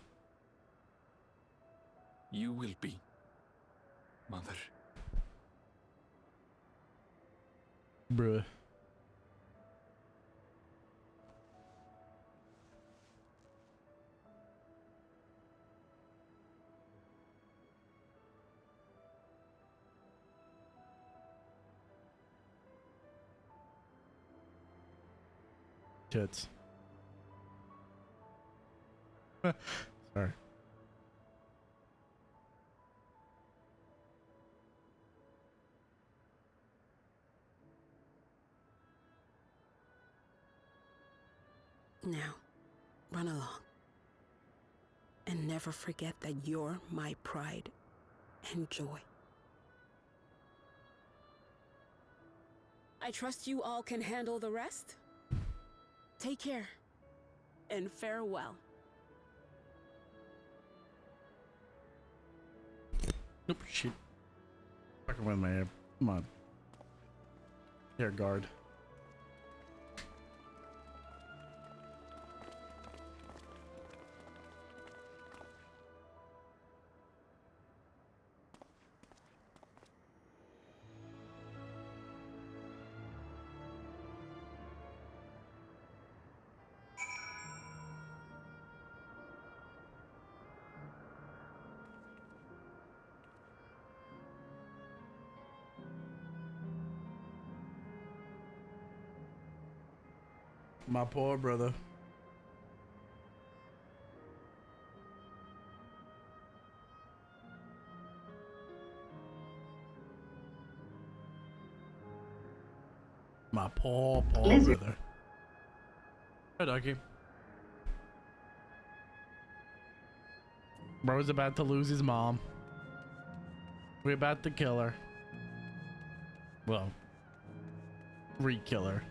You will be, Mother. Bruh. Tits. Sorry. Now, run along. And never forget that you're my pride and joy. I trust you all can handle the rest. Take care, and farewell. Nope, shit. Fucking with my come on. Here, guard. My poor brother. My poor brother. Hey, Ducky. Bro's about to lose his mom. We're about to kill her. Well, re-kill her.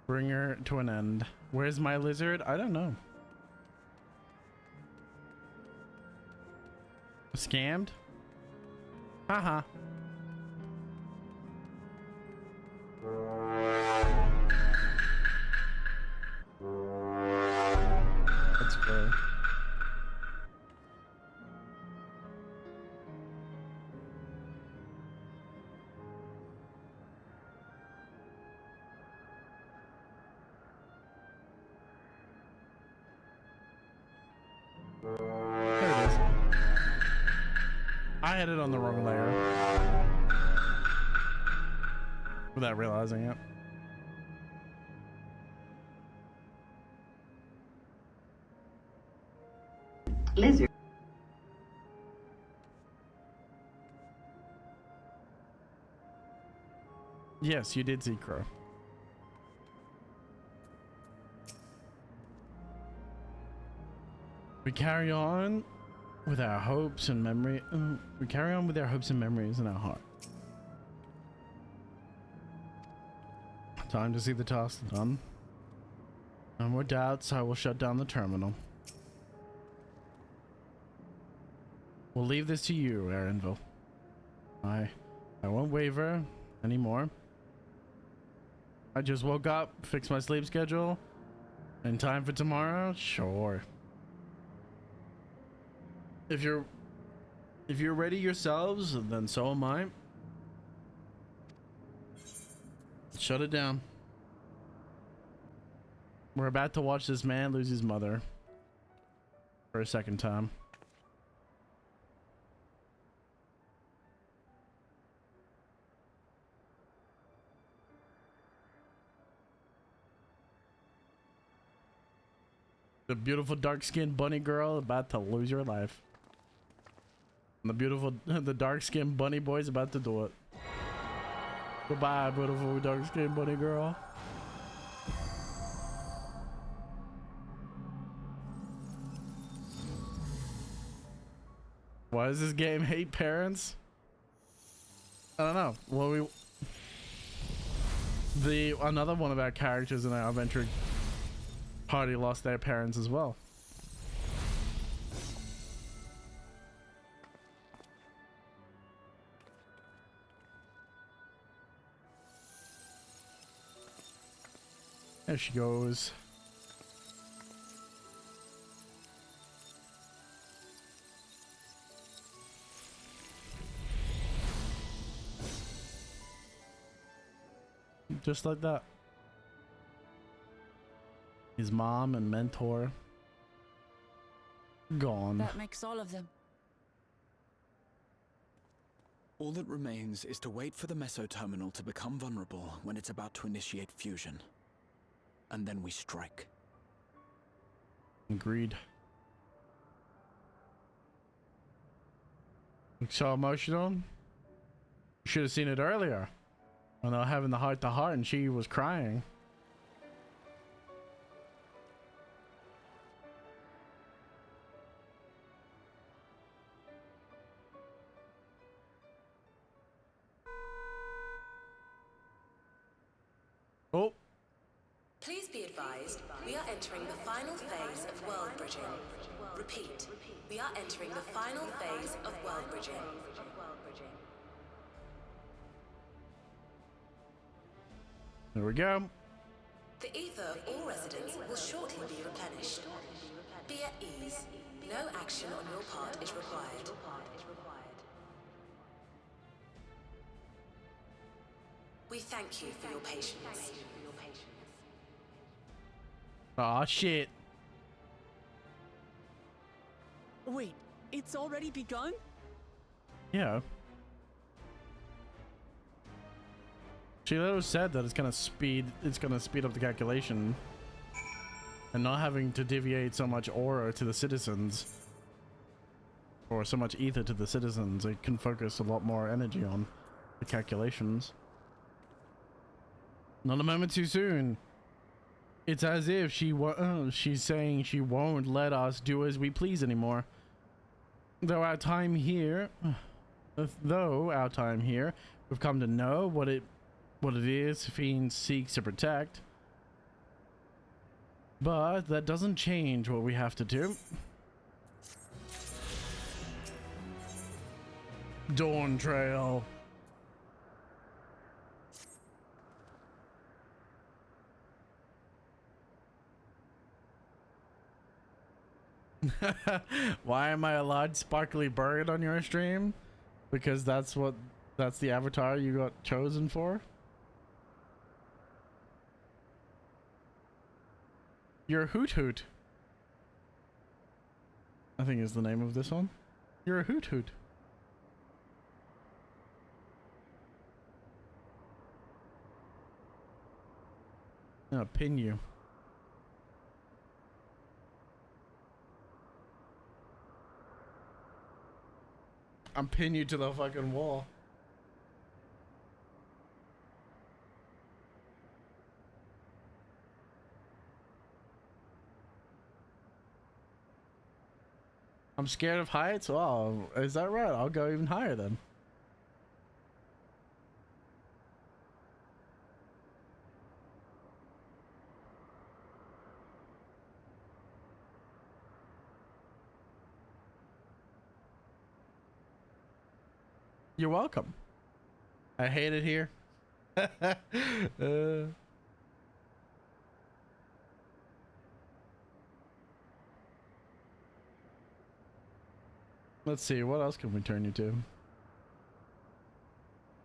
Bring her to an end. Where's my lizard? I don't know. Scammed? Haha. That's good. There it is. I had it on the wrong layer without realizing it. Lizard. Yes, you did see Crow. We carry on with our hopes and memory. We carry on with our hopes and memories in our heart. Time to see the task done. No more doubts. I will shut down the terminal. We'll leave this to you, Erenville. I won't waver anymore. I just woke up, fixed my sleep schedule. In time for tomorrow? Sure. If you're ready yourselves, then so am I. Shut it down. We're about to watch this man lose his mother for a second time. The beautiful dark-skinned bunny girl about to lose your life. And the dark-skinned bunny boy's about to do it. Goodbye, beautiful dark-skinned bunny girl. Why does this game hate parents? I don't know. Well, another one of our characters in our adventure party lost their parents as well. There she goes. Just like that. His mom and mentor gone. That makes all of them. All that remains is to wait for the meso-terminal to become vulnerable when it's about to initiate fusion. And then we strike. Agreed. So emotional. You should have seen it earlier. When they were having the heart-to-heart and she was crying. Oh. Please be advised, we are entering the final phase of world bridging. Repeat, we are entering the final phase of world bridging. There we go. The ether of all residents will shortly be replenished. Be at ease. No action on your part is required. We thank you for your patience. Aw, shit. Wait, it's already begun? Yeah. She literally said that it's gonna speed up the calculation and not having to deviate so much aura to the citizens or so much ether to the citizens. It can focus a lot more energy on the calculations. Not a moment too soon. It's as if she's saying she won't let us do as we please anymore. Though our time here, we've come to know what it is Fiend seeks to protect. But that doesn't change what we have to do. Dawntrail. Why am I a large sparkly bird on your stream? Because that's the avatar you got chosen for? You're a hoot hoot. I think is the name of this one. You're a hoot hoot. I'm gonna pin you. I'm pinning you to the fucking wall. I'm scared of heights? Oh, is that right? I'll go even higher then. You're welcome. I hate it here. Let's see, what else can we turn you to?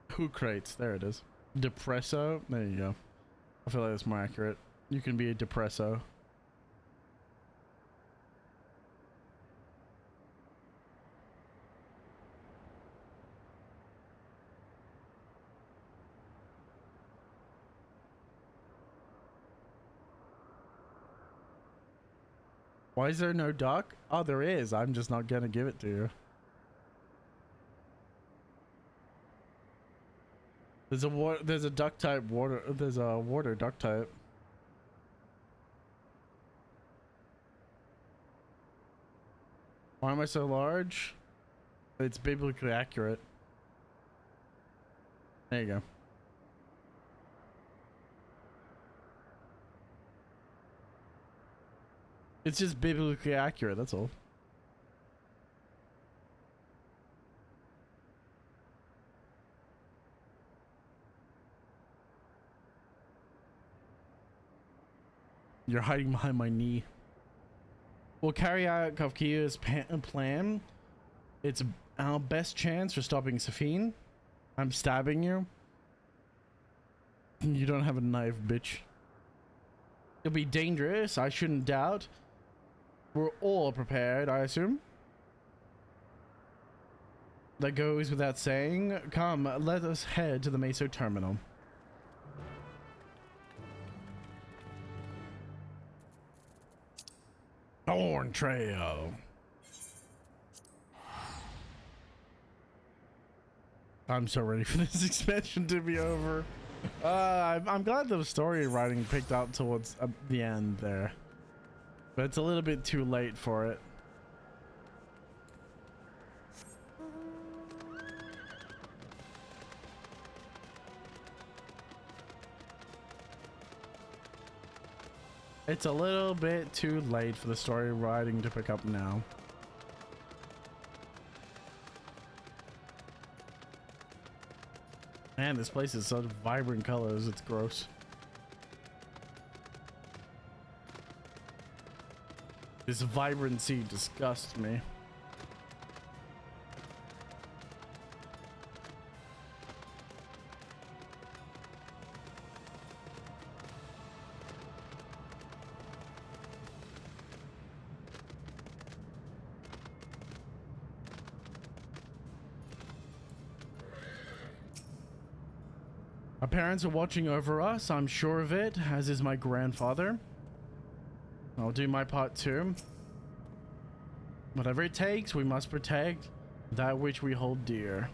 Who crates? There it is. Depresso? There you go. I feel like that's more accurate. You can be a depresso. Why is there no duck? Oh, there is. I'm just not gonna give it to you. There's a duck type water. There's a water duck type. Why am I so large? It's biblically accurate. There you go. It's just biblically accurate, that's all. You're hiding behind my knee. We'll carry out Kafkia's plan. It's our best chance for stopping Safine. I'm stabbing you. You don't have a knife, bitch. It'll be dangerous, I shouldn't doubt. We're all prepared, I assume. That goes without saying. Come, let us head to the Meso terminal. Dawntrail. I'm so ready for this expansion to be over. I'm glad the story writing picked up towards the end there, but it's a little bit too late for it. It's a little bit too late for the story writing to pick up now. Man, this place is such vibrant colors, it's gross. This vibrancy disgusts me. Our parents are watching over us, I'm sure of it, as is my grandfather. I'll do my part too. Whatever it takes, we must protect that which we hold dear.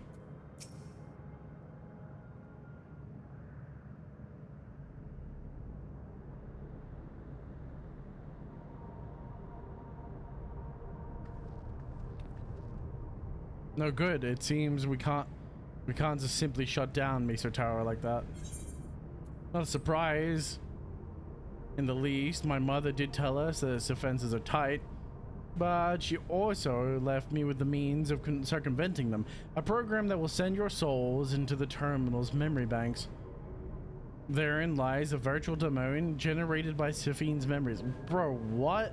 No good. It seems we can't just simply shut down Meso Tower like that. Not a surprise in the least. My mother did tell us that its defenses are tight, but she also left me with the means of circumventing them. A program that will send your souls into the terminal's memory banks. Therein lies a virtual domain generated by Sephine's memories. Bro, what?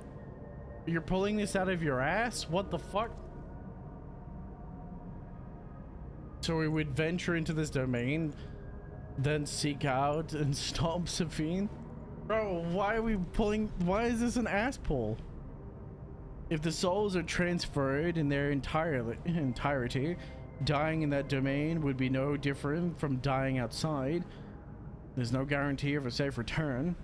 You're pulling this out of your ass? What the fuck? So we would venture into this domain, then seek out and stop Saphine? Bro, why are we pulling? Why is this an ass pull? If the souls are transferred in their entirety, dying in that domain would be no different from dying outside. There's no guarantee of a safe return.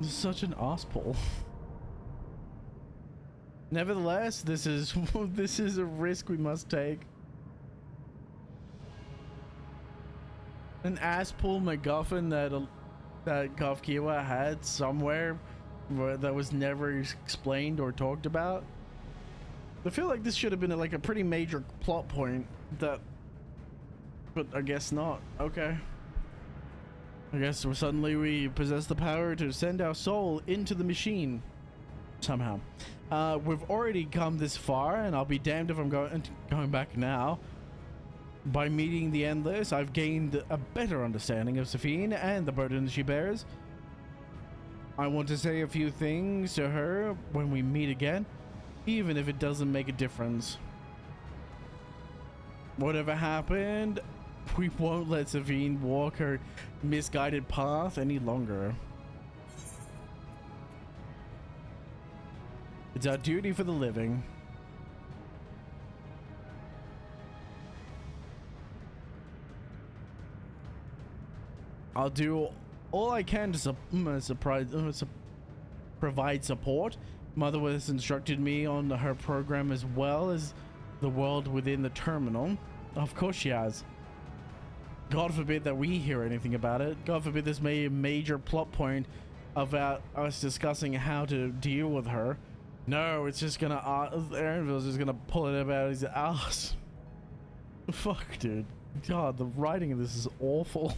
This is such an ass pull. Nevertheless, this is a risk we must take. An ass pull MacGuffin that Kafkiwa had somewhere that was never explained or talked about. I feel like this should have been like a pretty major plot point but I guess not. Okay. I guess suddenly we possess the power to send our soul into the machine somehow. We've already come this far, and I'll be damned if I'm going back now. By meeting the Endless, I've gained a better understanding of Saphine and the burden she bears. I want to say a few things to her when we meet again, even if it doesn't make a difference. Whatever happened, we won't let Saphine walk her misguided path any longer. It's our duty for the living. I'll do all I can to provide support. Mother has instructed me on her program as well as the world within the terminal. Of course she has. God forbid that we hear anything about it. God forbid this may be a major plot point about us discussing how to deal with her. No, it's just gonna, Aaronville's just gonna pull it about his ass. Fuck, dude. God, the writing of this is awful.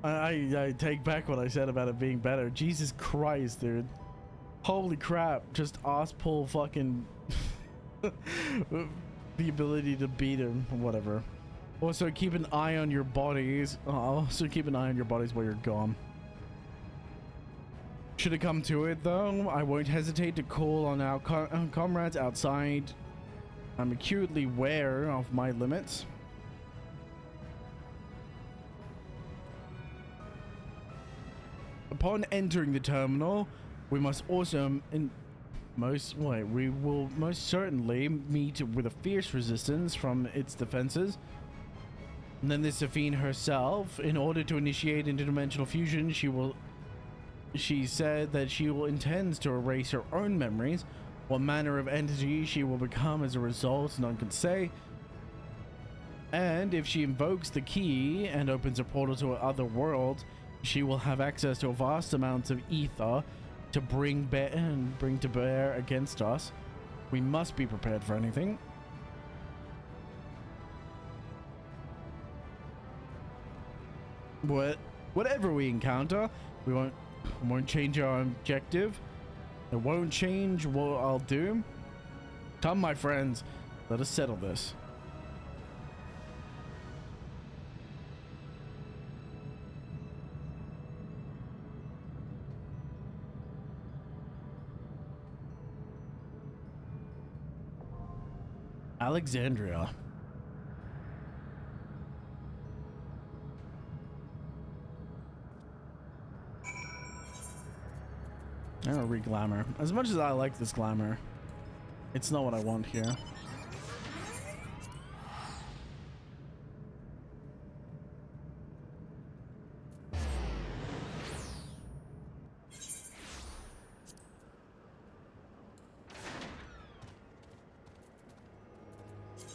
I take back what I said about it being better. Jesus Christ, dude. Holy crap. Just ass pull fucking the ability to beat him, whatever. Also keep an eye on your bodies. Also keep an eye on your bodies while you're gone. Should it come to it, though, I won't hesitate to call on our comrades outside. I'm acutely aware of my limits. Upon entering the terminal, we must also we will most certainly meet with a fierce resistance from its defenses. And then there's Safine herself. In order to initiate interdimensional fusion, she said that she will intends to erase her own memories. What manner of entity she will become as a result, none can say. And if she invokes the key and opens a portal to another world, she will have access to vast amounts of ether to bring to bear against us. We must be prepared for anything. Whatever we encounter, we won't change our objective. It won't change what I'll do. Come, my friends, let us settle this. Alexandria. I'm gonna re-glamour. As much as I like this glamour, it's not what I want here.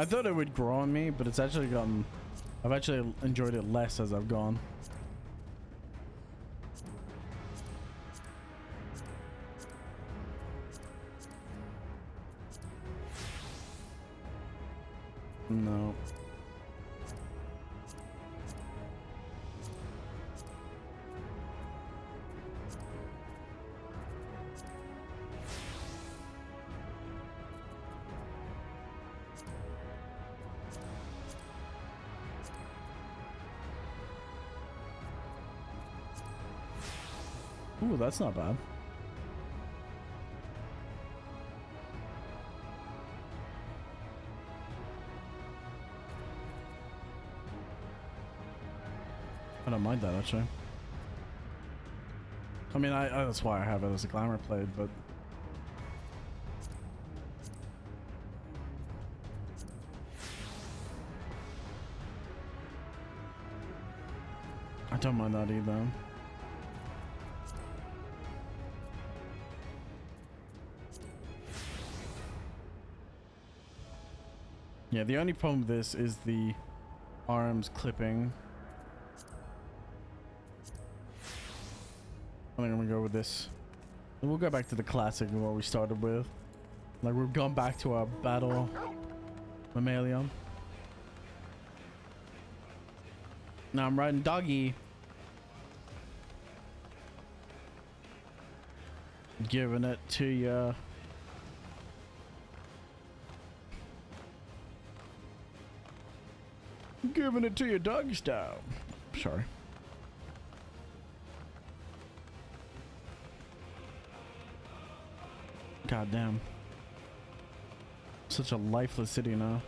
I thought it would grow on me, but it's actually gotten... I've actually enjoyed it less as I've gone. No. Ooh, that's not bad. I don't mind that, actually. I mean, that's why I have it as a glamour plate, but... I don't mind that either. Yeah, the only problem with this is the arms clipping. I think I'm gonna go with this. And we'll go back to the classic of what we started with. Like, we've gone back to our battle mammalian. Now I'm riding doggy. Giving it to ya. Giving it to you doggy style. Sorry. God damn. Such a lifeless city now.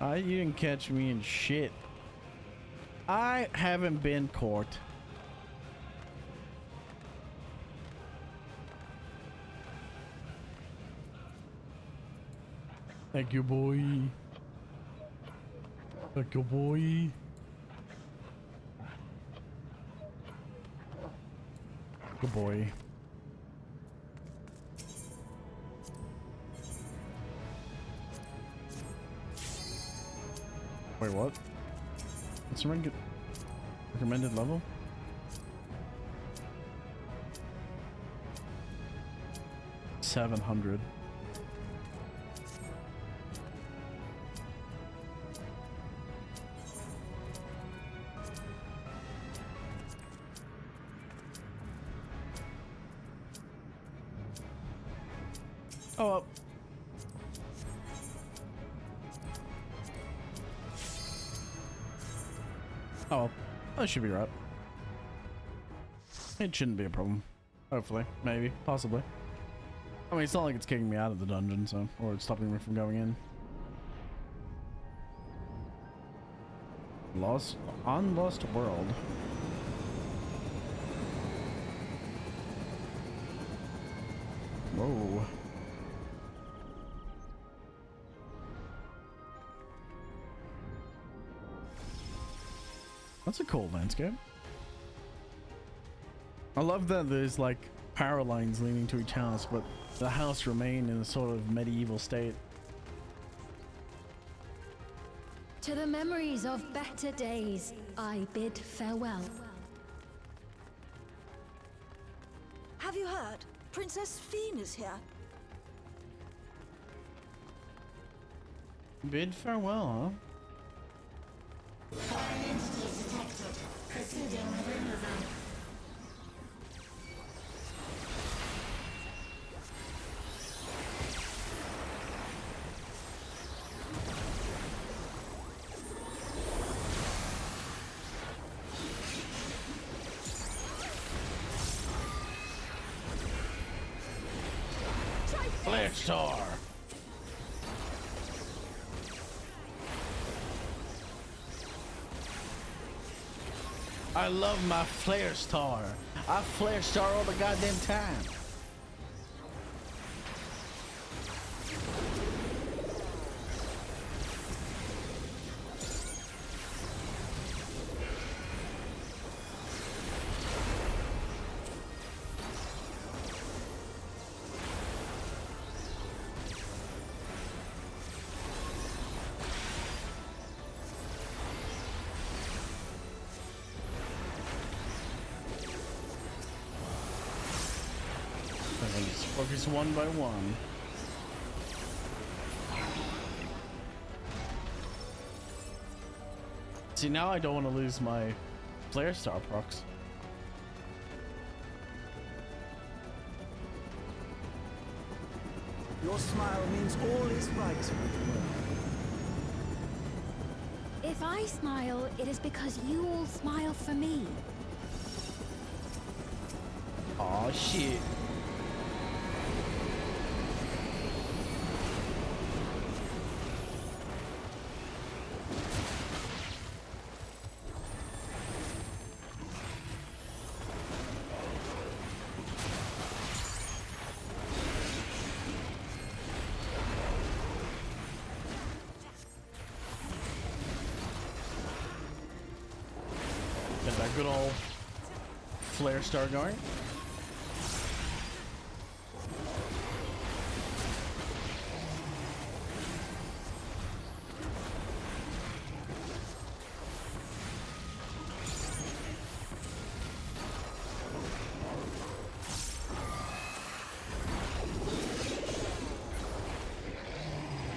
You didn't catch me in shit. I haven't been caught. Thank you, boy. Thank you, boy. Good boy. Wait, what? What's the recommended level? $700. Oh. Oh, that should be right. It shouldn't be a problem. Hopefully. Maybe. Possibly. I mean, it's not like it's kicking me out of the dungeon, so... Or it's stopping me from going in. Unlost world. Whoa. That's a cool landscape. I love that there's like power lines leading to each house, but the house remain in a sort of medieval state. To the memories of better days, I bid farewell. Have you heard? Princess Fiend is here. Bid farewell, huh? Foreign entities detected. Proceeding with removal. Flare Star. I love my Flare Star. I Flare Star all the goddamn time. Focus one by one. See, now I don't want to lose my Flare Star procs. Your smile means all is right with the world. If I smile, it is because you all smile for me. Aw, shit. Get that good old Flare Star going.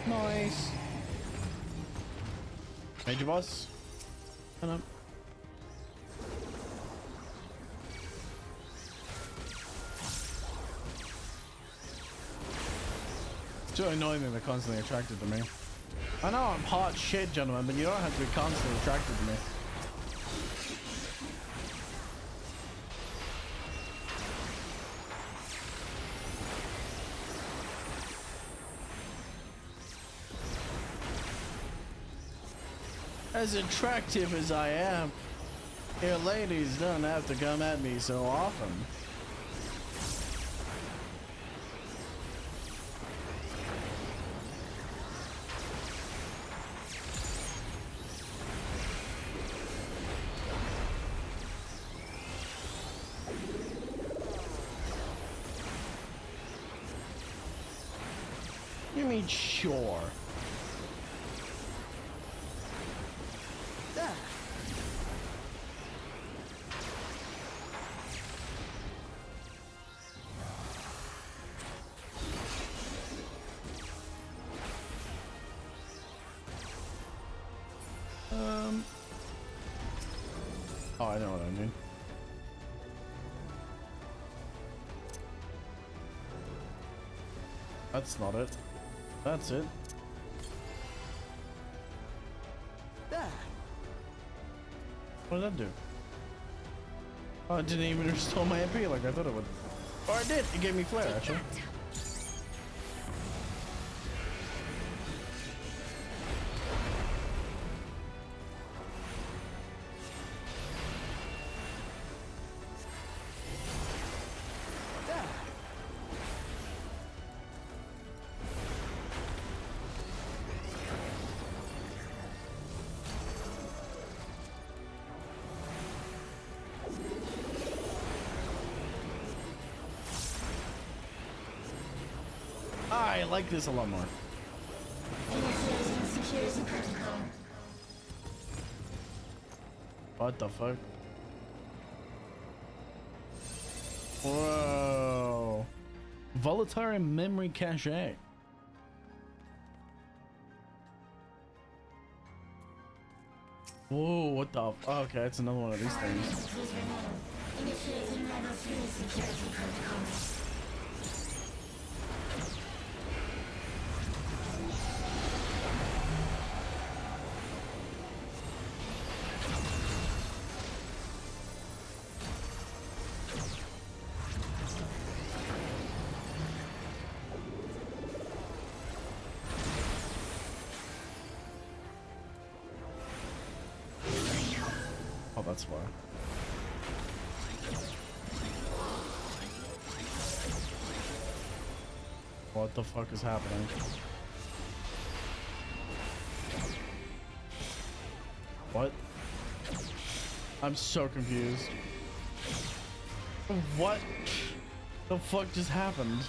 Nice. Major boss. Hello. It's really annoying that they're constantly attracted to me. I know I'm hot shit, gentlemen, but you don't have to be constantly attracted to me. As attractive as I am, your ladies don't have to come at me so often. You mean sure? There. Oh, I know what I mean. That's not it. That's it. There. What What did that do? Oh, it didn't even restore my AP like I thought it would. Or it did. It gave me flare, actually. I like this a lot more. What the fuck? Whoa. Volatile memory cache. Whoa, what the okay, it's another one of these things. Initiating level 3 security protocol. Oh, that's why. What the fuck is happening? What? I'm so confused. What the fuck just happened?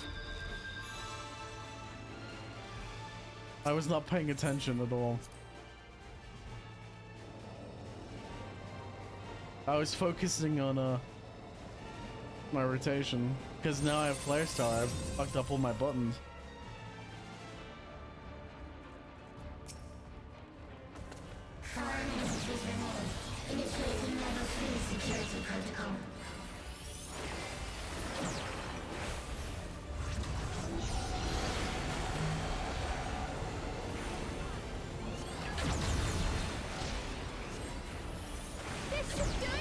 I was not paying attention at all. I was focusing on my rotation because now I have flare star. I've fucked up all my buttons. Initiating level 3 security protocol. This should do it!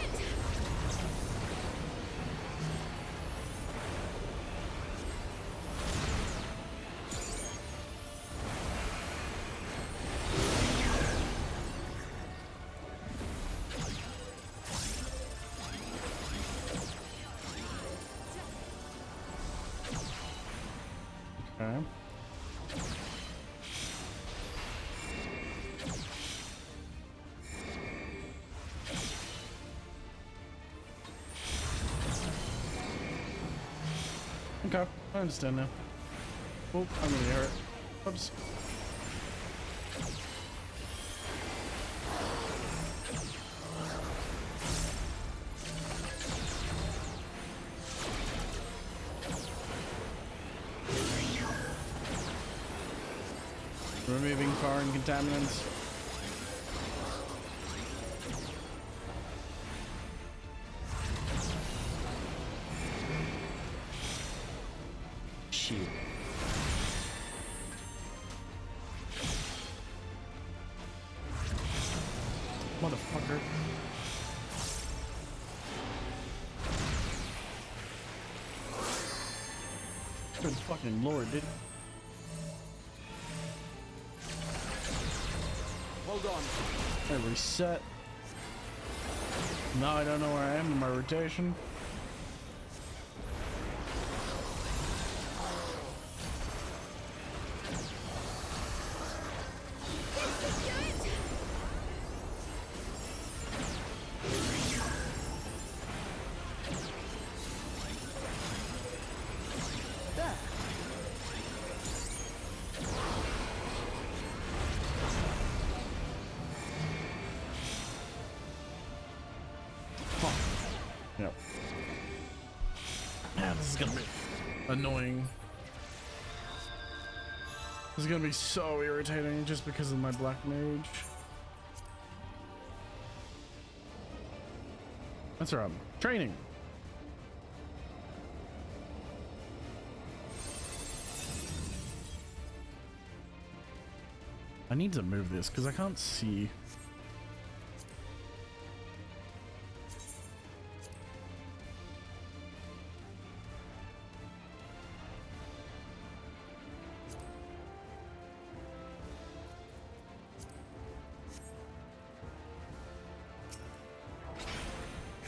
Okay. Okay, I understand now. Oh, I'm gonna get hurt. Oops. Removing foreign contaminants. Shit. Motherfucker. Good fucking lord, dude. Hold on. I reset. Now I don't know where I am in my rotation. Yep. Man, this is gonna be annoying. This is gonna be so irritating just because of my black mage. That's right. Training. I need to move this because I can't see.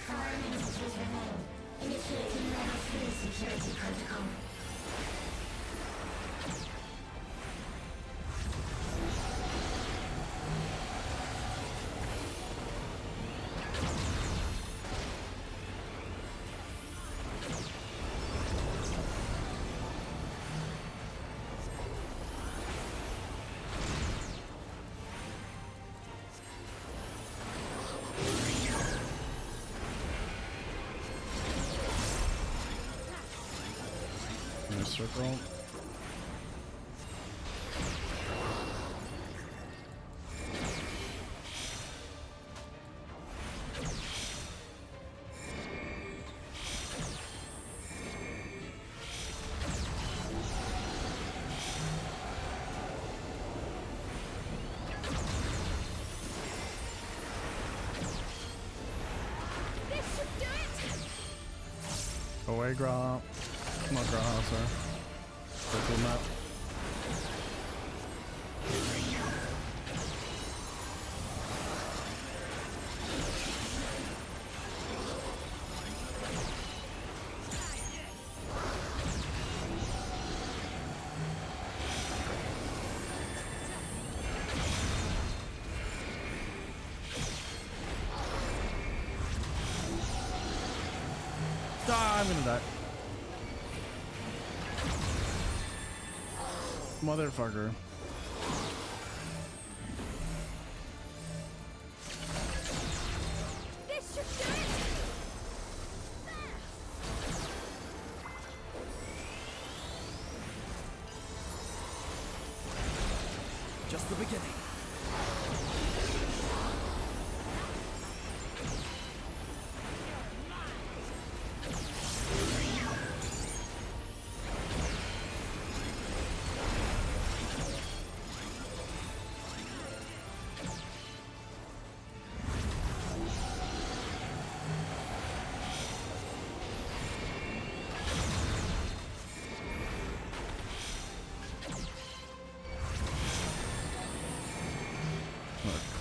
4 entities remain. Initiating level 3 security protocol. Circle. This should do it! Away, Gromp. Come on, Gromp, sir. Circle map. Ah, I'm gonna die. Motherfucker. This should do it! Just the beginning.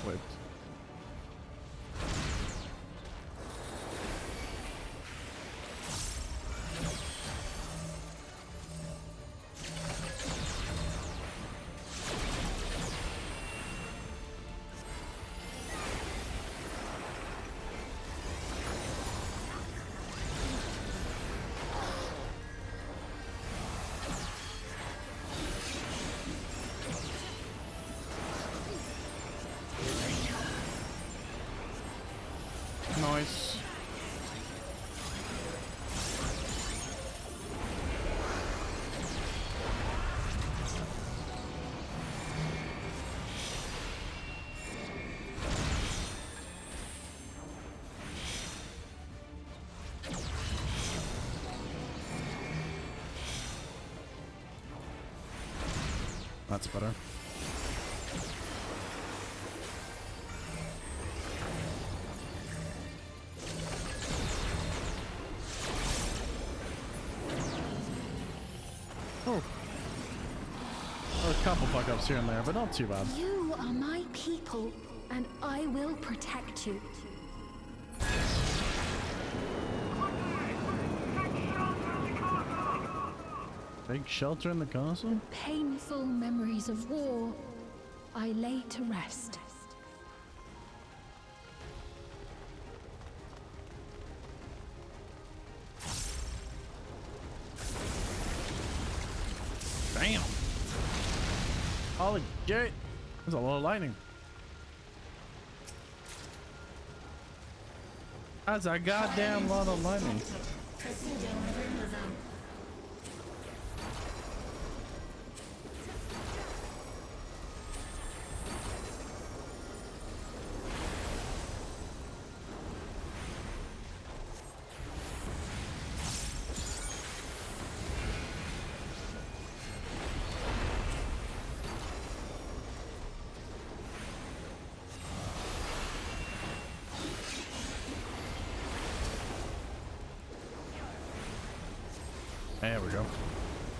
Clipped. Nice. That's better. Oh. A couple fuck ups here and there, but not too bad. You are my people, and I will protect you. Take shelter in the castle? Painful memories of war, I lay to rest. Damn. Holy shit. There's a lot of lightning. That's a goddamn lot of lightning. Proceeding with removal. There we go.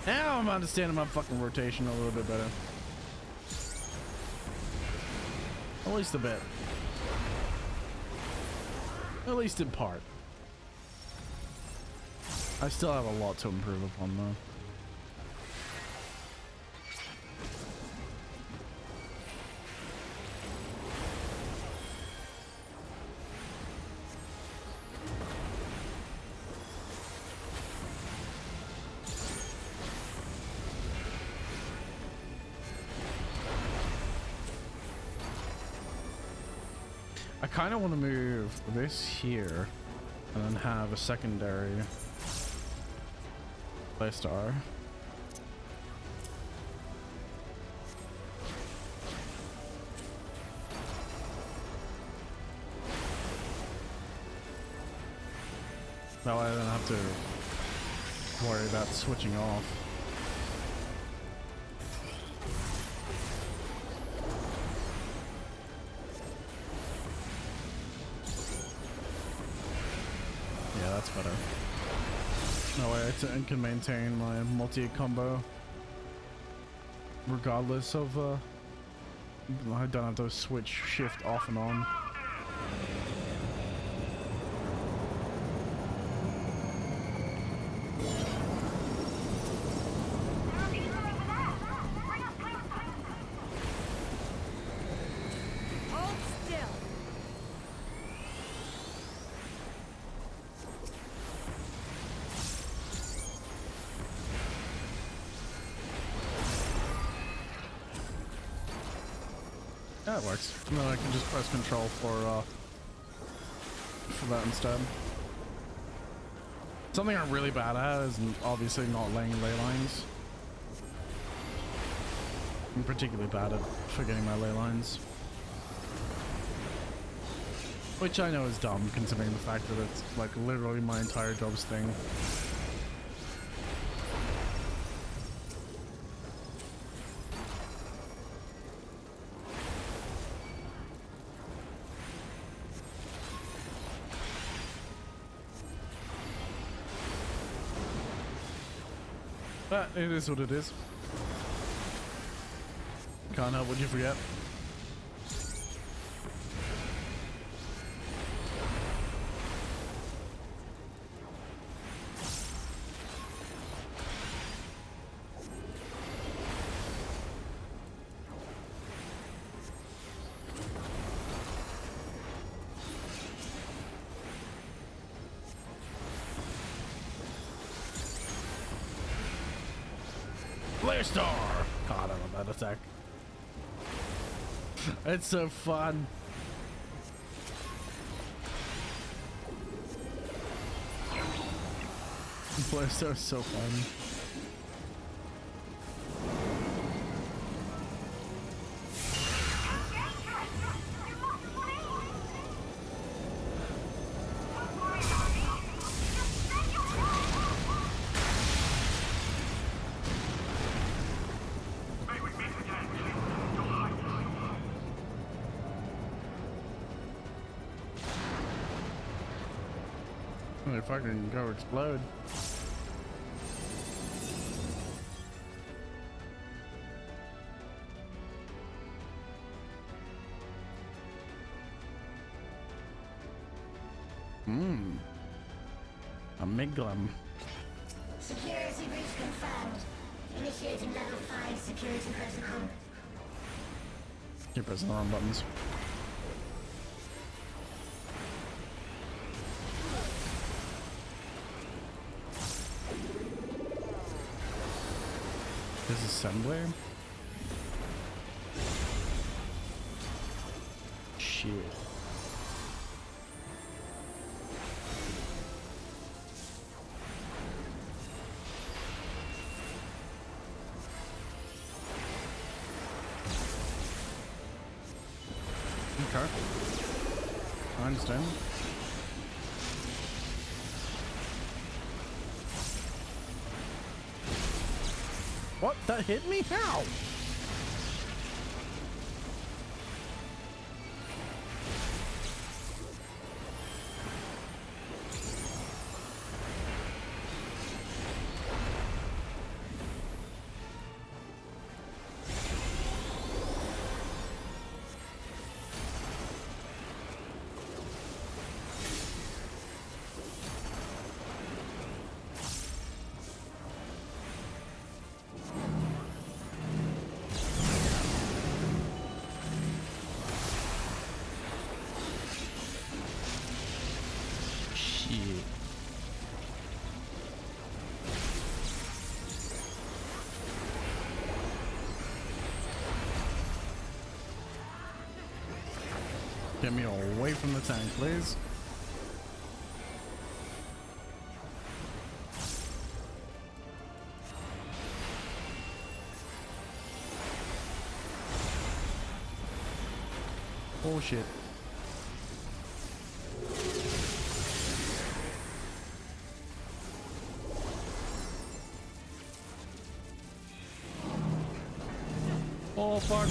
Now I'm understanding my fucking rotation a little bit better. At least a bit. At least in part. I still have a lot to improve upon though. I kind of want to move this here and then have a secondary playstar. That way I don't have to worry about switching off. Yeah, that's better. No way I can maintain my multi-combo regardless of I don't have to switch shift off and on. That works. And then I can just press control for that instead. Something I'm really bad at is obviously not laying ley lines. I'm particularly bad at forgetting my ley lines. Which I know is dumb considering the fact that it's like literally my entire job's thing. But it is what it is. Can't help what you forget. Star! God, I love that attack. It's so fun. Flare Star is so fun. If I can go explode. Amygdala. Security breach confirmed. Initiating level 5 security protocol. Keep pressing the wrong buttons. Disassembly? Shit. Okay. I understand. What? That hit me? How? Get me away from the tank, please. Oh shit. Oh fuck.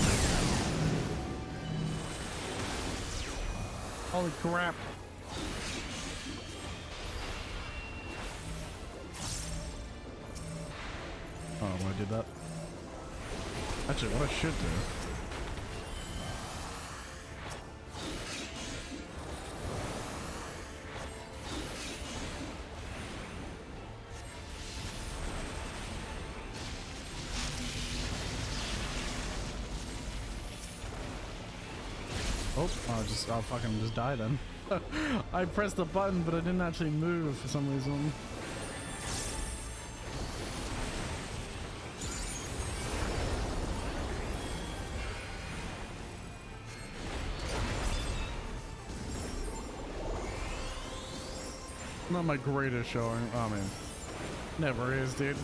Holy crap. Oh, why I did that? Actually, what I should do. I'll fucking just die then. I pressed the button, but I didn't actually move for some reason. Not my greatest showing. Oh man, never is, dude.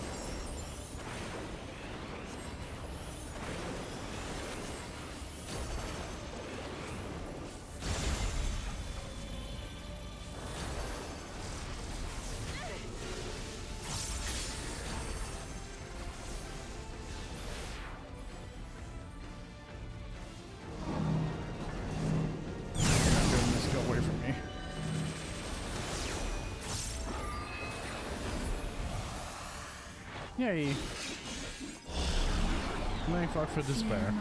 Yay. No fuck for despair.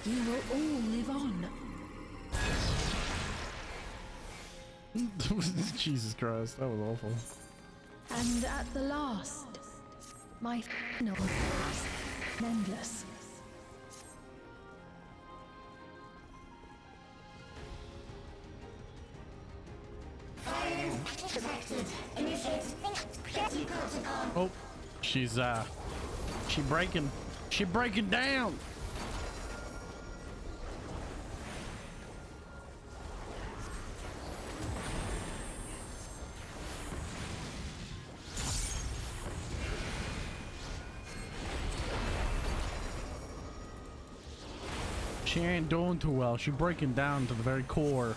You will all live on. Jesus Christ, that was awful. And at the last, my final endless. Oh, she's breaking down. She ain't doing too well. She's breaking down to the very core.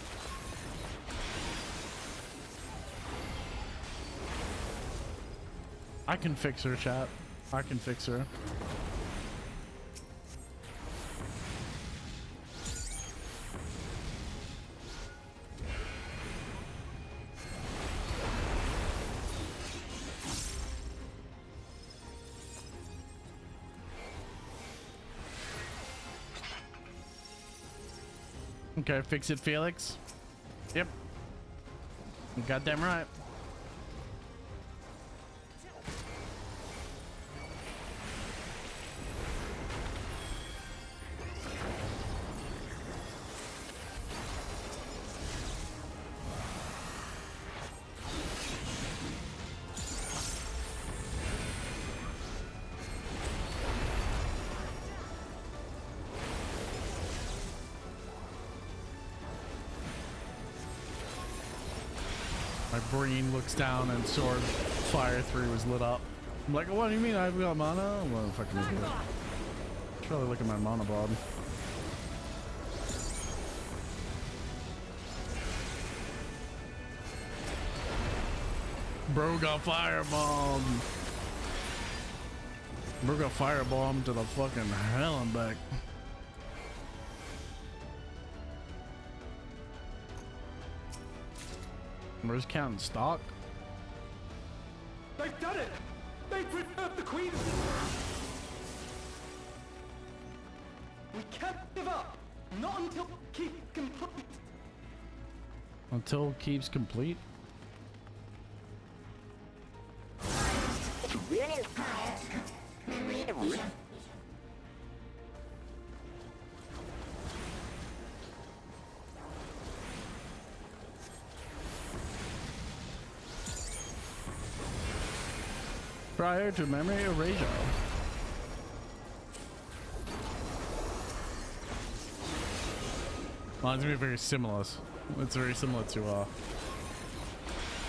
I can fix her, chat. I can fix her. Okay, fix it, Felix. Yep. You goddamn right. Breen looks down and sword fire 3 was lit up. I'm like, what do you mean I've got mana? I'm gonna fucking idiot. Should really look at my mana bod. Bro got firebombed. Bro got firebombed to the fucking hell and back. Where's counting stock? They've done it! They've preserved the Queen! We can't give up! Not until keep complete! Until keeps complete? Prior to memory erasure. Reminds me very similar. It's very similar to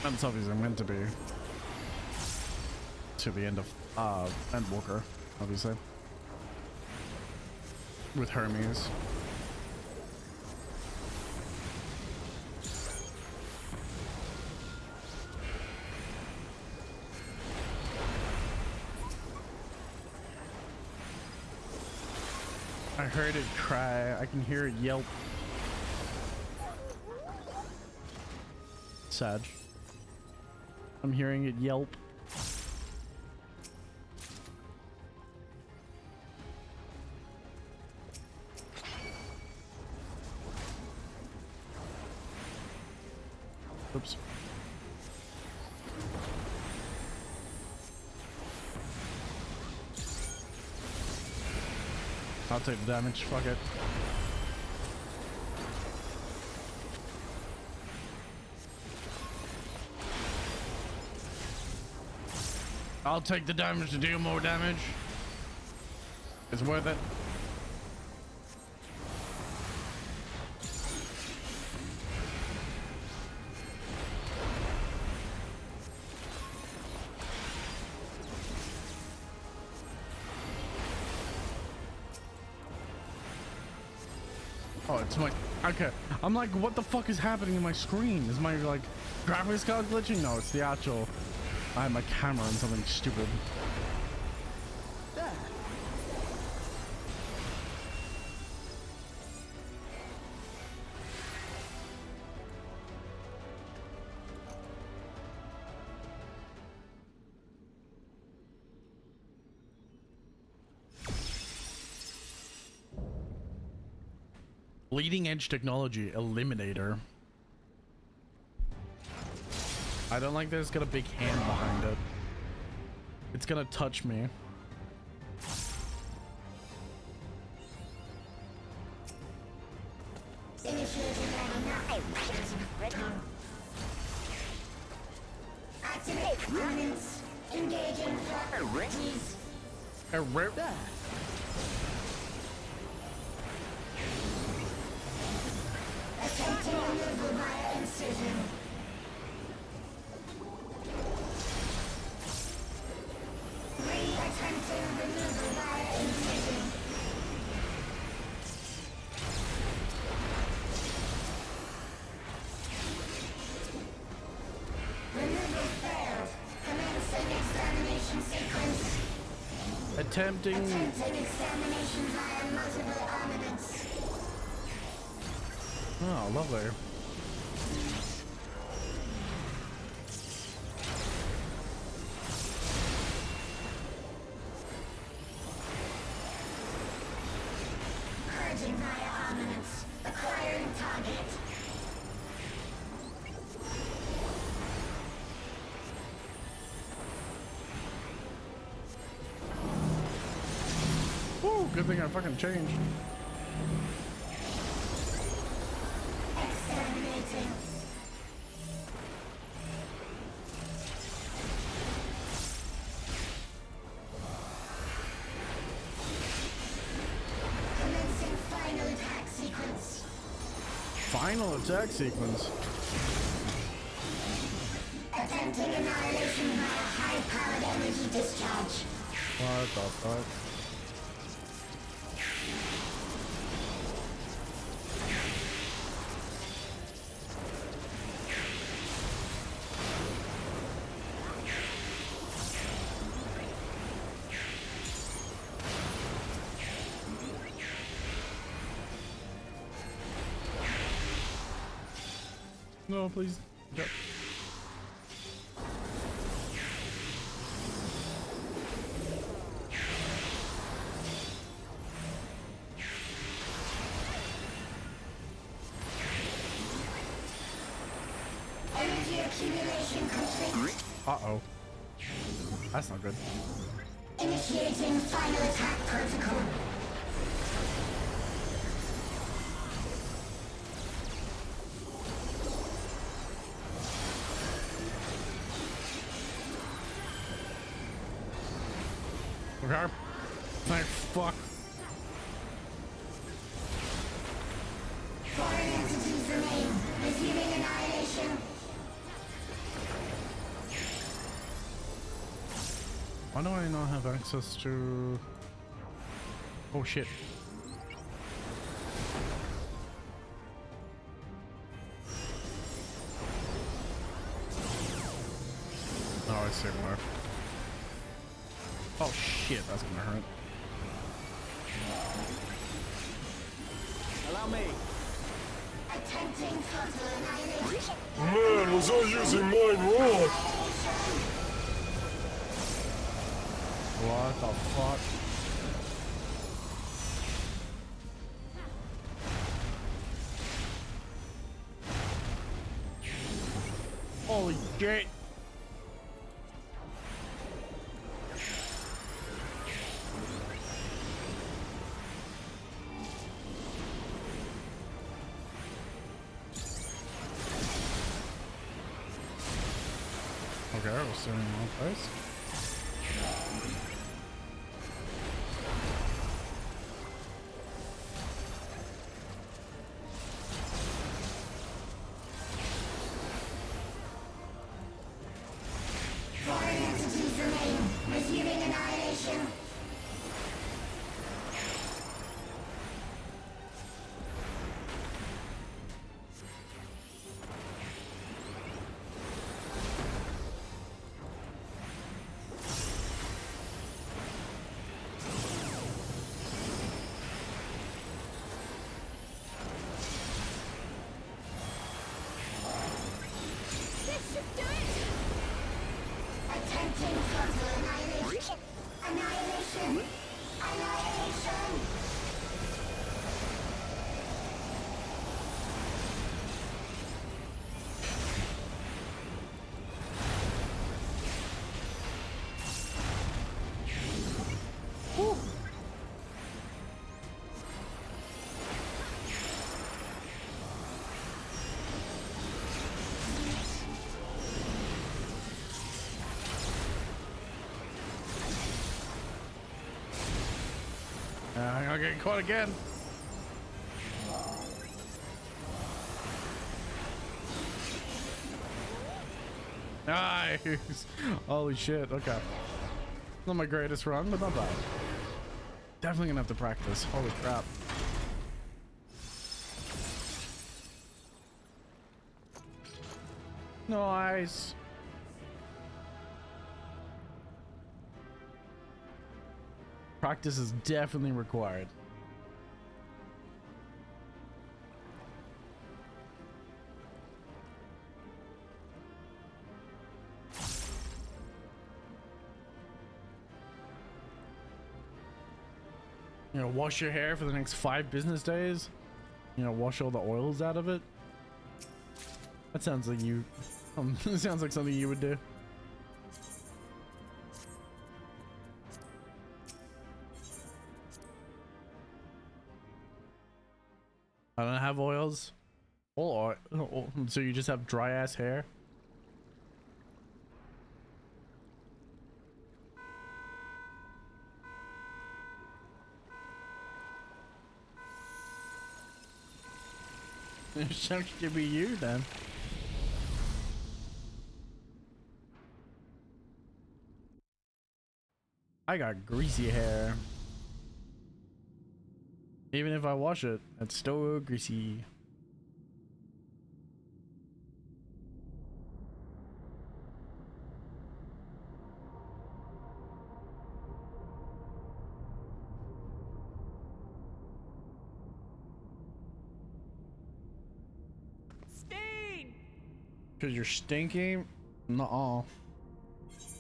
that's obviously meant to be to the end of Endwalker, obviously. With Hermes. I heard it cry. I can hear it yelp. Sad. I'm hearing it yelp. Oops. I'll take the damage, fuck it. I'll take the damage to deal more damage. It's worth it. Oh, it's my... Okay. I'm like, what the fuck is happening in my screen? Is my, like, graphics card glitching? No, it's the actual... I have my camera on something stupid. Bleeding edge technology eliminator. I don't like that it's got a big hand behind it. It's gonna touch me. Activate permanents. Engaging properties. Attempting removal via incision. Attempting removal via incision. Removal failed. Commencing examination sequence. Attempting examination via multiple armaments. Oh, lovely. Purging via armaments. Acquiring target. Woo, good thing I fucking changed. Exterminating. Commencing final attack sequence. Final attack sequence. Attempting annihilation via high-powered energy discharge. What the fuck? No, please. Yep. Energy accumulation complete. Uh-oh. That's not good. Initiating final attack protocol. Okay. Thank fuck. Foreign Why do I not have access to... Oh shit. Oh, I see more. Oh shit, that's gonna hurt. Allow me. Attempting frontal annihilation. Man, was I using mine wrong? What the fuck? Holy shit. Okay, we're still in one place. Foreign entities remain. Resuming annihilation. This should do it! Attempting frontal annihilation. Annihilation. Annihilation. I'm gonna get caught again. Nice. Holy shit. Okay. Not my greatest run, but not bad. Definitely gonna have to practice. Holy crap. Nice. Practice is definitely required. You know, wash your hair for the next 5 business days. You know, wash all the oils out of it. That sounds like you. Sounds like something you would do. I don't have oils. Or so you just have dry ass hair. It should be you then. I got greasy hair. Even if I wash it, it's still greasy. Stain! Because you're stinky? Nuh-uh. It's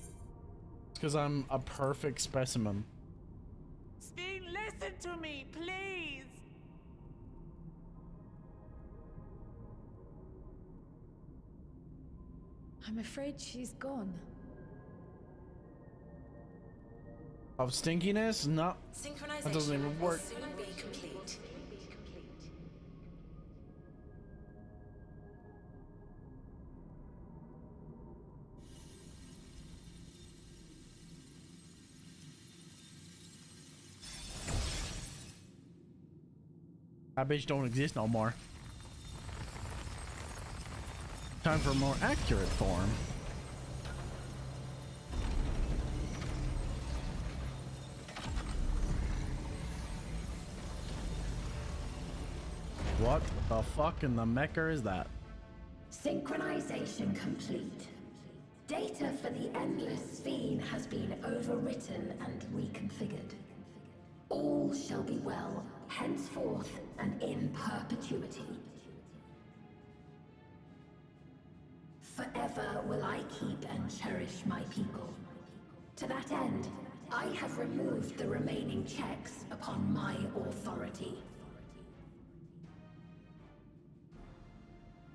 because I'm a perfect specimen. Stain, listen to me, please! I'm afraid she's gone. Of stinkiness? No. That doesn't even work. Will soon be complete. That bitch don't exist no more. Time for a more accurate form. What the fuck in the mecha is that? Synchronization complete. Data for the Endless Fiend has been overwritten and reconfigured. All shall be well, henceforth and in perpetuity. Forever will I keep and cherish my people. To that end, I have removed the remaining checks upon my authority.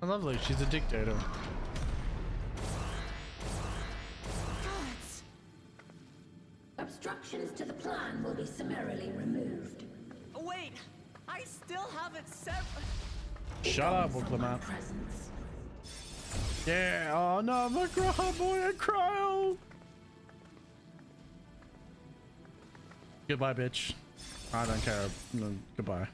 Oh, lovely, she's a dictator. Obstructions to the plan will be summarily removed. Wait, I still haven't said. Shut up, Clement. Yeah, oh no, my boy, I cry. Goodbye, bitch. I don't care. No, goodbye.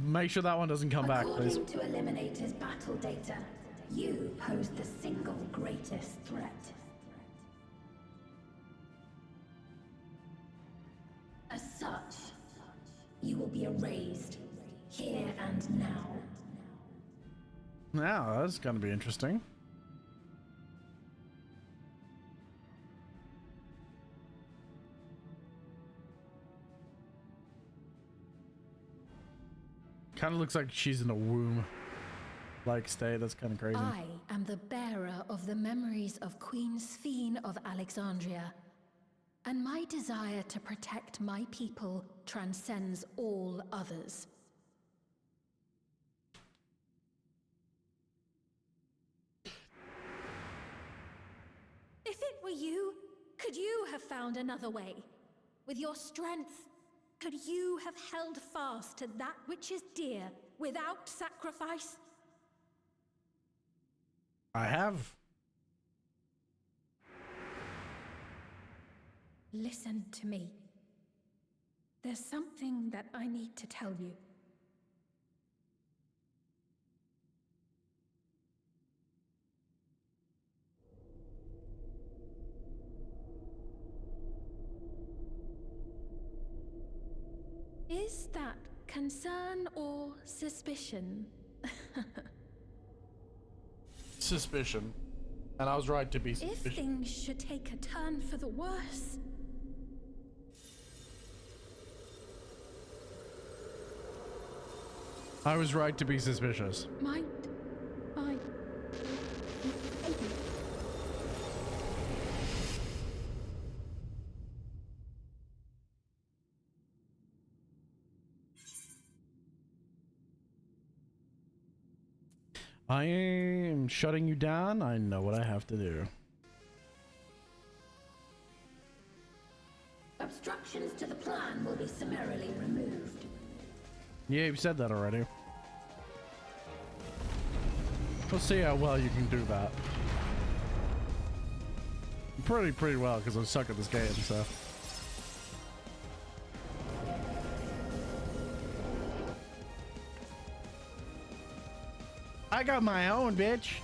Make sure that one doesn't come back, please. According to Eliminator's battle data, you pose the single greatest threat. As such, you will be erased here and now. Now, that's gonna be interesting. Kind of looks like she's in a womb-like state. That's kind of crazy. I am the bearer of the memories of Queen Sphene of Alexandria, and my desire to protect my people transcends all others. If it were you, could you have found another way? With your strength, could you have held fast to that which is dear without sacrifice? I have. Listen to me. There's something that I need to tell you. Is that concern or suspicion? Suspicion. And I was right to be suspicious. If things should take a turn for the worse... I was right to be suspicious. Might I... I am shutting you down. I know what I have to do. Obstructions to the plan will be summarily removed. Yeah, you said that already. We'll see how well you can do that. Pretty well, because I suck at this game, so. I got my own, bitch.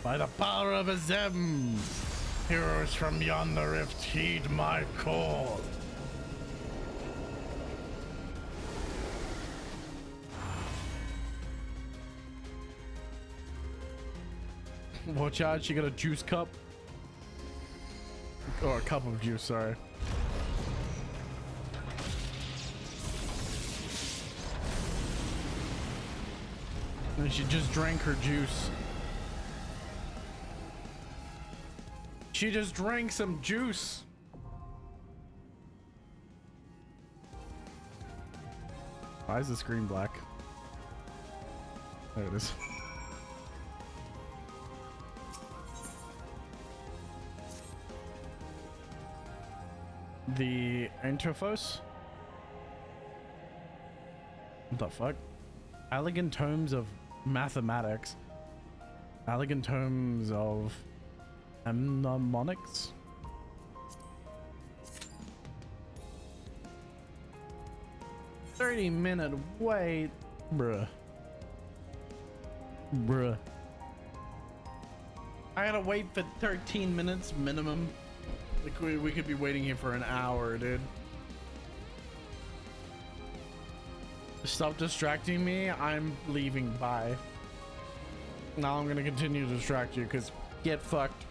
By the power of Azem, heroes from yonder rift heed my call. Watch out, she got a juice cup. Or a cup of juice, sorry. And she just drank her juice. She just drank some juice. Why is the screen black? There it is. The Interphos? What the fuck? Elegant tomes of mathematics. Elegant tomes of mnemonics. "30-minute wait, bruh. I gotta wait for 13 minutes minimum. Like we could be waiting here for an hour, dude. Stop distracting me. I'm leaving. Bye. Now I'm gonna continue to distract you because get fucked.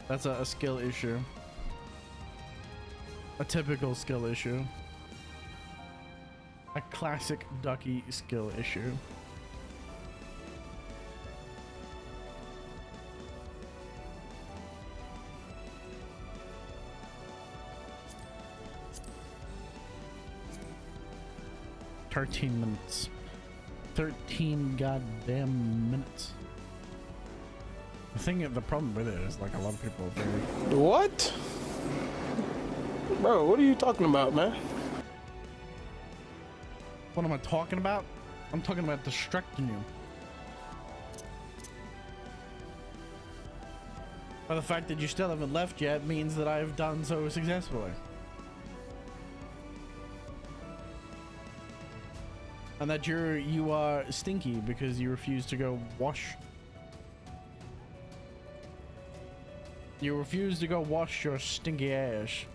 That's a skill issue. A typical skill issue. A classic Ducky skill issue. Thirteen minutes. 13 goddamn minutes. The problem with it is like a lot of people are very... What? Bro, what are you talking about, man? What am I talking about? I'm talking about distracting you. But the fact that you still haven't left yet means that I've done so successfully. And that you are stinky because you refuse to go wash. You refuse to go wash your stinky ass.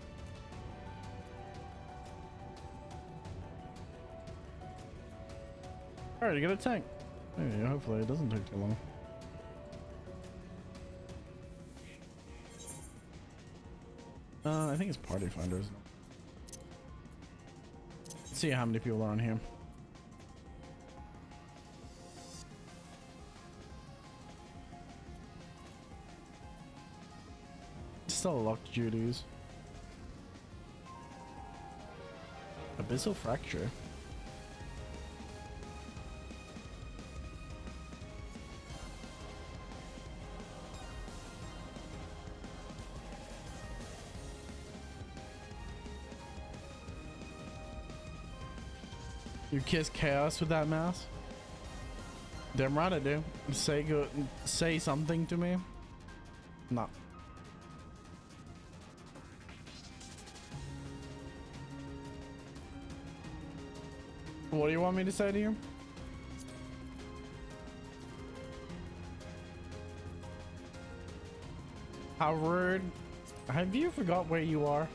Alright, you got a tank. Hey, hopefully it doesn't take too long. I think it's party finder, isn't it? Let's see how many people are on here. Still locked duties. Abyssal fracture. You kiss chaos with that mouse? Damn right I do. Say something to me. No. What do you want me to say to you? How rude. Have you forgot where you are?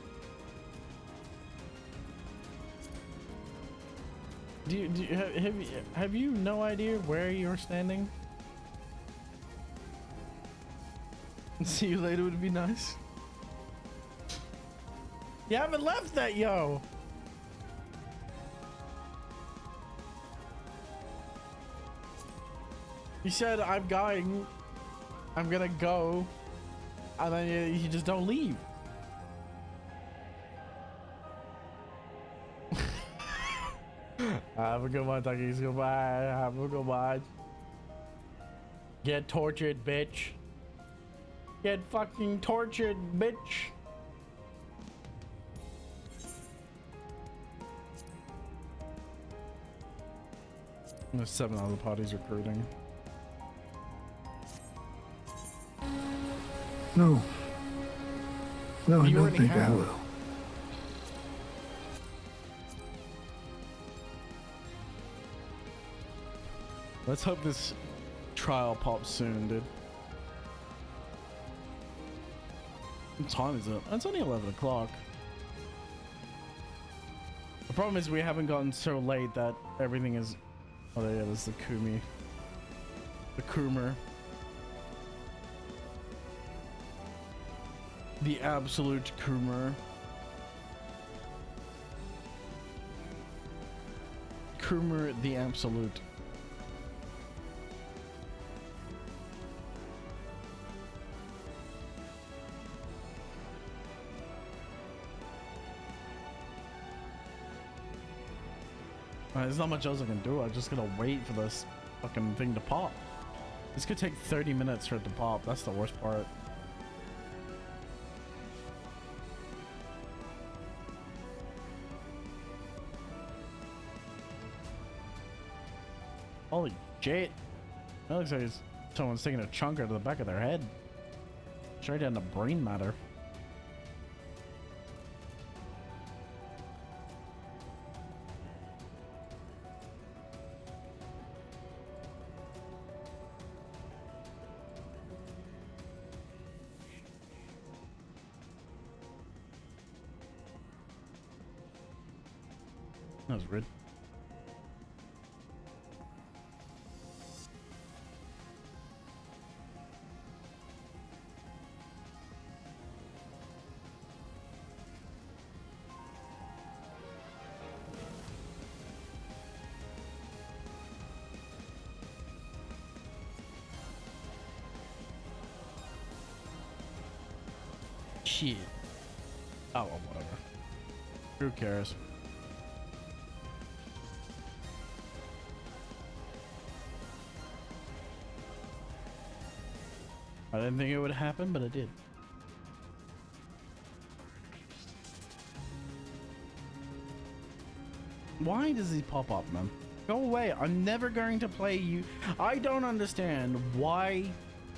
Have you no idea where you're standing? See you later would be nice. You haven't left that, yo. You said I'm going. I'm gonna go, and then you just don't leave. Have a good one, Tuckies. Goodbye. Have a good one. Get tortured, bitch. Get fucking tortured, bitch. There's 7 other parties recruiting. No. No, I don't think I will. Let's hope this trial pops soon, dude. What time is it? It's only 11 o'clock. The problem is we haven't gotten so late that everything is... Oh yeah, there's the Kumi. The Coomer. The absolute Coomer. Coomer the absolute. There's not much else I can do. I'm just gonna wait for this fucking thing to pop. This could take 30 minutes for it to pop. That's the worst part. Holy shit. That looks like someone's taking a chunk out of the back of their head. Straight down the brain matter. That was rude. Shit. Oh, well, whatever. Who cares? I didn't think it would happen, but it did. Why does he pop up, man? Go away. I'm never going to play you. I don't understand why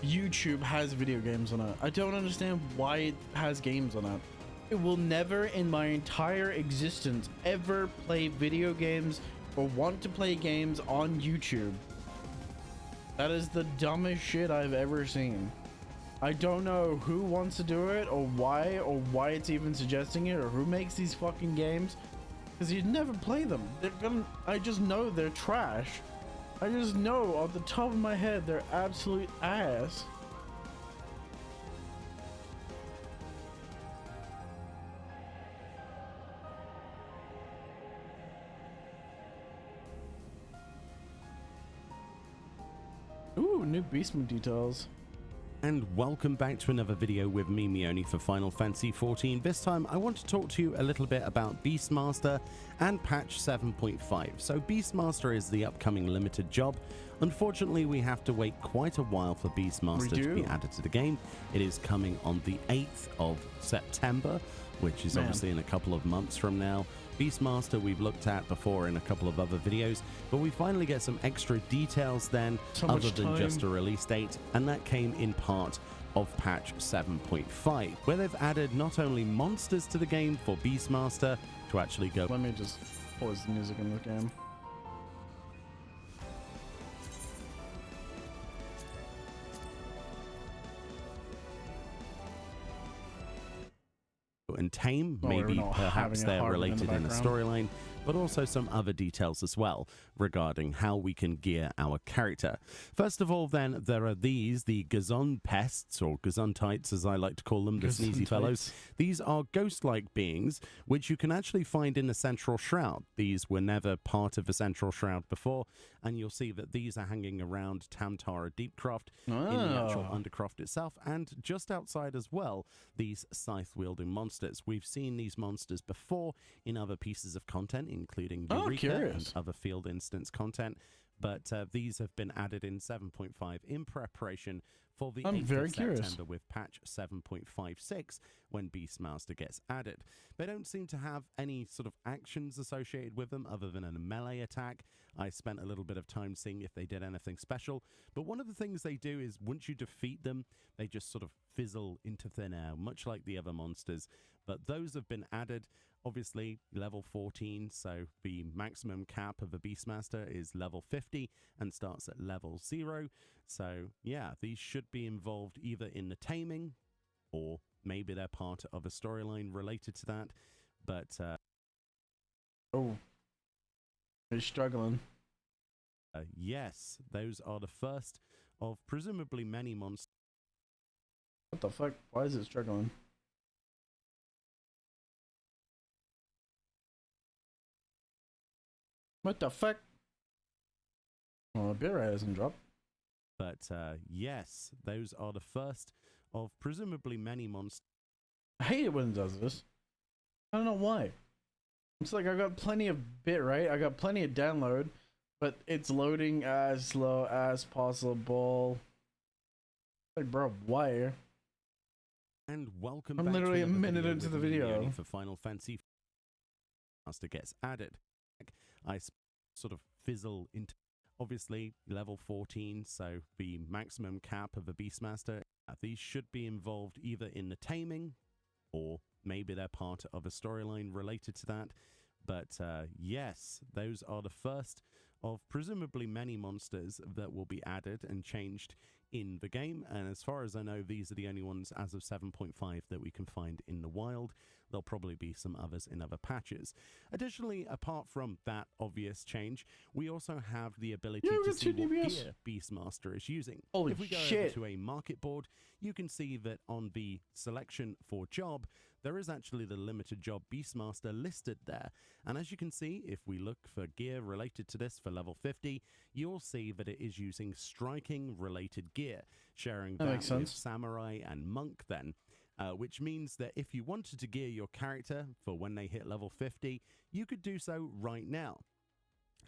YouTube has video games on it. I don't understand why it has games on it. I will never in my entire existence ever play video games or want to play games on YouTube. That is the dumbest shit I've ever seen. I don't know who wants to do it or why it's even suggesting it or who makes these fucking games, because you'd never play them. I just know they're trash. I just know off the top of my head they're absolute ass. Ooh, new Beastman details. And welcome back to another video with me, Mioni, for Final Fantasy XIV. This time I want to talk to you a little bit about Beastmaster and patch 7.5. So Beastmaster is the upcoming limited job. Unfortunately, we have to wait quite a while for Beastmaster to be added to the game. It is coming on the 8th of September, which is obviously in a couple of months from now. Beastmaster we've looked at before in a couple of other videos, but we finally get some extra details then, other than just a release date, and that came in part of patch 7.5, where they've added not only monsters to the game for Beastmaster to actually go. Let me just pause the music in the game. And tame, maybe perhaps they're related in a storyline, but also some other details as well regarding how we can gear our character. First of all, then, there are these, the Gazon pests, or Gazontites as I like to call them, the sneezy fellows. These are ghost-like beings which you can actually find in the Central Shroud. These were never part of the Central Shroud before, and you'll see that these are hanging around Tamtara Deepcroft in the actual Undercroft itself, and just outside as well, these scythe-wielding monsters. We've seen these monsters before in other pieces of content, including Eureka and other field instance content, but these have been added in 7.5 in preparation for the 8th of September with patch 7.56 when Beastmaster gets added. They don't seem to have any sort of actions associated with them other than a melee attack. I spent a little bit of time seeing if they did anything special, but one of the things they do is once you defeat them, they just sort of fizzle into thin air, much like the other monsters. But those have been added, obviously level 14, so the maximum cap of a Beastmaster is level 50 and starts at level 0. So yeah, these should be involved either in the taming or maybe they're part of a storyline related to that. But oh, they're struggling. Yes, those are the first of presumably many monsters. What the fuck? Why is it struggling? What the fuck? Oh, a bit rate hasn't dropped. But yes, those are the first of presumably many monsters. I hate it when it does this. I don't know why. It's like I got plenty of bit rate, I got plenty of download, but it's loading as slow as possible. Like, bro, why? And welcome I'm back literally to a minute into the video. For Final Fantasy Master gets added. I sort of fizzle into obviously level 14, so the maximum cap of a Beastmaster. These should be involved either in the taming or maybe they're part of a storyline related to that. But yes, those are the first of presumably many monsters that will be added and changed in the game, and as far as I know, these are the only ones as of 7.5 that we can find in the wild. There'll probably be some others in other patches. Additionally, apart from that obvious change, we also have the ability to see what gear Beastmaster is using. Holy if we go shit. over to a market board, you can see that on the selection for job, there is actually the limited job Beastmaster listed there. And as you can see, if we look for gear related to this for level 50, you'll see that it is using striking related gear, sharing that with Samurai and Monk then. Which means that if you wanted to gear your character for when they hit level 50, you could do so right now.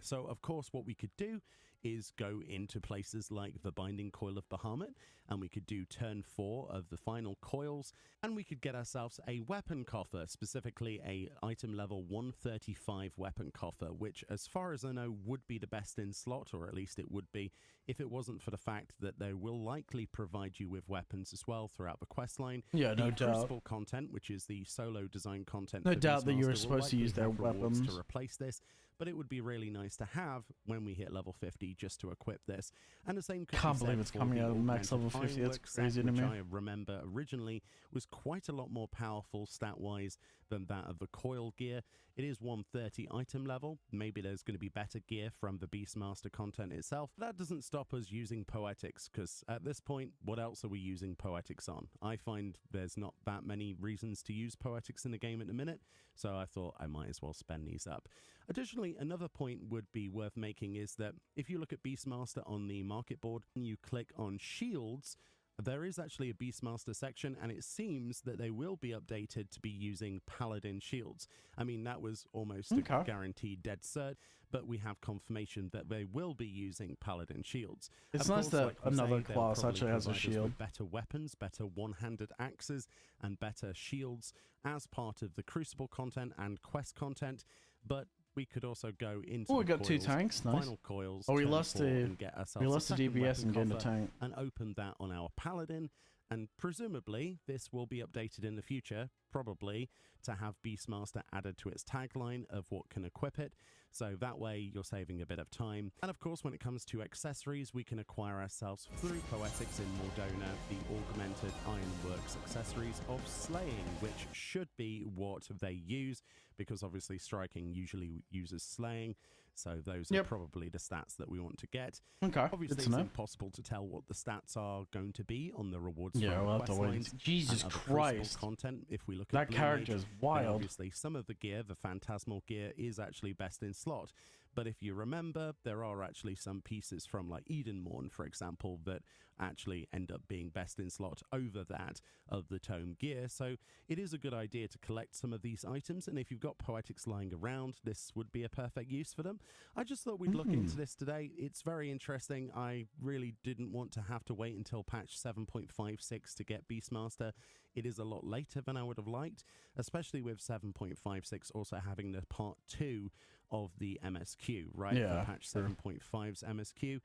So, of course, what we could do is go into places like the Binding Coil of Bahamut, and we could do turn 4 of the final coils, and we could get ourselves a weapon coffer, specifically a item level 135 weapon coffer, which, as far as I know, would be the best in slot, or at least it would be, if it wasn't for the fact that they will likely provide you with weapons as well throughout the questline. Yeah, no doubt. Crucible content, which is the solo design content. No doubt that you were supposed to use their weapons to replace this, but it would be really nice to have when we hit level 50 just to equip this. And the same could Can't believe it's coming out of max level 50. That's crazy to me. Which I remember originally was quite a lot more powerful stat-wise than that of the coil gear. It is 130 item level. Maybe there's going to be better gear from the Beastmaster content itself. That doesn't stop us using Poetics, because at this point, what else are we using Poetics on? I find there's not that many reasons to use Poetics in the game at the minute, so I thought I might as well spend these up. Additionally, another point would be worth making is that if you look at Beastmaster on the market board and you click on shields, there is actually a Beastmaster section, and it seems that they will be updated to be using Paladin shields. I mean, that was almost a guaranteed dead cert, but we have confirmation that they will be using Paladin shields. It's nice that another class actually has a shield. Better weapons, better one-handed axes, and better shields as part of the Crucible content and quest content, but we could also go into we got two tanks, nice. Final coils. Oh, we lost the DPS and gained a tank. And open that on our Paladin, and presumably this will be updated in the future, probably to have Beastmaster added to its tagline of what can equip it, so that way you're saving a bit of time. And of course, when it comes to accessories, we can acquire ourselves through Poetics in Mordona the augmented Ironworks accessories of Slaying, which should be what they use, because obviously Striking usually uses Slaying, so those are probably the stats that we want to get. Okay, obviously it's impossible to tell what the stats are going to be on the rewards. Yeah, we'll have to wait. Jesus Christ! Content. If we look that character is wild. Obviously, some of the gear, the Phantasmal gear, is actually best in slot. But if you remember, there are actually some pieces from like Edenmorn, for example, that actually end up being best in slot over that of the Tome gear. So it is a good idea to collect some of these items. And if you've got Poetics lying around, this would be a perfect use for them. I just thought we'd look into this today. It's very interesting. I really didn't want to have to wait until patch 7.56 to get Beastmaster. It is a lot later than I would have liked, especially with 7.56 also having the part 2 of the MSQ, right? Yeah, for patch 7.5's MSQ.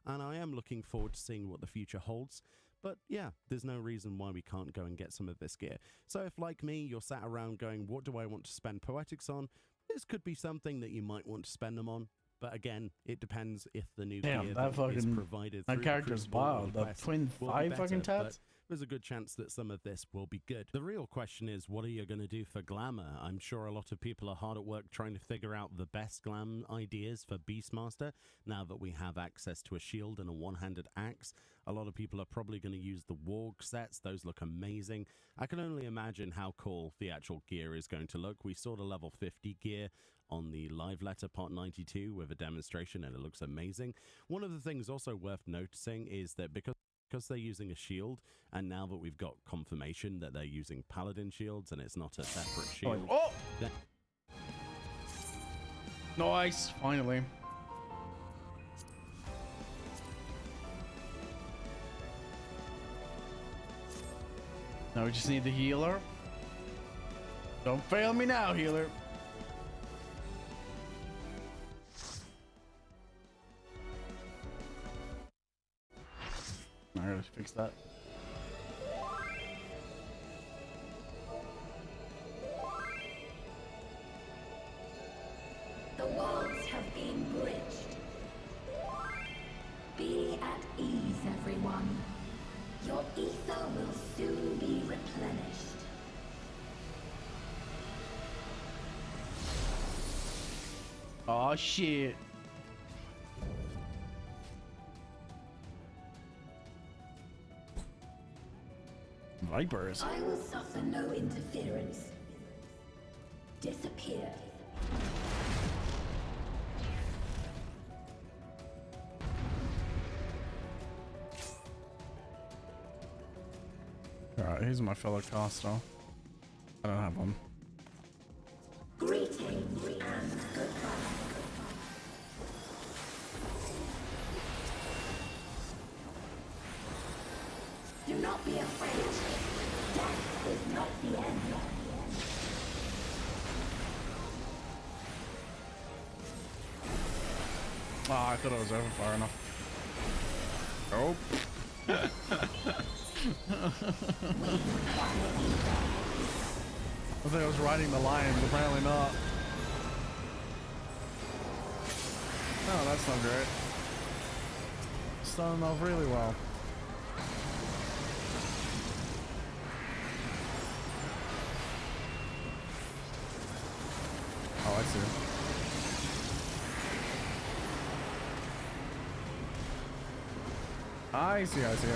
And I am looking forward to seeing what the future holds. But yeah, there's no reason why we can't go and get some of this gear. So if, like me, you're sat around going, what do I want to spend Poetics on? This could be something that you might want to spend them on. But again, it depends if the new gear that is provided through that character's wild. That twin 5 fucking tabs. There's a good chance that some of this will be good. The real question is, what are you going to do for glamour? I'm sure a lot of people are hard at work trying to figure out the best glam ideas for Beastmaster now that we have access to a shield and a one-handed axe. A lot of people are probably going to use the warg sets. Those look amazing. I can only imagine how cool the actual gear is going to look. We saw the level 50 gear on the live letter part 92 with a demonstration, and it looks amazing. One of the things also worth noticing is that because they're using a shield, and now that we've got confirmation that they're using Paladin shields and it's not a separate shield. Oh! Nice, finally. Now we just need the healer. Don't fail me now, healer. I gotta fix that. The worlds have been bridged. Be at ease, everyone. Oh shit. Vipers. I will suffer no interference. Disappear. Alright, he's my fellow caster. I don't have one. Greetings and goodbye. Do not be afraid. Death is not the end. Oh, I thought I was over far enough. Oh. I thought I was riding the lion, but apparently not. Oh, that's not great. Starting off really well. Oh, I see. I see.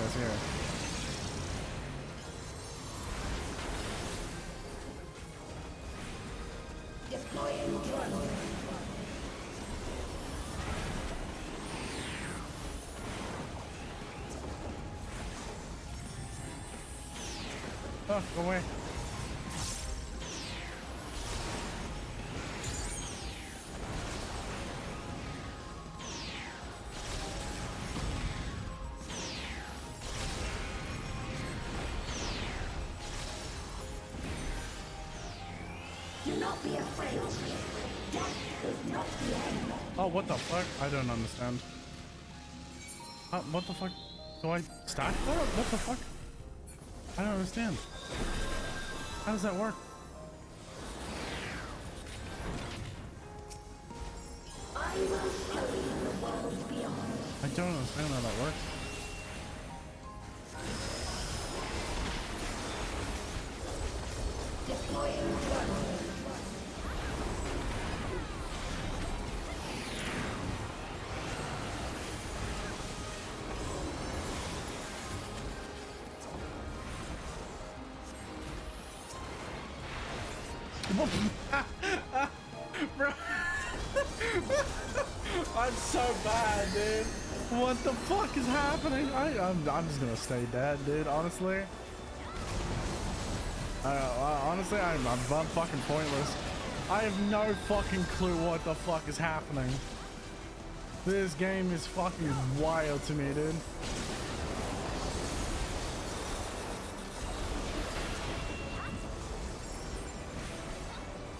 Deploying drone. Oh, go away. Do not be afraid. Death is not the end. Oh, what the fuck? I don't understand. What the fuck? Do I stack that? What the fuck? I don't understand. How does that work? I will show you the world beyond. I don't understand how that works. Deploying drone. Bro. I'm so bad, dude. What the fuck is happening? I'm just gonna stay dead, dude. Honestly. Honestly, I'm fucking pointless. I have no fucking clue what the fuck is happening. This game is fucking wild to me, dude.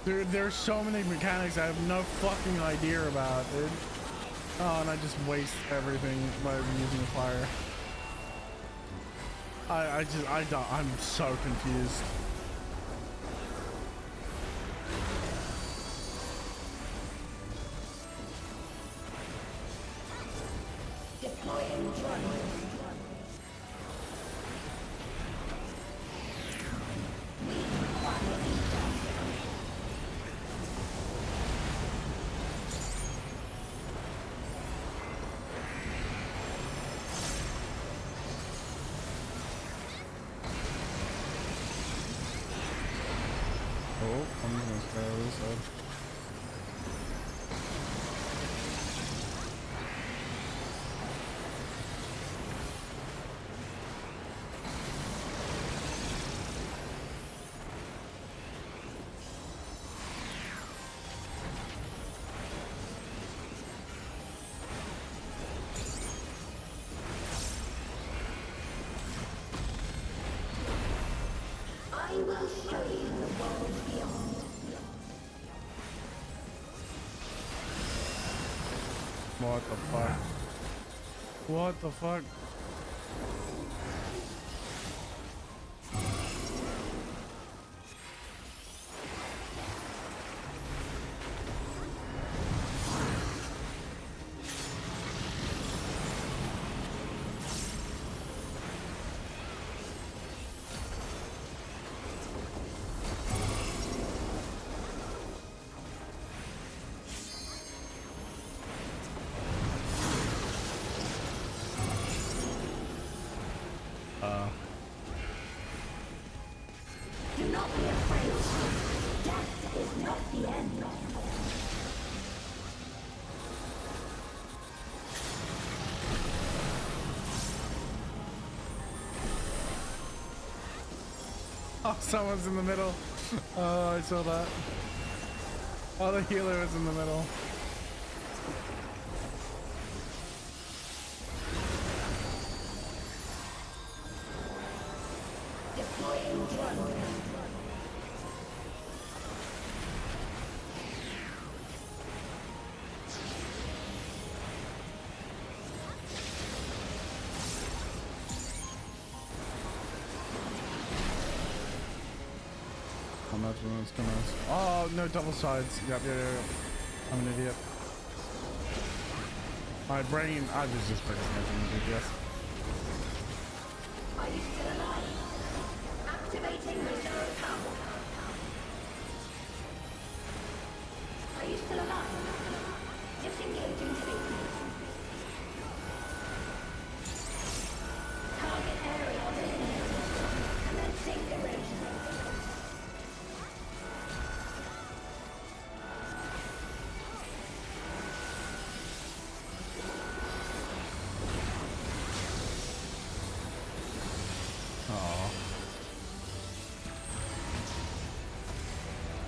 Dude, there's so many mechanics I have no fucking idea about, dude. Oh, and I just waste everything by using the fire. I'm so confused. Deploying drone. Oh, I'm gonna spare this side. I will show you the world beyond. What the fuck? What the fuck? Do not be afraid. Death is not the end. Oh, someone's in the middle. Oh, I saw that. Oh, the healer is in the middle. Deploying drone. Oh no, double sides. Yep. I'm an idiot. My brain. I was just putting it in GPS. Are you still alive? Activating reserve power. Are you still alive? Disengaging signals. Target area eliminated. Commencing erasure.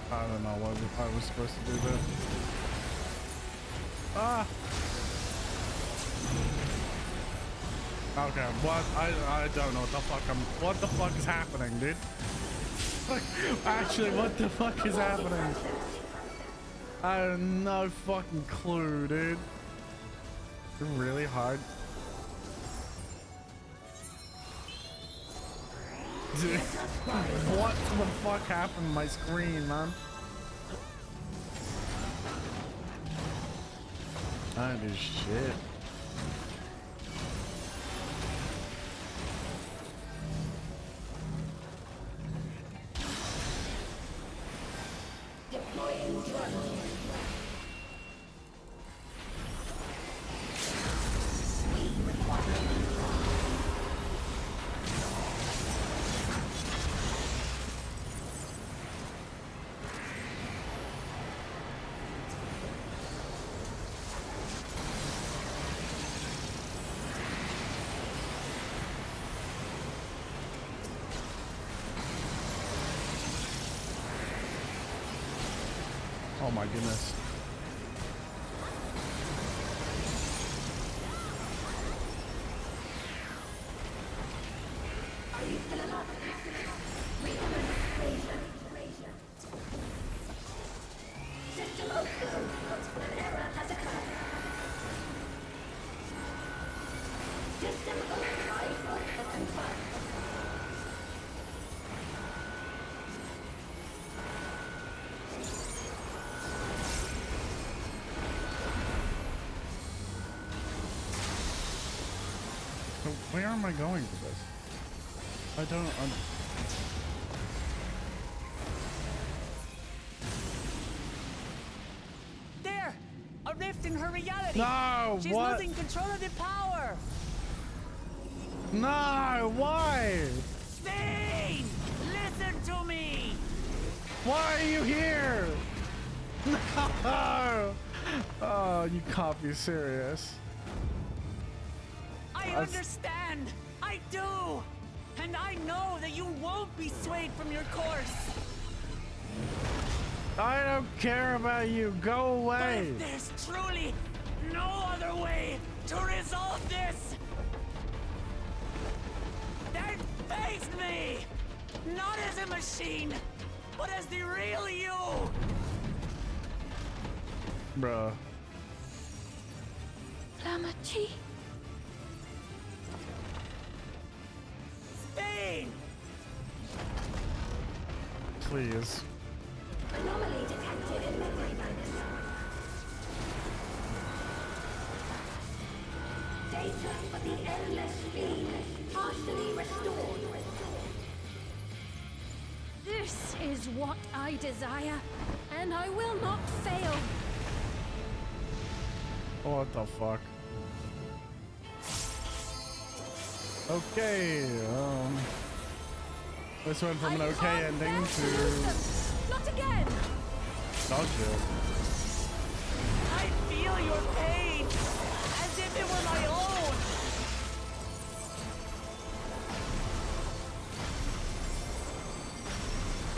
I don't know what I was supposed to do there. Ah! Okay, what? I don't know what the fuck what the fuck is happening, dude? Actually, what the fuck is happening? I have no fucking clue, dude. It's really hard. Dude, what the fuck happened to my screen, man? I didn't do shit. Deploying drone. Oh my goodness. Are you still alive? Regeneration. System overload. An error has occurred. System override confirmed. Where am I going with this? I don't. There! A rift in her reality! No! She's What? losing control of the power! No! Why? Spain! Listen to me! Why are you here? No! Oh, you can't be serious. I understand! I do! And I know that you won't be swayed from your course! I don't care about you. Go away. But if there's truly no other way to resolve this, then face me! Not as a machine, but as the real you! Bruh. Lamachi. Spain! Please. Anomaly detected in memory banks. Data for the endless feed partially restored. This is what I desire, and I will not fail. What the fuck? Okay, this went from an okay ending to... Not again! Dodge it. I feel your pain, as if it were my own.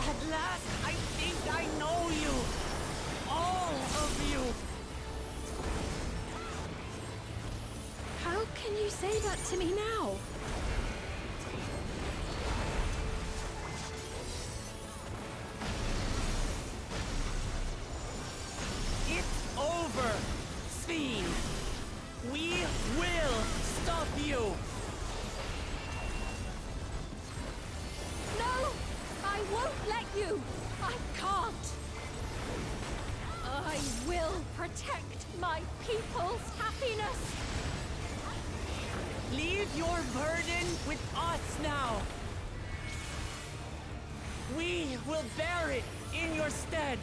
At last, I think I know you. All of you. How can you say that to me now? It's over, Sphene. We will stop you. No! I won't let you! I can't! I will protect my people's happiness! Leave your burden with us now. We will bear it in your stead.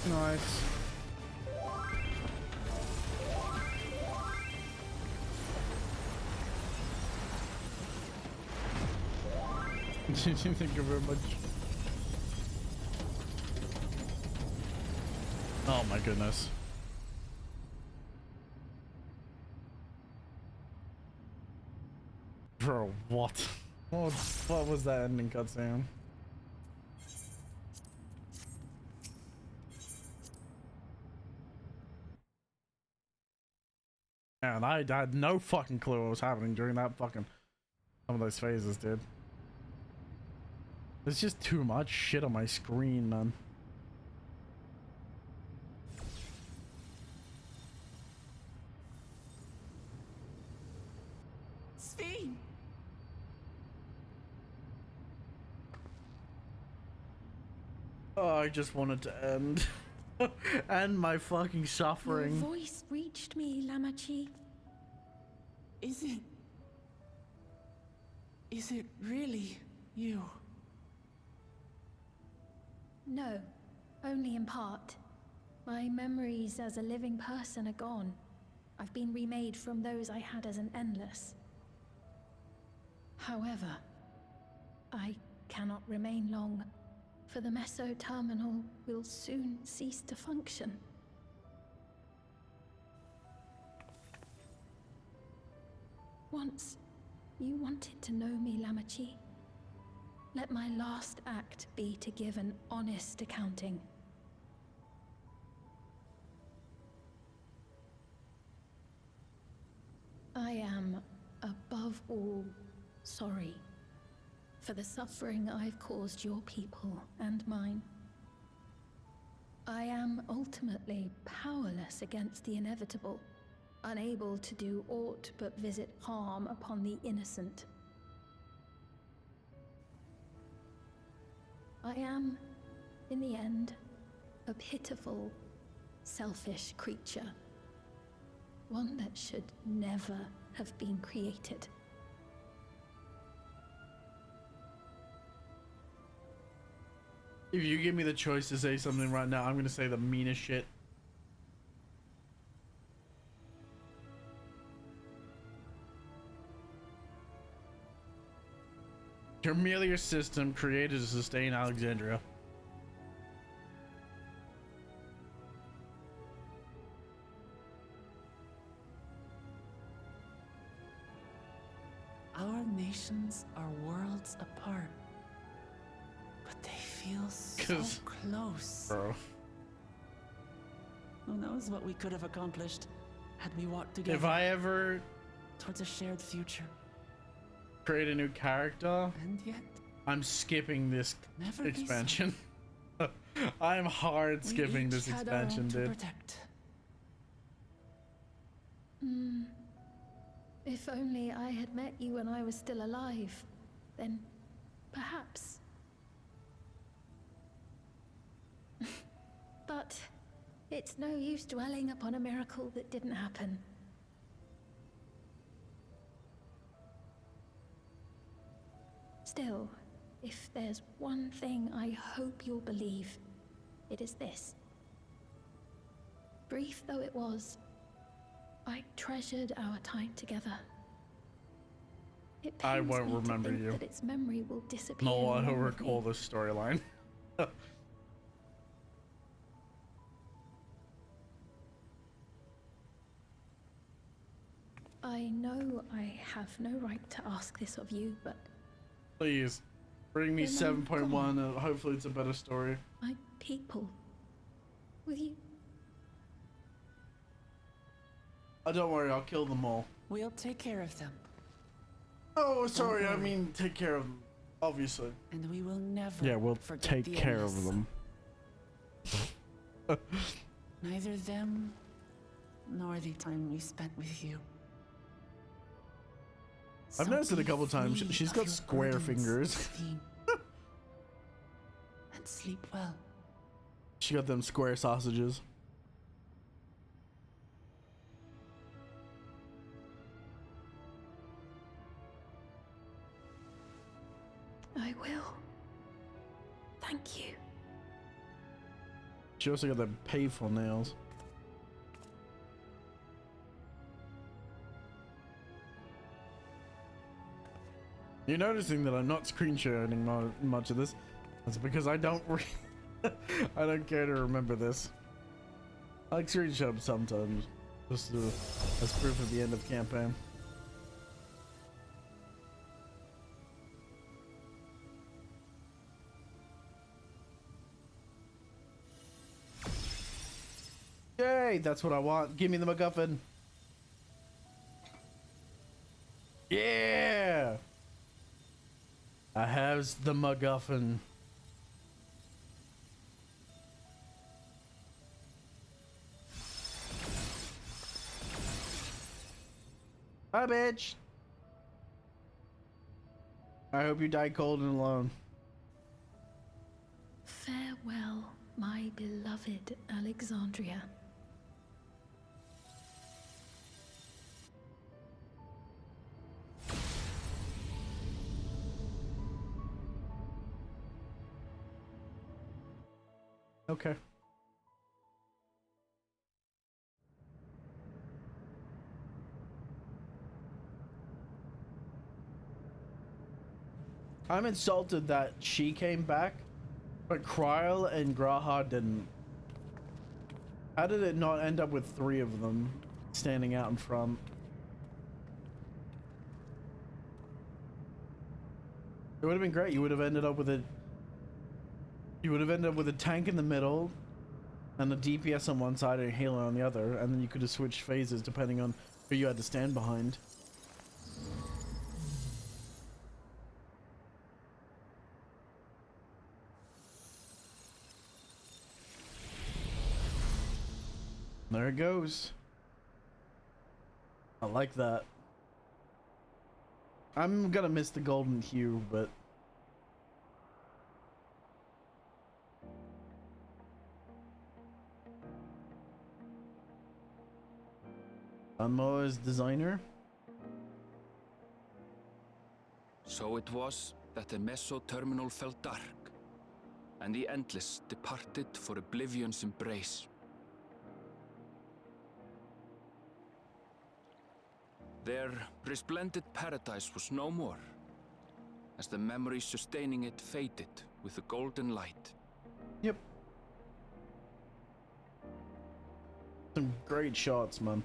Nice. Thank you very much. Oh my goodness. Bro, what? What was that ending cutscene? Man, I had no fucking clue what was happening during that fucking some of those phases, dude. There's just too much shit on my screen, man. Sphene! Oh, I just wanted to end. End my fucking suffering. Your voice reached me, Lamachi. Is it really you? No, only in part. My memories as a living person are gone. I've been remade from those I had as an endless. However, I cannot remain long, for the meso-terminal will soon cease to function. Once, you wanted to know me, Lamachi. Let my last act be to give an honest accounting. I am, above all, sorry for the suffering I've caused your people and mine. I am ultimately powerless against the inevitable, unable to do aught but visit harm upon the innocent. I am, in the end, a pitiful, selfish creature. One that should never have been created. If you give me the choice to say something right now, I'm gonna say the meanest shit. You're merely a system created to sustain Alexandria. Our nations are worlds apart, but they feel so close. Bro. Who knows what we could have accomplished had we walked together. If I ever towards a shared future, create a new character, and yet I'm skipping this never expansion. I'm hard skipping this expansion, dude. If only I had met you when I was still alive, then perhaps. But it's no use dwelling upon a miracle that didn't happen. Still, if there's one thing I hope you'll believe, it is this. Brief though it was, I treasured our time together. It pains I won't me to remember think you. that its memory will disappear. No, I along don't with me. recall this storyline. I know I have no right to ask this of you, but Please, bring me Then I'm 7.1 and hopefully it's a better story. my people, will you? Oh, don't worry, I'll kill them all. We'll take care of them. Oh, sorry, I mean take care of them, obviously. And we will never Yeah, we'll forget take the care endless. of them. Neither them nor the time we spent with you. I've noticed it a couple times. free She's of got your square burdens, fingers. Fiend. And sleep well. She got them square sausages. I will. Thank you. She also got them painful nails. You're noticing that I'm not screen sharing much of this. That's because I don't I don't care to remember this. I like screenshot them sometimes, just as proof of the end of campaign. Yay, that's what I want. Give me the MacGuffin. Yeah! I have the MacGuffin. Bye, bitch. I hope you die cold and alone. Farewell, my beloved Alexandria. Okay. I'm insulted that she came back, but Kryl and Graha didn't. How did it not end up with 3 of them standing out in front? It would have been great. You would have ended up with a tank in the middle and a DPS on one side and a healer on the other, and then you could have switched phases depending on who you had to stand behind. There it goes. I like that. I'm gonna miss the golden hue, but Adamantoise designer. So it was that the meso-terminal fell dark, and the Endless departed for oblivion's embrace. Their resplendent paradise was no more, as the memory sustaining it faded with the golden light. Yep. Some great shots, man.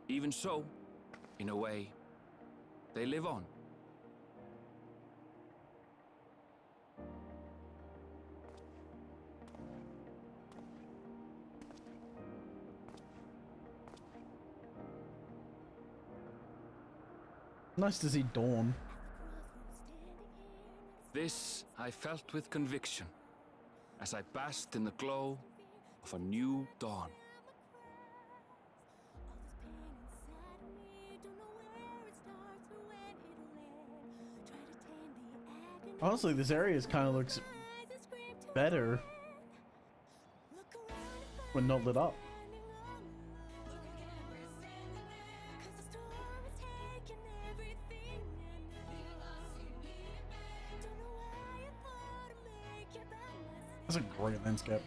Even so, in a way, they live on. Nice to see Dawn. This I felt with conviction, as I basked in the glow of a new dawn. Honestly, this area kind of looks better when not lit up. That's a great landscape.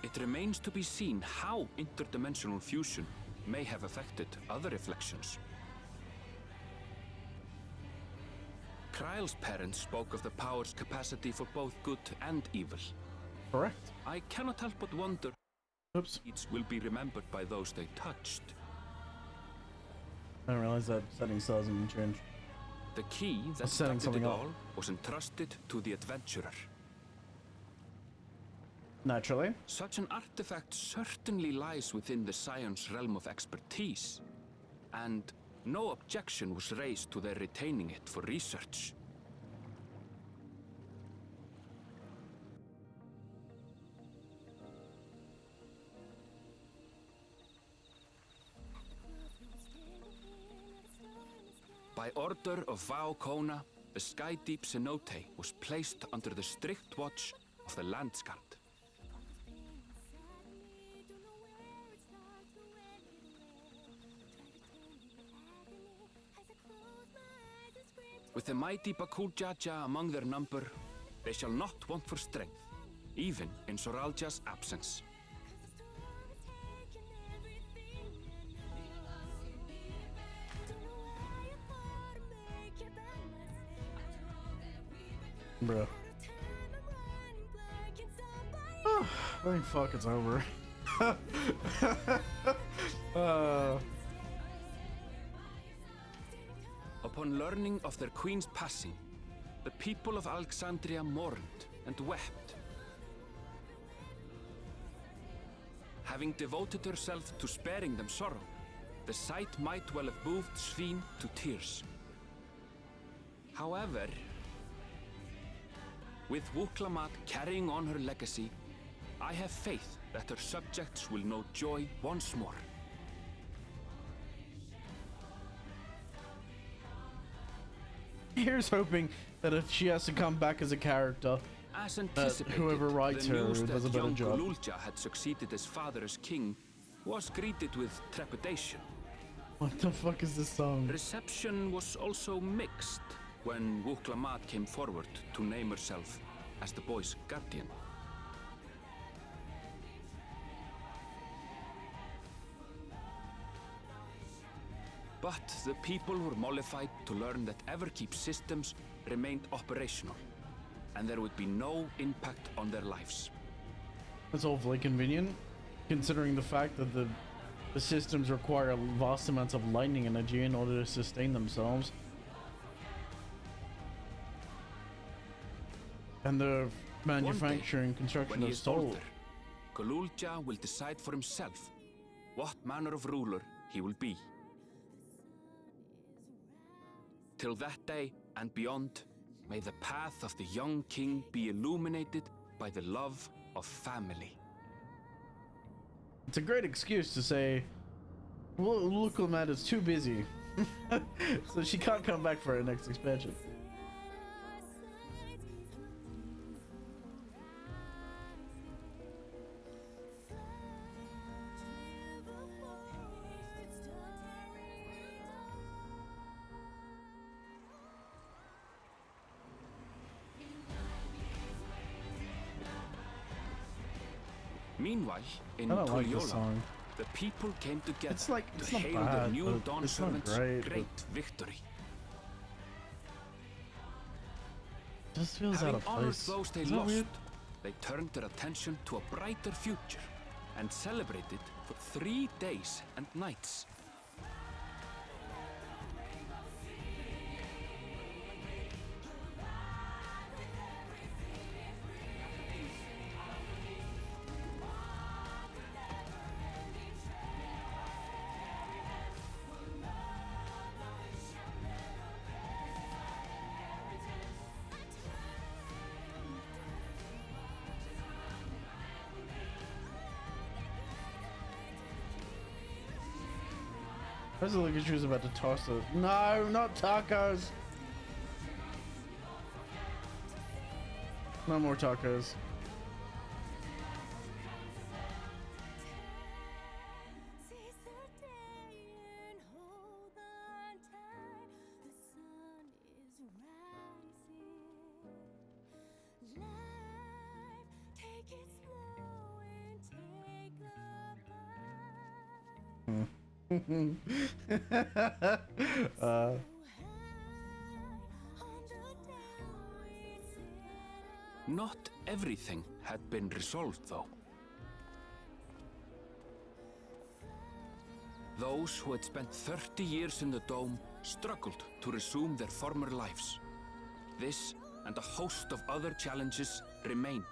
It remains to be seen how interdimensional fusion may have affected other reflections. Kryle's parents spoke of the power's capacity for both good and evil. Correct. I cannot help but wonder if each will be remembered by those they touched. I didn't realize that setting still hasn't changed. The key that started it all was entrusted to the adventurer. Naturally. Such an artifact certainly lies within the Scion's realm of expertise, and no objection was raised to their retaining it for research. By order of Vau Kona, the Sky Deep cenote was placed under the strict watch of the Landsguard. With the mighty Bakul Jaja among their number, they shall not want for strength, even in Soralja's absence. Bruh. I think fuck it's over. Upon learning of their queen's passing, the people of Alexandria mourned and wept. Having devoted herself to sparing them sorrow, the sight might well have moved Sveen to tears. However, with Wuklamat carrying on her legacy, I have faith that her subjects will know joy once more. Here's hoping that if she has to come back as a character, as anticipated, whoever writes her does a better job. Gululja had succeeded his father as king was greeted with trepidation. What the fuck is this song? Reception was also mixed when Wuklamat came forward to name herself as the boy's guardian. But the people were mollified to learn that Everkeep's systems remained operational, and there would be no impact on their lives. That's awfully convenient, considering the fact that the systems require vast amounts of lightning energy in order to sustain themselves. And the manufacturing construction of steel. Gululja will decide for himself what manner of ruler he will be. Till that day and beyond, may the path of the young king be illuminated by the love of family. It's a great excuse to say, well, Wuklamat is too busy, so she can't come back for her next expansion. Meanwhile, in Tuliola, the people came together to hail the new Dawn servant's great victory. Just feels out of Having honored place. those they lost, they turned their attention to a brighter future and celebrated for 3 days and nights. Where's the like she was about to toss it? No, not tacos. No more tacos. Not everything had been resolved, though. Those who had spent 30 years in the dome struggled to resume their former lives. This and a host of other challenges remained.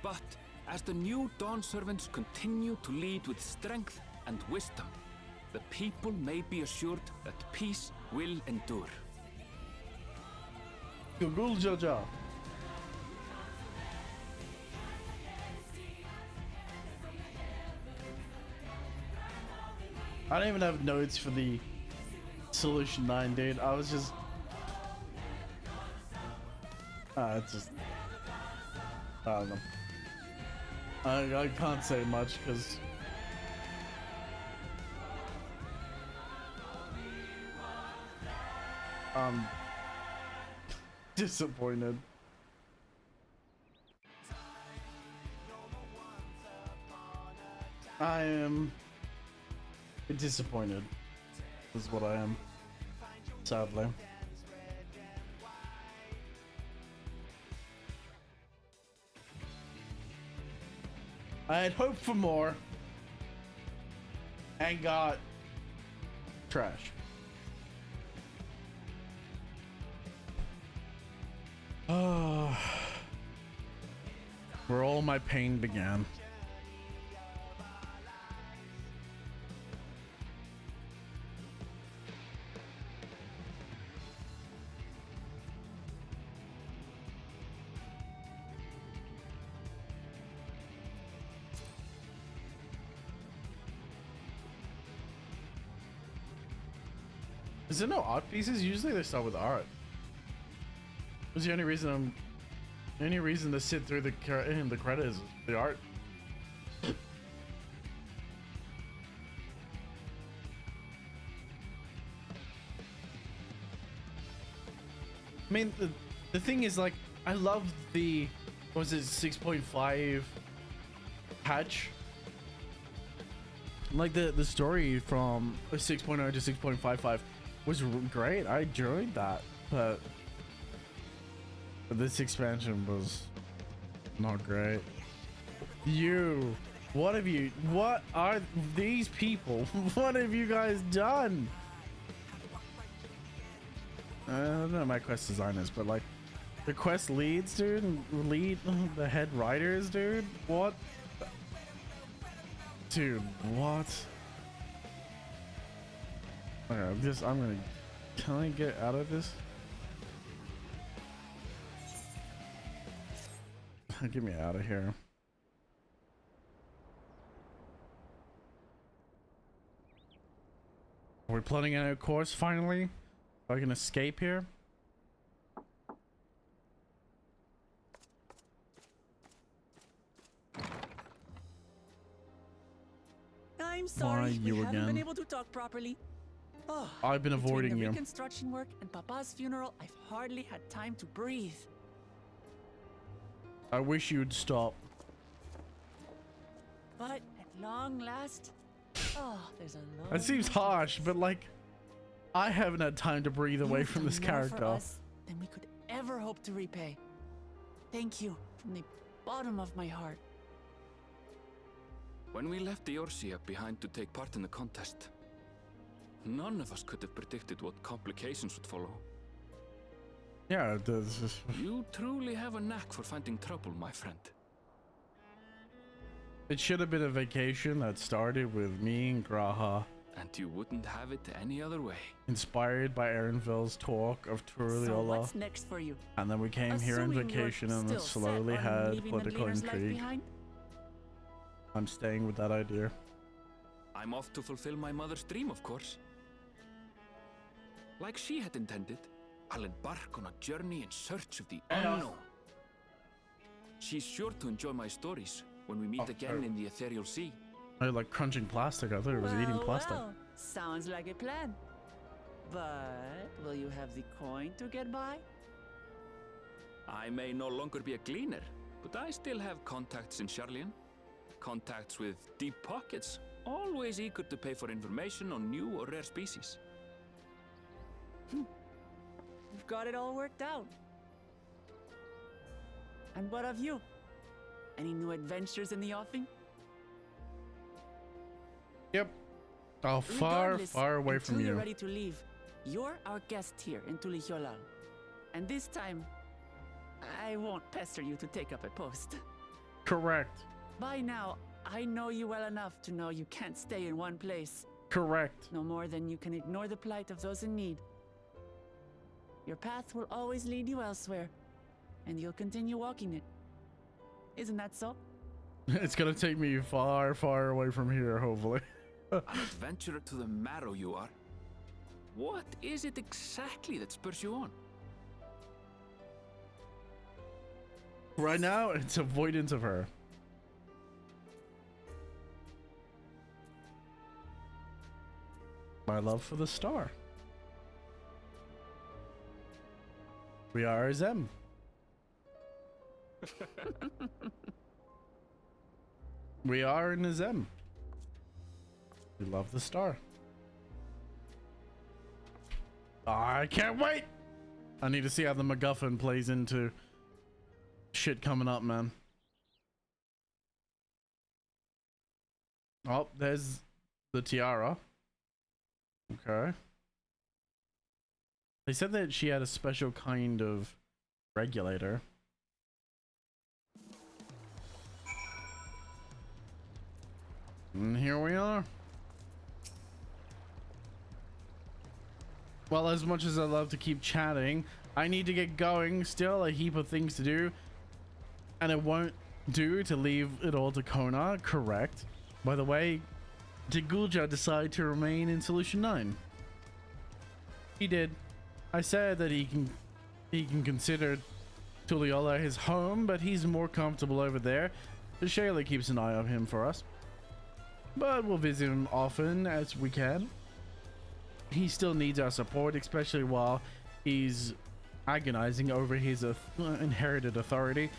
But as the new Dawn servants continue to lead with strength and wisdom, the people may be assured that peace will endure. Google Jaja. I don't even have notes for the Solution 9, dude. I was just... it's just... I don't know. I can't say much because... I'm disappointed. I am disappointed, is what I am, sadly. I had hoped for more and got trash. Where all my pain began. Is there no art pieces? Usually they start with art. What's the only reason to sit through the credits is the art? I mean, the thing is, like, I love the, what was it, 6.5 patch? Like the story from 6.0 to 6.55 was great. I enjoyed that, but this expansion was not great. What are these people? What have you guys done? I don't know my quest designers, but like the quest leads, dude, and the head writers, dude. What? Dude, what? Okay, can I get out of this? Get me out of here. Are we plotting out a course finally? So I can escape here? I'm sorry, you we haven't again? been able to talk properly. Oh, I've been avoiding between the you. reconstruction work and Papa's funeral, I've hardly had time to breathe. I wish you'd stop. But at long last, there's a long... That seems harsh, but like, I haven't had time to breathe away You've from done this more character. for us than we could ever hope to repay. Thank you from the bottom of my heart. When we left the Orsia behind to take part in the contest, None of us could have predicted what complications would follow. Yeah, it does. You truly have a knack for finding trouble, my friend. It should have been a vacation that started with me and Graha. And you wouldn't have it any other way. Inspired by Aaronville's talk of Turliola. So what's next for you? And then we came here on vacation and then slowly had political intrigue. I'm staying with that idea. I'm off to fulfill my mother's dream, of course. Like she had intended, I'll embark on a journey in search of the unknown. She's sure to enjoy my stories when we meet again in the ethereal sea. I like crunching plastic. I thought it was eating plastic. Well, sounds like a plan. But will you have the coin to get by? I may no longer be a gleaner, but I still have contacts in Charlian. Contacts with deep pockets, always eager to pay for information on new or rare species. You've got it all worked out. And what of you? Any new adventures in the offing? Yep. Oh, far away from you. Until you're you. ready to leave, you're our guest here in Tulihyolal. And this time, I won't pester you to take up a post. Correct. By now, I know you well enough to know you can't stay in one place. Correct. No more than you can ignore the plight of those in need. Your path will always lead you elsewhere, and you'll continue walking it. Isn't that so? It's gonna take me far, far away from here, hopefully. An adventurer to the marrow you are. What is it exactly that spurs you on? Right now, it's avoidance of her. My love for the star. We are Zem. We are in Zem. We love the star. I can't wait. I need to see how the MacGuffin plays into shit coming up, man. Oh, there's the tiara. Okay. They said that she had a special kind of regulator. And here we are. Well, as much as I love to keep chatting, I need to get going. Still a heap of things to do. And it won't do to leave it all to Kona, correct? By the way, did Gulja decide to remain in Solution 9? He did. I said that he can consider Tulihyolal his home, but he's more comfortable over there. Shayla keeps an eye on him for us. But we'll visit him often as we can. He still needs our support, especially while he's agonizing over his inherited authority.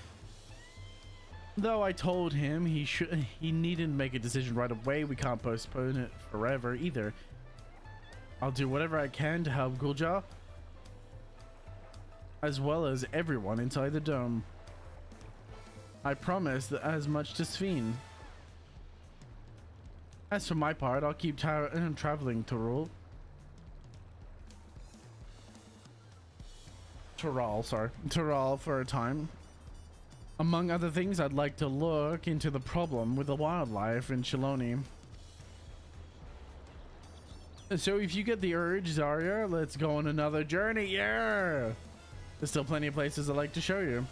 Though I told him he needn't make a decision right away. We can't postpone it forever either. I'll do whatever I can to help Gulja, as well as everyone inside the dome. I promise that as much to Sphene. As for my part, I'll keep traveling to Tural for a time. Among other things, I'd like to look into the problem with the wildlife in Shiloni. So if you get the urge, Zarya, let's go on another journey. Yeah! There's still plenty of places I'd like to show you.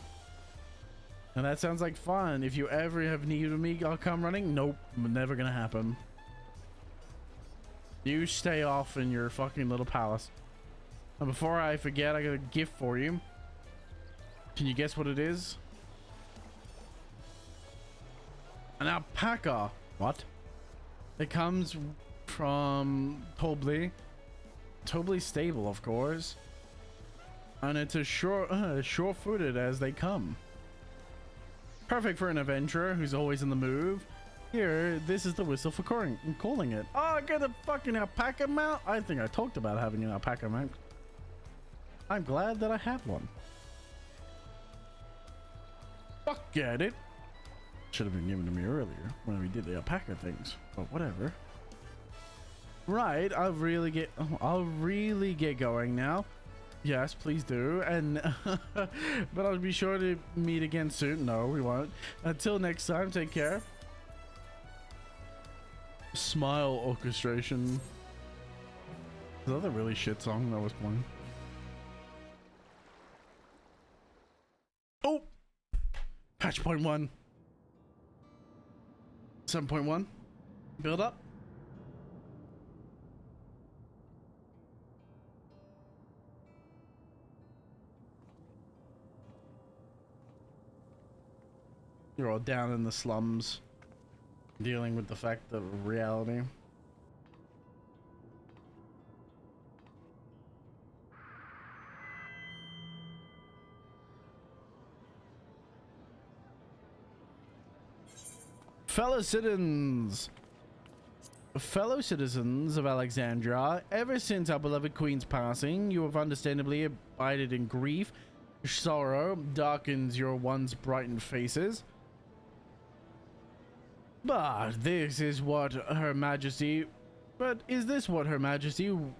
And that sounds like fun. If you ever have need of me, I'll come running. Nope, never gonna happen. You stay off in your fucking little palace. And before I forget, I got a gift for you. Can you guess what it is? An alpaca. What? It comes from Tobli stable, of course. And it's as sure-footed as they come. Perfect for an adventurer who's always in the move. Here, this is the whistle for calling it. Oh, I got a fucking alpaca mount. I think I talked about having an alpaca mount. I'm glad that I have one. Fuck, get it. Should have been given to me earlier when we did the alpaca things, but whatever. Right, I'll really get going now. Yes, please do. And but I'll be sure to meet again soon. No, we won't. Until next time, take care. Smile orchestration. Is that a really shit song that was playing? Oh! Patch point 1. 7.1. Build up. You're all down in the slums, dealing with the fact of reality. Fellow citizens of Alexandria, ever since our beloved queen's passing, you have understandably abided in grief. Sorrow darkens your once brightened faces. But is this what Her Majesty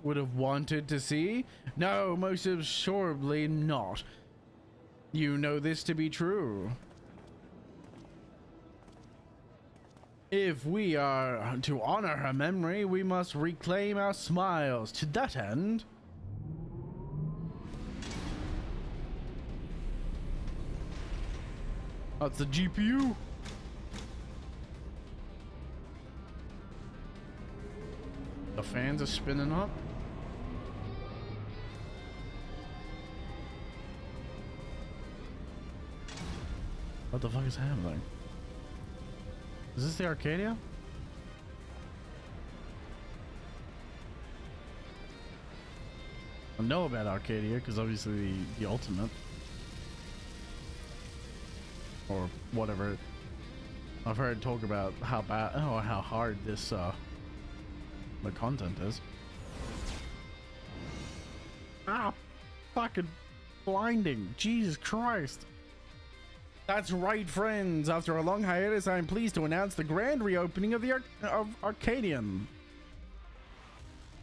would have wanted to see? No, most assuredly not. You know this to be true. If we are to honor her memory, we must reclaim our smiles. To that end, that's the GPU. The fans are spinning up. What the fuck is happening? Is this the Arcadia? I know about Arcadia because obviously the ultimate. Or whatever. I've heard talk about how bad, how hard this the content is. Ah, fucking blinding. Jesus Christ. That's right, friends. After a long hiatus, I am pleased to announce the grand reopening of the Arcadian.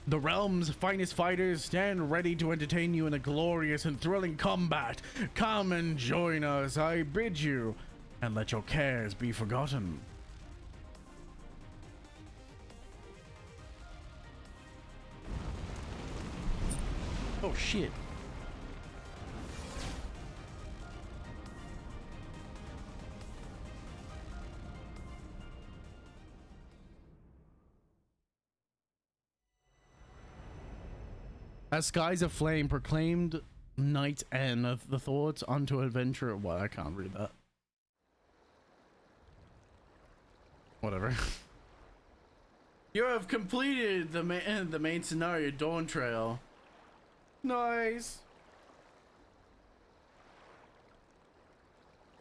The realm's finest fighters stand ready to entertain you in a glorious and thrilling combat. Come and join us, I bid you, and let your cares be forgotten. Oh shit. As skies of flame proclaimed night end of the thoughts unto adventure. What? I can't read that. Whatever. You have completed the main scenario, Dawntrail. Nice.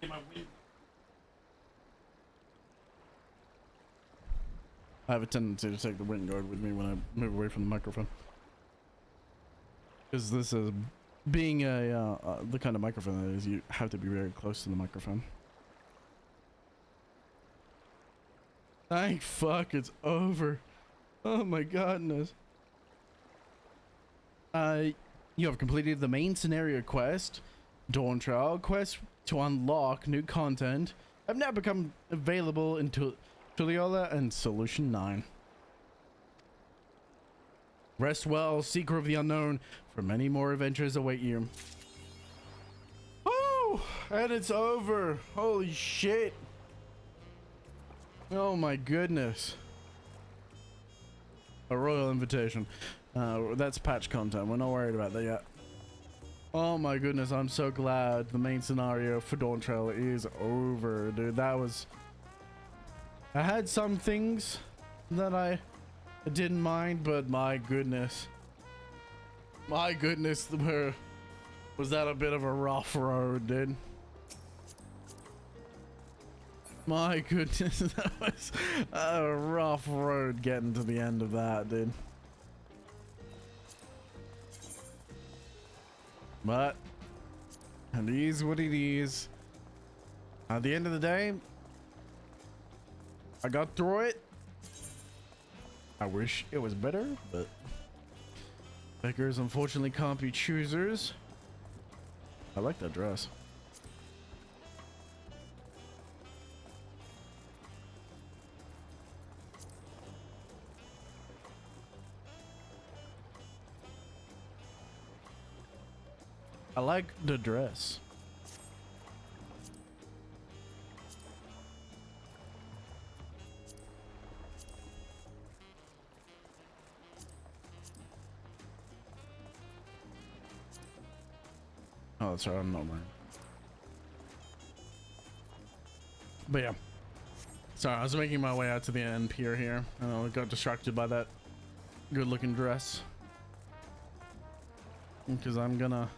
I have a tendency to take the wind guard with me when I move away from the microphone. Because this is being the kind of microphone that is, you have to be very close to the microphone. Thank fuck it's over. Oh my godness. You have completed the main scenario quest, Dawntrail. Quest to unlock new content have now become available in Tuliola and Solution 9. Rest well, Seeker of the Unknown, for many more adventures await you. Oh, and it's over. Holy shit. Oh my goodness. A royal invitation. That's patch content. We're not worried about that yet. Oh my goodness, I'm so glad the main scenario for Dawntrail is over, dude. That was... I had some things that I didn't mind, but my goodness. My goodness, was that a bit of a rough road, dude. My goodness, that was a rough road getting to the end of that, dude. But it is what it is. At the end of the day, I got through it. I wish it was better, but beggars unfortunately can't be choosers. I like that dress. I like the dress. Oh, that's right. I'm not wearing. But yeah. Sorry, I was making my way out to the end pier here, and I got distracted by that good-looking dress. Because I'm gonna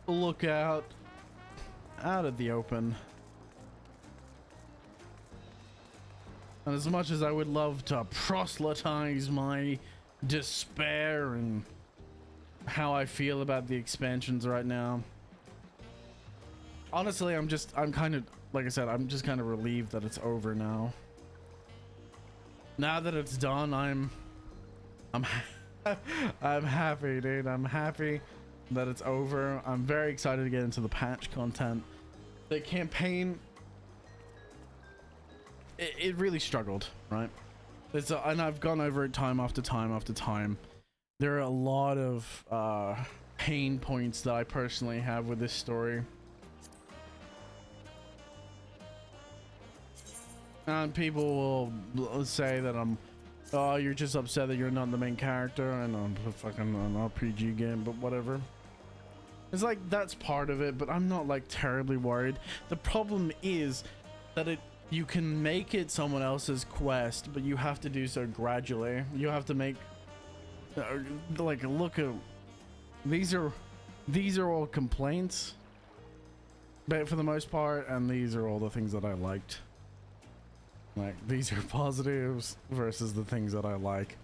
look out at the open. And as much as I would love to proselytize my despair and how I feel about the expansions right now, honestly, I'm kind of, like I said, I'm just kind of relieved that it's over now. Now that it's done, I'm I'm happy, dude. I'm happy that it's over. I'm very excited to get into the patch content. The campaign, it really struggled, right? And I've gone over it time after time after time. There are a lot of pain points that I personally have with this story. And people will say that oh, you're just upset that you're not the main character and I'm fucking an RPG game, but whatever. It's like, that's part of it, but I'm not like terribly worried. The problem is that you can make it someone else's quest, but you have to do so gradually. You have to make like, look at these are all complaints, but for the most part, and these are all the things that I liked. Like, these are positives versus the things that I like.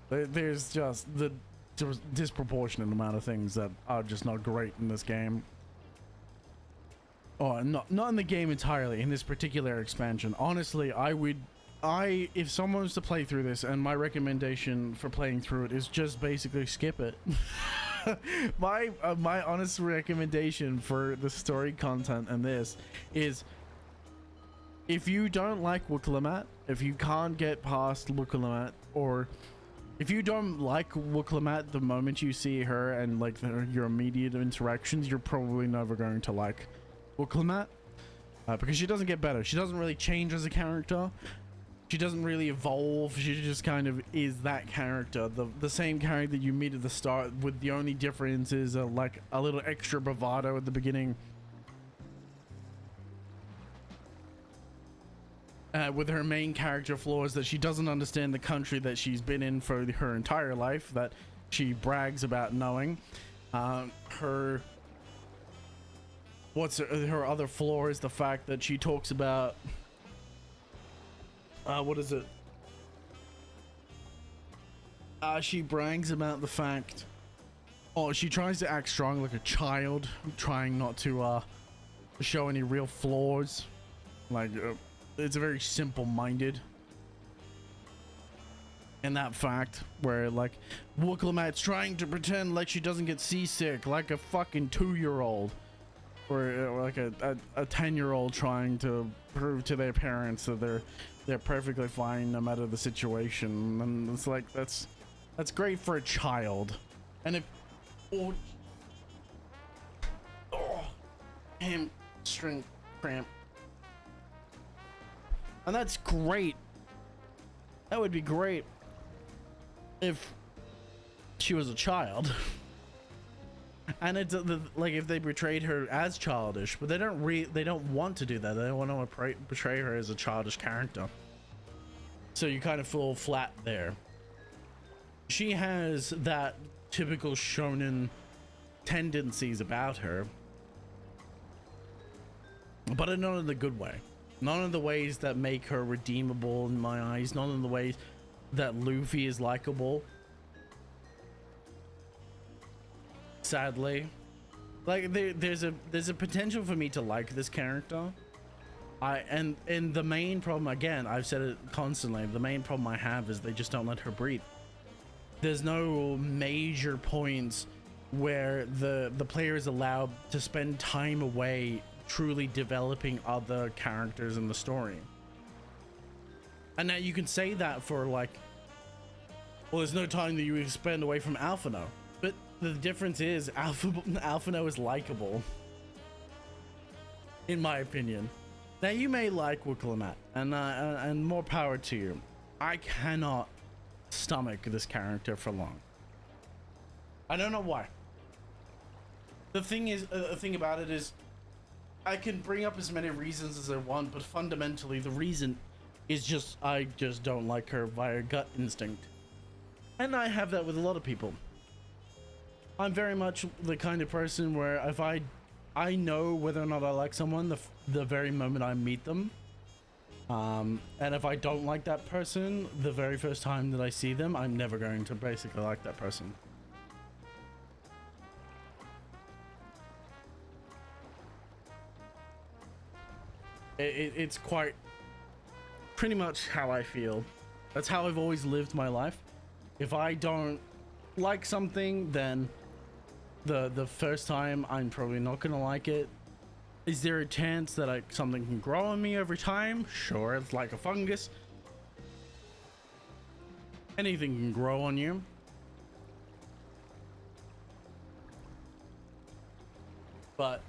There's just the disproportionate amount of things that are just not great in this game. Oh, not in the game entirely, in this particular expansion. Honestly, if someone was to play through this, and my recommendation for playing through it is just basically skip it. My honest recommendation for the story content and this is, if you don't like Wukalamat, if you can't get past Wukalamat, or if you don't like Wukalamat the moment you see her and like your immediate interactions, you're probably never going to like Wukalamat, because she doesn't get better. She doesn't really change as a character. She doesn't really evolve. She just kind of is that character, the same character that you meet at the start, with the only difference is like a little extra bravado at the beginning. With her main character flaws, that she doesn't understand the country that she's been in for her entire life, that she brags about knowing. Her other flaw is the fact that she talks about what is it? She brags about the fact, she tries to act strong like a child, trying not to show any real flaws. Like, it's a very simple-minded in that fact, where like Wukalamat's trying to pretend like she doesn't get seasick, like a fucking 2-year-old, or like a 10-year-old trying to prove to their parents that they're perfectly fine no matter the situation. And it's like, that's great for a child. And if hamstring cramp. And that's great. That would be great if she was a child. And it's like if they portrayed her as childish, but they don't want to do that. They don't want to portray her as a childish character. So you kind of fall flat there. She has that typical shonen tendencies about her, but not in the good way. None of the ways that make her redeemable in my eyes. None of the ways that Luffy is likable. Sadly, like there's a potential for me to like this character. And the main problem, again, I've said it constantly, the main problem I have is they just don't let her breathe. There's no major points where the player is allowed to spend time away truly developing other characters in the story. And now you can say that for like, well, there's no time that you spend away from Alphino, but the difference is Alphino is likable, in my opinion. Now you may like Wicklemat, and more power to you. I cannot stomach this character for long. I don't know why. The thing is, the thing about it is, I can bring up as many reasons as I want, but fundamentally the reason is just I just don't like her via gut instinct, and I have that with a lot of people. I'm very much the kind of person where if I know whether or not I like someone the very moment I meet them, and if I don't like that person the very first time that I see them, I'm never going to basically like that person. It's quite pretty much how I feel. That's how I've always lived my life. If I don't like something, then the first time I'm probably not gonna like it. Is there a chance that something can grow on me every time? Sure, it's like a fungus. Anything can grow on you. But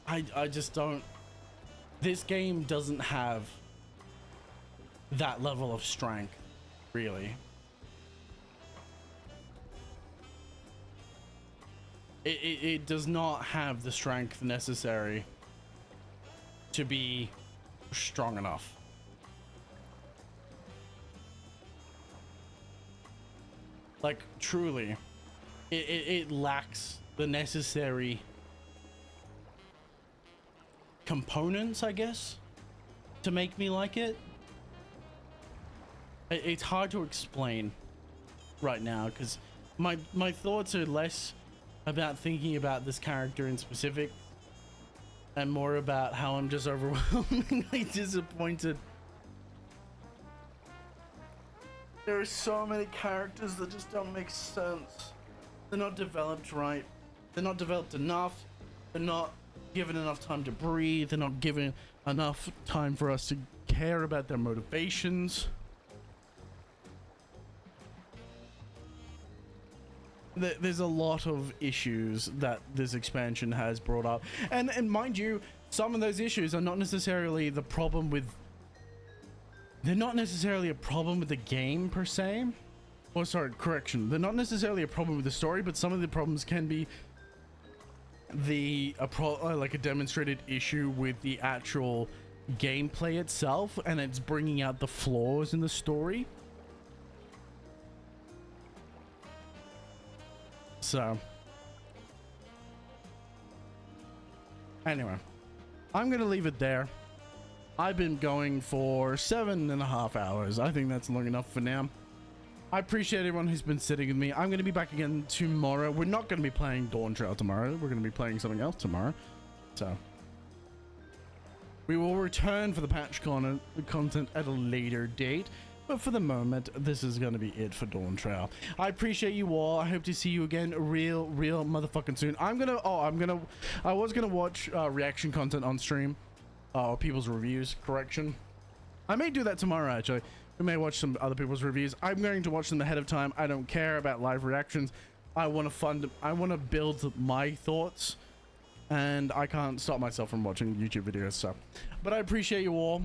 I just don't. This game doesn't have that level of strength, really. It does not have the strength necessary to be strong enough. Like, truly, it lacks the necessary components, I guess, to make me like it. It's hard to explain right now because my thoughts are less about thinking about this character in specific and more about how I'm just overwhelmingly disappointed. There are so many characters that just don't make sense. They're not developed right. They're not developed enough. They're not given enough time to breathe. They're not given enough time for us to care about their motivations. There's a lot of issues that this expansion has brought up, and mind you, some of those issues are not necessarily the problem with. They're not necessarily a problem with the game per se. Or sorry, correction. They're not necessarily a problem with the story, but some of the problems can be like a demonstrated issue with the actual gameplay itself, and it's bringing out the flaws in the story. So anyway, I'm gonna leave it there. I've been going for 7.5 hours. I think that's long enough for now. I appreciate everyone who's been sitting with me. I'm going to be back again tomorrow. We're not going to be playing Dawntrail tomorrow. We're going to be playing something else tomorrow. So we will return for the patch content at a later date. But for the moment, this is going to be it for Dawntrail. I appreciate you all. I hope to see you again real motherfucking soon. I was going to watch reaction content on stream. People's reviews, correction. I may do that tomorrow, actually. We may watch some other people's reviews. I'm going to watch them ahead of time. I don't care about live reactions. I want to build my thoughts, and I can't stop myself from watching YouTube videos. So, but I appreciate you all.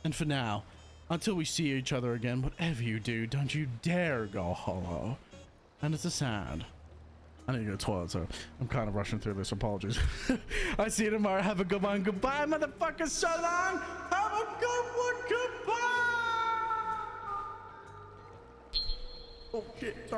And for now, until we see each other again, whatever you do, don't you dare go hollow. And it's a sound. I need to go to the toilet, so I'm kind of rushing through this. Apologies. I see you tomorrow. Have a good one. Goodbye, motherfuckers. So long. Have a good one. Goodbye. Oh, shit. Sorry.